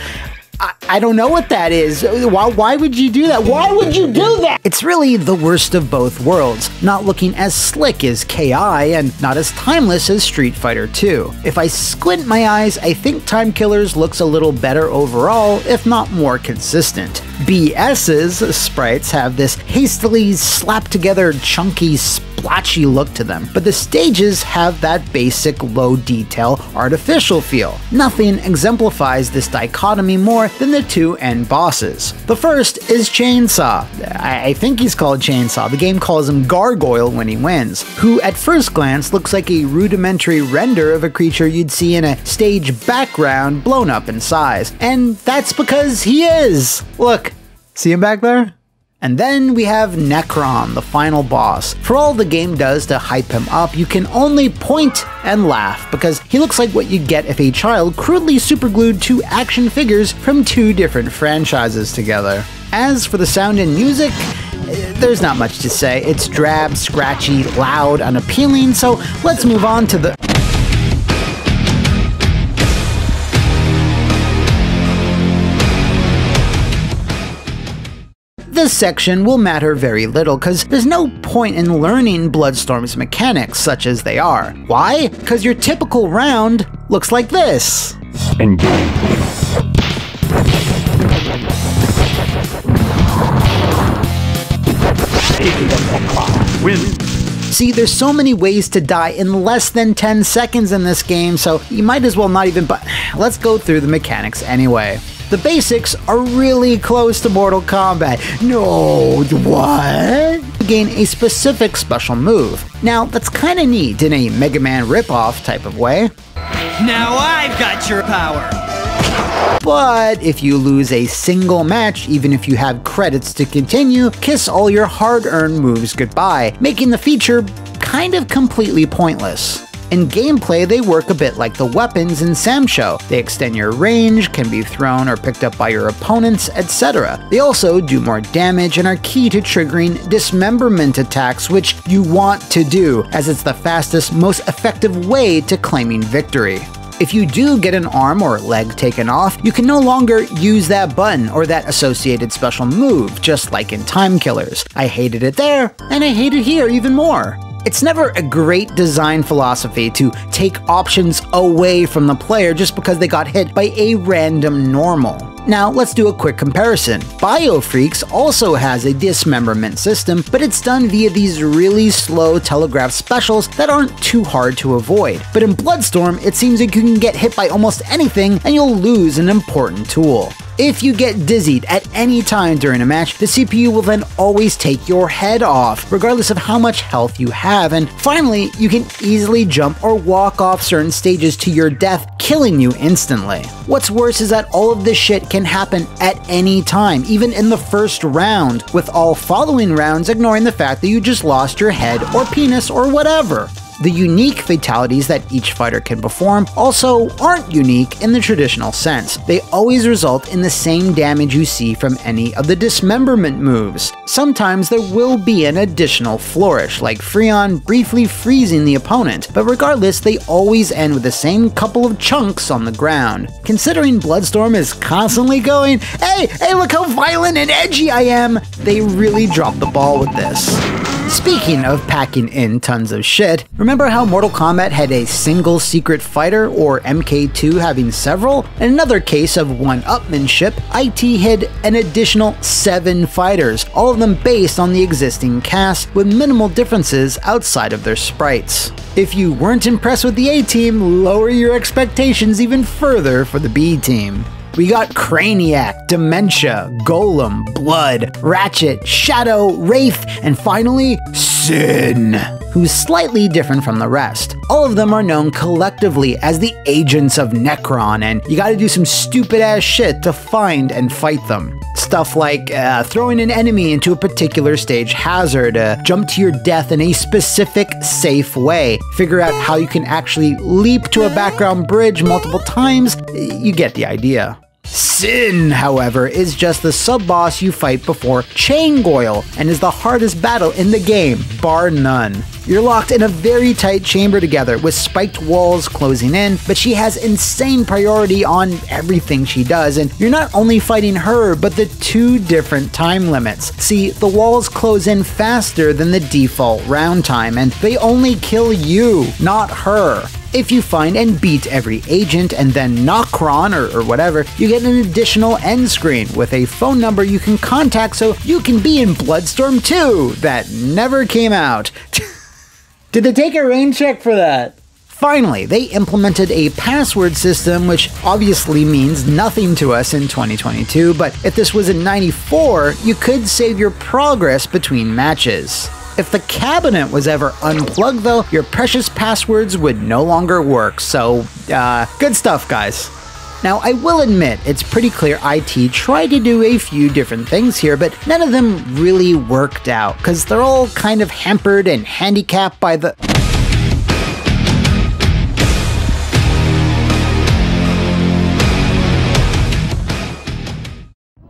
I don't know what that is. Why would you do that? Why would you do that? It's really the worst of both worlds, not looking as slick as KI and not as timeless as Street Fighter 2. If I squint my eyes, I think Time Killers looks a little better overall, if not more consistent. BS's sprites have this hastily slapped together chunky splotchy look to them, but the stages have that basic low detail artificial feel. Nothing exemplifies this dichotomy more than the two end bosses. The first is Chainsaw. I think he's called Chainsaw. The game calls him Gargoyle when he wins, who at first glance looks like a rudimentary render of a creature you'd see in a stage background blown up in size. And that's because he is! Look, see him back there? And then we have Necron, the final boss. For all the game does to hype him up, you can only point and laugh, because he looks like what you'd get if a child crudely superglued two action figures from two different franchises together. As for the sound and music, there's not much to say. It's drab, scratchy, loud, unappealing, so let's move on to the... This section will matter very little, because there's no point in learning Bloodstorm's mechanics such as they are. Why? Because your typical round looks like this. Engage. Win. See, there's so many ways to die in less than 10 seconds in this game, so you might as well not even, but let's go through the mechanics anyway. The basics are really close to Mortal Kombat. No, what? You gain a specific special move. Now, that's kinda neat in a Mega Man ripoff type of way. Now I've got your power! But if you lose a single match, even if you have credits to continue, kiss all your hard-earned moves goodbye, making the feature kind of completely pointless. In gameplay, they work a bit like the weapons in Samsho. They extend your range, can be thrown or picked up by your opponents, etc. They also do more damage and are key to triggering dismemberment attacks, which you want to do, as it's the fastest, most effective way to claiming victory. If you do get an arm or leg taken off, you can no longer use that button or that associated special move, just like in Time Killers. I hated it there, and I hate it here even more. It's never a great design philosophy to take options away from the player just because they got hit by a random normal. Now, let's do a quick comparison. BioFreaks also has a dismemberment system, but it's done via these really slow telegraph specials that aren't too hard to avoid. But in Bloodstorm, it seems like you can get hit by almost anything and you'll lose an important tool. If you get dizzied at any time during a match, the CPU will then always take your head off, regardless of how much health you have, and finally, you can easily jump or walk off certain stages to your death, killing you instantly. What's worse is that all of this shit can happen at any time, even in the first round, with all following rounds ignoring the fact that you just lost your head or penis or whatever. The unique fatalities that each fighter can perform also aren't unique in the traditional sense. They always result in the same damage you see from any of the dismemberment moves. Sometimes there will be an additional flourish, like Freon briefly freezing the opponent, but regardless, they always end with the same couple of chunks on the ground. Considering Bloodstorm is constantly going, hey, look how violent and edgy I am, they really dropped the ball with this. Speaking of packing in tons of shit, remember how Mortal Kombat had a single secret fighter, or MK2 having several? In another case of one-upmanship, IT hid an additional 7 fighters, all of them based on the existing cast, with minimal differences outside of their sprites. If you weren't impressed with the A-Team, lower your expectations even further for the B-Team. We got Craniac, Dementia, Golem, Blood, Ratchet, Shadow, Wraith, and finally, Sin, who's slightly different from the rest. All of them are known collectively as the Agents of Necron, and you gotta do some stupid ass shit to find and fight them. Stuff like throwing an enemy into a particular stage hazard, jump to your death in a specific safe way, figure out how you can actually leap to a background bridge multiple times, you get the idea. Sin, however, is just the sub-boss you fight before Chaingoyle, and is the hardest battle in the game, bar none. You're locked in a very tight chamber together with spiked walls closing in, but she has insane priority on everything she does, and you're not only fighting her, but the 2 different time limits. See, the walls close in faster than the default round time, and they only kill you, not her. If you find and beat every agent and then Nocron or whatever, you get an additional end screen with a phone number you can contact so you can be in Bloodstorm 2 that never came out. Did they take a rain check for that? Finally, they implemented a password system, which obviously means nothing to us in 2022, but if this was in '94, you could save your progress between matches. If the cabinet was ever unplugged though, your precious passwords would no longer work, so good stuff, guys. Now, I will admit, it's pretty clear IT tried to do a few different things here, but none of them really worked out, because they're all kind of hampered and handicapped by the...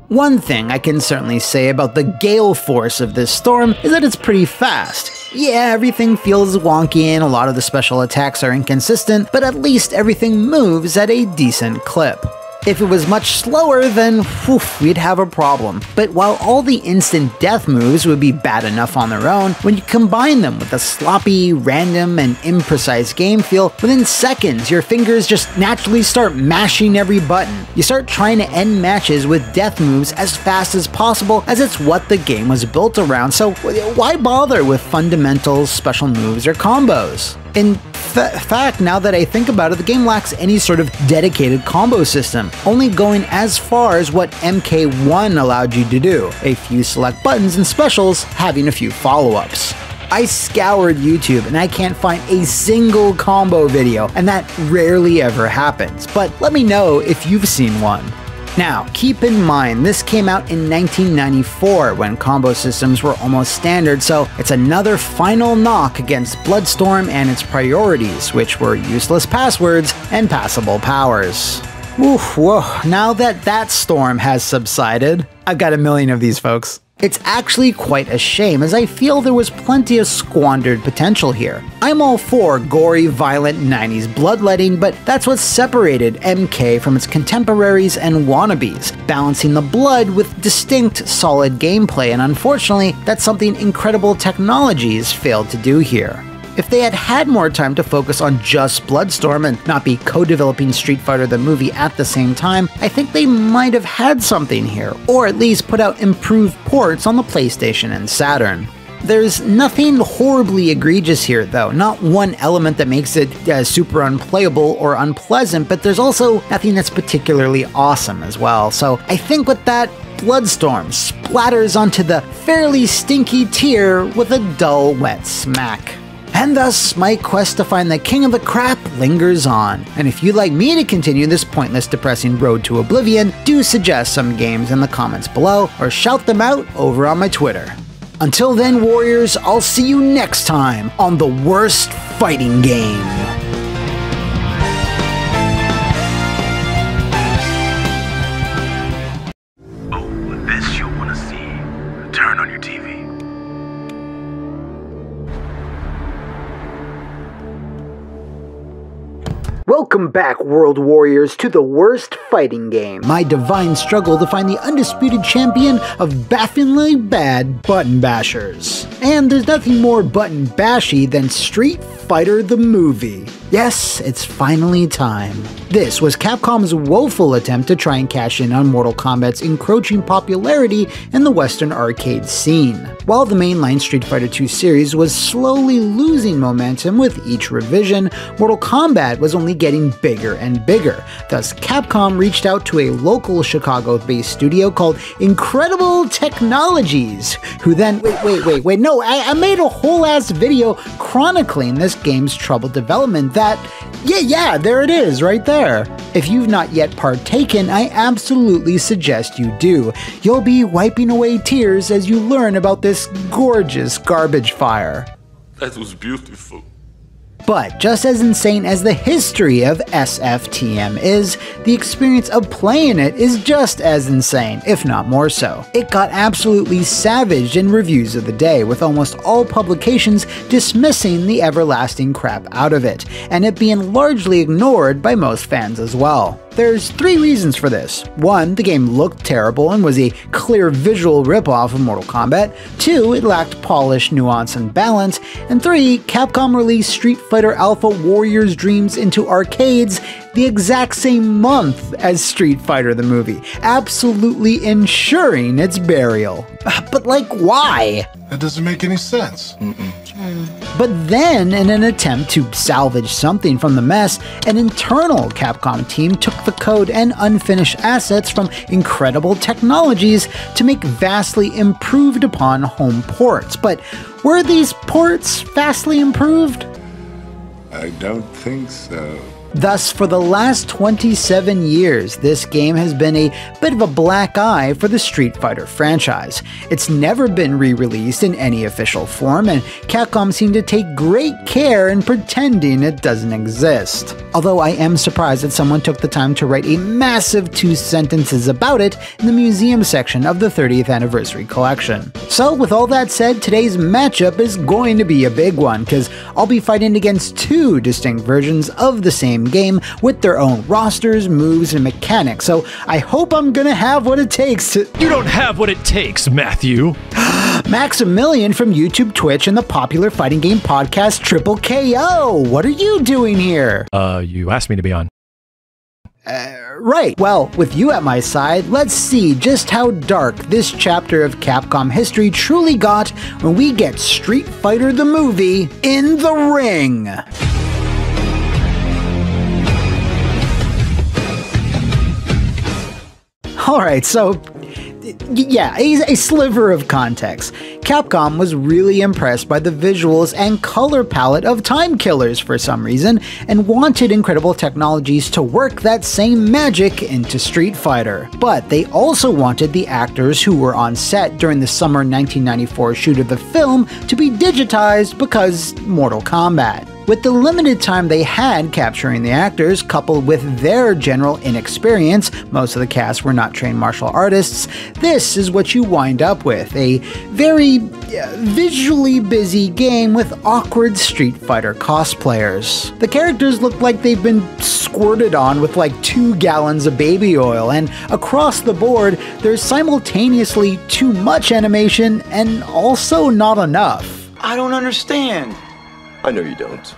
One thing I can certainly say about the gale force of this storm is that it's pretty fast. Yeah, everything feels wonky and a lot of the special attacks are inconsistent, but at least everything moves at a decent clip. If it was much slower, then whew, we'd have a problem. But while all the instant death moves would be bad enough on their own, when you combine them with a sloppy, random, and imprecise game feel, within seconds your fingers just naturally start mashing every button. You start trying to end matches with death moves as fast as possible, as it's what the game was built around, so why bother with fundamentals, special moves, or combos? In fact, now that I think about it, the game lacks any sort of dedicated combo system, only going as far as what MK1 allowed you to do, a few select buttons and specials, having a few follow-ups. I scoured YouTube and I can't find a single combo video, and that rarely ever happens, but let me know if you've seen one. Now, keep in mind, this came out in 1994 when combo systems were almost standard, so it's another final knock against Bloodstorm and its priorities, which were useless passwords and passable powers. Oof, whoa, now that storm has subsided, I've got a million of these, folks. It's actually quite a shame, as I feel there was plenty of squandered potential here. I'm all for gory, violent 90s bloodletting, but that's what separated MK from its contemporaries and wannabes, balancing the blood with distinct, solid gameplay, and unfortunately, that's something Incredible Technologies failed to do here. If they had had more time to focus on just Bloodstorm and not be co-developing Street Fighter the movie at the same time, I think they might have had something here, or at least put out improved ports on the PlayStation and Saturn. There's nothing horribly egregious here though, not one element that makes it super unplayable or unpleasant, but there's also nothing that's particularly awesome as well, so I think with that, Bloodstorm splatters onto the fairly stinky tier with a dull, wet smack. And thus, my quest to find the king of the crap lingers on. And if you'd like me to continue this pointless, depressing road to oblivion, do suggest some games in the comments below, or shout them out over on my Twitter. Until then, warriors, I'll see you next time on the worst fighting game. Oh, this you'll want to see. Turn on your TV. Welcome back, World Warriors, to the worst fighting game. My divine struggle to find the undisputed champion of bafflingly bad button bashers. And there's nothing more button bashy than Street Fighter the movie. Yes, it's finally time. This was Capcom's woeful attempt to try and cash in on Mortal Kombat's encroaching popularity in the Western arcade scene. While the mainline Street Fighter II series was slowly losing momentum with each revision, Mortal Kombat was only getting bigger and bigger. Thus, Capcom reached out to a local Chicago-based studio called Incredible Technologies, who then— wait, no, I made a whole ass video chronicling this game's troubled development that— yeah, there it is, right there. If you've not yet partaken, I absolutely suggest you do. You'll be wiping away tears as you learn about this gorgeous garbage fire. That was beautiful. But just as insane as the history of SFTM is, the experience of playing it is just as insane, if not more so. It got absolutely savaged in reviews of the day, with almost all publications dismissing the everlasting crap out of it, and it being largely ignored by most fans as well. There's 3 reasons for this. 1, the game looked terrible and was a clear visual ripoff of Mortal Kombat. 2, it lacked polish, nuance, and balance. And 3, Capcom released Street Fighter Alpha Warrior's Dreams into arcades the exact same month as Street Fighter the movie, absolutely ensuring its burial. But like, why? That doesn't make any sense. But then, in an attempt to salvage something from the mess, an internal Capcom team took the code and unfinished assets from Incredible Technologies to make vastly improved upon home ports. But were these ports vastly improved? I don't think so. Thus, for the last 27 years, this game has been a bit of a black eye for the Street Fighter franchise. It's never been re-released in any official form, and Capcom seemed to take great care in pretending it doesn't exist. Although I am surprised that someone took the time to write a massive 2 sentences about it in the museum section of the 30th Anniversary Collection. So, with all that said, today's matchup is going to be a big one, because I'll be fighting against 2 distinct versions of the same game with their own rosters, moves, and mechanics, so I hope I'm gonna have what it takes to— You don't have what it takes, Matthew! Maximilian from YouTube, Twitch, and the popular fighting game podcast Triple KO! What are you doing here? You asked me to be on. Right. Well, with you at my side, let's see just how dark this chapter of Capcom history truly got when we get Street Fighter the movie in the ring! Alright, so yeah, a sliver of context. Capcom was really impressed by the visuals and color palette of Time Killers for some reason, and wanted Incredible Technologies to work that same magic into Street Fighter. But they also wanted the actors who were on set during the summer 1994 shoot of the film to be digitized because Mortal Kombat. With the limited time they had capturing the actors, coupled with their general inexperience, most of the cast were not trained martial artists, this is what you wind up with, a very visually busy game with awkward Street Fighter cosplayers. The characters look like they've been squirted on with like 2 gallons of baby oil, and across the board, there's simultaneously too much animation and also not enough. I don't understand. I know you don't.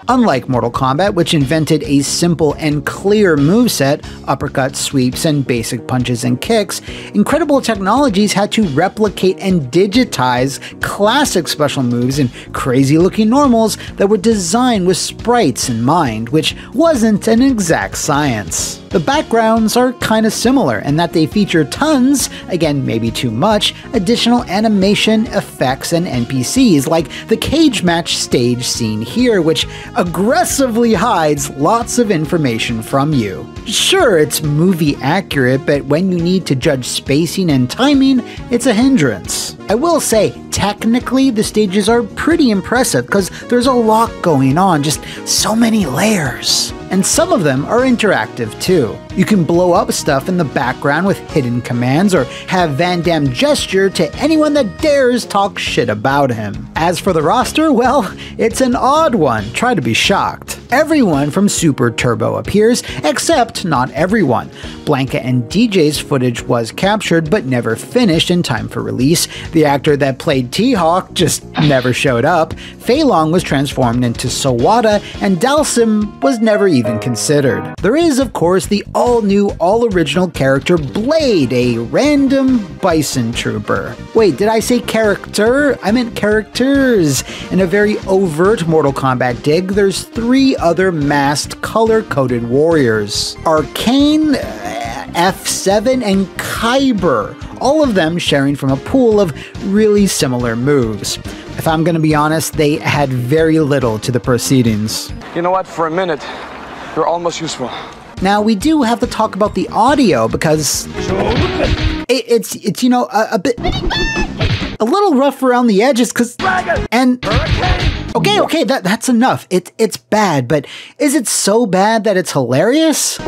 Unlike Mortal Kombat, which invented a simple and clear moveset, uppercuts, sweeps, and basic punches and kicks, Incredible Technologies had to replicate and digitize classic special moves and crazy-looking normals that were designed with sprites in mind, which wasn't an exact science. The backgrounds are kinda similar in that they feature tons, again maybe too much, additional animation, effects, and NPCs, like the cage match stage scene here, which aggressively hides lots of information from you. Sure, it's movie accurate, but when you need to judge spacing and timing, it's a hindrance. I will say, technically, the stages are pretty impressive because there's a lot going on, just so many layers. And some of them are interactive too. You can blow up stuff in the background with hidden commands, or have Van Damme gesture to anyone that dares talk shit about him. As for the roster, well, it's an odd one, try to be shocked. Everyone from Super Turbo appears, except not everyone. Blanca and DJ's footage was captured but never finished in time for release. The actor that played T-Hawk just never showed up. Fei Long was transformed into Sawada, and Dalsim was never even considered. There is, of course, the all-new, all-original character Blade, a random bison trooper. Wait, did I say character? I meant characters. In a very overt Mortal Kombat dig, there's 3 other masked, color-coded warriors. Arcane, F7, and Kyber, all of them sharing from a pool of really similar moves. If I'm gonna be honest, they had very little to the proceedings. You know what? For a minute, you're almost useful. Now, we do have to talk about the audio because it's you know, a little rough around the edges, because and Okay, that's enough. It's bad, but is it so bad that it's hilarious?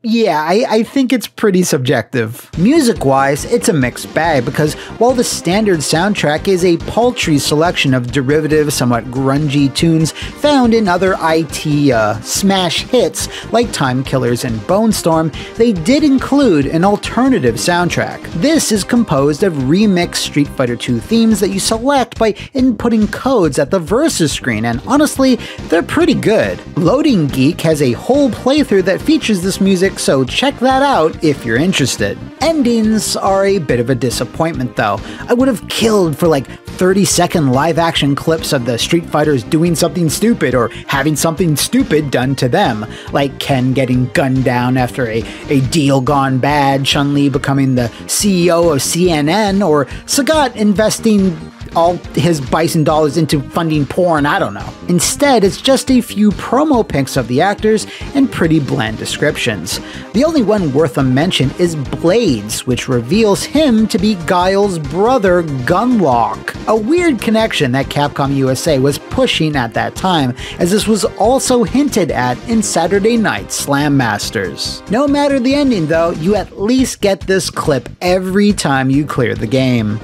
Yeah, I think it's pretty subjective. Music-wise, it's a mixed bag because while the standard soundtrack is a paltry selection of derivative, somewhat grungy tunes found in other IT smash hits like Time Killers and Ballz, they did include an alternative soundtrack. This is composed of remixed Street Fighter II themes that you select by inputting codes at the Versus screen, and honestly, they're pretty good. Loading Geek has a whole playthrough that features this music, so check that out if you're interested. Endings are a bit of a disappointment though. I would have killed for like 30-second live-action clips of the Street Fighters doing something stupid or having something stupid done to them, like Ken getting gunned down after a deal gone bad, Chun-Li becoming the CEO of CNN, or Sagat investing all his bison dollars into funding porn, I don't know. Instead, it's just a few promo pics of the actors and pretty bland descriptions. The only one worth a mention is Blades, which reveals him to be Guile's brother, Gunlock. A weird connection that Capcom USA was pushing at that time, as this was also hinted at in Saturday Night Slam Masters. No matter the ending though, you at least get this clip every time you clear the game.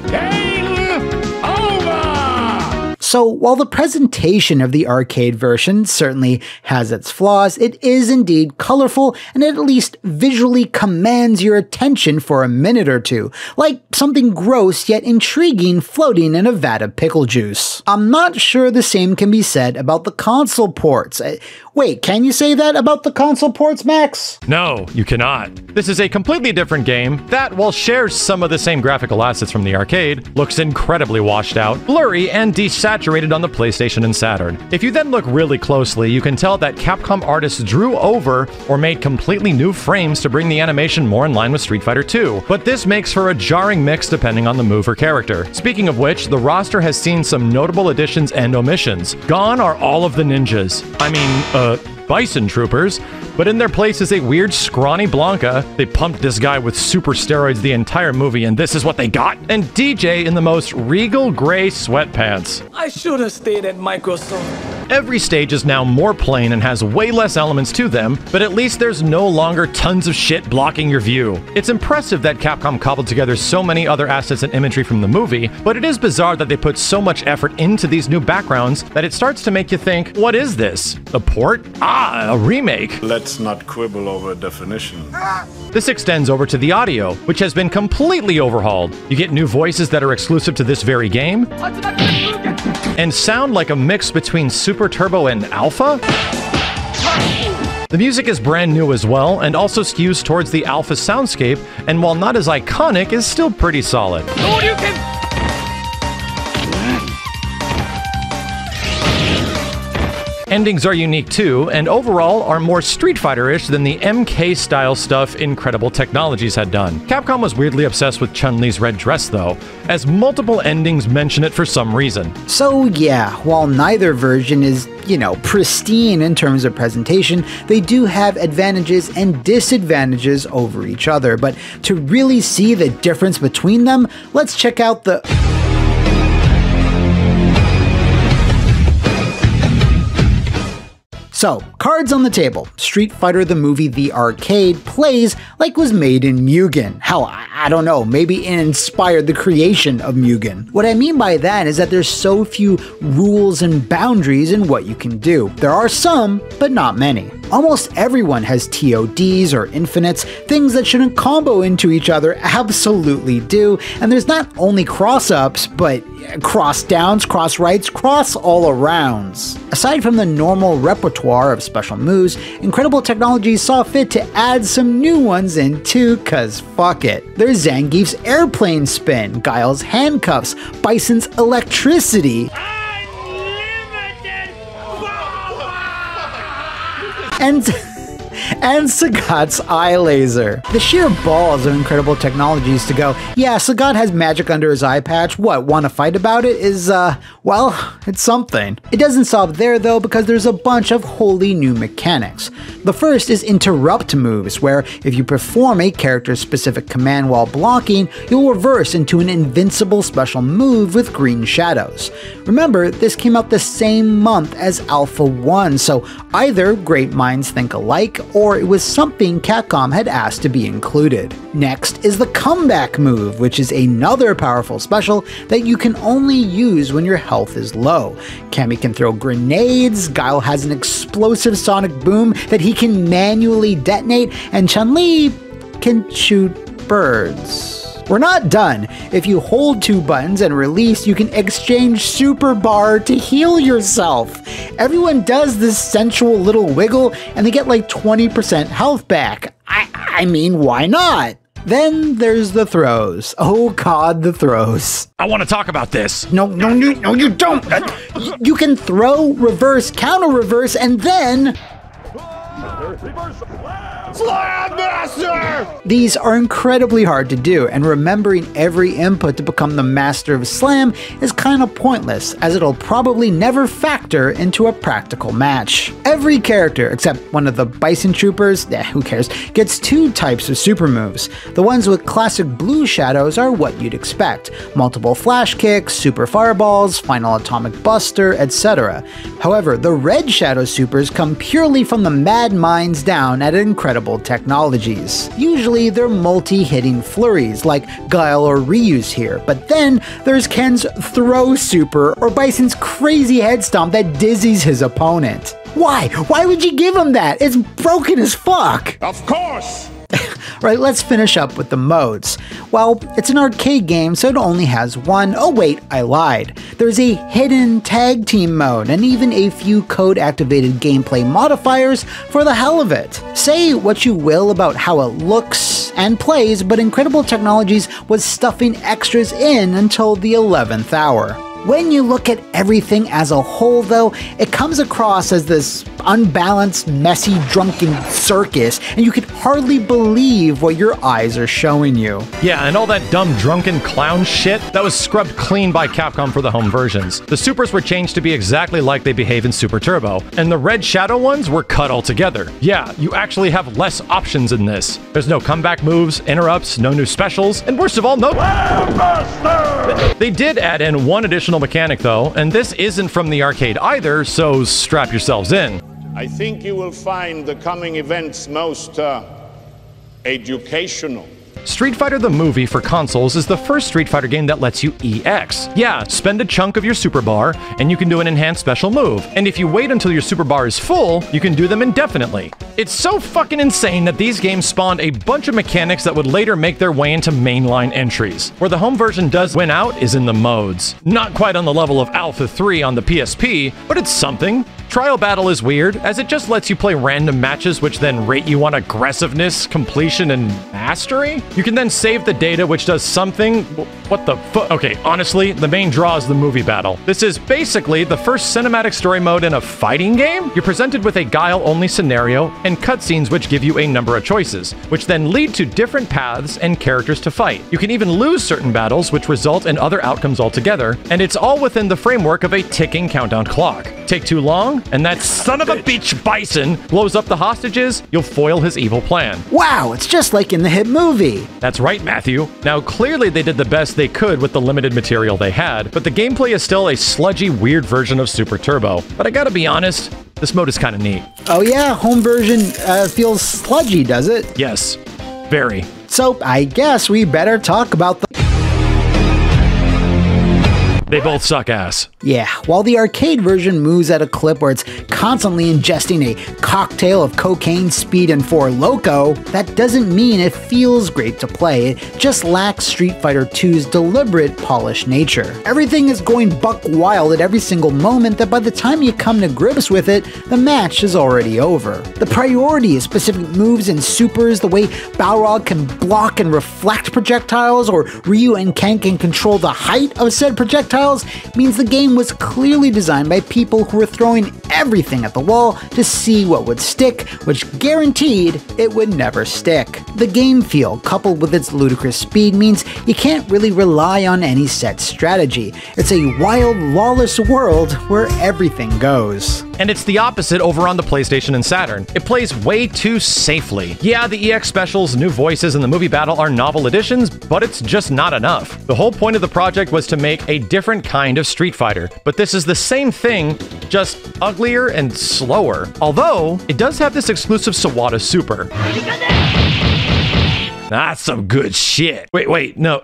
So while the presentation of the arcade version certainly has its flaws, it is indeed colorful and it at least visually commands your attention for a minute or two, like something gross yet intriguing floating in a vat of pickle juice. I'm not sure the same can be said about the console ports. Wait, can you say that about the console ports, Max? No, you cannot. This is a completely different game that, while shares some of the same graphical assets from the arcade, looks incredibly washed out, blurry, and desaturated on the PlayStation and Saturn. If you then look really closely, you can tell that Capcom artists drew over or made completely new frames to bring the animation more in line with Street Fighter II, but this makes for a jarring mix depending on the move or character. Speaking of which, the roster has seen some notable additions and omissions. Gone are all of the ninjas. Bison troopers, but in their place is a weird scrawny Blanca. They pumped this guy with super steroids the entire movie, and this is what they got? And DJ in the most regal gray sweatpants. I should have stayed at Microsoft. Every stage is now more plain and has way less elements to them, but at least there's no longer tons of shit blocking your view. It's impressive that Capcom cobbled together so many other assets and imagery from the movie, but it is bizarre that they put so much effort into these new backgrounds that it starts to make you think, what is this? A port? A remake? Let's not quibble over definition. This extends over to the audio, which has been completely overhauled. You get new voices that are exclusive to this very game, and sound like a mix between Super Turbo and Alpha? The music is brand new as well, and also skews towards the Alpha soundscape, and while not as iconic, is still pretty solid. Endings are unique too, and overall are more Street Fighter-ish than the MK-style stuff Incredible Technologies had done. Capcom was weirdly obsessed with Chun-Li's red dress though, as multiple endings mention it for some reason. So yeah, while neither version is, pristine in terms of presentation, they do have advantages and disadvantages over each other, but to really see the difference between them, let's check out the... So, cards on the table. Street Fighter the movie The Arcade plays like was made in Mugen. Hell, I don't know, maybe it inspired the creation of Mugen. What I mean by that is that there's so few rules and boundaries in what you can do. There are some, but not many. Almost everyone has TODs or infinites, things that shouldn't combo into each other absolutely do, and there's not only cross-ups, but cross-downs, cross-rights, cross-all-arounds. Aside from the normal repertoire of special moves, Incredible Technologies saw fit to add some new ones in too, cause fuck it. There's Zangief's airplane spin, Guile's handcuffs, Bison's electricity, and Sagat's eye laser. The sheer balls of incredible technologies to go, yeah, Sagat has magic under his eye patch, what, want to fight about it is, well, it's something. It doesn't stop there though, because there's a bunch of wholly new mechanics. The first is interrupt moves, where if you perform a character's specific command while blocking, you'll reverse into an invincible special move with green shadows. Remember, this came out the same month as Alpha 1, so either great minds think alike, or it was something Capcom had asked to be included. Next is the comeback move, which is another powerful special that you can only use when your health is low. Cammy can throw grenades, Guile has an explosive sonic boom that he can manually detonate, and Chun-Li can shoot birds. We're not done. If you hold 2 buttons and release, you can exchange Super Bar to heal yourself. Everyone does this sensual little wiggle and they get like 20% health back. I mean, why not? Then there's the throws. Oh god, the throws. I want to talk about this. No, you don't. You can throw, reverse, counter reverse, and then... Slam Master! These are incredibly hard to do, and remembering every input to become the master of Slam is kinda pointless, as it'll probably never factor into a practical match. Every character, except one of the Bison Troopers, who cares, gets 2 types of super moves. The ones with classic blue shadows are what you'd expect. Multiple flash kicks, super fireballs, final atomic buster, etc. However, the red shadow supers come purely from the mad minds down at incredible technologies. Usually they're multi-hitting flurries, like Guile or Ryu's here, but then there's Ken's throw super, or Bison's crazy head stomp that dizzies his opponent. Why? Why would you give him that? It's broken as fuck! Of course! Right, let's finish up with the modes. Well, it's an arcade game, so it only has one. Oh wait, I lied. There's a hidden tag team mode, and even a few code-activated gameplay modifiers for the hell of it. Say what you will about how it looks and plays, but Incredible Technologies was stuffing extras in until the 11th hour. When you look at everything as a whole though, it comes across as this unbalanced, messy, drunken circus, and you can hardly believe what your eyes are showing you. Yeah, and all that dumb drunken clown shit, that was scrubbed clean by Capcom for the home versions. The supers were changed to be exactly like they behave in Super Turbo, and the red shadow ones were cut altogether. Yeah, you actually have less options in this. There's no comeback moves, interrupts, no new specials, and worst of all, no... They did add in one additional mechanic though, and this isn't from the arcade either, so strap yourselves in. I think you will find the coming events most, educational. Street Fighter the movie for consoles is the first Street Fighter game that lets you EX. Yeah, spend a chunk of your super bar, and you can do an enhanced special move. And if you wait until your super bar is full, you can do them indefinitely. It's so fucking insane that these games spawned a bunch of mechanics that would later make their way into mainline entries. Where the home version does win out is in the modes. Not quite on the level of Alpha 3 on the PSP, but it's something. Trial Battle is weird, as it just lets you play random matches which then rate you on aggressiveness, completion, and mastery? You can then save the data, which does something... What the fuck? Okay, honestly, the main draw is the movie battle. This is basically the first cinematic story mode in a fighting game. You're presented with a Guile-only scenario and cutscenes which give you a number of choices, which then lead to different paths and characters to fight. You can even lose certain battles, which result in other outcomes altogether, and it's all within the framework of a ticking countdown clock. Take too long, and that son of a bitch Bison blows up the hostages, you'll foil his evil plan. Wow, it's just like in the hit movie. That's right, Matthew. Now, clearly they did the best they could with the limited material they had, but the gameplay is still a sludgy, weird version of Super Turbo. But I gotta be honest, this mode is kinda neat. Oh yeah, home version feels sludgy, does it? Yes, very. So, I guess we better talk about the... They both suck ass. Yeah, while the arcade version moves at a clip where it's constantly ingesting a cocktail of cocaine, speed, and Four Loko, that doesn't mean it feels great to play. It just lacks Street Fighter II's deliberate, polished nature. Everything is going buck wild at every single moment that by the time you come to grips with it, the match is already over. The priority is specific moves and supers, the way Balrog can block and reflect projectiles, or Ryu and Ken can control the height of said projectiles, trials means the game was clearly designed by people who were throwing everything at the wall to see what would stick, which guaranteed it would never stick. The game feel, coupled with its ludicrous speed, means you can't really rely on any set strategy. It's a wild, lawless world where everything goes. And it's the opposite over on the PlayStation and Saturn. It plays way too safely. Yeah, the EX specials, new voices, and the movie battle are novel additions, but it's just not enough. The whole point of the project was to make a different kind of Street Fighter, but this is the same thing, just uglier and slower. Although, it does have this exclusive Sawada Super. That's some good shit. Wait, no,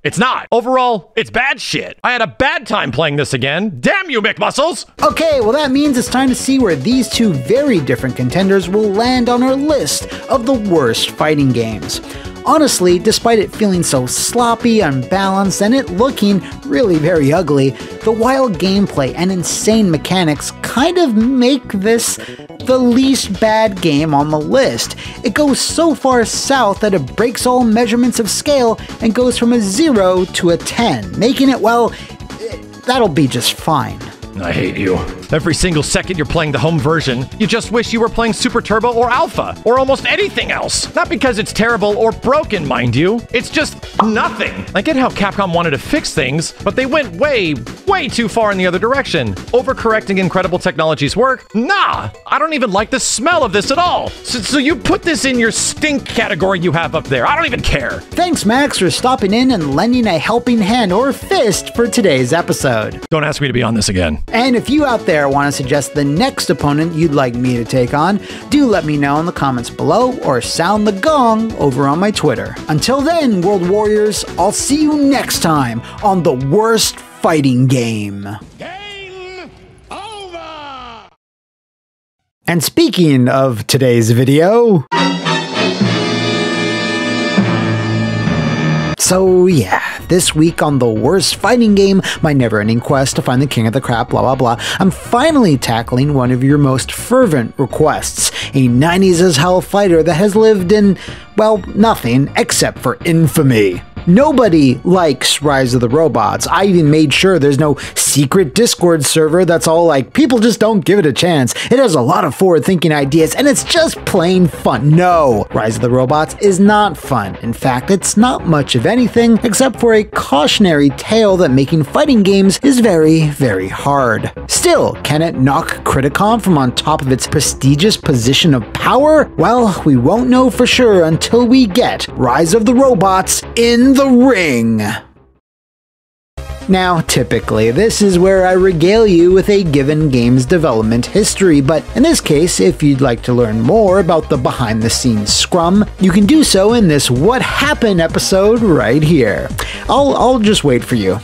it's not. Overall, it's bad shit. I had a bad time playing this again. Damn you, McMuscles! Okay, well that means it's time to see where these two very different contenders will land on our list of the worst fighting games. Honestly, despite it feeling so sloppy, unbalanced, and it looking really very ugly, the wild gameplay and insane mechanics kind of make this the least bad game on the list. It goes so far south that it breaks all measurements of scale and goes from a 0 to a 10, making it, well, that'll be just fine. I hate you. Every single second you're playing the home version, you just wish you were playing Super Turbo or Alpha, or almost anything else. Not because it's terrible or broken, mind you. It's just nothing. I get how Capcom wanted to fix things, but they went way too far in the other direction. Overcorrecting incredible technologies work? Nah! I don't even like the smell of this at all. So you put this in your stink category you have up there. I don't even care. Thanks, Max, for stopping in and lending a helping hand or fist for today's episode. Don't ask me to be on this again. And if you out there want to suggest the next opponent you'd like me to take on, do let me know in the comments below or sound the gong over on my Twitter. Until then, World Warriors, I'll see you next time on the worst fighting game. Game over! And speaking of today's video... So yeah, this week on the worst fighting game, my never-ending quest to find the king of the crap, blah blah blah, I'm finally tackling one of your most fervent requests, a 90s as hell fighter that has lived in, well, nothing except for infamy. Nobody likes Rise of the Robots. I even made sure there's no secret Discord server that's all like, people just don't give it a chance. It has a lot of forward-thinking ideas, and it's just plain fun. No, Rise of the Robots is not fun. In fact, it's not much of anything except for a cautionary tale that making fighting games is very, very hard. Still, can it knock Criticom from on top of its prestigious position of power? Well, we won't know for sure until we get Rise of the Robots in the ring. Now, typically, this is where I regale you with a given game's development history, but in this case, if you'd like to learn more about the behind-the-scenes scrum, you can do so in this What Happened episode right here. I'll just wait for you.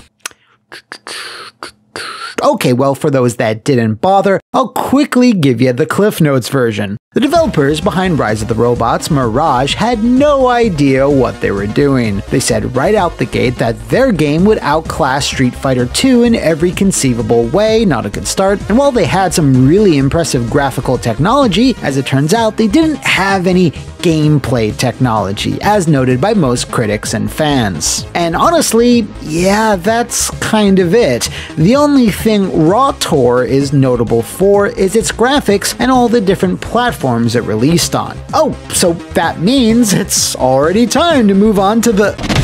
Okay, well, for those that didn't bother, I'll quickly give you the Cliff Notes version. The developers behind Rise of the Robots, Mirage, had no idea what they were doing. They said right out the gate that their game would outclass Street Fighter II in every conceivable way, not a good start, and while they had some really impressive graphical technology, as it turns out, they didn't have any gameplay technology, as noted by most critics and fans. And honestly, yeah, that's kind of it. The only thing RAWTOR is notable for is its graphics and all the different platforms it released on. Oh, so that means it's already time to move on to the...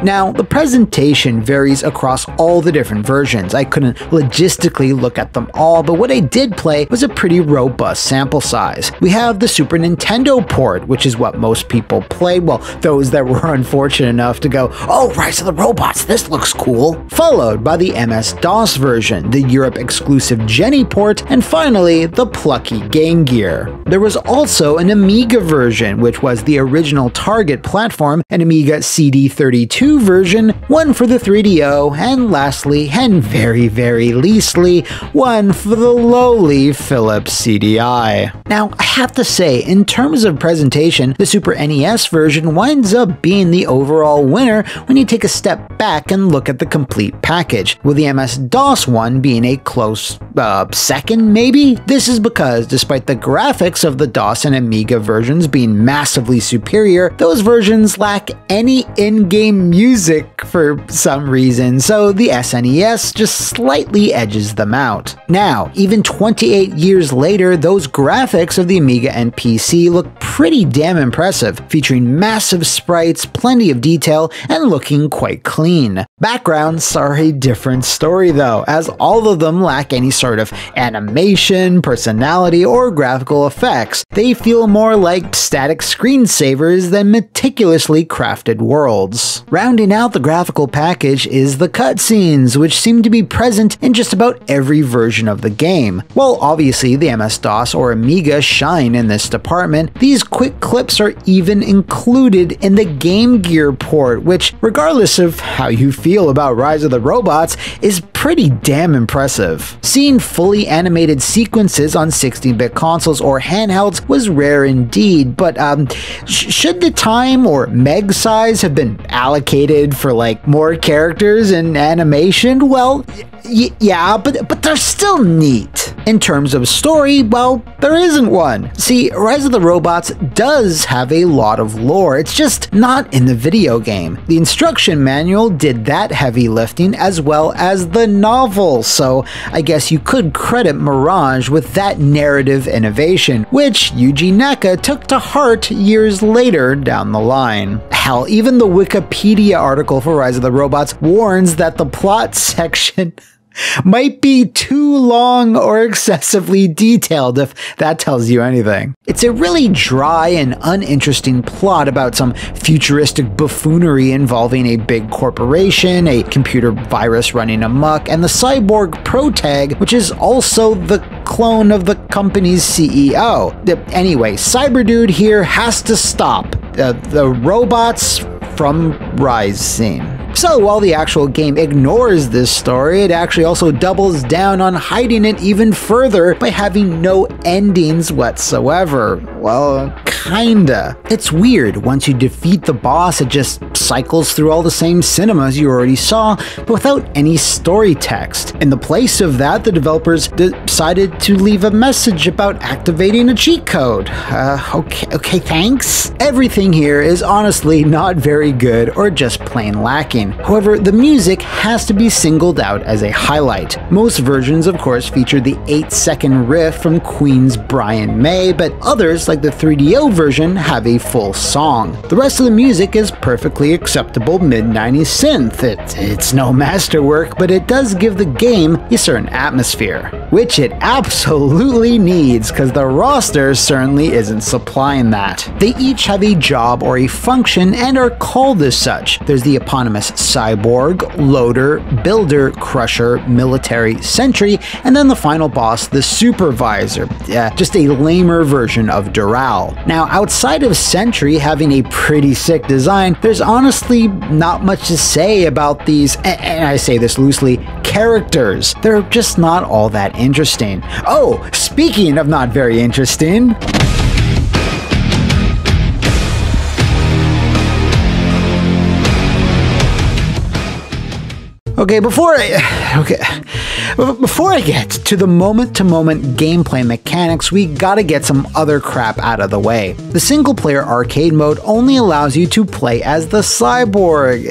Now, the presentation varies across all the different versions. I couldn't logistically look at them all, but what I did play was a pretty robust sample size. We have the Super Nintendo port, which is what most people played, well, those that were unfortunate enough to go, oh, Rise of the Robots, this looks cool. Followed by the MS-DOS version, the Europe-exclusive Jenny port, and finally, the plucky Game Gear. There was also an Amiga version, which was the original target platform, an Amiga CD32 PS2 version, one for the 3DO, and lastly, and very leastly, one for the lowly Philips CDI. Now, I have to say, in terms of presentation, the Super NES version winds up being the overall winner when you take a step back and look at the complete package, with the MS-DOS one being a close second, maybe? This is because, despite the graphics of the DOS and Amiga versions being massively superior, those versions lack any in-game music for some reason, so the SNES just slightly edges them out. Now, even 28 years later, those graphics of the Amiga and PC look pretty damn impressive, featuring massive sprites, plenty of detail, and looking quite clean. Backgrounds are a different story though, as all of them lack any sort of animation, personality, or graphical effects. They feel more like static screensavers than meticulously crafted worlds. Rounding out the graphical package is the cutscenes, which seem to be present in just about every version of the game. While obviously the MS-DOS or Amiga shine in this department, these quick clips are even included in the Game Gear port, which, regardless of how you feel about Rise of the Robots, is pretty damn impressive. Seeing fully animated sequences on 16-bit consoles or handhelds was rare indeed, but should the time or meg size have been allocated for like more characters and animation? Well, yeah, but they're still neat. In terms of story, well, there isn't one. See, Rise of the Robots does have a lot of lore, it's just not in the video game. The instruction manual did that heavy lifting as well as the novel, so I guess you could credit Mirage with that narrative innovation, which Yuji Naka took to heart years later down the line. Hell, even the Wikipedia article for Rise of the Robots warns that the plot section might be too long or excessively detailed, if that tells you anything. It's a really dry and uninteresting plot about some futuristic buffoonery involving a big corporation, a computer virus running amok, and the cyborg protag, which is also the clone of the company's CEO. Anyway, Cyberdude here has to stop the robots from rising. So while the actual game ignores this story, it actually also doubles down on hiding it even further by having no endings whatsoever. Well, kinda. It's weird, once you defeat the boss, it just cycles through all the same cinemas you already saw, but without any story text. In the place of that, the developers decided to leave a message about activating a cheat code. Okay, thanks. Everything here is honestly not very good or just plain lacking. However, the music has to be singled out as a highlight. Most versions, of course, feature the 8-second riff from Queen's Brian May, but others, like the 3DO version, have a full song. The rest of the music is perfectly acceptable mid-90s synth. It's no masterwork, but it does give the game a certain atmosphere, which it absolutely needs, because the roster certainly isn't supplying that. They each have a job or a function and are called as such. There's the eponymous Cyborg, Loader, Builder, Crusher, Military, Sentry, and then the final boss, the Supervisor. Just a lamer version of Doral. Now, outside of Sentry having a pretty sick design, there's honestly not much to say about these, and I say this loosely, characters. They're just not all that interesting. Oh, speaking of not very interesting, before I get to the moment-to-moment gameplay mechanics, we gotta get some other crap out of the way. The single-player arcade mode only allows you to play as the cyborg.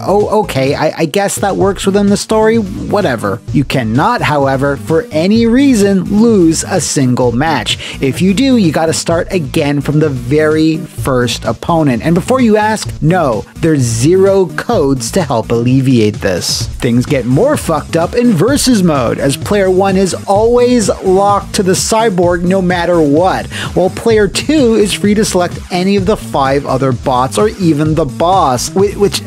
Okay, I guess that works within the story, whatever. You cannot, however, for any reason, lose a single match. If you do, you gotta start again from the very first opponent. And before you ask, no, there's zero codes to help alleviate this. Things get more fucked up in versus mode, as player 1 is always locked to the cyborg no matter what, while player 2 is free to select any of the 5 other bots or even the boss, which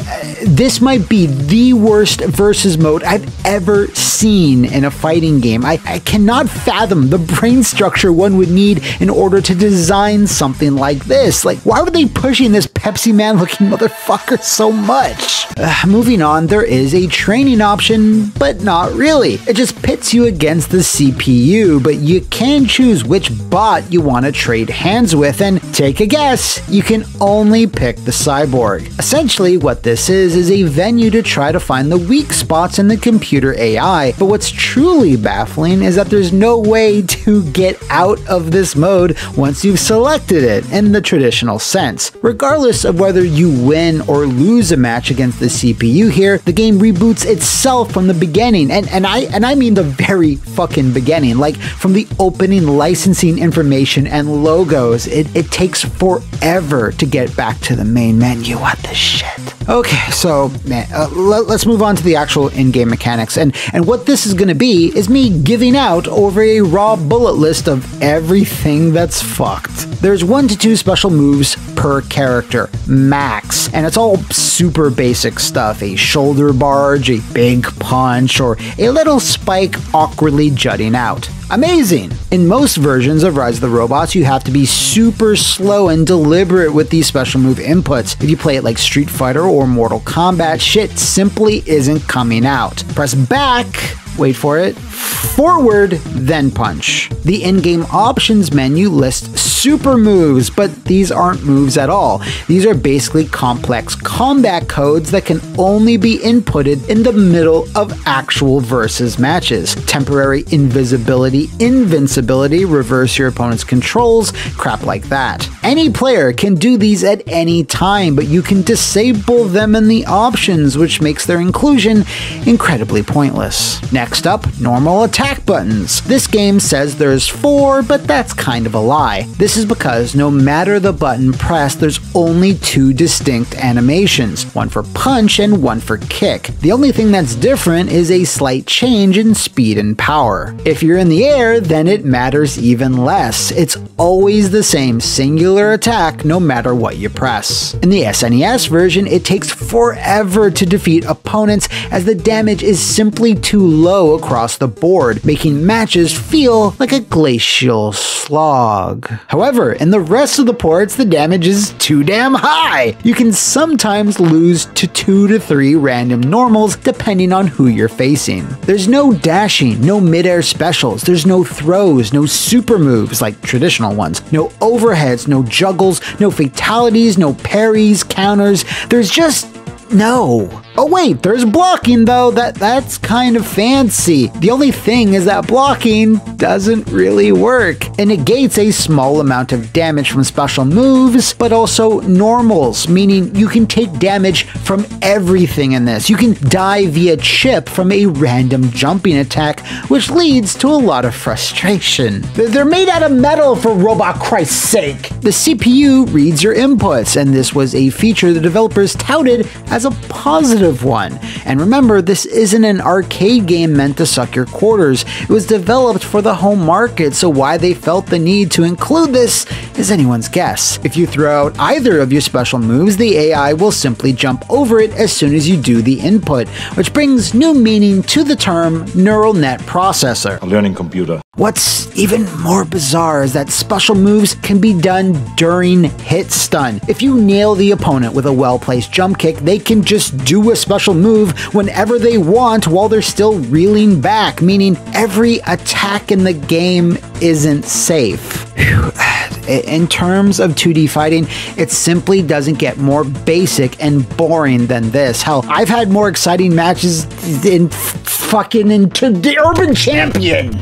this might be the worst versus mode I've ever seen in a fighting game. I cannot fathom the brain structure one would need in order to design something like this. Like, why were they pushing this Pepsi Man looking motherfucker so much? Moving on, there is a training option, but not really. It just pits you against the CPU, but you can choose which bot you want to trade hands with, and take a guess, you can only pick the cyborg. Essentially, what this is a venue to try to find the weak spots in the computer AI, but what's truly baffling is that there's no way to get out of this mode once you've selected it in the traditional sense. Regardless of whether you win or lose a match against the CPU here, the game reboots itself from the beginning, and I mean the very fucking beginning, like from the opening licensing information and logos. It takes forever to get back to the main menu. What the shit? Okay, so man, let's move on to the actual in-game mechanics, and what this is going to be is me giving out over a raw bullet list of everything that's fucked. There's 1 to 2 special moves per character, max, and it's all super basic stuff: a shoulder barge, a big punch, or a little spike awkwardly jutting out. Amazing! In most versions of Rise of the Robots, you have to be super slow and deliberate with these special move inputs. If you play it like Street Fighter or Mortal Kombat, shit simply isn't coming out. Press back, wait for it, forward, then punch. The in-game options menu lists super moves, but these aren't moves at all. These are basically complex combat codes that can only be inputted in the middle of actual versus matches. Temporary invisibility, invincibility, reverse your opponent's controls, crap like that. Any player can do these at any time, but you can disable them in the options, which makes their inclusion incredibly pointless. Next up, normal attack buttons. This game says there's 4, but that's kind of a lie. This is because no matter the button pressed, there's only 2 distinct animations, one for punch and one for kick. The only thing that's different is a slight change in speed and power. If you're in the air, then it matters even less. It's always the same singular attack no matter what you press. In the SNES version, it takes forever to defeat opponents as the damage is simply too low across the board, making matches feel like a glacial slog. However, in the rest of the ports, the damage is too damn high. You can sometimes lose to 2 to 3 random normals depending on who you're facing. There's no dashing, no mid-air specials, there's no throws, no super moves like traditional ones, no overheads, no juggles, no fatalities, no parries, counters. There's just no. Oh wait, there's blocking though. That's kind of fancy. The only thing is that blocking doesn't really work. It negates a small amount of damage from special moves, but also normals, meaning you can take damage from everything in this. You can die via chip from a random jumping attack, which leads to a lot of frustration. They're made out of metal, for robot Christ's sake. The CPU reads your inputs, and this was a feature the developers touted as a positive one. And remember, this isn't an arcade game meant to suck your quarters. It was developed for the home market, so why they felt the need to include this is anyone's guess. If you throw out either of your special moves, the AI will simply jump over it as soon as you do the input, which brings new meaning to the term neural net processor. A learning computer. What's even more bizarre is that special moves can be done during hit stun. If you nail the opponent with a well-placed jump kick, they can just do a special move whenever they want while they're still reeling back, meaning every attack in the game isn't safe. In terms of 2D fighting, it simply doesn't get more basic and boring than this. Hell, I've had more exciting matches in into the Urban Champion.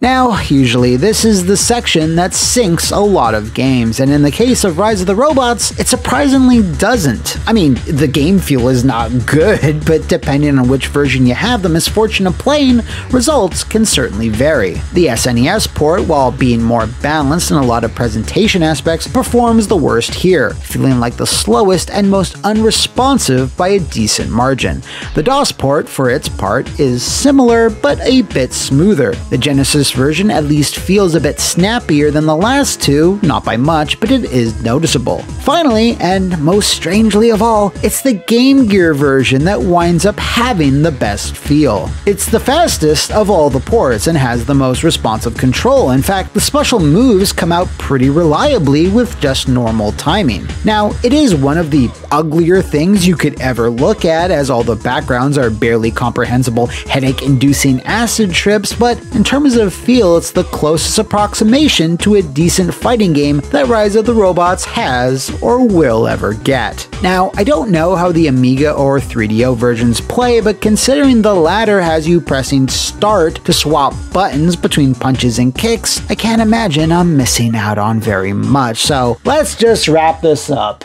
Now, usually this is the section that sinks a lot of games, and in the case of Rise of the Robots, it surprisingly doesn't. I mean, the game feel is not good, but depending on which version you have the misfortune of playing, results can certainly vary. The SNES port, while being more balanced in a lot of presentation aspects, performs the worst here, feeling like the slowest and most unresponsive by a decent margin. The DOS port, for its part, is similar, but a bit smoother. The Genesis version at least feels a bit snappier than the last two, not by much, but it is noticeable. Finally, and most strangely of all, it's the Game Gear version that winds up having the best feel. It's the fastest of all the ports and has the most responsive control. In fact, the special moves come out pretty reliably with just normal timing. Now, it is one of the uglier things you could ever look at, as all the backgrounds are barely comprehensible, headache-inducing acid trips, but in terms of feel, it's the closest approximation to a decent fighting game that Rise of the Robots has or will ever get. Now, I don't know how the Amiga or 3DO versions play, but considering the latter has you pressing start to swap buttons between punches and kicks, I can't imagine I'm missing out on very much, so let's just wrap this up.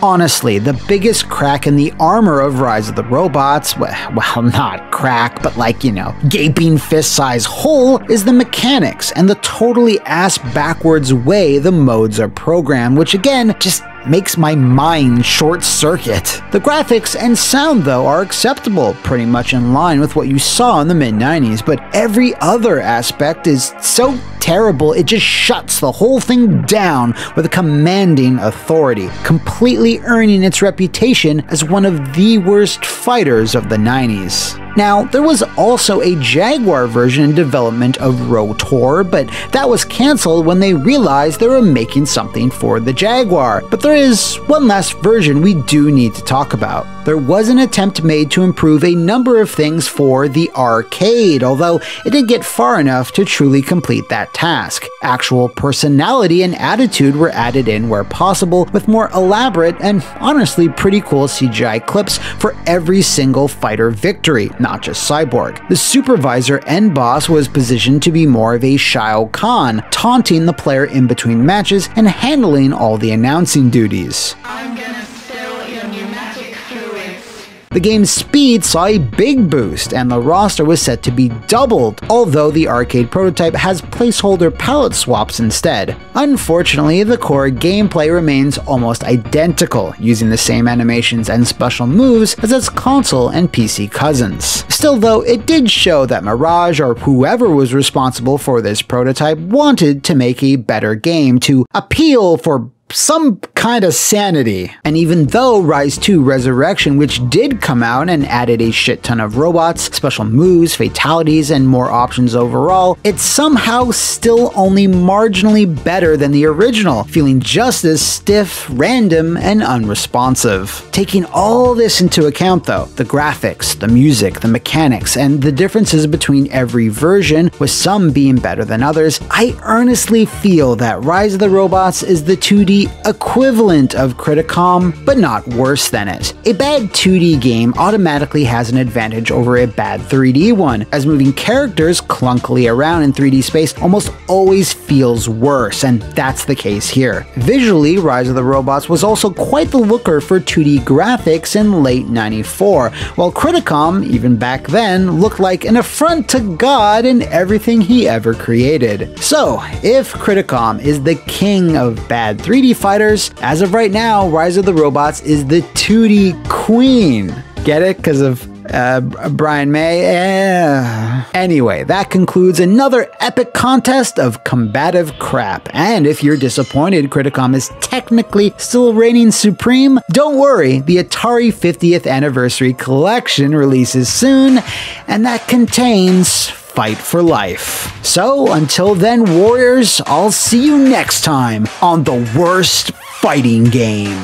Honestly, the biggest crack in the armor of Rise of the Robots, well, not crack, but like, you know, gaping fist-size hole, is the mechanics and the totally ass-backwards way the modes are programmed, which again, just makes my mind short-circuit. The graphics and sound, though, are acceptable, pretty much in line with what you saw in the mid-90s, but every other aspect is so terrible it just shuts the whole thing down with a commanding authority, completely earning its reputation as one of the worst fighters of the 90s. Now, there was also a Jaguar version in development of Rotor, but that was cancelled when they realized they were making something for the Jaguar. But there is one last version we do need to talk about. There was an attempt made to improve a number of things for the arcade, although it didn't get far enough to truly complete that task. Actual personality and attitude were added in where possible, with more elaborate and honestly pretty cool CGI clips for every single fighter victory, not just Cyborg. The supervisor end boss was positioned to be more of a Shao Kahn, taunting the player in between matches and handling all the announcing duties. The game's speed saw a big boost, and the roster was set to be doubled, although the arcade prototype has placeholder palette swaps instead. Unfortunately, the core gameplay remains almost identical, using the same animations and special moves as its console and PC cousins. Still though, it did show that Mirage, or whoever was responsible for this prototype, wanted to make a better game to appeal for some kind of sanity. And even though Rise 2 Resurrection, which did come out and added a shit ton of robots, special moves, fatalities, and more options overall, it's somehow still only marginally better than the original, feeling just as stiff, random, and unresponsive. Taking all this into account though, the graphics, the music, the mechanics, and the differences between every version, with some being better than others, I earnestly feel that Rise of the Robots is the 2D equivalent of CRITICOM, but not worse than it. A bad 2D game automatically has an advantage over a bad 3D one, as moving characters clunkily around in 3D space almost always feels worse, and that's the case here. Visually, Rise of the Robots was also quite the looker for 2D graphics in late '94, while CRITICOM, even back then, looked like an affront to God and everything he ever created. So, if CRITICOM is the king of bad 3D fighters, as of right now, Rise of the Robots is the 2D queen. Get it? Because of Brian May? Anyway, that concludes another epic contest of combative crap. And if you're disappointed CRITICOM is technically still reigning supreme, don't worry, the Atari 50th Anniversary Collection releases soon, and that contains Fight for Life. So, until then, warriors, I'll see you next time on the worst fighting game.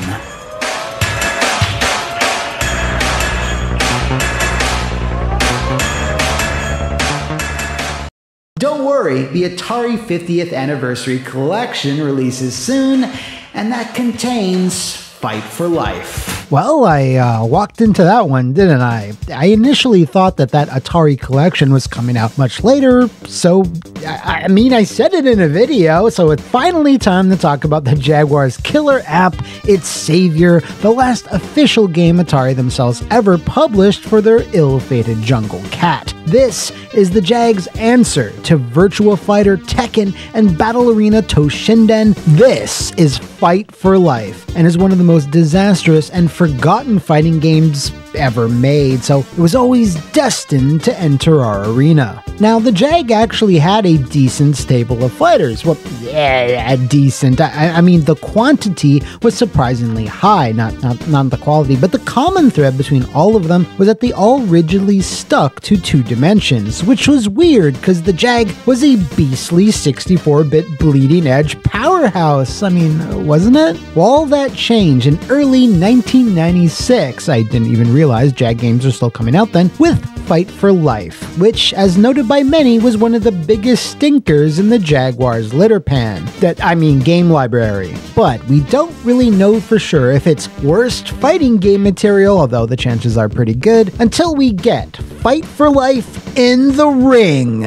Don't worry, the Atari 50th Anniversary Collection releases soon, and that contains Fight for Life. Well, I walked into that one, didn't I? I initially thought that Atari collection was coming out much later, so I mean, I said it in a video, so it's finally time to talk about the Jaguar's killer app, its savior, the last official game Atari themselves ever published for their ill-fated Jungle Cat. This is the Jag's answer to Virtua Fighter, Tekken, and Battle Arena Toshinden. This is Fight for Life, and is one of the most disastrous and forgotten fighting games ever made, so it was always destined to enter our arena. Now, the Jag actually had a decent stable of fighters. Well, yeah, decent. I mean, the quantity was surprisingly high, not the quality, but the common thread between all of them was that they all rigidly stuck to 2 dimensions, which was weird because the Jag was a beastly 64-bit bleeding edge powerhouse. I mean, wasn't it? Well, all that changed in early 1996. I didn't even realize Jag games are still coming out then, with Fight for Life, which, as noted by many, was one of the biggest stinkers in the Jaguar's litter pan. Game library. But we don't really know for sure if it's worst fighting game material, although the chances are pretty good, until we get Fight for Life in the Ring.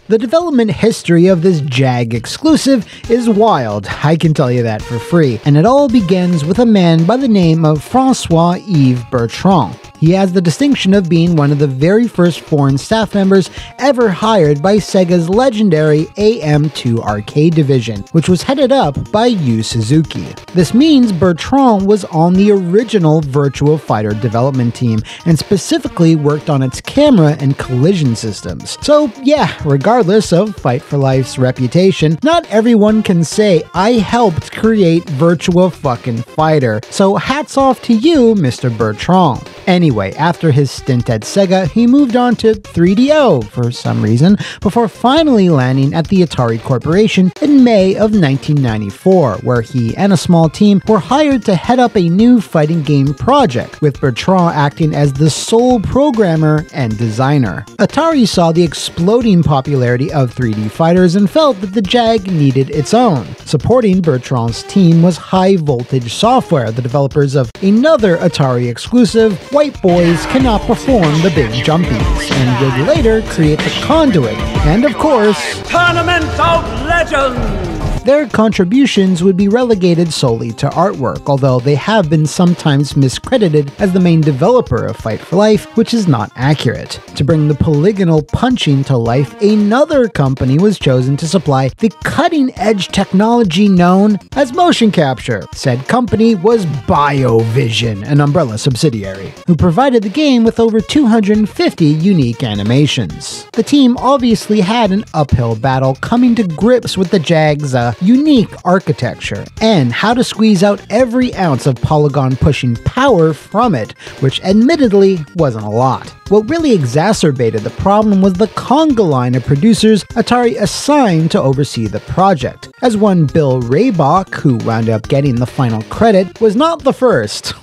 The development history of this Jag exclusive is wild, I can tell you that for free, and it all begins with a man by the name of Francois-Yves Bertrand. He has the distinction of being one of the very first foreign staff members ever hired by Sega's legendary AM2 arcade division, which was headed up by Yu Suzuki. This means Bertrand was on the original Virtua Fighter development team, and specifically worked on its camera and collision systems. So yeah, regardless of Fight for Life's reputation, not everyone can say, I helped create Virtua fucking Fighter. So hats off to you, Mr. Bertrand. Anyway, after his stint at Sega, he moved on to 3DO for some reason, before finally landing at the Atari Corporation in May of 1994, where he and a small team were hired to head up a new fighting game project, with Bertrand acting as the sole programmer and designer. Atari saw the exploding popularity of 3D fighters and felt that the Jag needed its own. Supporting Bertrand's team was High Voltage Software, the developers of another Atari exclusive, White Boys Cannot Perform the Big Jumpies, and would later create the Conduit, and of course, Tournament of Legends! Their contributions would be relegated solely to artwork, although they have been sometimes miscredited as the main developer of Fight for Life, which is not accurate. To bring the polygonal punching to life, another company was chosen to supply the cutting-edge technology known as motion capture. Said company was BioVision, an Umbrella subsidiary, who provided the game with over 250 unique animations. The team obviously had an uphill battle coming to grips with the Jag's unique architecture, and how to squeeze out every ounce of polygon-pushing power from it, which admittedly wasn't a lot. What really exacerbated the problem was the conga line of producers Atari assigned to oversee the project, as one Bill Raybach, who wound up getting the final credit, was not the first,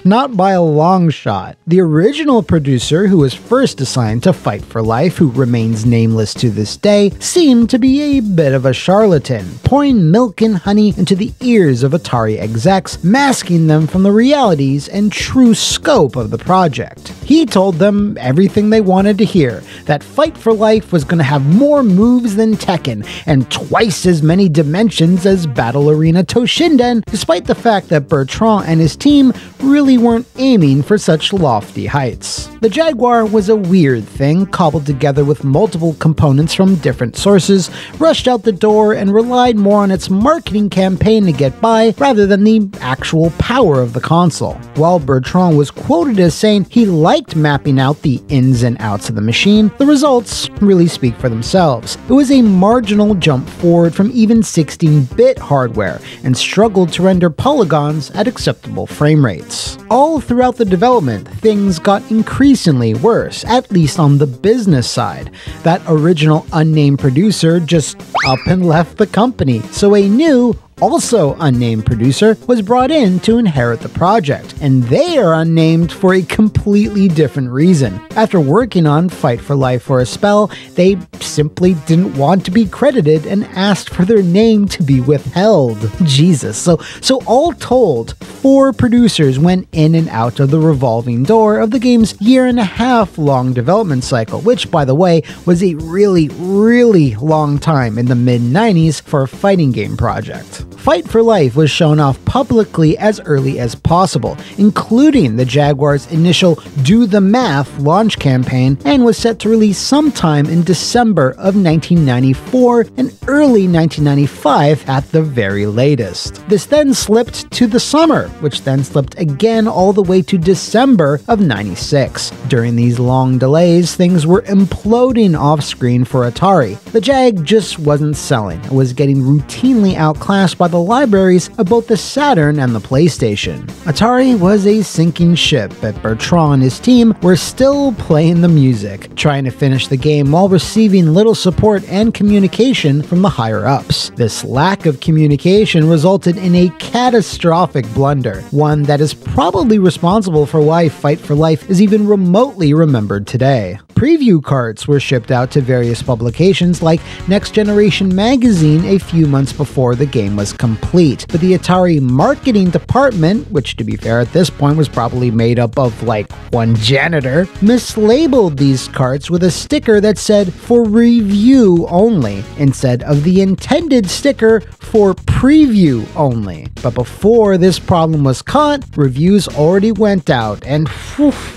not by a long shot. The original producer, who was first assigned to Fight for Life, who remains nameless to this day, seemed to be a bit of a charlatan, pouring milk and honey into the ears of Atari execs, masking them from the realities and true scope of the project. He told them everything they wanted to hear, that Fight for Life was going to have more moves than Tekken, and twice as many dimensions as Battle Arena Toshinden, despite the fact that Bertrand and his team really weren't aiming for such lofty heights. The Jaguar was a weird thing, cobbled together with multiple components from different sources, rushed out the door, and relied more on its marketing campaign to get by, rather than the actual power of the console. While Bertrand was quoted as saying he liked mapping out the ins and outs of the machine, the results really speak for themselves. It was a marginal jump forward from even 16-bit hardware, and struggled to render polygons at acceptable frame rates. All throughout the development, things got increasingly worse, at least on the business side. That original unnamed producer just up and left the company, so a new, also unnamed producer, was brought in to inherit the project, and they are unnamed for a completely different reason. After working on Fight for Life for a spell, they simply didn't want to be credited and asked for their name to be withheld. Jesus. So all told, 4 producers went in and out of the revolving door of the game's 1.5-year long development cycle, which, by the way, was a really, really long time in the mid-90s for a fighting game project. Fight for Life was shown off publicly as early as possible, including the Jaguar's initial Do the Math launch campaign, and was set to release sometime in December of 1994 and early 1995 at the very latest. This then slipped to the summer, which then slipped again all the way to December of 96. During these long delays, things were imploding off-screen for Atari. The Jag just wasn't selling. It was getting routinely outclassed by the libraries of both the Saturn and the PlayStation. Atari was a sinking ship, but Bertrand and his team were still playing the music, trying to finish the game while receiving little support and communication from the higher-ups. This lack of communication resulted in a catastrophic blunder, one that is probably responsible for why Fight for Life is even remotely remembered today. Preview carts were shipped out to various publications like Next Generation magazine a few months before the game was complete, but the Atari marketing department, which to be fair at this point was probably made up of like one janitor, mislabeled these carts with a sticker that said "for review only" instead of the intended sticker for preview only. But before this problem was caught, reviews already went out, and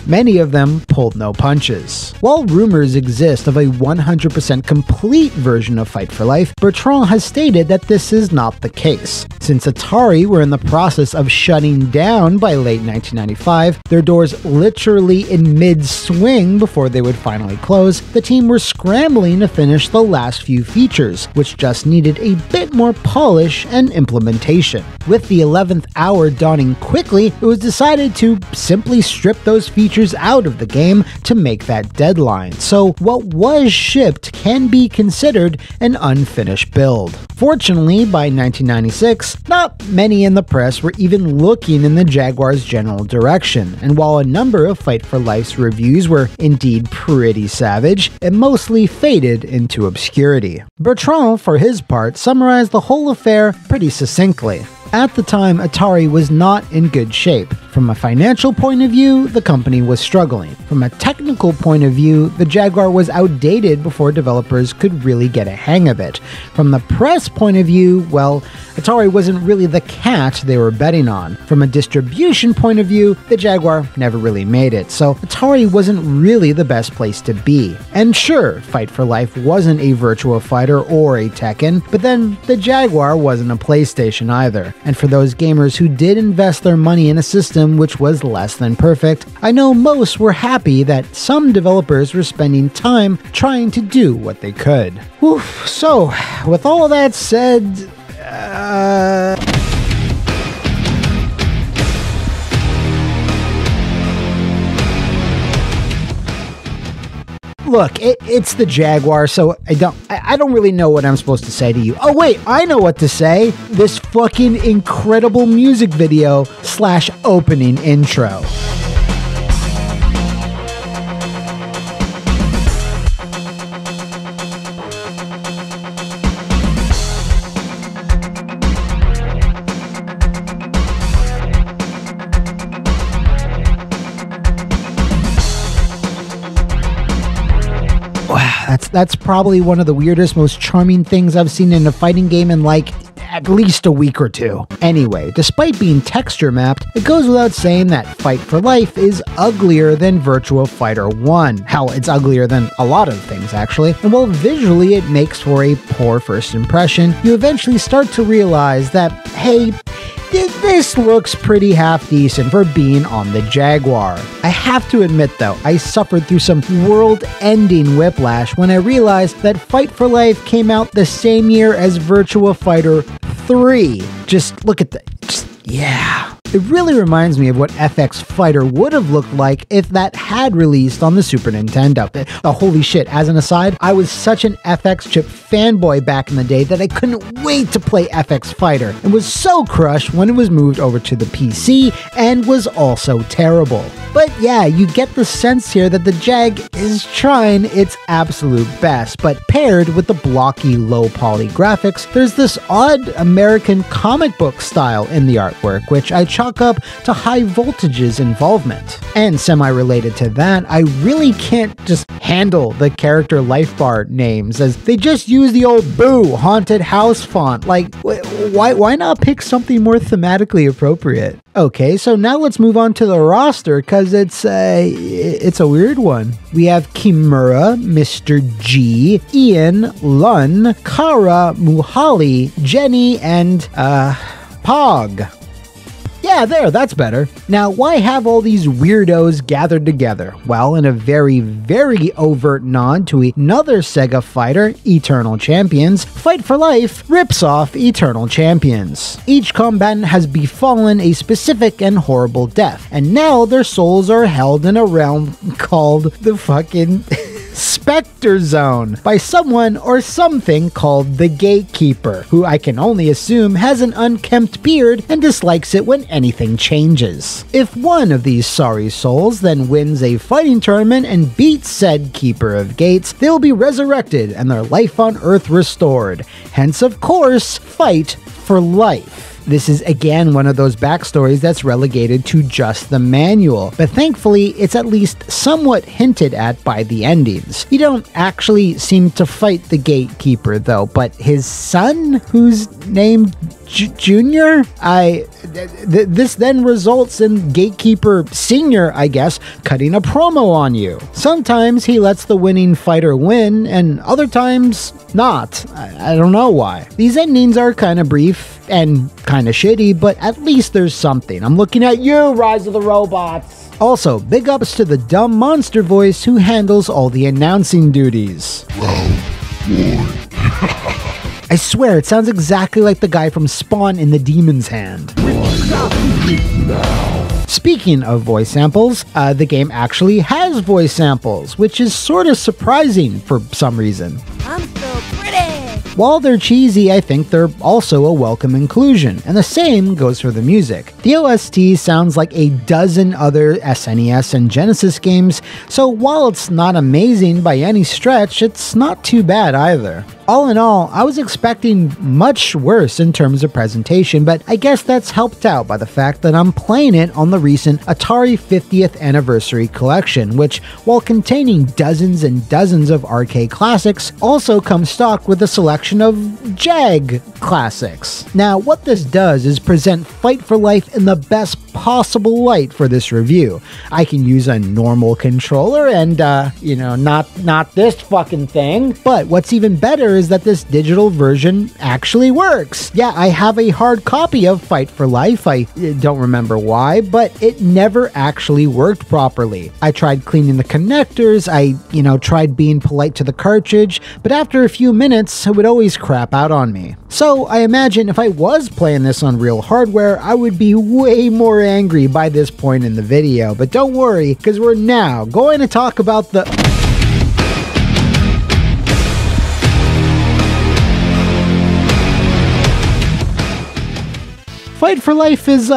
many of them pulled no punches. While rumors exist of a 100% complete version of Fight for Life, Bertrand has stated that this is not the case. Since Atari were in the process of shutting down by late 1995, their doors literally in mid-swing before they would finally close, the team were scrambling to finish the last few features, which just needed a bit more polish and implementation. With the 11th hour dawning quickly, it was decided to simply strip those features out of the game to make that deadline, so what was shipped can be considered an unfinished build. Fortunately, by 1996, not many in the press were even looking in the Jaguar's general direction, and while a number of Fight for Life's reviews were indeed pretty savage, it mostly faded into obscurity. Bertrand, for his part, summarized the whole affair pretty succinctly. At the time, Atari was not in good shape. From a financial point of view, the company was struggling. From a technical point of view, the Jaguar was outdated before developers could really get a hang of it. From the press point of view, well, Atari wasn't really the cat they were betting on. From a distribution point of view, the Jaguar never really made it, so Atari wasn't really the best place to be. And sure, Fight for Life wasn't a Virtua Fighter or a Tekken, but then the Jaguar wasn't a PlayStation either. And for those gamers who did invest their money in a system which was less than perfect, I know most were happy that some developers were spending time trying to do what they could. Oof, so, with all of that said, look, it's the Jaguar, so I don't really know what I'm supposed to say to you. Oh wait, I know what to say. This fucking incredible music video / opening intro. That's probably one of the weirdest, most charming things I've seen in a fighting game in like at least a week or two. Anyway, despite being texture mapped, it goes without saying that Fight for Life is uglier than Virtua Fighter 1. Hell, it's uglier than a lot of things actually, and while visually it makes for a poor first impression, you eventually start to realize that, hey, this looks pretty half decent for being on the Jaguar. I have to admit though, I suffered through some world-ending whiplash when I realized that Fight for Life came out the same year as Virtua Fighter 3. Just look at yeah. It really reminds me of what FX Fighter would have looked like if that had released on the Super Nintendo. Oh, holy shit, as an aside, I was such an FX chip fanboy back in the day that I couldn't wait to play FX Fighter, and was so crushed when it was moved over to the PC and was also terrible. But yeah, you get the sense here that the Jag is trying its absolute best, but paired with the blocky low poly graphics, there's this odd American comic book style in the artwork, which I chalk up to High Voltage's involvement. And semi-related to that, I really can't just handle the character life bar names, as they just use the old boo haunted house font. Like, why not pick something more thematically appropriate? Okay, so now let's move on to the roster, because it's a weird one. We have Kimura, Mr. G, Ian, Lun, Kara, Muhali, Jenny, and Pog. Yeah, that's better. Now, why have all these weirdos gathered together? Well, in a very, very overt nod to another Sega fighter, Eternal Champions, Fight for Life rips off Eternal Champions. Each combatant has befallen a specific and horrible death, and now their souls are held in a realm called the fucking Spectre Zone by someone or something called the Gatekeeper, who I can only assume has an unkempt beard and dislikes it when anything changes. If one of these sorry souls then wins a fighting tournament and beats said Keeper of Gates, they'll be resurrected and their life on Earth restored. Hence, of course, Fight for Life. This is again one of those backstories that's relegated to just the manual, but thankfully it's at least somewhat hinted at by the endings. You don't actually seem to fight the Gatekeeper though, but his son, who's named Junior? This then results in Gatekeeper Senior, I guess, cutting a promo on you. Sometimes he lets the winning fighter win, and other times not. I don't know why. These endings are kind of brief and kind of shitty, but at least there's something. I'm looking at you, Rise of the Robots! Also, big ups to the dumb monster voice who handles all the announcing duties. I swear, it sounds exactly like the guy from Spawn in the Demon's Hand. Speaking of voice samples, the game actually has voice samples, which is sort of surprising for some reason. I'm so pretty! While they're cheesy, I think they're also a welcome inclusion, and the same goes for the music. The OST sounds like a dozen other SNES and Genesis games, so while it's not amazing by any stretch, it's not too bad either. All in all, I was expecting much worse in terms of presentation, but I guess that's helped out by the fact that I'm playing it on the recent Atari 50th Anniversary Collection, which, while containing dozens and dozens of arcade classics, also comes stocked with a selection of JAG classics. Now, what this does is present Fight for Life in the best possible light for this review. I can use a normal controller and, not this fucking thing, but what's even better is that this digital version actually works. Yeah, I have a hard copy of Fight for Life. I don't remember why, but it never actually worked properly. I tried cleaning the connectors, I tried being polite to the cartridge, but after a few minutes, it would always crap out on me. So I imagine if I was playing this on real hardware, I would be way more angry by this point in the video, but don't worry, because we're now going to talk about the... Fight for Life is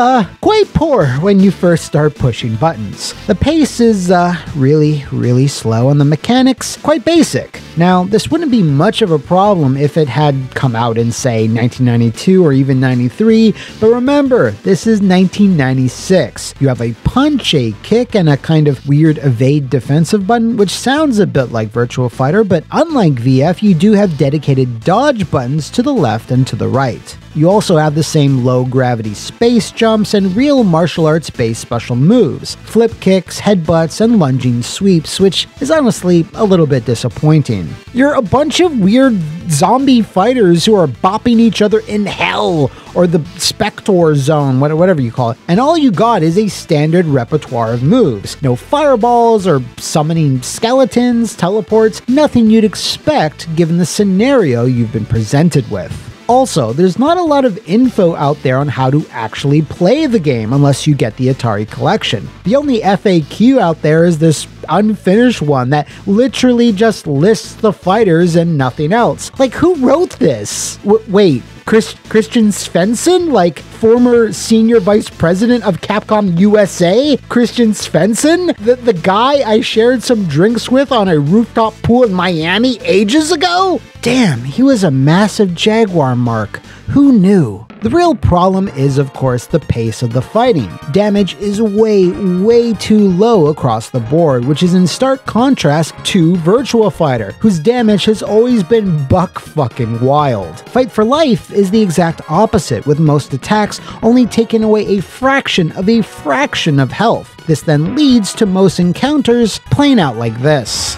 quite poor when you first start pushing buttons. The pace is really, really slow, and the mechanics quite basic. Now, this wouldn't be much of a problem if it had come out in, say, 1992 or even 93, but remember, this is 1996. You have a punch, a kick, and a kind of weird evade defensive button, which sounds a bit like Virtua Fighter, but unlike VF, you do have dedicated dodge buttons to the left and to the right. You also have the same low-gravity space jumps and real martial arts-based special moves, flip kicks, headbutts, and lunging sweeps, which is honestly a little bit disappointing. You're a bunch of weird zombie fighters who are bopping each other in hell, or the Spectre Zone, whatever you call it, and all you got is a standard repertoire of moves. No fireballs or summoning skeletons, teleports, nothing you'd expect given the scenario you've been presented with. Also, there's not a lot of info out there on how to actually play the game unless you get the Atari collection. The only FAQ out there is this unfinished one that literally just lists the fighters and nothing else. Like, who wrote this? Wait, Christian Svensson? Like, former senior vice president of Capcom USA? Christian Svensson? The guy I shared some drinks with on a rooftop pool in Miami ages ago? Damn, he was a massive Jaguar mark. Who knew? The real problem is, of course, the pace of the fighting. Damage is way too low across the board, which is in stark contrast to Virtua Fighter, whose damage has always been buck fucking wild. Fight for Life is the exact opposite, with most attacks only taking away a fraction of health. This then leads to most encounters playing out like this.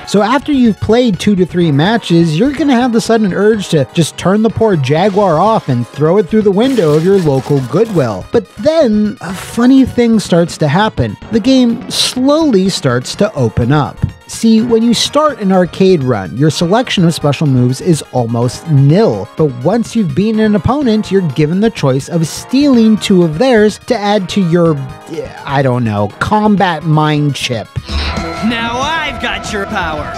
So after you've played 2 to 3 matches, you're gonna have the sudden urge to just turn the poor Jaguar off and throw it through the window of your local Goodwill. But then, a funny thing starts to happen. The game slowly starts to open up. See, when you start an arcade run, your selection of special moves is almost nil, but once you've beaten an opponent, you're given the choice of stealing 2 of theirs to add to your, I don't know, combat mind chip. Now I've got your power!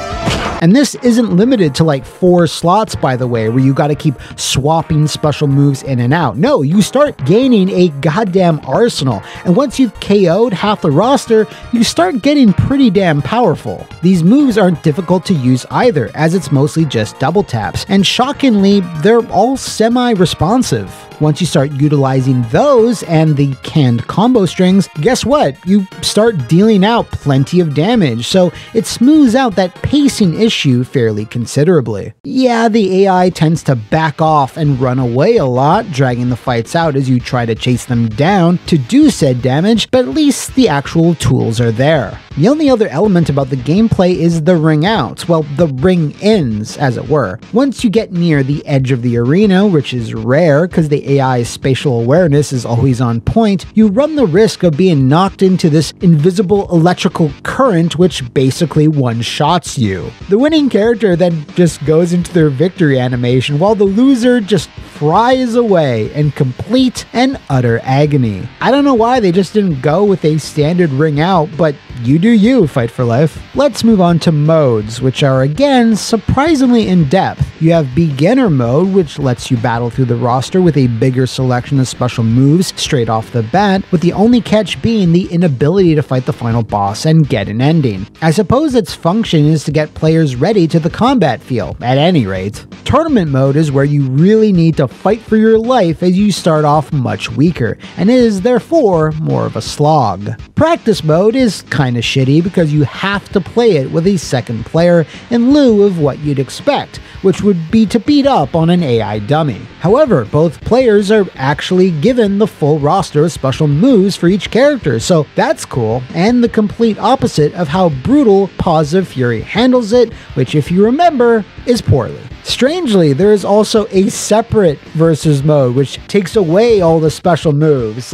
And this isn't limited to like 4 slots, by the way, where you gotta keep swapping special moves in and out. No, you start gaining a goddamn arsenal, and once you've KO'd half the roster, you start getting pretty damn powerful. These moves aren't difficult to use either, as it's mostly just double taps, and shockingly, they're all semi-responsive. Once you start utilizing those and the canned combo strings, guess what? You start dealing out plenty of damage, so it smooths out that pacing issue fairly considerably. Yeah, the AI tends to back off and run away a lot, dragging the fights out as you try to chase them down to do said damage, but at least the actual tools are there. The only other element about the gameplay is the ring outs, well, the ring ins, as it were. Once you get near the edge of the arena, which is rare because the AI's spatial awareness is always on point, you run the risk of being knocked into this invisible electrical current which basically one-shots you. The winning character then just goes into their victory animation while the loser just fries away in complete and utter agony. I don't know why they just didn't go with a standard ring out, but you do you, Fight for Life. Let's move on to modes, which are again surprisingly in-depth. You have beginner mode, which lets you battle through the roster with a bigger selection of special moves straight off the bat, with the only catch being the inability to fight the final boss and get an ending. I suppose its function is to get players ready to the combat feel, at any rate. Tournament mode is where you really need to fight for your life as you start off much weaker, and is therefore more of a slog. Practice mode is kinda shitty because you have to play it with a second player in lieu of what you'd expect, which would be to beat up on an AI dummy. However, both players are actually given the full roster of special moves for each character, so that's cool, and the complete opposite of how brutal Paws of Fury handles it, which if you remember, is poorly. Strangely, there is also a separate versus mode, which takes away all the special moves.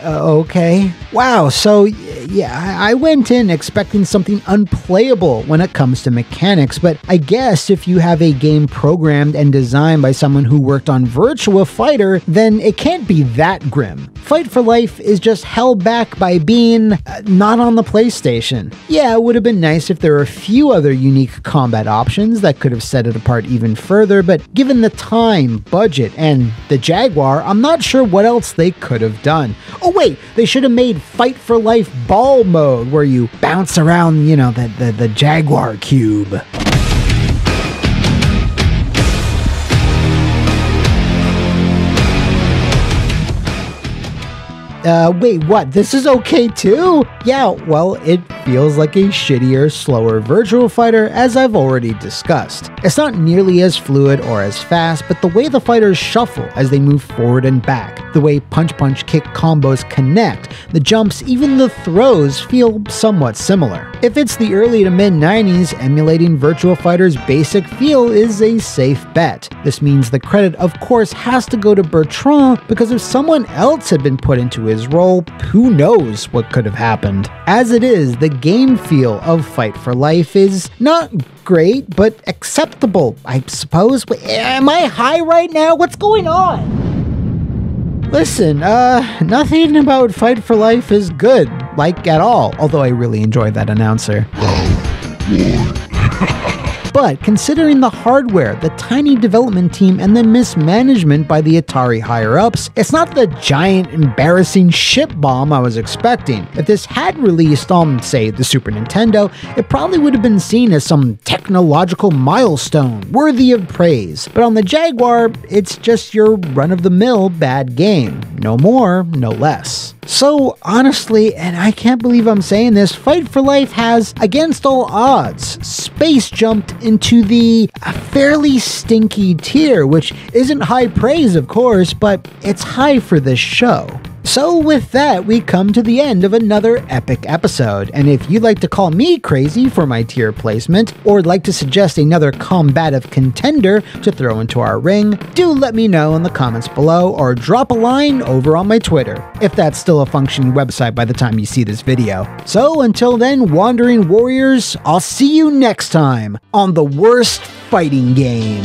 Okay. Wow, so yeah, I went in expecting something unplayable when it comes to mechanics, but I guess if you have a game programmed and designed by someone who worked on Virtua Fighter, then it can't be that grim. Fight for Life is just held back by being not on the PlayStation. Yeah, it would have been nice if there were a few other unique combat options that could have set it apart even further, but given the time, budget, and the Jaguar, I'm not sure what else they could have done. Oh wait, they should have made Fight for Life ball mode where you bounce around, you know, the Jaguar cube. Wait, what? This is okay too? Yeah, well, it feels like a shittier, slower Virtua Fighter, as I've already discussed. It's not nearly as fluid or as fast, but the way the fighters shuffle as they move forward and back, The way punch-punch-kick combos connect, the jumps, even the throws feel somewhat similar. If it's the early to mid-90s, emulating Virtua Fighter's basic feel is a safe bet. This means the credit, of course, has to go to Bertrand, because if someone else had been put into his role, who knows what could have happened. As it is, the game feel of Fight for Life is not great, but acceptable, I suppose. Am I high right now? What's going on? Listen, nothing about Fight for Life is good, like at all, although I really enjoy that announcer. But considering the hardware, the tiny development team, and the mismanagement by the Atari higher-ups, it's not the giant, embarrassing shit bomb I was expecting. If this had released on, say, the Super Nintendo, it probably would have been seen as some technological milestone, worthy of praise. But on the Jaguar, it's just your run-of-the-mill bad game. No more, no less. So, honestly, and I can't believe I'm saying this, Fight for Life has, against all odds, space jumped into the fairly stinky tier, which isn't high praise, of course, but it's high for this show. So with that, we come to the end of another epic episode, and if you'd like to call me crazy for my tier placement, or like to suggest another combative contender to throw into our ring, do let me know in the comments below, or drop a line over on my Twitter, if that's still a functioning website by the time you see this video. So until then, Wandering Warriors, I'll see you next time on the worst fighting game.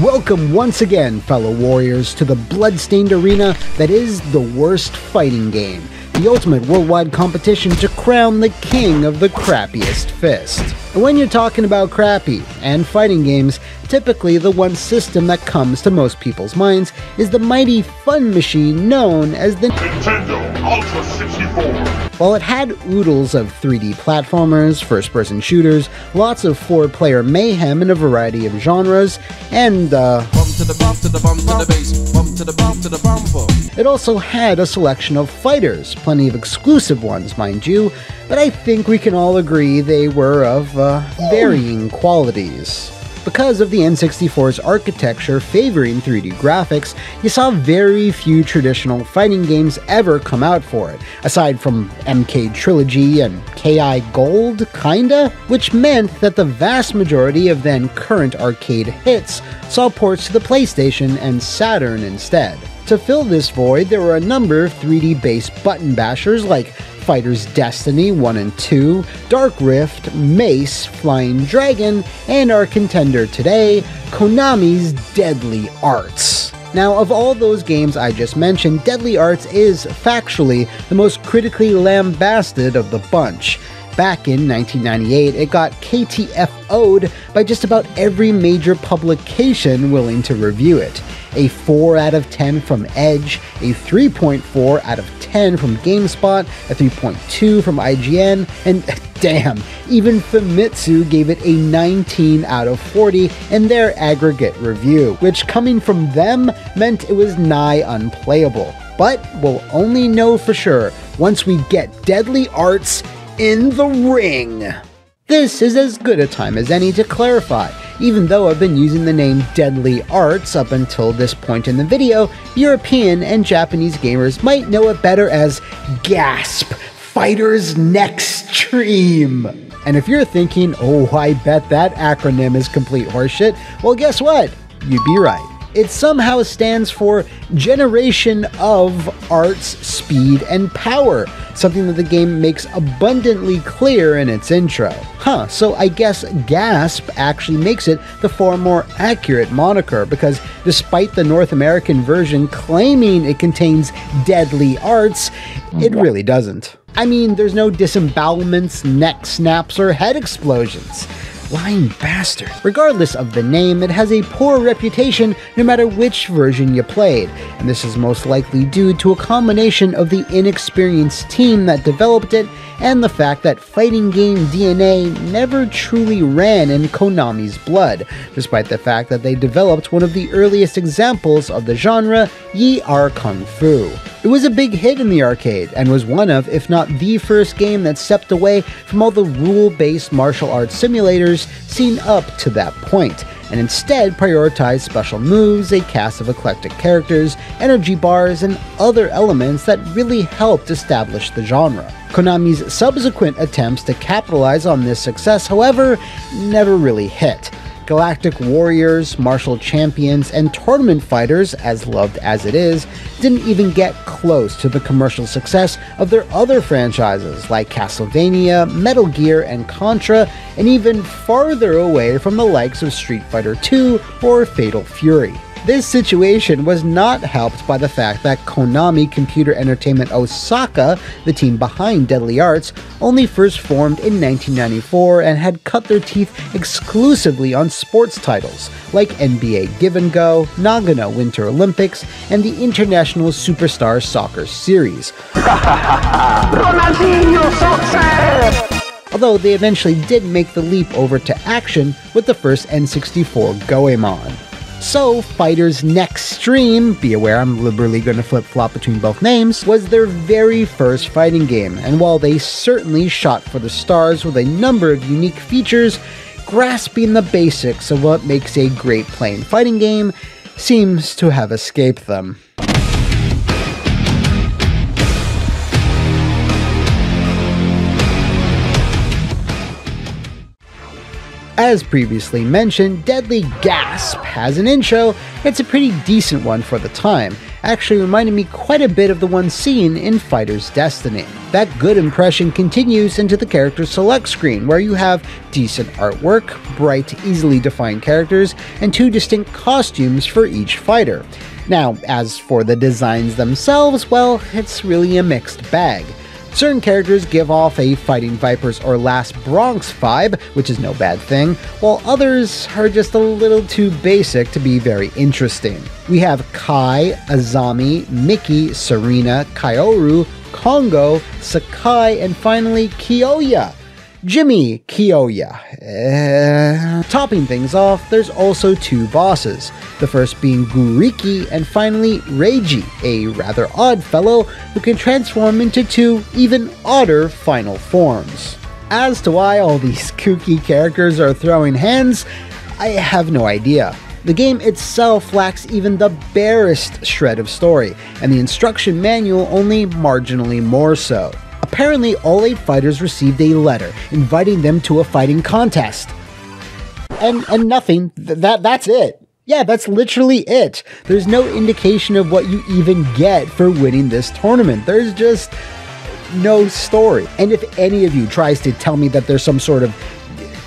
Welcome once again, fellow warriors, to the blood-stained arena that is the worst fighting game, the ultimate worldwide competition to crown the king of the crappiest fist. And when you're talking about crappy and fighting games, typically the one system that comes to most people's minds is the mighty fun machine known as the Nintendo Ultra 64. While it had oodles of 3D platformers, first-person shooters, lots of 4-player mayhem in a variety of genres, and it also had a selection of fighters, plenty of exclusive ones, mind you, but I think we can all agree they were of varying qualities. Because of the N64's architecture favoring 3D graphics, you saw very few traditional fighting games ever come out for it, aside from MK Trilogy and KI Gold, kinda, which meant that the vast majority of then current arcade hits saw ports to the PlayStation and Saturn instead. To fill this void, there were a number of 3D-based button bashers like Fighter's Destiny 1 and 2, Dark Rift, Mace, Flying Dragon, and our contender today, Konami's Deadly Arts. Now, of all those games I just mentioned, Deadly Arts is, factually, the most critically lambasted of the bunch. Back in 1998, it got KTFO'd by just about every major publication willing to review it. A 4 out of 10 from Edge, a 3.4 out of 10 from GameSpot, a 3.2 from IGN, and damn, even Famitsu gave it a 19 out of 40 in their aggregate review, which coming from them meant it was nigh unplayable. But we'll only know for sure once we get Deadly Arts in the ring. This is as good a time as any to clarify. Even though I've been using the name Deadly Arts up until this point in the video, European and Japanese gamers might know it better as GASP, Fighters Nextreme. And if you're thinking, oh, I bet that acronym is complete horseshit, well, guess what? You'd be right. It somehow stands for Generation of Arts, Speed, and Power, something that the game makes abundantly clear in its intro. So I guess GASP actually makes it the far more accurate moniker, because despite the North American version claiming it contains Deadly Arts, it really doesn't. I mean, there's no disembowelments, neck snaps, or head explosions. Lying bastard. Regardless of the name, it has a poor reputation no matter which version you played, and this is most likely due to a combination of the inexperienced team that developed it and the fact that fighting game DNA never truly ran in Konami's blood, despite the fact that they developed one of the earliest examples of the genre, Yi Ar Kung Fu. It was a big hit in the arcade, and was one of, if not the first game that stepped away from all the rule-based martial arts simulators seen up to that point, and instead prioritized special moves, a cast of eclectic characters, energy bars, and other elements that really helped establish the genre. Konami's subsequent attempts to capitalize on this success, however, never really hit. Galactic Warriors, Martial Champions, and Tournament Fighters, as loved as it is, didn't even get close to the commercial success of their other franchises like Castlevania, Metal Gear, and Contra, and even farther away from the likes of Street Fighter II or Fatal Fury. This situation was not helped by the fact that Konami Computer Entertainment Osaka, the team behind Deadly Arts, only first formed in 1994 and had cut their teeth exclusively on sports titles like NBA Give and Go, Nagano Winter Olympics, and the International Superstar Soccer Series. Although they eventually did make the leap over to action with the first N64 Goemon. So, Fighter's Next Stream, be aware I'm liberally going to flip-flop between both names, was their very first fighting game, and while they certainly shot for the stars with a number of unique features, grasping the basics of what makes a great playing fighting game seems to have escaped them. As previously mentioned, Deadly Gasp has an intro. It's a pretty decent one for the time, actually reminded me quite a bit of the one seen in Fighter's Destiny. That good impression continues into the character select screen, where you have decent artwork, bright, easily defined characters, and two distinct costumes for each fighter. Now, as for the designs themselves, well, it's really a mixed bag. Certain characters give off a Fighting Vipers or Last Bronx vibe, which is no bad thing, while others are just a little too basic to be very interesting. We have Kai, Azami, Mickey, Serena, Kaoru, Kongo, Sakai, and finally Kiyoya. Jimmy Kiyoya. Topping things off, there's also two bosses, the first being Guriki and finally Reiji, a rather odd fellow who can transform into two even odder final forms. As to why all these kooky characters are throwing hands, I have no idea. The game itself lacks even the barest shred of story, and the instruction manual only marginally more so. Apparently, all 8 fighters received a letter inviting them to a fighting contest. And nothing. That's it. Yeah, that's literally it. There's no indication of what you even get for winning this tournament. There's just no story. And if any of you tries to tell me that there's some sort of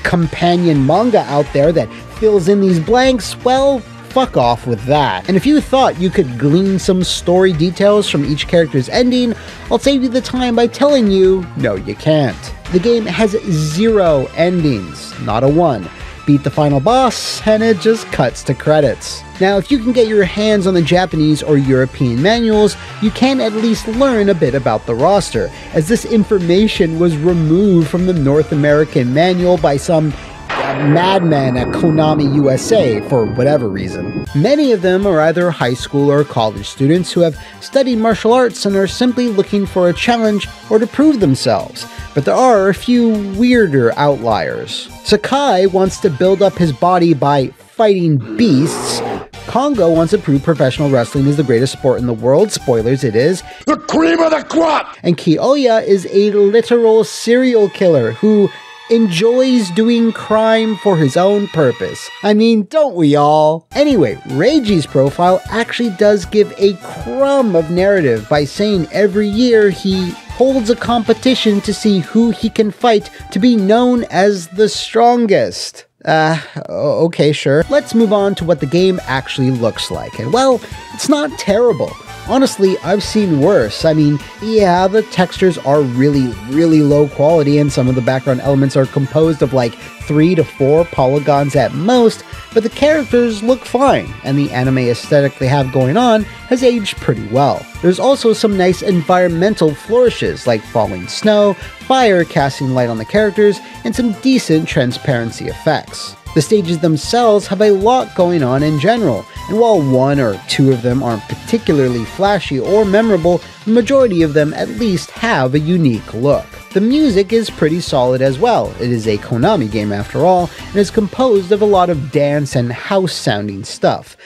companion manga out there that fills in these blanks, well, fuck off with that. And if you thought you could glean some story details from each character's ending, I'll save you the time by telling you, no you can't. The game has 0 endings, not a 1. Beat the final boss, and it just cuts to credits. Now, if you can get your hands on the Japanese or European manuals, you can at least learn a bit about the roster, as this information was removed from the North American manual by some madman at Konami USA for whatever reason. Many of them are either high school or college students who have studied martial arts and are simply looking for a challenge or to prove themselves, but there are a few weirder outliers. Sakai wants to build up his body by fighting beasts. Kongo wants to prove professional wrestling is the greatest sport in the world. Spoilers, it is. The cream of the crop! And Kiyoya is a literal serial killer who enjoys doing crime for his own purpose. I mean, don't we all? Anyway, Reiji's profile actually does give a crumb of narrative by saying every year he holds a competition to see who he can fight to be known as the strongest. Okay, sure. Let's move on to what the game actually looks like. And well, it's not terrible. Honestly, I've seen worse. I mean, yeah, the textures are really low quality and some of the background elements are composed of like 3 to 4 polygons at most, but the characters look fine, and the anime aesthetic they have going on has aged pretty well. There's also some nice environmental flourishes like falling snow, fire casting light on the characters, and some decent transparency effects. The stages themselves have a lot going on in general, and while one or two of them aren't particularly flashy or memorable, the majority of them at least have a unique look. The music is pretty solid as well. It is a Konami game after all, and is composed of a lot of dance and house sounding stuff.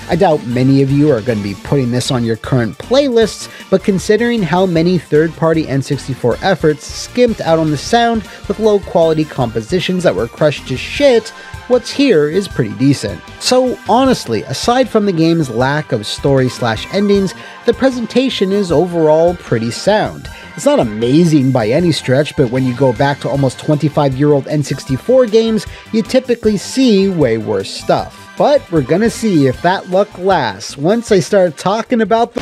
I doubt many of you are going to be putting this on your current playlists, but considering how many third-party N64 efforts skimped out on the sound with low-quality compositions that were crushed to shit, what's here is pretty decent. So honestly, aside from the game's lack of story/endings, the presentation is overall pretty sound. It's not amazing by any stretch, but when you go back to almost 25-year-old N64 games, you typically see way worse stuff. But we're gonna see if that luck lasts once I start talking about the...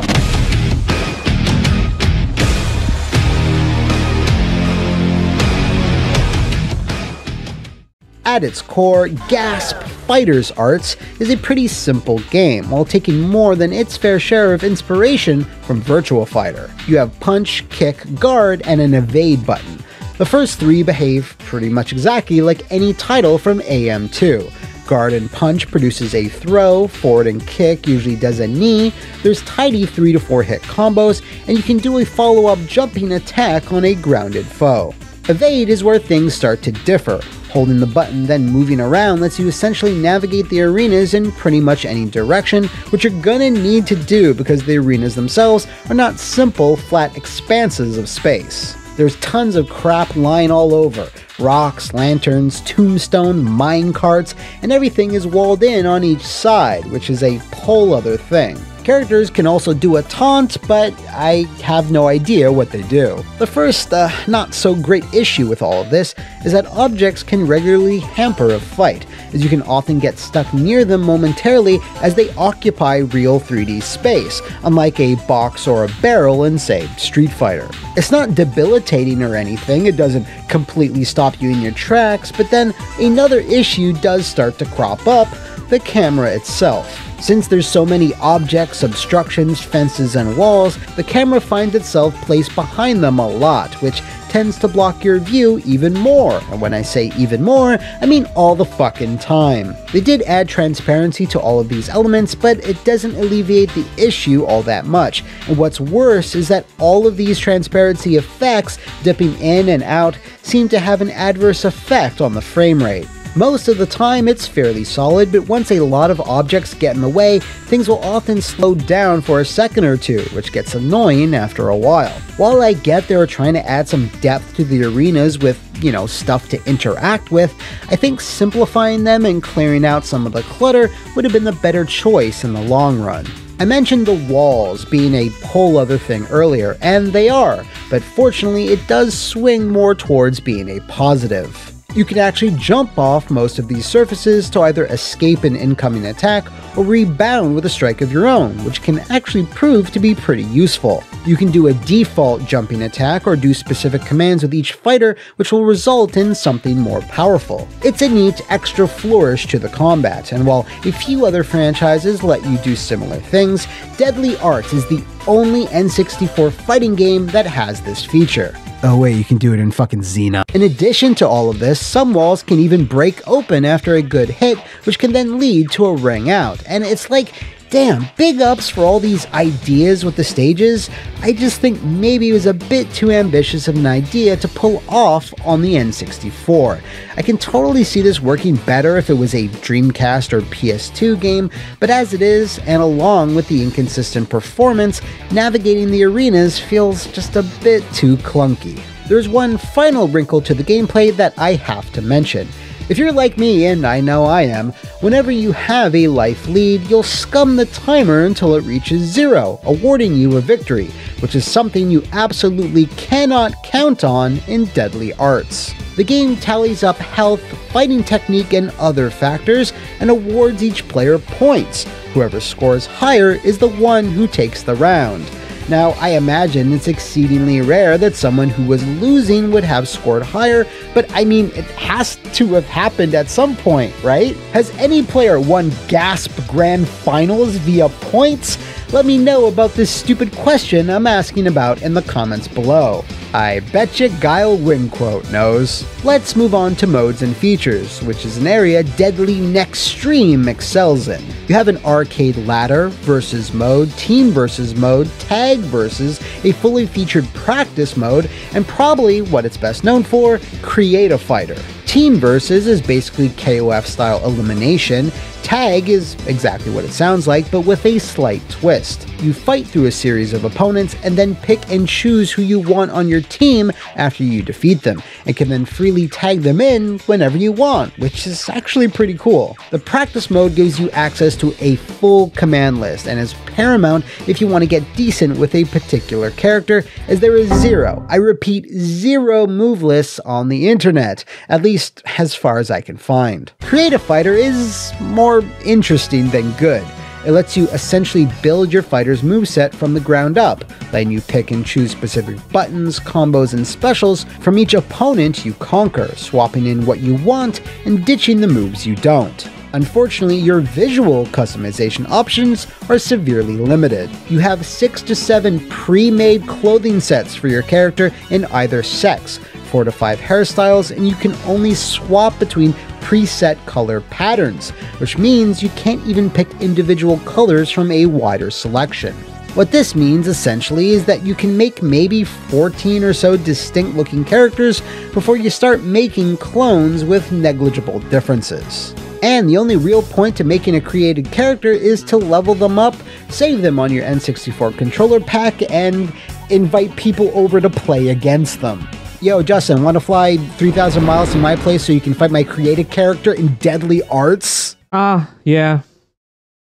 At its core, Gasp Fighters Arts is a pretty simple game, while taking more than its fair share of inspiration from Virtua Fighter. You have punch, kick, guard, and an evade button. The first three behave pretty much exactly like any title from AM2. Guard and punch produces a throw, forward and kick usually does a knee, there's tidy 3 to 4 hit combos, and you can do a follow-up jumping attack on a grounded foe. Evade is where things start to differ. Holding the button then moving around lets you essentially navigate the arenas in pretty much any direction, which you're gonna need to do because the arenas themselves are not simple, flat expanses of space. There's tons of crap lying all over. Rocks, lanterns, tombstone, mine carts, and everything is walled in on each side, which is a whole other thing. Characters can also do a taunt, but I have no idea what they do. The first, not so great issue with all of this is that objects can regularly hamper a fight, as you can often get stuck near them momentarily as they occupy real 3D space, unlike a box or a barrel in, say, Street Fighter. It's not debilitating or anything, it doesn't completely stop you in your tracks, but then another issue does start to crop up: the camera itself. Since there's so many objects, obstructions, fences, and walls, the camera finds itself placed behind them a lot, which tends to block your view even more. And when I say even more, I mean all the fucking time. They did add transparency to all of these elements, but it doesn't alleviate the issue all that much. And what's worse is that all of these transparency effects, dipping in and out, seem to have an adverse effect on the frame rate. Most of the time it's fairly solid, but once a lot of objects get in the way, things will often slow down for a second or two, which gets annoying after a while. While I get they were trying to add some depth to the arenas with, stuff to interact with, I think simplifying them and clearing out some of the clutter would have been the better choice in the long run. I mentioned the walls being a whole other thing earlier, and they are, but fortunately it does swing more towards being a positive. You can actually jump off most of these surfaces to either escape an incoming attack or rebound with a strike of your own, which can actually prove to be pretty useful. You can do a default jumping attack or do specific commands with each fighter, which will result in something more powerful. It's a neat extra flourish to the combat, and while a few other franchises let you do similar things, Deadly Arts is the only N64 fighting game that has this feature. Oh wait, you can do it in fucking Xena. In addition to all of this, some walls can even break open after a good hit, which can then lead to a ring out. And it's like, damn, big ups for all these ideas with the stages. I just think maybe it was a bit too ambitious of an idea to pull off on the N64. I can totally see this working better if it was a Dreamcast or PS2 game, but as it is, and along with the inconsistent performance, navigating the arenas feels just a bit too clunky. There's one final wrinkle to the gameplay that I have to mention. If you're like me, and I know I am, whenever you have a life lead, you'll scum the timer until it reaches 0, awarding you a victory, which is something you absolutely cannot count on in Deadly Arts. The game tallies up health, fighting technique, and other factors, and awards each player points. Whoever scores higher is the one who takes the round. Now, I imagine it's exceedingly rare that someone who was losing would have scored higher, but I mean, it has to have happened at some point, right? Has any player won Gasp Grand Finals via points? let me know about this stupid question I'm asking about in the comments below. I betcha Guile Windquote knows. Let's move on to modes and features, which is an area Deadly Nextream excels in. You have an arcade ladder versus mode, team versus mode, tag versus, a fully featured practice mode, and probably what it's best known for, Create a Fighter. Team versus is basically KOF style elimination. Tag is exactly what it sounds like, but with a slight twist. You fight through a series of opponents and then pick and choose who you want on your team after you defeat them, and can then freely tag them in whenever you want, which is actually pretty cool. The practice mode gives you access to a full command list and is paramount if you want to get decent with a particular character, as there is zero, I repeat zero, move lists on the internet, at least as far as I can find. Create a Fighter is more interesting than good. It lets you essentially build your fighter's moveset from the ground up, letting you pick and choose specific buttons, combos, and specials from each opponent you conquer, swapping in what you want and ditching the moves you don't. Unfortunately, your visual customization options are severely limited. You have 6 to 7 pre-made clothing sets for your character in either sex, 4 to 5 hairstyles, and you can only swap between preset color patterns, which means you can't even pick individual colors from a wider selection. What this means essentially is that you can make maybe 14 or so distinct looking characters before you start making clones with negligible differences. And the only real point to making a created character is to level them up, save them on your N64 controller pack, and invite people over to play against them. Yo, Justin, want to fly 3,000 miles to my place so you can fight my created character in Deadly Arts? Yeah.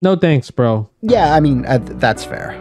No thanks, bro. Yeah, I mean, that's fair.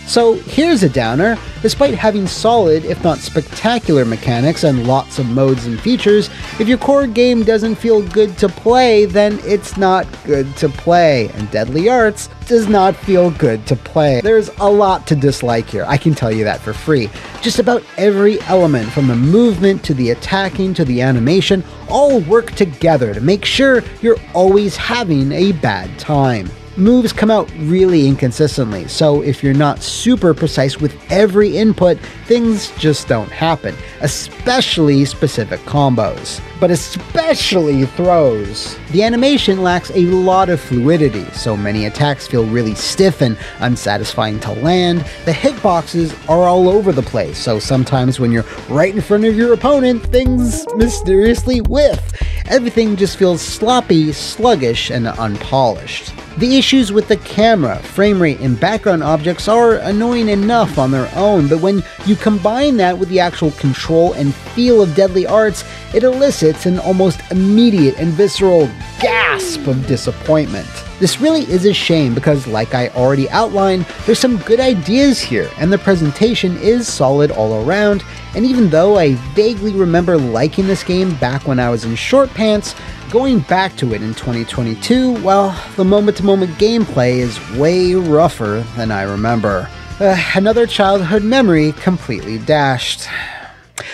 So here's a downer. Despite having solid, if not spectacular mechanics and lots of modes and features, if your core game doesn't feel good to play, then it's not good to play, and Deadly Arts does not feel good to play. There's a lot to dislike here, I can tell you that for free. Just about every element, from the movement to the attacking to the animation, all work together to make sure you're always having a bad time. Moves come out really inconsistently, so if you're not super precise with every input, things just don't happen, especially specific combos. But especially throws. The animation lacks a lot of fluidity, so many attacks feel really stiff and unsatisfying to land. The hitboxes are all over the place, so sometimes when you're right in front of your opponent, things mysteriously whiff. Everything just feels sloppy, sluggish, and unpolished. The issues with the camera, frame rate, and background objects are annoying enough on their own, but when you combine that with the actual control and feel of Deadly Arts, it elicits an almost immediate and visceral gasp of disappointment. This really is a shame because, like I already outlined, there's some good ideas here, and the presentation is solid all around, and even though I vaguely remember liking this game back when I was in short pants, going back to it in 2022, well, the moment-to-moment gameplay is way rougher than I remember. Another childhood memory completely dashed.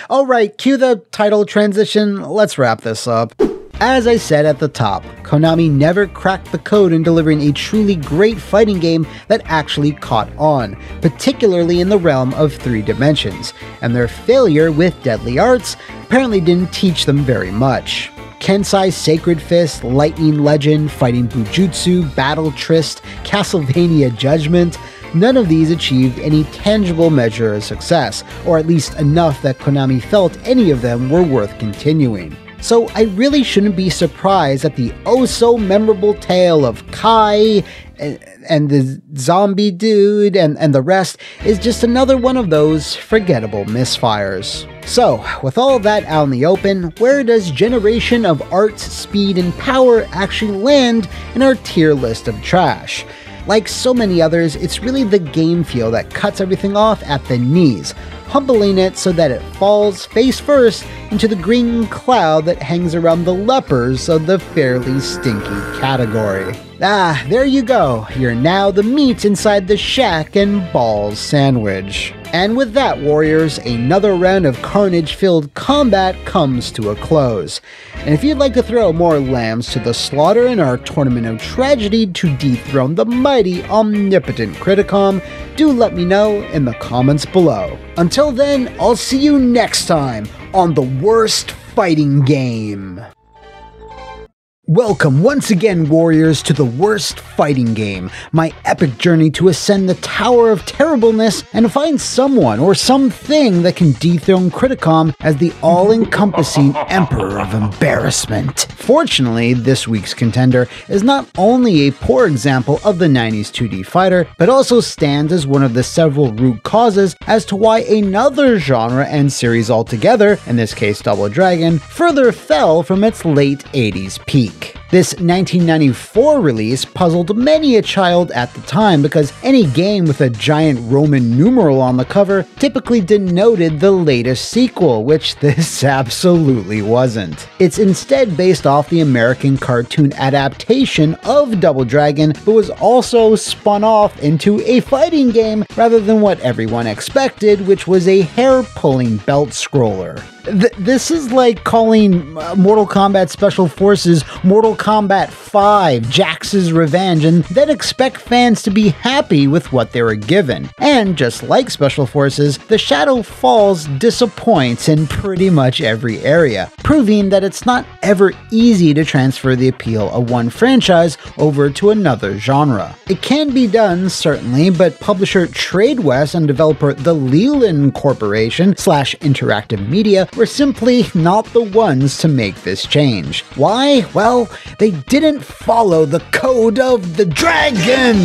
Alright, cue the title transition, let's wrap this up. As I said at the top, Konami never cracked the code in delivering a truly great fighting game that actually caught on, particularly in the realm of 3 dimensions, and their failure with Deadly Arts apparently didn't teach them very much. Kensai's Sacred Fist, Lightning Legend, Fighting Bujutsu, Battle Trist, Castlevania Judgment, none of these achieved any tangible measure of success, or at least enough that Konami felt any of them were worth continuing. So I really shouldn't be surprised that the oh-so-memorable tale of Kai and the zombie dude and the rest is just another one of those forgettable misfires. So, with all of that out in the open, where does Generation of Arts, Speed, and Power actually land in our tier list of trash? Like so many others, it's really the game feel that cuts everything off at the knees, humbling it so that it falls face first into the green cloud that hangs around the lepers of the fairly stinky category. There you go. You're now the meat inside the Shaq and Ballz sandwich. And with that, warriors, another round of carnage-filled combat comes to a close. And if you'd like to throw more lambs to the slaughter in our Tournament of Tragedy to dethrone the mighty, omnipotent Criticom, do let me know in the comments below. Until then, I'll see you next time on the worst fighting game. Welcome once again, warriors, to the worst fighting game, my epic journey to ascend the Tower of Terribleness and find someone or something that can dethrone Criticom as the all-encompassing Emperor of Embarrassment. Fortunately, this week's contender is not only a poor example of the 90s 2D fighter, but also stands as one of the several root causes as to why another genre and series altogether, in this case Double Dragon, further fell from its late 80s peak. This 1994 release puzzled many a child at the time because any game with a giant Roman numeral on the cover typically denoted the latest sequel, which this absolutely wasn't. It's instead based off the American cartoon adaptation of Double Dragon, but was also spun off into a fighting game rather than what everyone expected, which was a hair-pulling belt scroller. This is like calling Mortal Kombat Special Forces Mortal Kombat 5 Jax's Revenge and then expect fans to be happy with what they were given. And just like Special Forces, the Shadow Falls disappoints in pretty much every area, proving that it's not ever easy to transfer the appeal of one franchise over to another genre. It can be done, certainly, but publisher Tradewest and developer the Leland Corporation / Interactive Media were simply not the ones to make this change. Why? Well, they didn't follow the code of the dragon!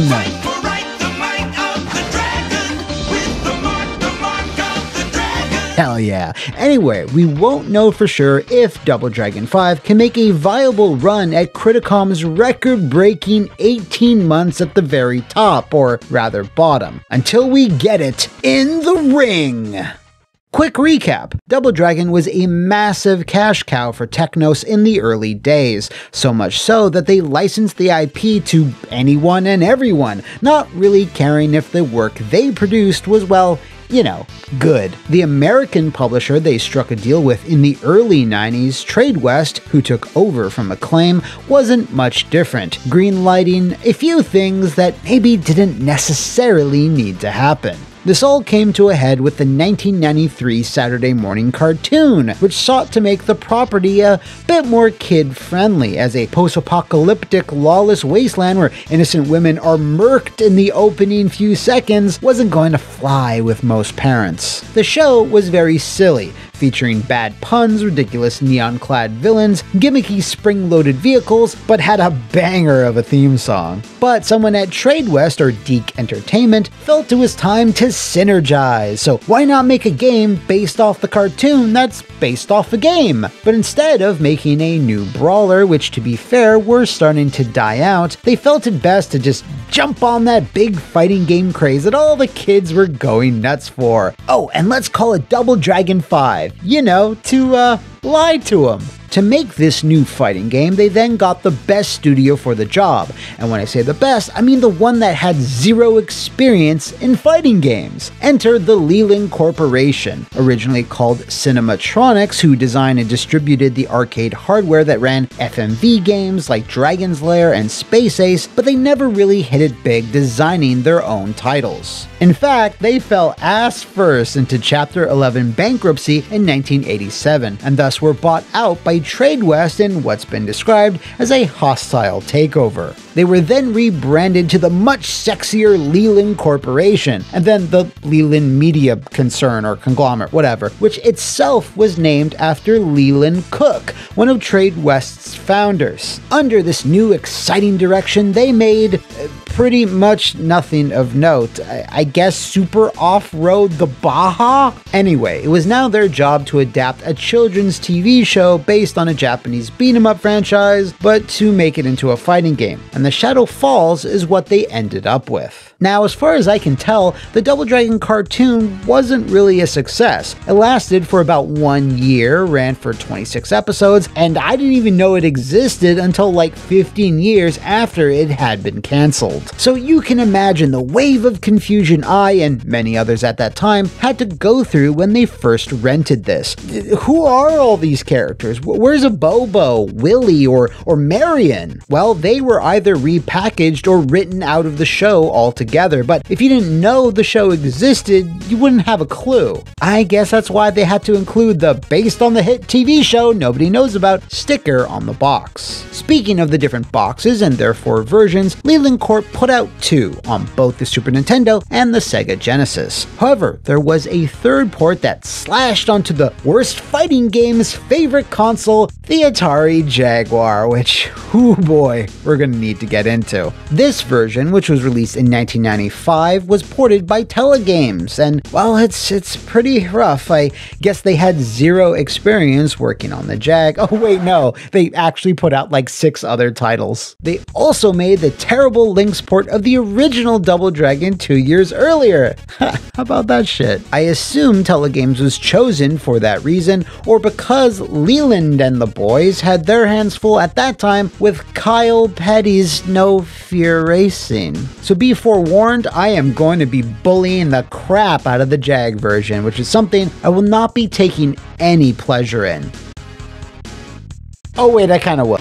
Hell yeah. Anyway, we won't know for sure if Double Dragon 5 can make a viable run at Criticom's record-breaking 18 months at the very top, or rather bottom, until we get it in the ring! Quick recap, Double Dragon was a massive cash cow for Technos in the early days, so much so that they licensed the IP to anyone and everyone, not really caring if the work they produced was, well, you know, good. The American publisher they struck a deal with in the early 90s, Tradewest, who took over from Acclaim, wasn't much different, greenlighting a few things that maybe didn't necessarily need to happen. This all came to a head with the 1993 Saturday morning cartoon, which sought to make the property a bit more kid-friendly, as a post-apocalyptic lawless wasteland where innocent women are murked in the opening few seconds wasn't going to fly with most parents. The show was very silly, featuring bad puns, ridiculous neon-clad villains, gimmicky spring-loaded vehicles, but had a banger of a theme song. But someone at Tradewest, or Deke Entertainment, felt it was time to synergize, so why not make a game based off the cartoon that's based off a game? But instead of making a new brawler, which to be fair were starting to die out, they felt it best to just jump on that big fighting game craze that all the kids were going nuts for. Oh, and let's call it Double Dragon 5, you know, to lie to them. To make this new fighting game, they then got the best studio for the job. And when I say the best, I mean the one that had zero experience in fighting games. Enter the Leland Corporation, originally called Cinematronics, who designed and distributed the arcade hardware that ran FMV games like Dragon's Lair and Space Ace, but they never really hit it big designing their own titles. In fact, they fell ass first into Chapter 11 bankruptcy in 1987, and thus were bought out by Tradewest in what's been described as a hostile takeover. They were then rebranded to the much sexier Leland Corporation, and then the Leland Media Concern or Conglomerate, whatever, which itself was named after Leland Cook, one of Tradewest's founders. Under this new exciting direction, they made pretty much nothing of note. I guess Super Off-Road the Baja? Anyway, it was now their job to adapt a children's TV show based on a Japanese beat-em-up franchise, but to make it into a fighting game, and the Shadow Falls is what they ended up with. Now, as far as I can tell, the Double Dragon cartoon wasn't really a success. It lasted for about 1 year, ran for 26 episodes, and I didn't even know it existed until like 15 years after it had been cancelled. world. So you can imagine the wave of confusion I, and many others at that time, had to go through when they first rented this. Who are all these characters? Where's a Bobo, Willie, or Marion? Well, they were either repackaged or written out of the show altogether, but if you didn't know the show existed, you wouldn't have a clue. I guess that's why they had to include the based on the hit TV show nobody knows about sticker on the box. Speaking of the different boxes and their 4 versions, Leland Corp put out 2 on both the Super Nintendo and the Sega Genesis. However, there was a third port that slashed onto the worst fighting game's favorite console, the Atari Jaguar, which, oh boy, we're gonna need to get into. This version, which was released in 1995, was ported by Telegames, and well, it's pretty rough. I guess they had 0 experience working on the Jag. Oh wait, no, they actually put out like 6 other titles. They also made the terrible Lynx port of the original Double Dragon 2 years earlier. How about that shit? I assume Telegames was chosen for that reason, or because Leland and the boys had their hands full at that time with Kyle Petty's No Fear Racing. So be forewarned, I am going to be bullying the crap out of the Jag version, which is something I will not be taking any pleasure in. Oh wait, I kinda will.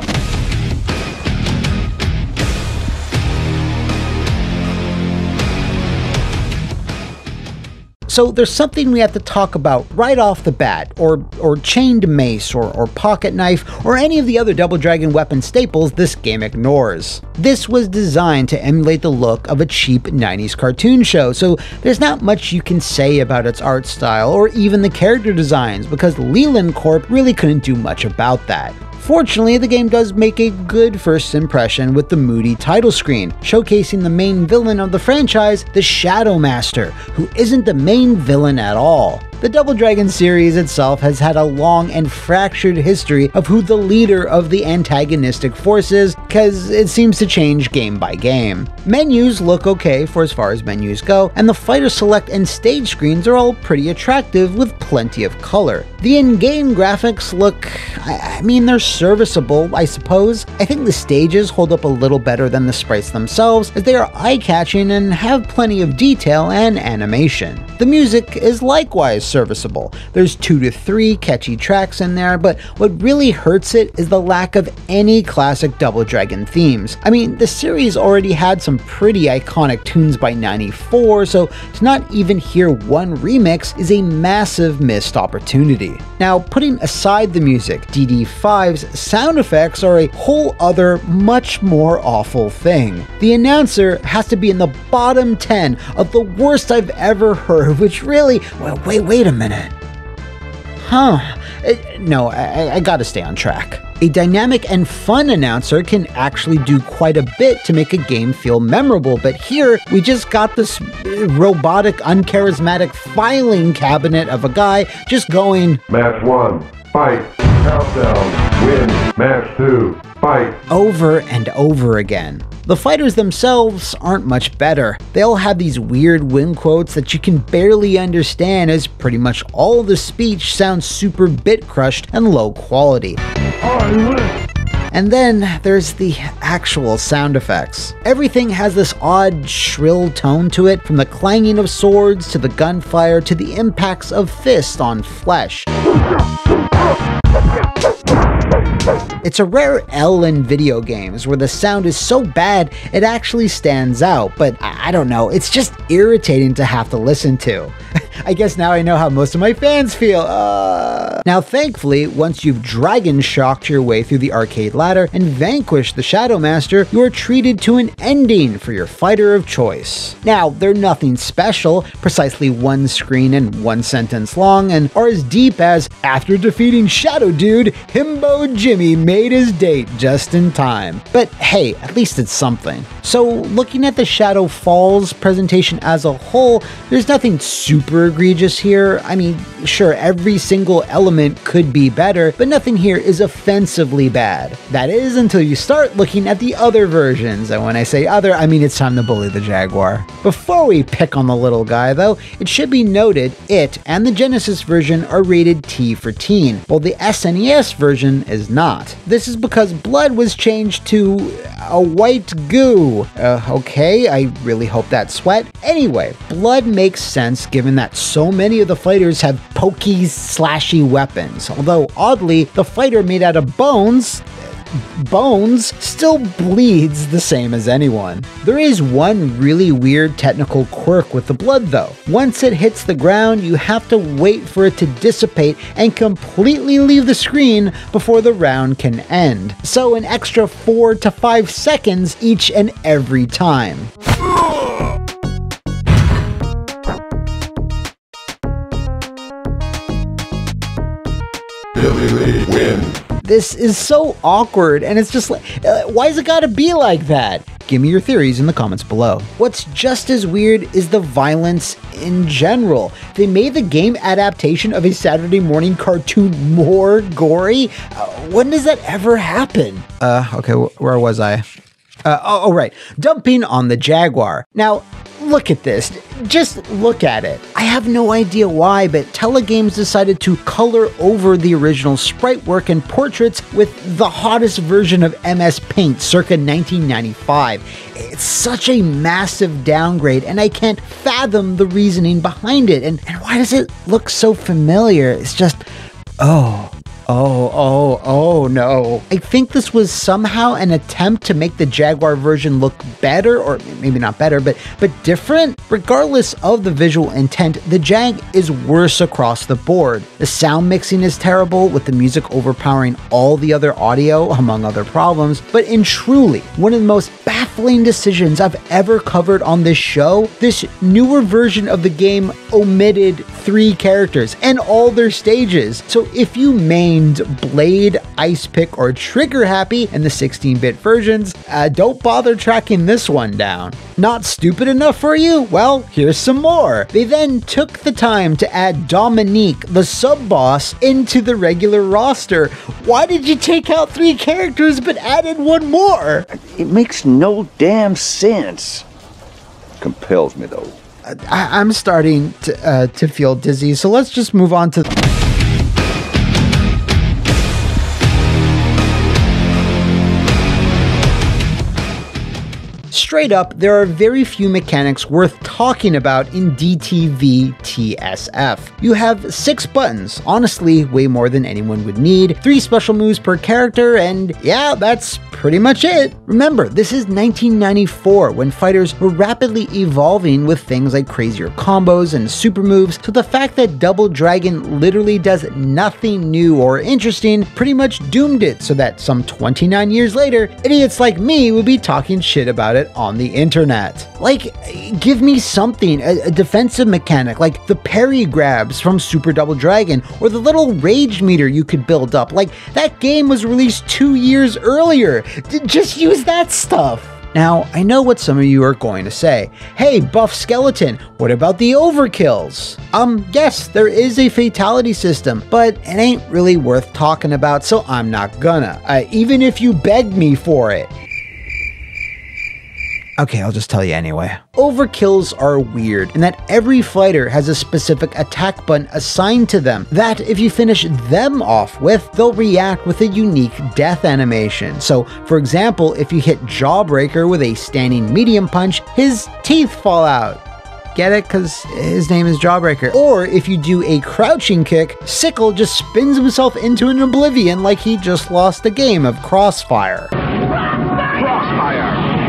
So there's something we have to talk about right off the bat, or chained mace, or pocket knife, or any of the other Double Dragon weapon staples this game ignores. This was designed to emulate the look of a cheap 90s cartoon show, so there's not much you can say about its art style, or even the character designs, because Leland Corp really couldn't do much about that. Fortunately, the game does make a good first impression with the moody title screen, showcasing the main villain of the franchise, the Shadow Master, who isn't the main villain at all. The Double Dragon series itself has had a long and fractured history of who the leader of the antagonistic force is, cause it seems to change game by game. Menus look okay for as far as menus go, and the fighter select and stage screens are all pretty attractive with plenty of color. The in-game graphics look, I mean, they're serviceable, I suppose. I think the stages hold up a little better than the sprites themselves, as they are eye-catching and have plenty of detail and animation. The music is likewise serviceable. There's 2 to 3 catchy tracks in there, but what really hurts it is the lack of any classic Double Dragon themes. I mean, the series already had some pretty iconic tunes by '94, so to not even hear one remix is a massive missed opportunity. Now, putting aside the music, DD5's sound effects are a whole other, much more awful thing. The announcer has to be in the bottom 10 of the worst I've ever heard, which really, well, wait a minute. No, I gotta stay on track. A dynamic and fun announcer can actually do quite a bit to make a game feel memorable, but here we just got this robotic, uncharismatic filing cabinet of a guy just going, Match 1, fight, countdown, win, match 2, fight, over and over again. The fighters themselves aren't much better. They all have these weird win quotes that you can barely understand, as pretty much all the speech sounds super bit crushed and low quality. And then there's the actual sound effects. Everything has this odd, shrill tone to it, from the clanging of swords to the gunfire to the impacts of fists on flesh. It's a rare L in video games where the sound is so bad it actually stands out, but I don't know, it's just irritating to have to listen to. I guess now I know how most of my fans feel. Now thankfully, once you've dragon shocked your way through the arcade ladder and vanquished the Shadow Master, you are treated to an ending for your fighter of choice. Now, they're nothing special, precisely 1 screen and 1 sentence long, and are as deep as, after defeating Shadow Dude, Himbo Jimmy made his date just in time. But hey, at least it's something. So looking at the Shadow Falls presentation as a whole, there's nothing super super egregious here. I mean, sure, every single element could be better, but nothing here is offensively bad. That is until you start looking at the other versions, and when I say other, I mean it's time to bully the Jaguar. Before we pick on the little guy though, it should be noted it and the Genesis version are rated T for teen, while the SNES version is not. This is because blood was changed to a white goo. Okay, I really hope that's sweat. Anyway, blood makes sense given that so many of the fighters have pokey, slashy weapons, although oddly, the fighter made out of bones still bleeds the same as anyone. There is one really weird technical quirk with the blood though. Once it hits the ground, you have to wait for it to dissipate and completely leave the screen before the round can end. So an extra 4 to 5 seconds each and every time. Billy Lee win. This is so awkward, and it's just like, why's it gotta be like that? Give me your theories in the comments below. What's just as weird is the violence in general. They made the game adaptation of a Saturday morning cartoon more gory. When does that ever happen? Okay, where was I? Oh, right. Dumping on the Jaguar. Now, look at this. Just look at it. I have no idea why, but Telegames decided to color over the original sprite work and portraits with the hottest version of MS Paint circa 1995. It's such a massive downgrade, and I can't fathom the reasoning behind it. And why does it look so familiar? It's just, oh no. I think this was somehow an attempt to make the Jaguar version look better, or maybe not better, but different. Regardless of the visual intent, the Jag is worse across the board. The sound mixing is terrible, with the music overpowering all the other audio, among other problems. But in truly one of the most baffling decisions I've ever covered on this show, this newer version of the game omitted 3 characters and all their stages. So if you Blade, Ice Pick, or Trigger Happy in the 16-bit versions, don't bother tracking this one down. Not stupid enough for you? Well, here's some more. They then took the time to add Dominique, the sub-boss, into the regular roster. Why did you take out 3 characters but added 1 more? It makes no damn sense. Compels me though. I'm starting to feel dizzy, so let's just move on to... Straight up, there are very few mechanics worth talking about in DTV TSF. You have 6 buttons, honestly way more than anyone would need, 3 special moves per character, and yeah, that's pretty much it. Remember, this is 1994, when fighters were rapidly evolving with things like crazier combos and super moves, so the fact that Double Dragon literally does nothing new or interesting pretty much doomed it, so that some 29 years later, idiots like me would be talking shit about it on the internet. Like, give me something, a defensive mechanic, like the parry grabs from Super Double Dragon, or the little rage meter you could build up. Like, that game was released 2 years earlier. Just use that stuff. Now, I know what some of you are going to say. Hey, Buff Skeleton, what about the overkills? Yes, there is a fatality system, but it ain't really worth talking about, so I'm not gonna, even if you begged me for it. Okay, I'll just tell you anyway. Overkills are weird in that every fighter has a specific attack button assigned to them that if you finish them off with, they'll react with a unique death animation. So, for example, if you hit Jawbreaker with a standing medium punch, his teeth fall out. Get it? Because his name is Jawbreaker. Or if you do a crouching kick, Sickle just spins himself into an oblivion like he just lost a game of Crossfire.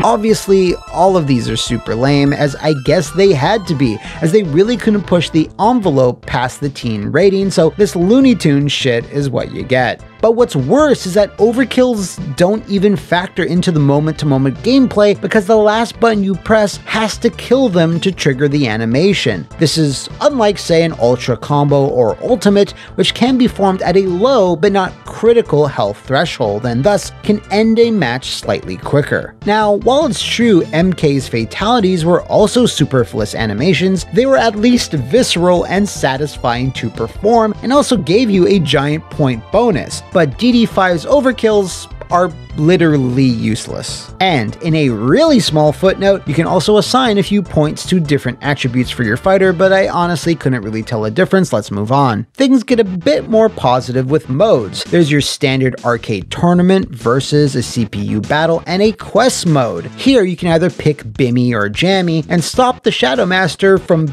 Obviously, all of these are super lame, as I guess they had to be, as they really couldn't push the envelope past the teen rating, so this Looney Tunes shit is what you get. But what's worse is that overkills don't even factor into the moment-to-moment gameplay because the last button you press has to kill them to trigger the animation. This is unlike, say, an ultra combo or ultimate, which can be formed at a low but not critical health threshold and thus can end a match slightly quicker. Now, while it's true MK's fatalities were also superfluous animations, they were at least visceral and satisfying to perform and also gave you a giant point bonus. But DD5's overkills are literally useless. And in a really small footnote, you can also assign a few points to different attributes for your fighter, but I honestly couldn't really tell a difference. Let's move on. Things get a bit more positive with modes. There's your standard arcade tournament versus a CPU battle and a quest mode. Here you can either pick Bimmy or Jammy and stop the Shadow Master from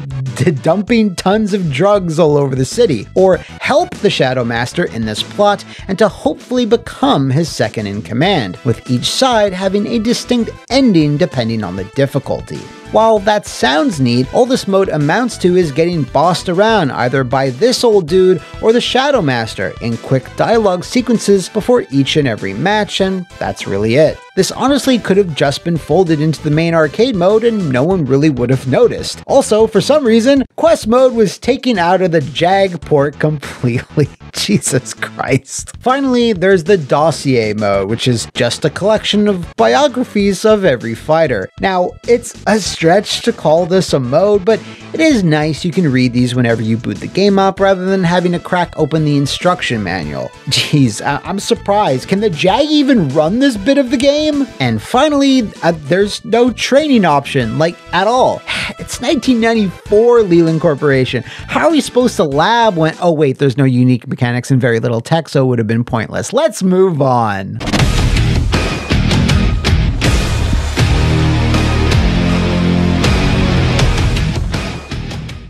dumping tons of drugs all over the city, or help the Shadow Master in this plot and to hopefully become his second in command, with each side having a distinct ending depending on the difficulty. While that sounds neat, all this mode amounts to is getting bossed around either by this old dude or the Shadow Master in quick dialogue sequences before each and every match, and that's really it. This honestly could have just been folded into the main arcade mode and no one really would have noticed. Also, for some reason, quest mode was taken out of the JAG port completely. Jesus Christ. Finally, there's the dossier mode, which is just a collection of biographies of every fighter. Now, it's a stretch to call this a mode, but it is nice you can read these whenever you boot the game up rather than having to crack open the instruction manual. Jeez, I'm surprised. Can the JAG even run this bit of the game? And finally, there's no training option, like at all. It's 1994, Leland Corporation. How are we supposed to lab when— oh wait, there's no unique mechanics and very little tech, so it would have been pointless. Let's move on.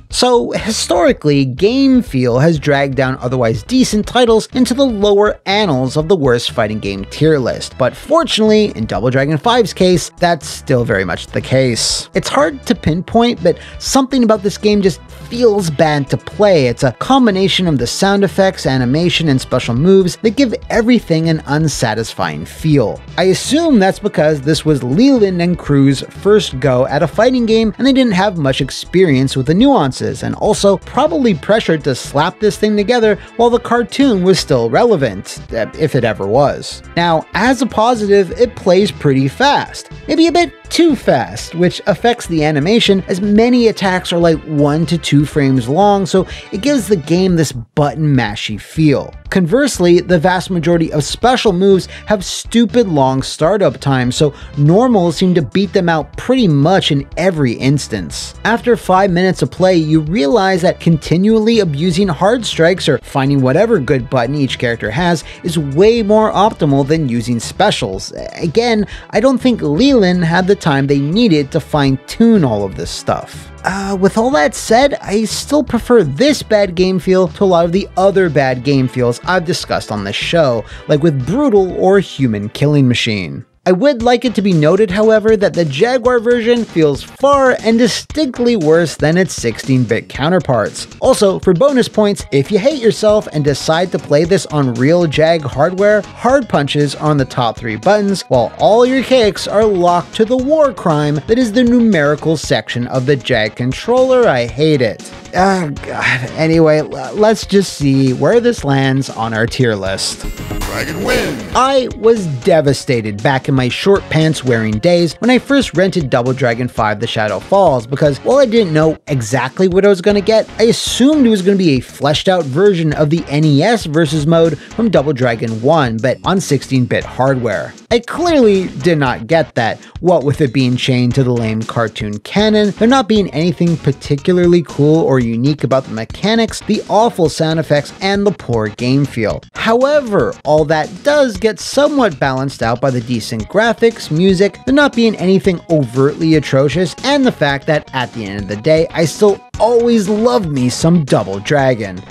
So, historically, Game Feel has dragged down otherwise decent titles into the lower annals of the worst fighting game tier list, but fortunately, in Double Dragon 5's case, that's still very much the case. It's hard to pinpoint, but something about this game just feels bad to play. It's a combination of the sound effects, animation, and special moves that give everything an unsatisfying feel. I assume that's because this was Leland and crew's first go at a fighting game, and they didn't have much experience with the nuances, and also probably pressured to slap this thing together while the cartoon was still relevant, if it ever was. Now, as a positive, it plays pretty fast, maybe a bit too fast, which affects the animation as many attacks are like 1 to 2 frames long, so it gives the game this button mashy feel. Conversely, the vast majority of special moves have stupid long startup times, so normals seem to beat them out pretty much in every instance. After 5 minutes of play, you realize that continually abusing hard strikes or finding whatever good button each character has is way more optimal than using specials. Again, I don't think Leland had the time they needed to fine-tune all of this stuff. With all that said, I still prefer this bad game feel to a lot of the other bad game feels I've discussed on this show, like with Brutal or Human Killing Machine. I would like it to be noted, however, that the Jaguar version feels far and distinctly worse than its 16-bit counterparts. Also, for bonus points, if you hate yourself and decide to play this on real Jag hardware, hard punches are on the top 3 buttons, while all your kicks are locked to the war crime that is the numerical section of the Jag controller. I hate it. Oh god. Anyway, let's just see where this lands on our tier list. Dragon win! I was devastated back in my short pants wearing days when I first rented Double Dragon 5 The Shadow Falls, because while I didn't know exactly what I was going to get, I assumed it was going to be a fleshed out version of the NES versus mode from Double Dragon 1, but on 16-bit hardware. I clearly did not get that, what with it being chained to the lame cartoon canon, there not being anything particularly cool or unique about the mechanics, the awful sound effects, and the poor game feel. However, all that does get somewhat balanced out by the decent graphics, music, there not being anything overtly atrocious, and the fact that at the end of the day, I still always loved me some Double Dragon.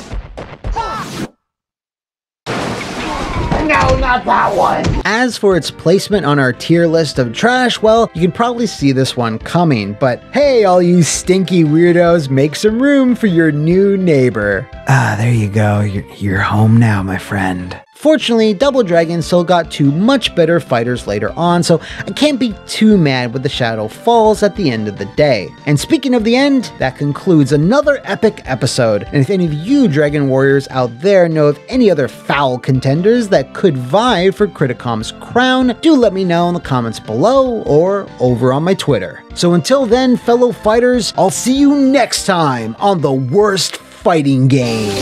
No, not that one! As for its placement on our tier list of trash, well, you can probably see this one coming, but hey, all you stinky weirdos, make some room for your new neighbor. There you go, you're home now, my friend. Fortunately, Double Dragon still got two much better fighters later on, so I can't be too mad with the Shadow Falls at the end of the day. And speaking of the end, that concludes another epic episode. And if any of you Dragon Warriors out there know of any other foul contenders that could vie for Criticom's crown, do let me know in the comments below or over on my Twitter. So until then, fellow fighters, I'll see you next time on the worst fighting game.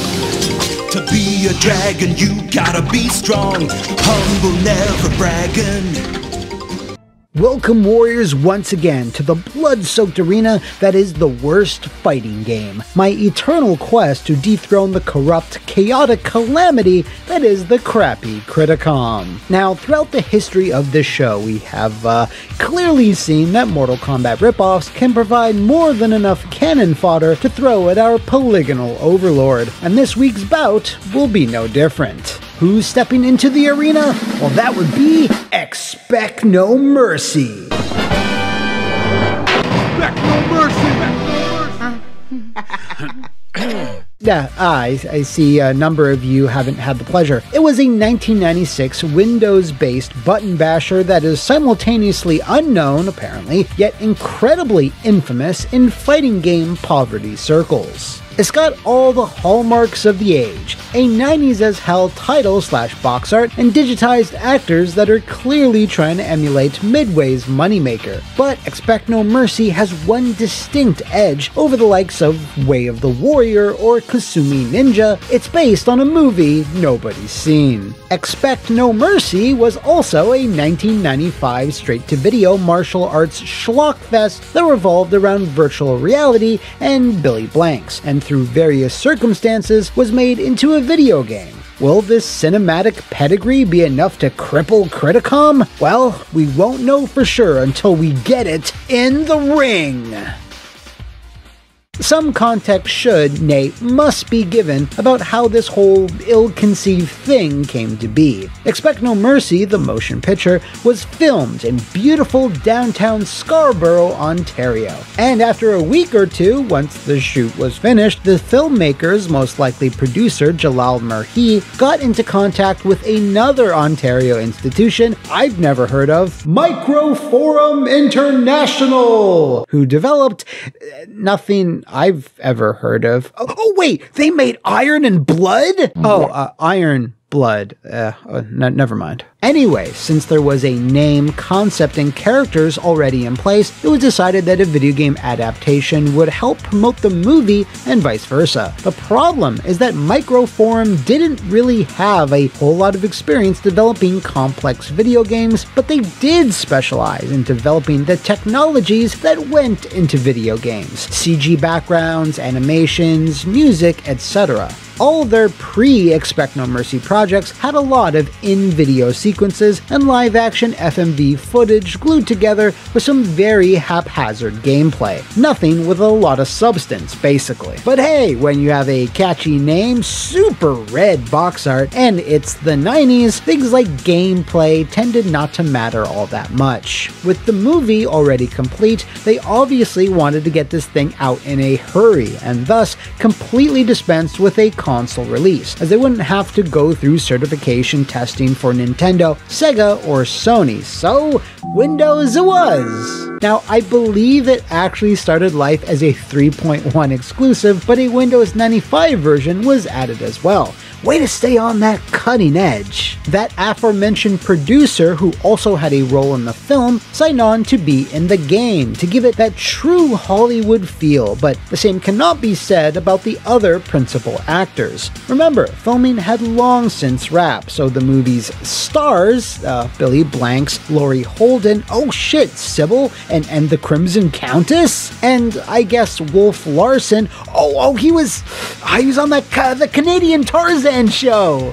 To be a dragon, you gotta be strong, humble, never bragging. Welcome, warriors, once again to the blood-soaked arena that is the worst fighting game. My eternal quest to dethrone the corrupt, chaotic calamity that is the crappy Criticom. Now, throughout the history of this show, we have clearly seen that Mortal Kombat ripoffs can provide more than enough cannon fodder to throw at our polygonal overlord, and this week's bout will be no different. Who's stepping into the arena? Well, that would be Expect No Mercy. Expect no mercy! Yeah, I see a number of you haven't had the pleasure. It was a 1996 Windows-based button basher that is simultaneously unknown, apparently, yet incredibly infamous in fighting game poverty circles. It's got all the hallmarks of the age, a 90s as hell title / box art, and digitized actors that are clearly trying to emulate Midway's moneymaker. But Expect No Mercy has one distinct edge over the likes of Way of the Warrior or Kasumi Ninja. It's based on a movie nobody's seen. Expect No Mercy was also a 1995 straight-to-video martial arts schlockfest that revolved around virtual reality and Billy Blanks, and through various circumstances was made into a video game. Will this cinematic pedigree be enough to cripple Criticom? Well, we won't know for sure until we get it in the ring. Some context should, nay, must be given about how this whole ill-conceived thing came to be. Expect No Mercy, the motion picture, was filmed in beautiful downtown Scarborough, Ontario. And after a week or two, once the shoot was finished, the filmmaker's most likely producer, Jalal Murhi, got into contact with another Ontario institution I've never heard of, Microforum International, who developed nothing I've ever heard of. Oh wait, they made Iron and Blood? Iron Blood. Never mind. Anyway, since there was a name, concept, and characters already in place, it was decided that a video game adaptation would help promote the movie and vice versa. The problem is that Microforum didn't really have a whole lot of experience developing complex video games, but they did specialize in developing the technologies that went into video games. CG backgrounds, animations, music, etc. All their pre-Expect No Mercy projects had a lot of in-video sequences and live-action FMV footage glued together with some very haphazard gameplay. Nothing with a lot of substance, basically. But hey, when you have a catchy name, super red box art, and it's the 90s, things like gameplay tended not to matter all that much. With the movie already complete, they obviously wanted to get this thing out in a hurry, and thus completely dispensed with a console release, as they wouldn't have to go through certification testing for Nintendo, Sega, or Sony, so Windows it was! Now, I believe it actually started life as a 3.1 exclusive, but a Windows 95 version was added as well. Way to stay on that cutting edge. That aforementioned producer, who also had a role in the film, signed on to be in the game, to give it that true Hollywood feel, but the same cannot be said about the other principal actors. Remember, filming had long since wrapped, so the movie's stars, Billy Blanks, Laurie Holden, oh shit, Sybil, and the Crimson Countess, and I guess Wolf Larson, he was on the Canadian Tarzan show.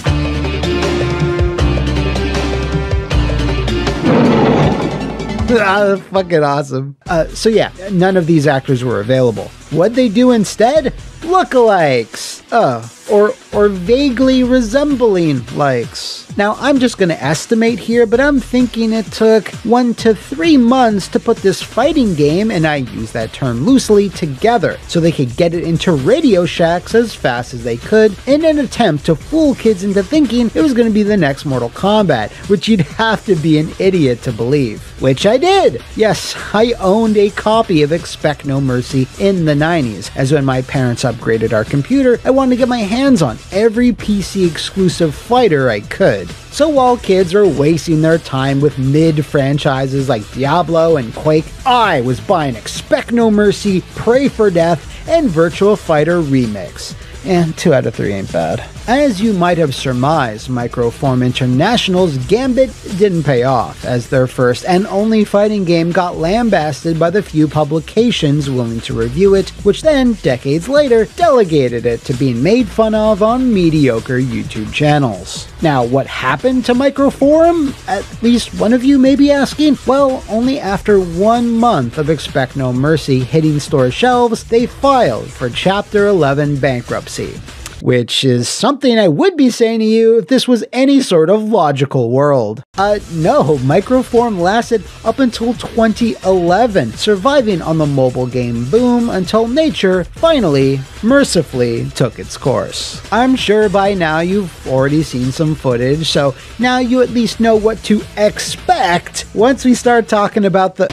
Fucking awesome. So yeah, none of these actors were available. What'd they do instead? Lookalikes. or vaguely resembling likes. Now, I'm just gonna estimate here, but I'm thinking it took 1 to 3 months to put this fighting game, and I use that term loosely, together, so they could get it into Radio Shacks as fast as they could, in an attempt to fool kids into thinking it was gonna be the next Mortal Kombat, which you'd have to be an idiot to believe. Which I did! Yes, I owned a copy of Expect No Mercy in the 90s, as when my parents upgraded our computer, I wanted to get my hands on every PC exclusive fighter I could. So while kids are wasting their time with mid-franchises like Diablo and Quake, I was buying Expect No Mercy, Pray for Death, and Virtua Fighter Remix. And 2 out of 3 ain't bad. As you might have surmised, Microform International's Gambit didn't pay off, as their first and only fighting game got lambasted by the few publications willing to review it, which then, decades later, delegated it to being made fun of on mediocre YouTube channels. Now, what happened to Microform? At least one of you may be asking. Well, only after 1 month of Expect No Mercy hitting store shelves, they filed for Chapter 11 bankruptcy. Which is something I would be saying to you if this was any sort of logical world. No, Microform lasted up until 2011, surviving on the mobile game boom until nature finally, mercifully, took its course. I'm sure by now you've already seen some footage, so now you at least know what to expect once we start talking about the...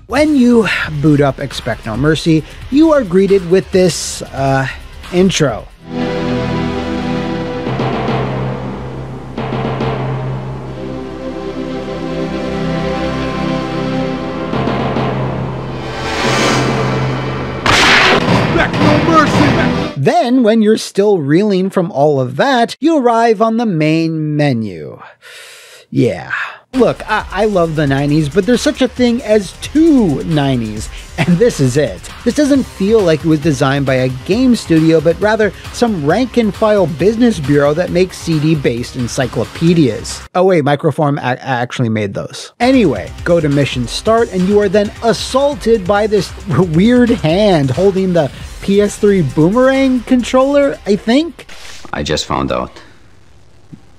When you boot up Expect No Mercy, you are greeted with this, intro. Expect no mercy! Then, when you're still reeling from all of that, you arrive on the main menu. Yeah. Look, I love the 90s, but there's such a thing as 2 90s, and this is it. This doesn't feel like it was designed by a game studio, but rather some rank-and-file business bureau that makes CD-based encyclopedias. Oh wait, Microform actually made those. Anyway, go to mission start, and you are then assaulted by this weird hand holding the PS3 boomerang controller, I think? I just found out.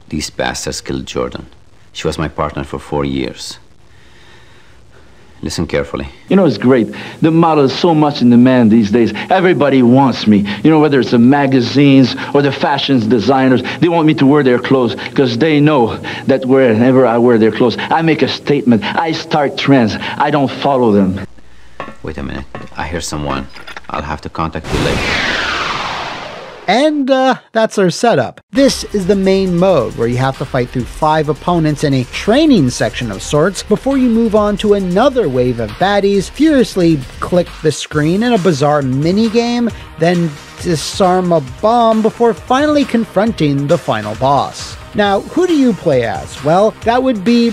These bastards killed Jordan. She was my partner for 4 years. Listen carefully. You know, it's great. The model is so much in demand these days. Everybody wants me. You know, whether it's the magazines or the fashion designers, they want me to wear their clothes because they know that whenever I wear their clothes, I make a statement. I start trends. I don't follow them. Wait a minute. I hear someone. I'll have to contact you later. And that's our setup. This is the main mode, where you have to fight through 5 opponents in a training section of sorts before you move on to another wave of baddies, furiously click the screen in a bizarre minigame, then disarm a bomb before finally confronting the final boss. Now, who do you play as? Well, that would be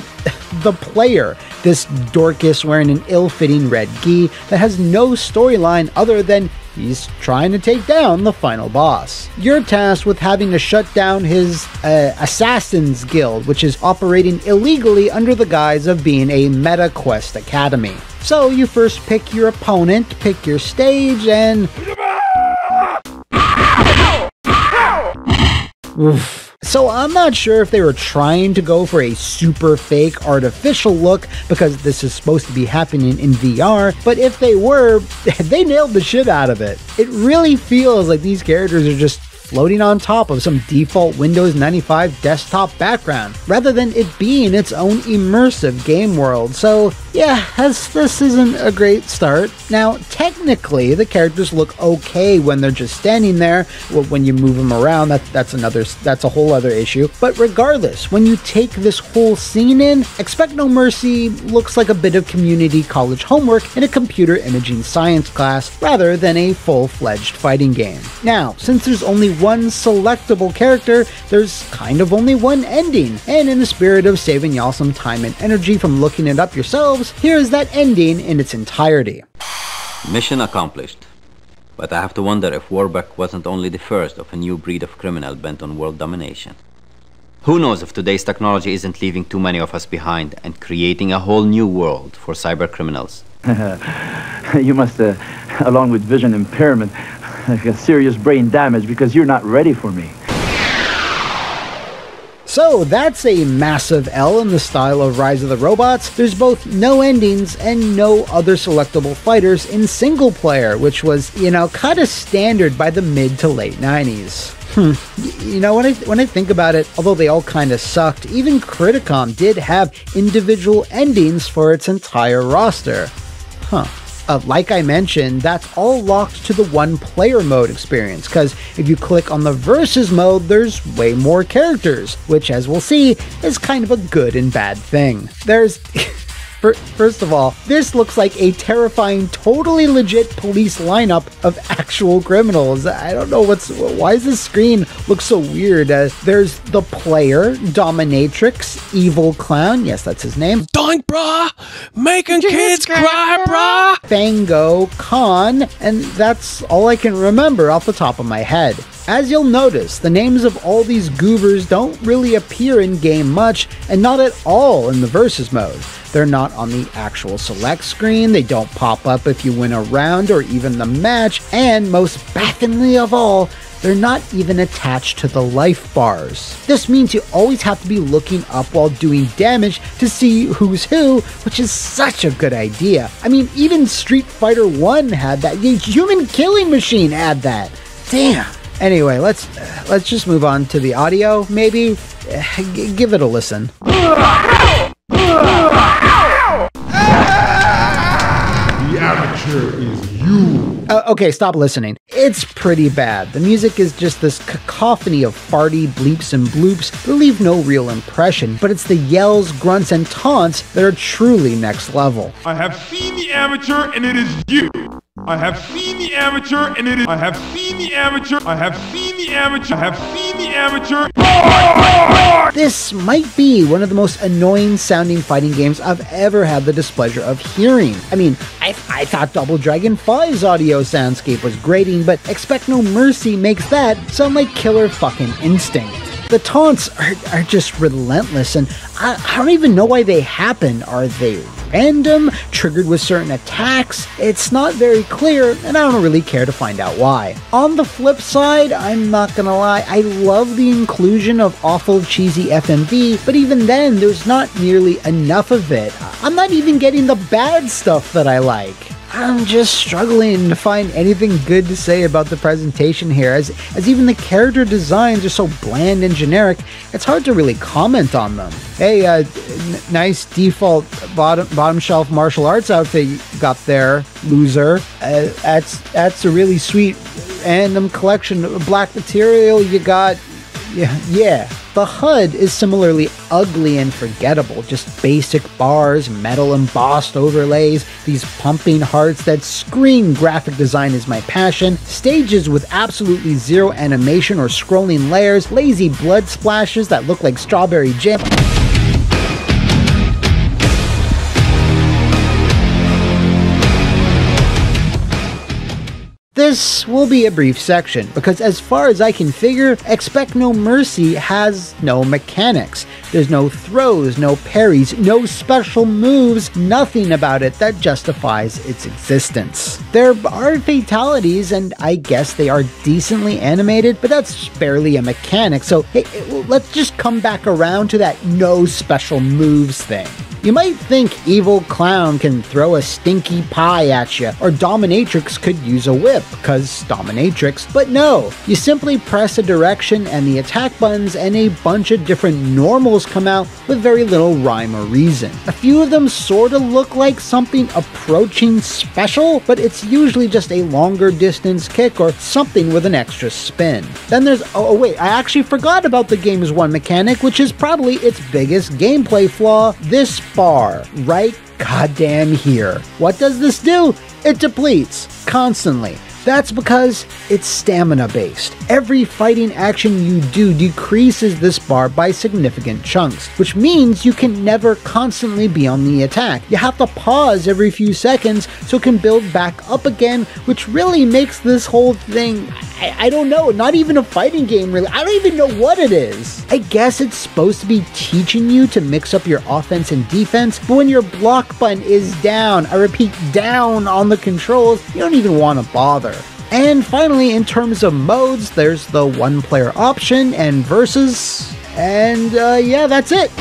the player, this Dorcas wearing an ill-fitting red gi that has no storyline other than he's trying to take down the final boss. You're tasked with having to shut down his Assassin's Guild, which is operating illegally under the guise of being a Meta Quest Academy. So you first pick your opponent, pick your stage, and... Oof. So I'm not sure if they were trying to go for a super fake artificial look because this is supposed to be happening in VR, but if they were, they nailed the shit out of it. It really feels like these characters are just floating on top of some default Windows 95 desktop background, rather than it being its own immersive game world. So yeah, this isn't a great start. Now, technically, the characters look okay when they're just standing there. Well, when you move them around, that's a whole other issue. But regardless, when you take this whole scene in, Expect No Mercy looks like a bit of community college homework in a computer imaging science class, rather than a full-fledged fighting game. Now, since there's only one selectable character, there's kind of only one ending, and in the spirit of saving y'all some time and energy from looking it up yourselves, here is that ending in its entirety. Mission accomplished. But I have to wonder if Warbeck wasn't only the first of a new breed of criminal bent on world domination. Who knows if today's technology isn't leaving too many of us behind and creating a whole new world for cyber criminals. You must, along with vision impairment, a serious brain damage because you're not ready for me. So that's a massive L in the style of Rise of the Robots. There's both no endings and no other selectable fighters in single player, which was, you know, kind of standard by the mid to late 90s. You know, when I think about it, although they all kind of sucked, even Criticom did have individual endings for its entire roster. Like I mentioned, that's all locked to the one-player mode experience, because if you click on the Versus mode, there's way more characters, which, as we'll see, is kind of a good and bad thing. There's... First of all, this looks like a terrifying, totally legit police lineup of actual criminals. I don't know why does this screen look so weird? There's the player, Dominatrix, Evil Clown, yes, that's his name. Doink, brah! Making kids cry, brah! Fango, Khan, and that's all I can remember off the top of my head. As you'll notice, the names of all these goobers don't really appear in-game much, and not at all in the Versus mode. They're not on the actual select screen, they don't pop up if you win a round or even the match, and most bafflingly of all, they're not even attached to the life bars. This means you always have to be looking up while doing damage to see who's who, which is such a good idea. I mean, even Street Fighter 1 had that. The Human Killing Machine had that. Damn. Anyway, let's just move on to the audio, maybe. Give it a listen. The amateur is you. Okay, stop listening. It's pretty bad. The music is just this cacophony of farty bleeps and bloops that leave no real impression, but it's the yells, grunts, and taunts that are truly next level. I have seen the amateur and it is you. I have seen the amateur and it is I have seen the amateur. I have seen the amateur. I have seen the amateur. This might be one of the most annoying sounding fighting games I've ever had the displeasure of hearing. I mean, I thought Double Dragon 5's audio soundscape was grating, but Expect No Mercy makes that sound like Killer fucking Instinct. The taunts are just relentless, and I don't even know why they happen. Are they random, triggered with certain attacks? It's not very clear, and I don't really care to find out why. On the flip side, I'm not gonna lie, I love the inclusion of awful cheesy FMV, but even then, there's not nearly enough of it. I'm not even getting the bad stuff that I like. I'm just struggling to find anything good to say about the presentation here, as even the character designs are so bland and generic, it's hard to really comment on them. Hey, nice default bottom shelf martial arts outfit you got there, loser. That's a really sweet random collection of black material you got. Yeah. The HUD is similarly ugly and forgettable, just basic bars, metal embossed overlays, these pumping hearts that scream graphic design is my passion, stages with absolutely zero animation or scrolling layers, lazy blood splashes that look like strawberry jam. This will be a brief section, because as far as I can figure, Expect No Mercy has no mechanics. There's no throws, no parries, no special moves, nothing about it that justifies its existence. There are fatalities, and I guess they are decently animated, but that's barely a mechanic, so hey, let's just come back around to that no special moves thing. You might think Evil Clown can throw a stinky pie at you, or Dominatrix could use a whip, cause Dominatrix, but no, you simply press a direction and the attack buttons and a bunch of different normals come out with very little rhyme or reason. A few of them sorta look like something approaching special, but it's usually just a longer distance kick or something with an extra spin. Then there's, oh wait, I actually forgot about the game's one mechanic, which is probably its biggest gameplay flaw, this bar, right goddamn here. What does this do? It depletes, constantly. That's because it's stamina based. Every fighting action you do decreases this bar by significant chunks, which means you can never constantly be on the attack. You have to pause every few seconds so it can build back up again, which really makes this whole thing, I don't know, not even a fighting game really. I don't even know what it is. I guess it's supposed to be teaching you to mix up your offense and defense, but when your block button is down, I repeat, down on the controls, you don't even want to bother. And finally, in terms of modes, there's the one-player option and versus, and yeah, that's it.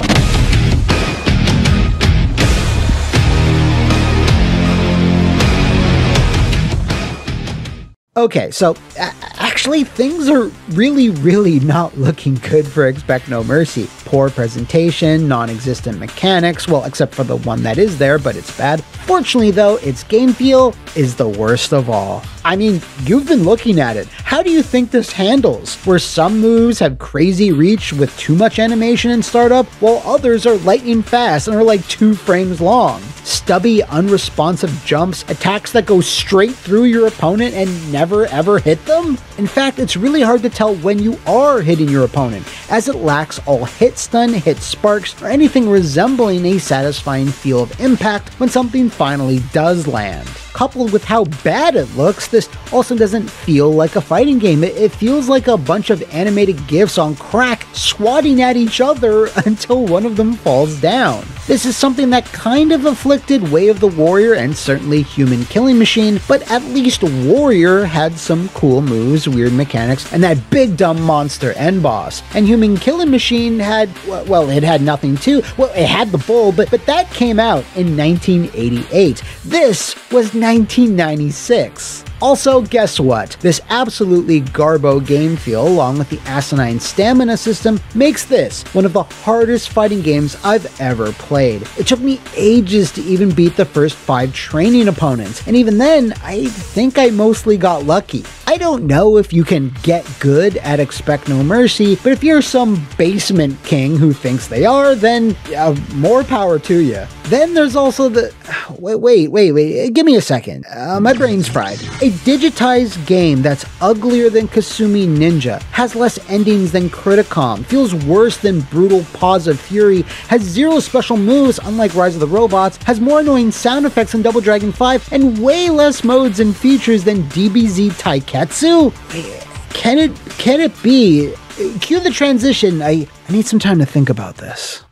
Okay, so actually things are really not looking good for Expect No Mercy. Poor presentation, non-existent mechanics, well, except for the one that is there, but it's bad. Fortunately though, its game feel is the worst of all. I mean, you've been looking at it. How do you think this handles? Where some moves have crazy reach with too much animation in startup, while others are lightning fast and are like 2 frames long. Stubby, unresponsive jumps, attacks that go straight through your opponent and never ever hit them? In fact, it's really hard to tell when you are hitting your opponent, as it lacks all hit stun, hit sparks, or anything resembling a satisfying feel of impact when something finally does land. Coupled with how bad it looks, this also doesn't feel like a fighting game. It feels like a bunch of animated GIFs on crack swatting at each other until one of them falls down. This is something that kind of afflicted Way of the Warrior and certainly Human Killing Machine, but at least Warrior had some cool moves, weird mechanics, and that big dumb monster end boss. And Human Killing Machine had, well, it had nothing too. Well, it had the bull, but that came out in 1988. This was 1996. Also, guess what? This absolutely garbo game feel, along with the asinine stamina system, makes this one of the hardest fighting games I've ever played. It took me ages to even beat the first 5 training opponents, and even then, I think I mostly got lucky. I don't know if you can get good at Expect No Mercy, but if you're some basement king who thinks they are, then more power to you. Then there's also the... Wait, give me a second. My brain's fried. A digitized game that's uglier than Kasumi Ninja, has less endings than Criticom, feels worse than Brutal Paws of Fury, has 0 special moves unlike Rise of the Robots, has more annoying sound effects than Double Dragon 5, and way less modes and features than DBZ Taiketsu? Can it be? Cue the transition. I need some time to think about this.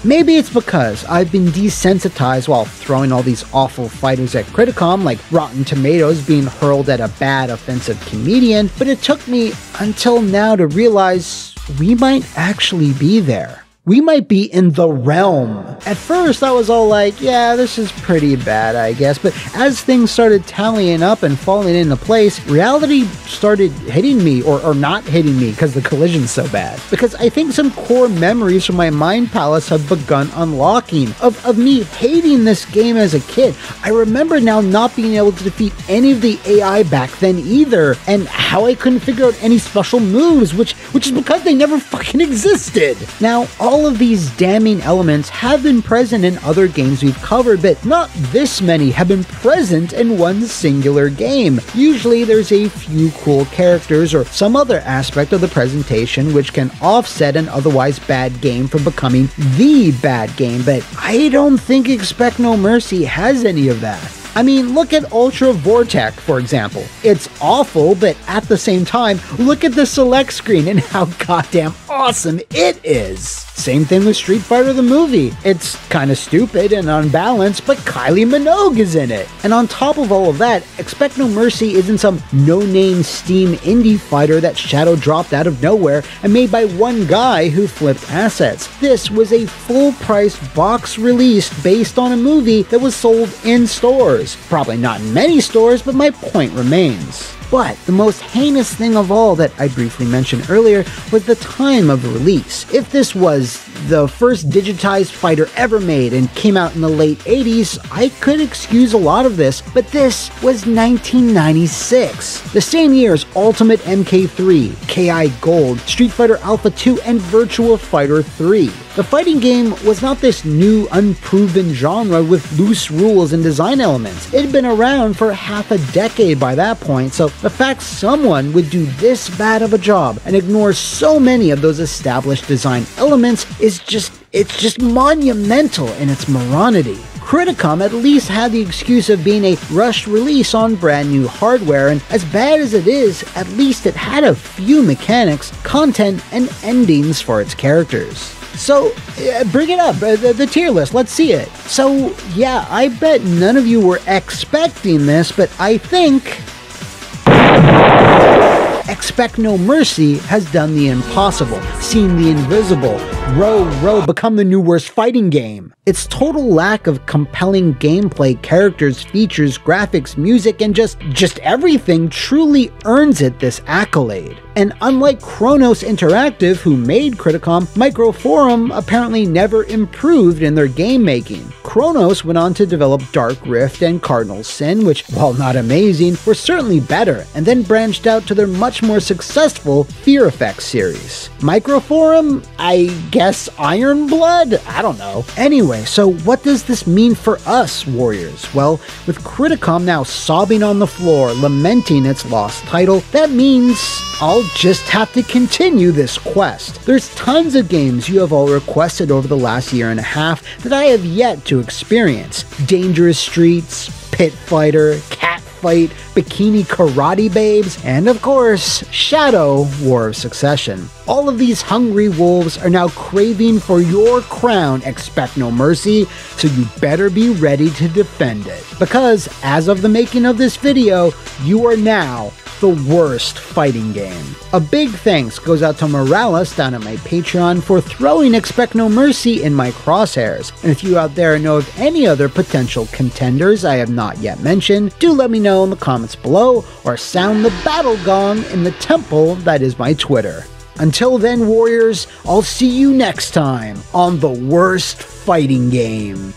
Maybe it's because I've been desensitized while throwing all these awful fighters at Criticom, like Rotten Tomatoes being hurled at a bad offensive comedian, but it took me until now to realize we might actually be there. We might be in the realm. At first, I was all like, yeah, this is pretty bad, I guess. But as things started tallying up and falling into place, reality started hitting me, or not hitting me, because the collision's so bad. Because I think some core memories from my mind palace have begun unlocking of me hating this game as a kid. I remember now not being able to defeat any of the AI back then either, and how I couldn't figure out any special moves, which is because they never fucking existed. Now, all of these damning elements have been present in other games we've covered, but not this many have been present in one singular game. Usually there's a few cool characters or some other aspect of the presentation which can offset an otherwise bad game from becoming the bad game, but I don't think Expect No Mercy has any of that. I mean, look at Ultra Vortec, for example. It's awful, but at the same time, look at the select screen and how goddamn awesome it is. Same thing with Street Fighter the movie. It's kinda stupid and unbalanced, but Kylie Minogue is in it. And on top of all of that, Expect No Mercy isn't some no-name Steam indie fighter that shadow dropped out of nowhere and made by one guy who flipped assets. This was a full-price box release based on a movie that was sold in stores. Probably not in many stores, but my point remains. But the most heinous thing of all that I briefly mentioned earlier was the time of release. If this was the first digitized fighter ever made and came out in the late 80s, I could excuse a lot of this, but this was 1996. The same year as Ultimate MK3, KI Gold, Street Fighter Alpha 2, and Virtua Fighter 3. The fighting game was not this new, unproven genre with loose rules and design elements. It had been around for half a decade by that point, so the fact someone would do this bad of a job and ignore so many of those established design elements is just monumental in its morality. CRITICOM at least had the excuse of being a rushed release on brand new hardware, and as bad as it is, at least it had a few mechanics, content, and endings for its characters. So, bring it up, the tier list, let's see it. So, yeah, I bet none of you were expecting this, but I think Expect No Mercy has done the impossible, seen the invisible, Row become the new worst fighting game. Its total lack of compelling gameplay, characters, features, graphics, music, and just everything truly earns it this accolade. And unlike Chronos Interactive, who made CRITICOM, Microforum apparently never improved in their game making. Chronos went on to develop Dark Rift and Cardinal Sin, which, while not amazing, were certainly better, and then branched out to their much more successful Fear Effects series. Microforum? I guess Iron Blood? I don't know. Anyway, so what does this mean for us, Warriors? Well, with CRITICOM now sobbing on the floor, lamenting its lost title, that means I'll just have to continue this quest. There's tons of games you have all requested over the last year and a half that I have yet to experience. Dangerous Streets, Pit Fighter, Cat Fight, Bikini Karate Babes, and of course, Shadow War of Succession. All of these hungry wolves are now craving for your crown, Expect No Mercy, so you better be ready to defend it. Because, as of the making of this video, you are now the worst fighting game. A big thanks goes out to Morales down at my Patreon for throwing Expect No Mercy in my crosshairs. And if you out there know of any other potential contenders I have not yet mentioned, do let me know in the comments below or sound the battle gong in the temple that is my Twitter. Until then, Warriors, I'll see you next time on the worst fighting game.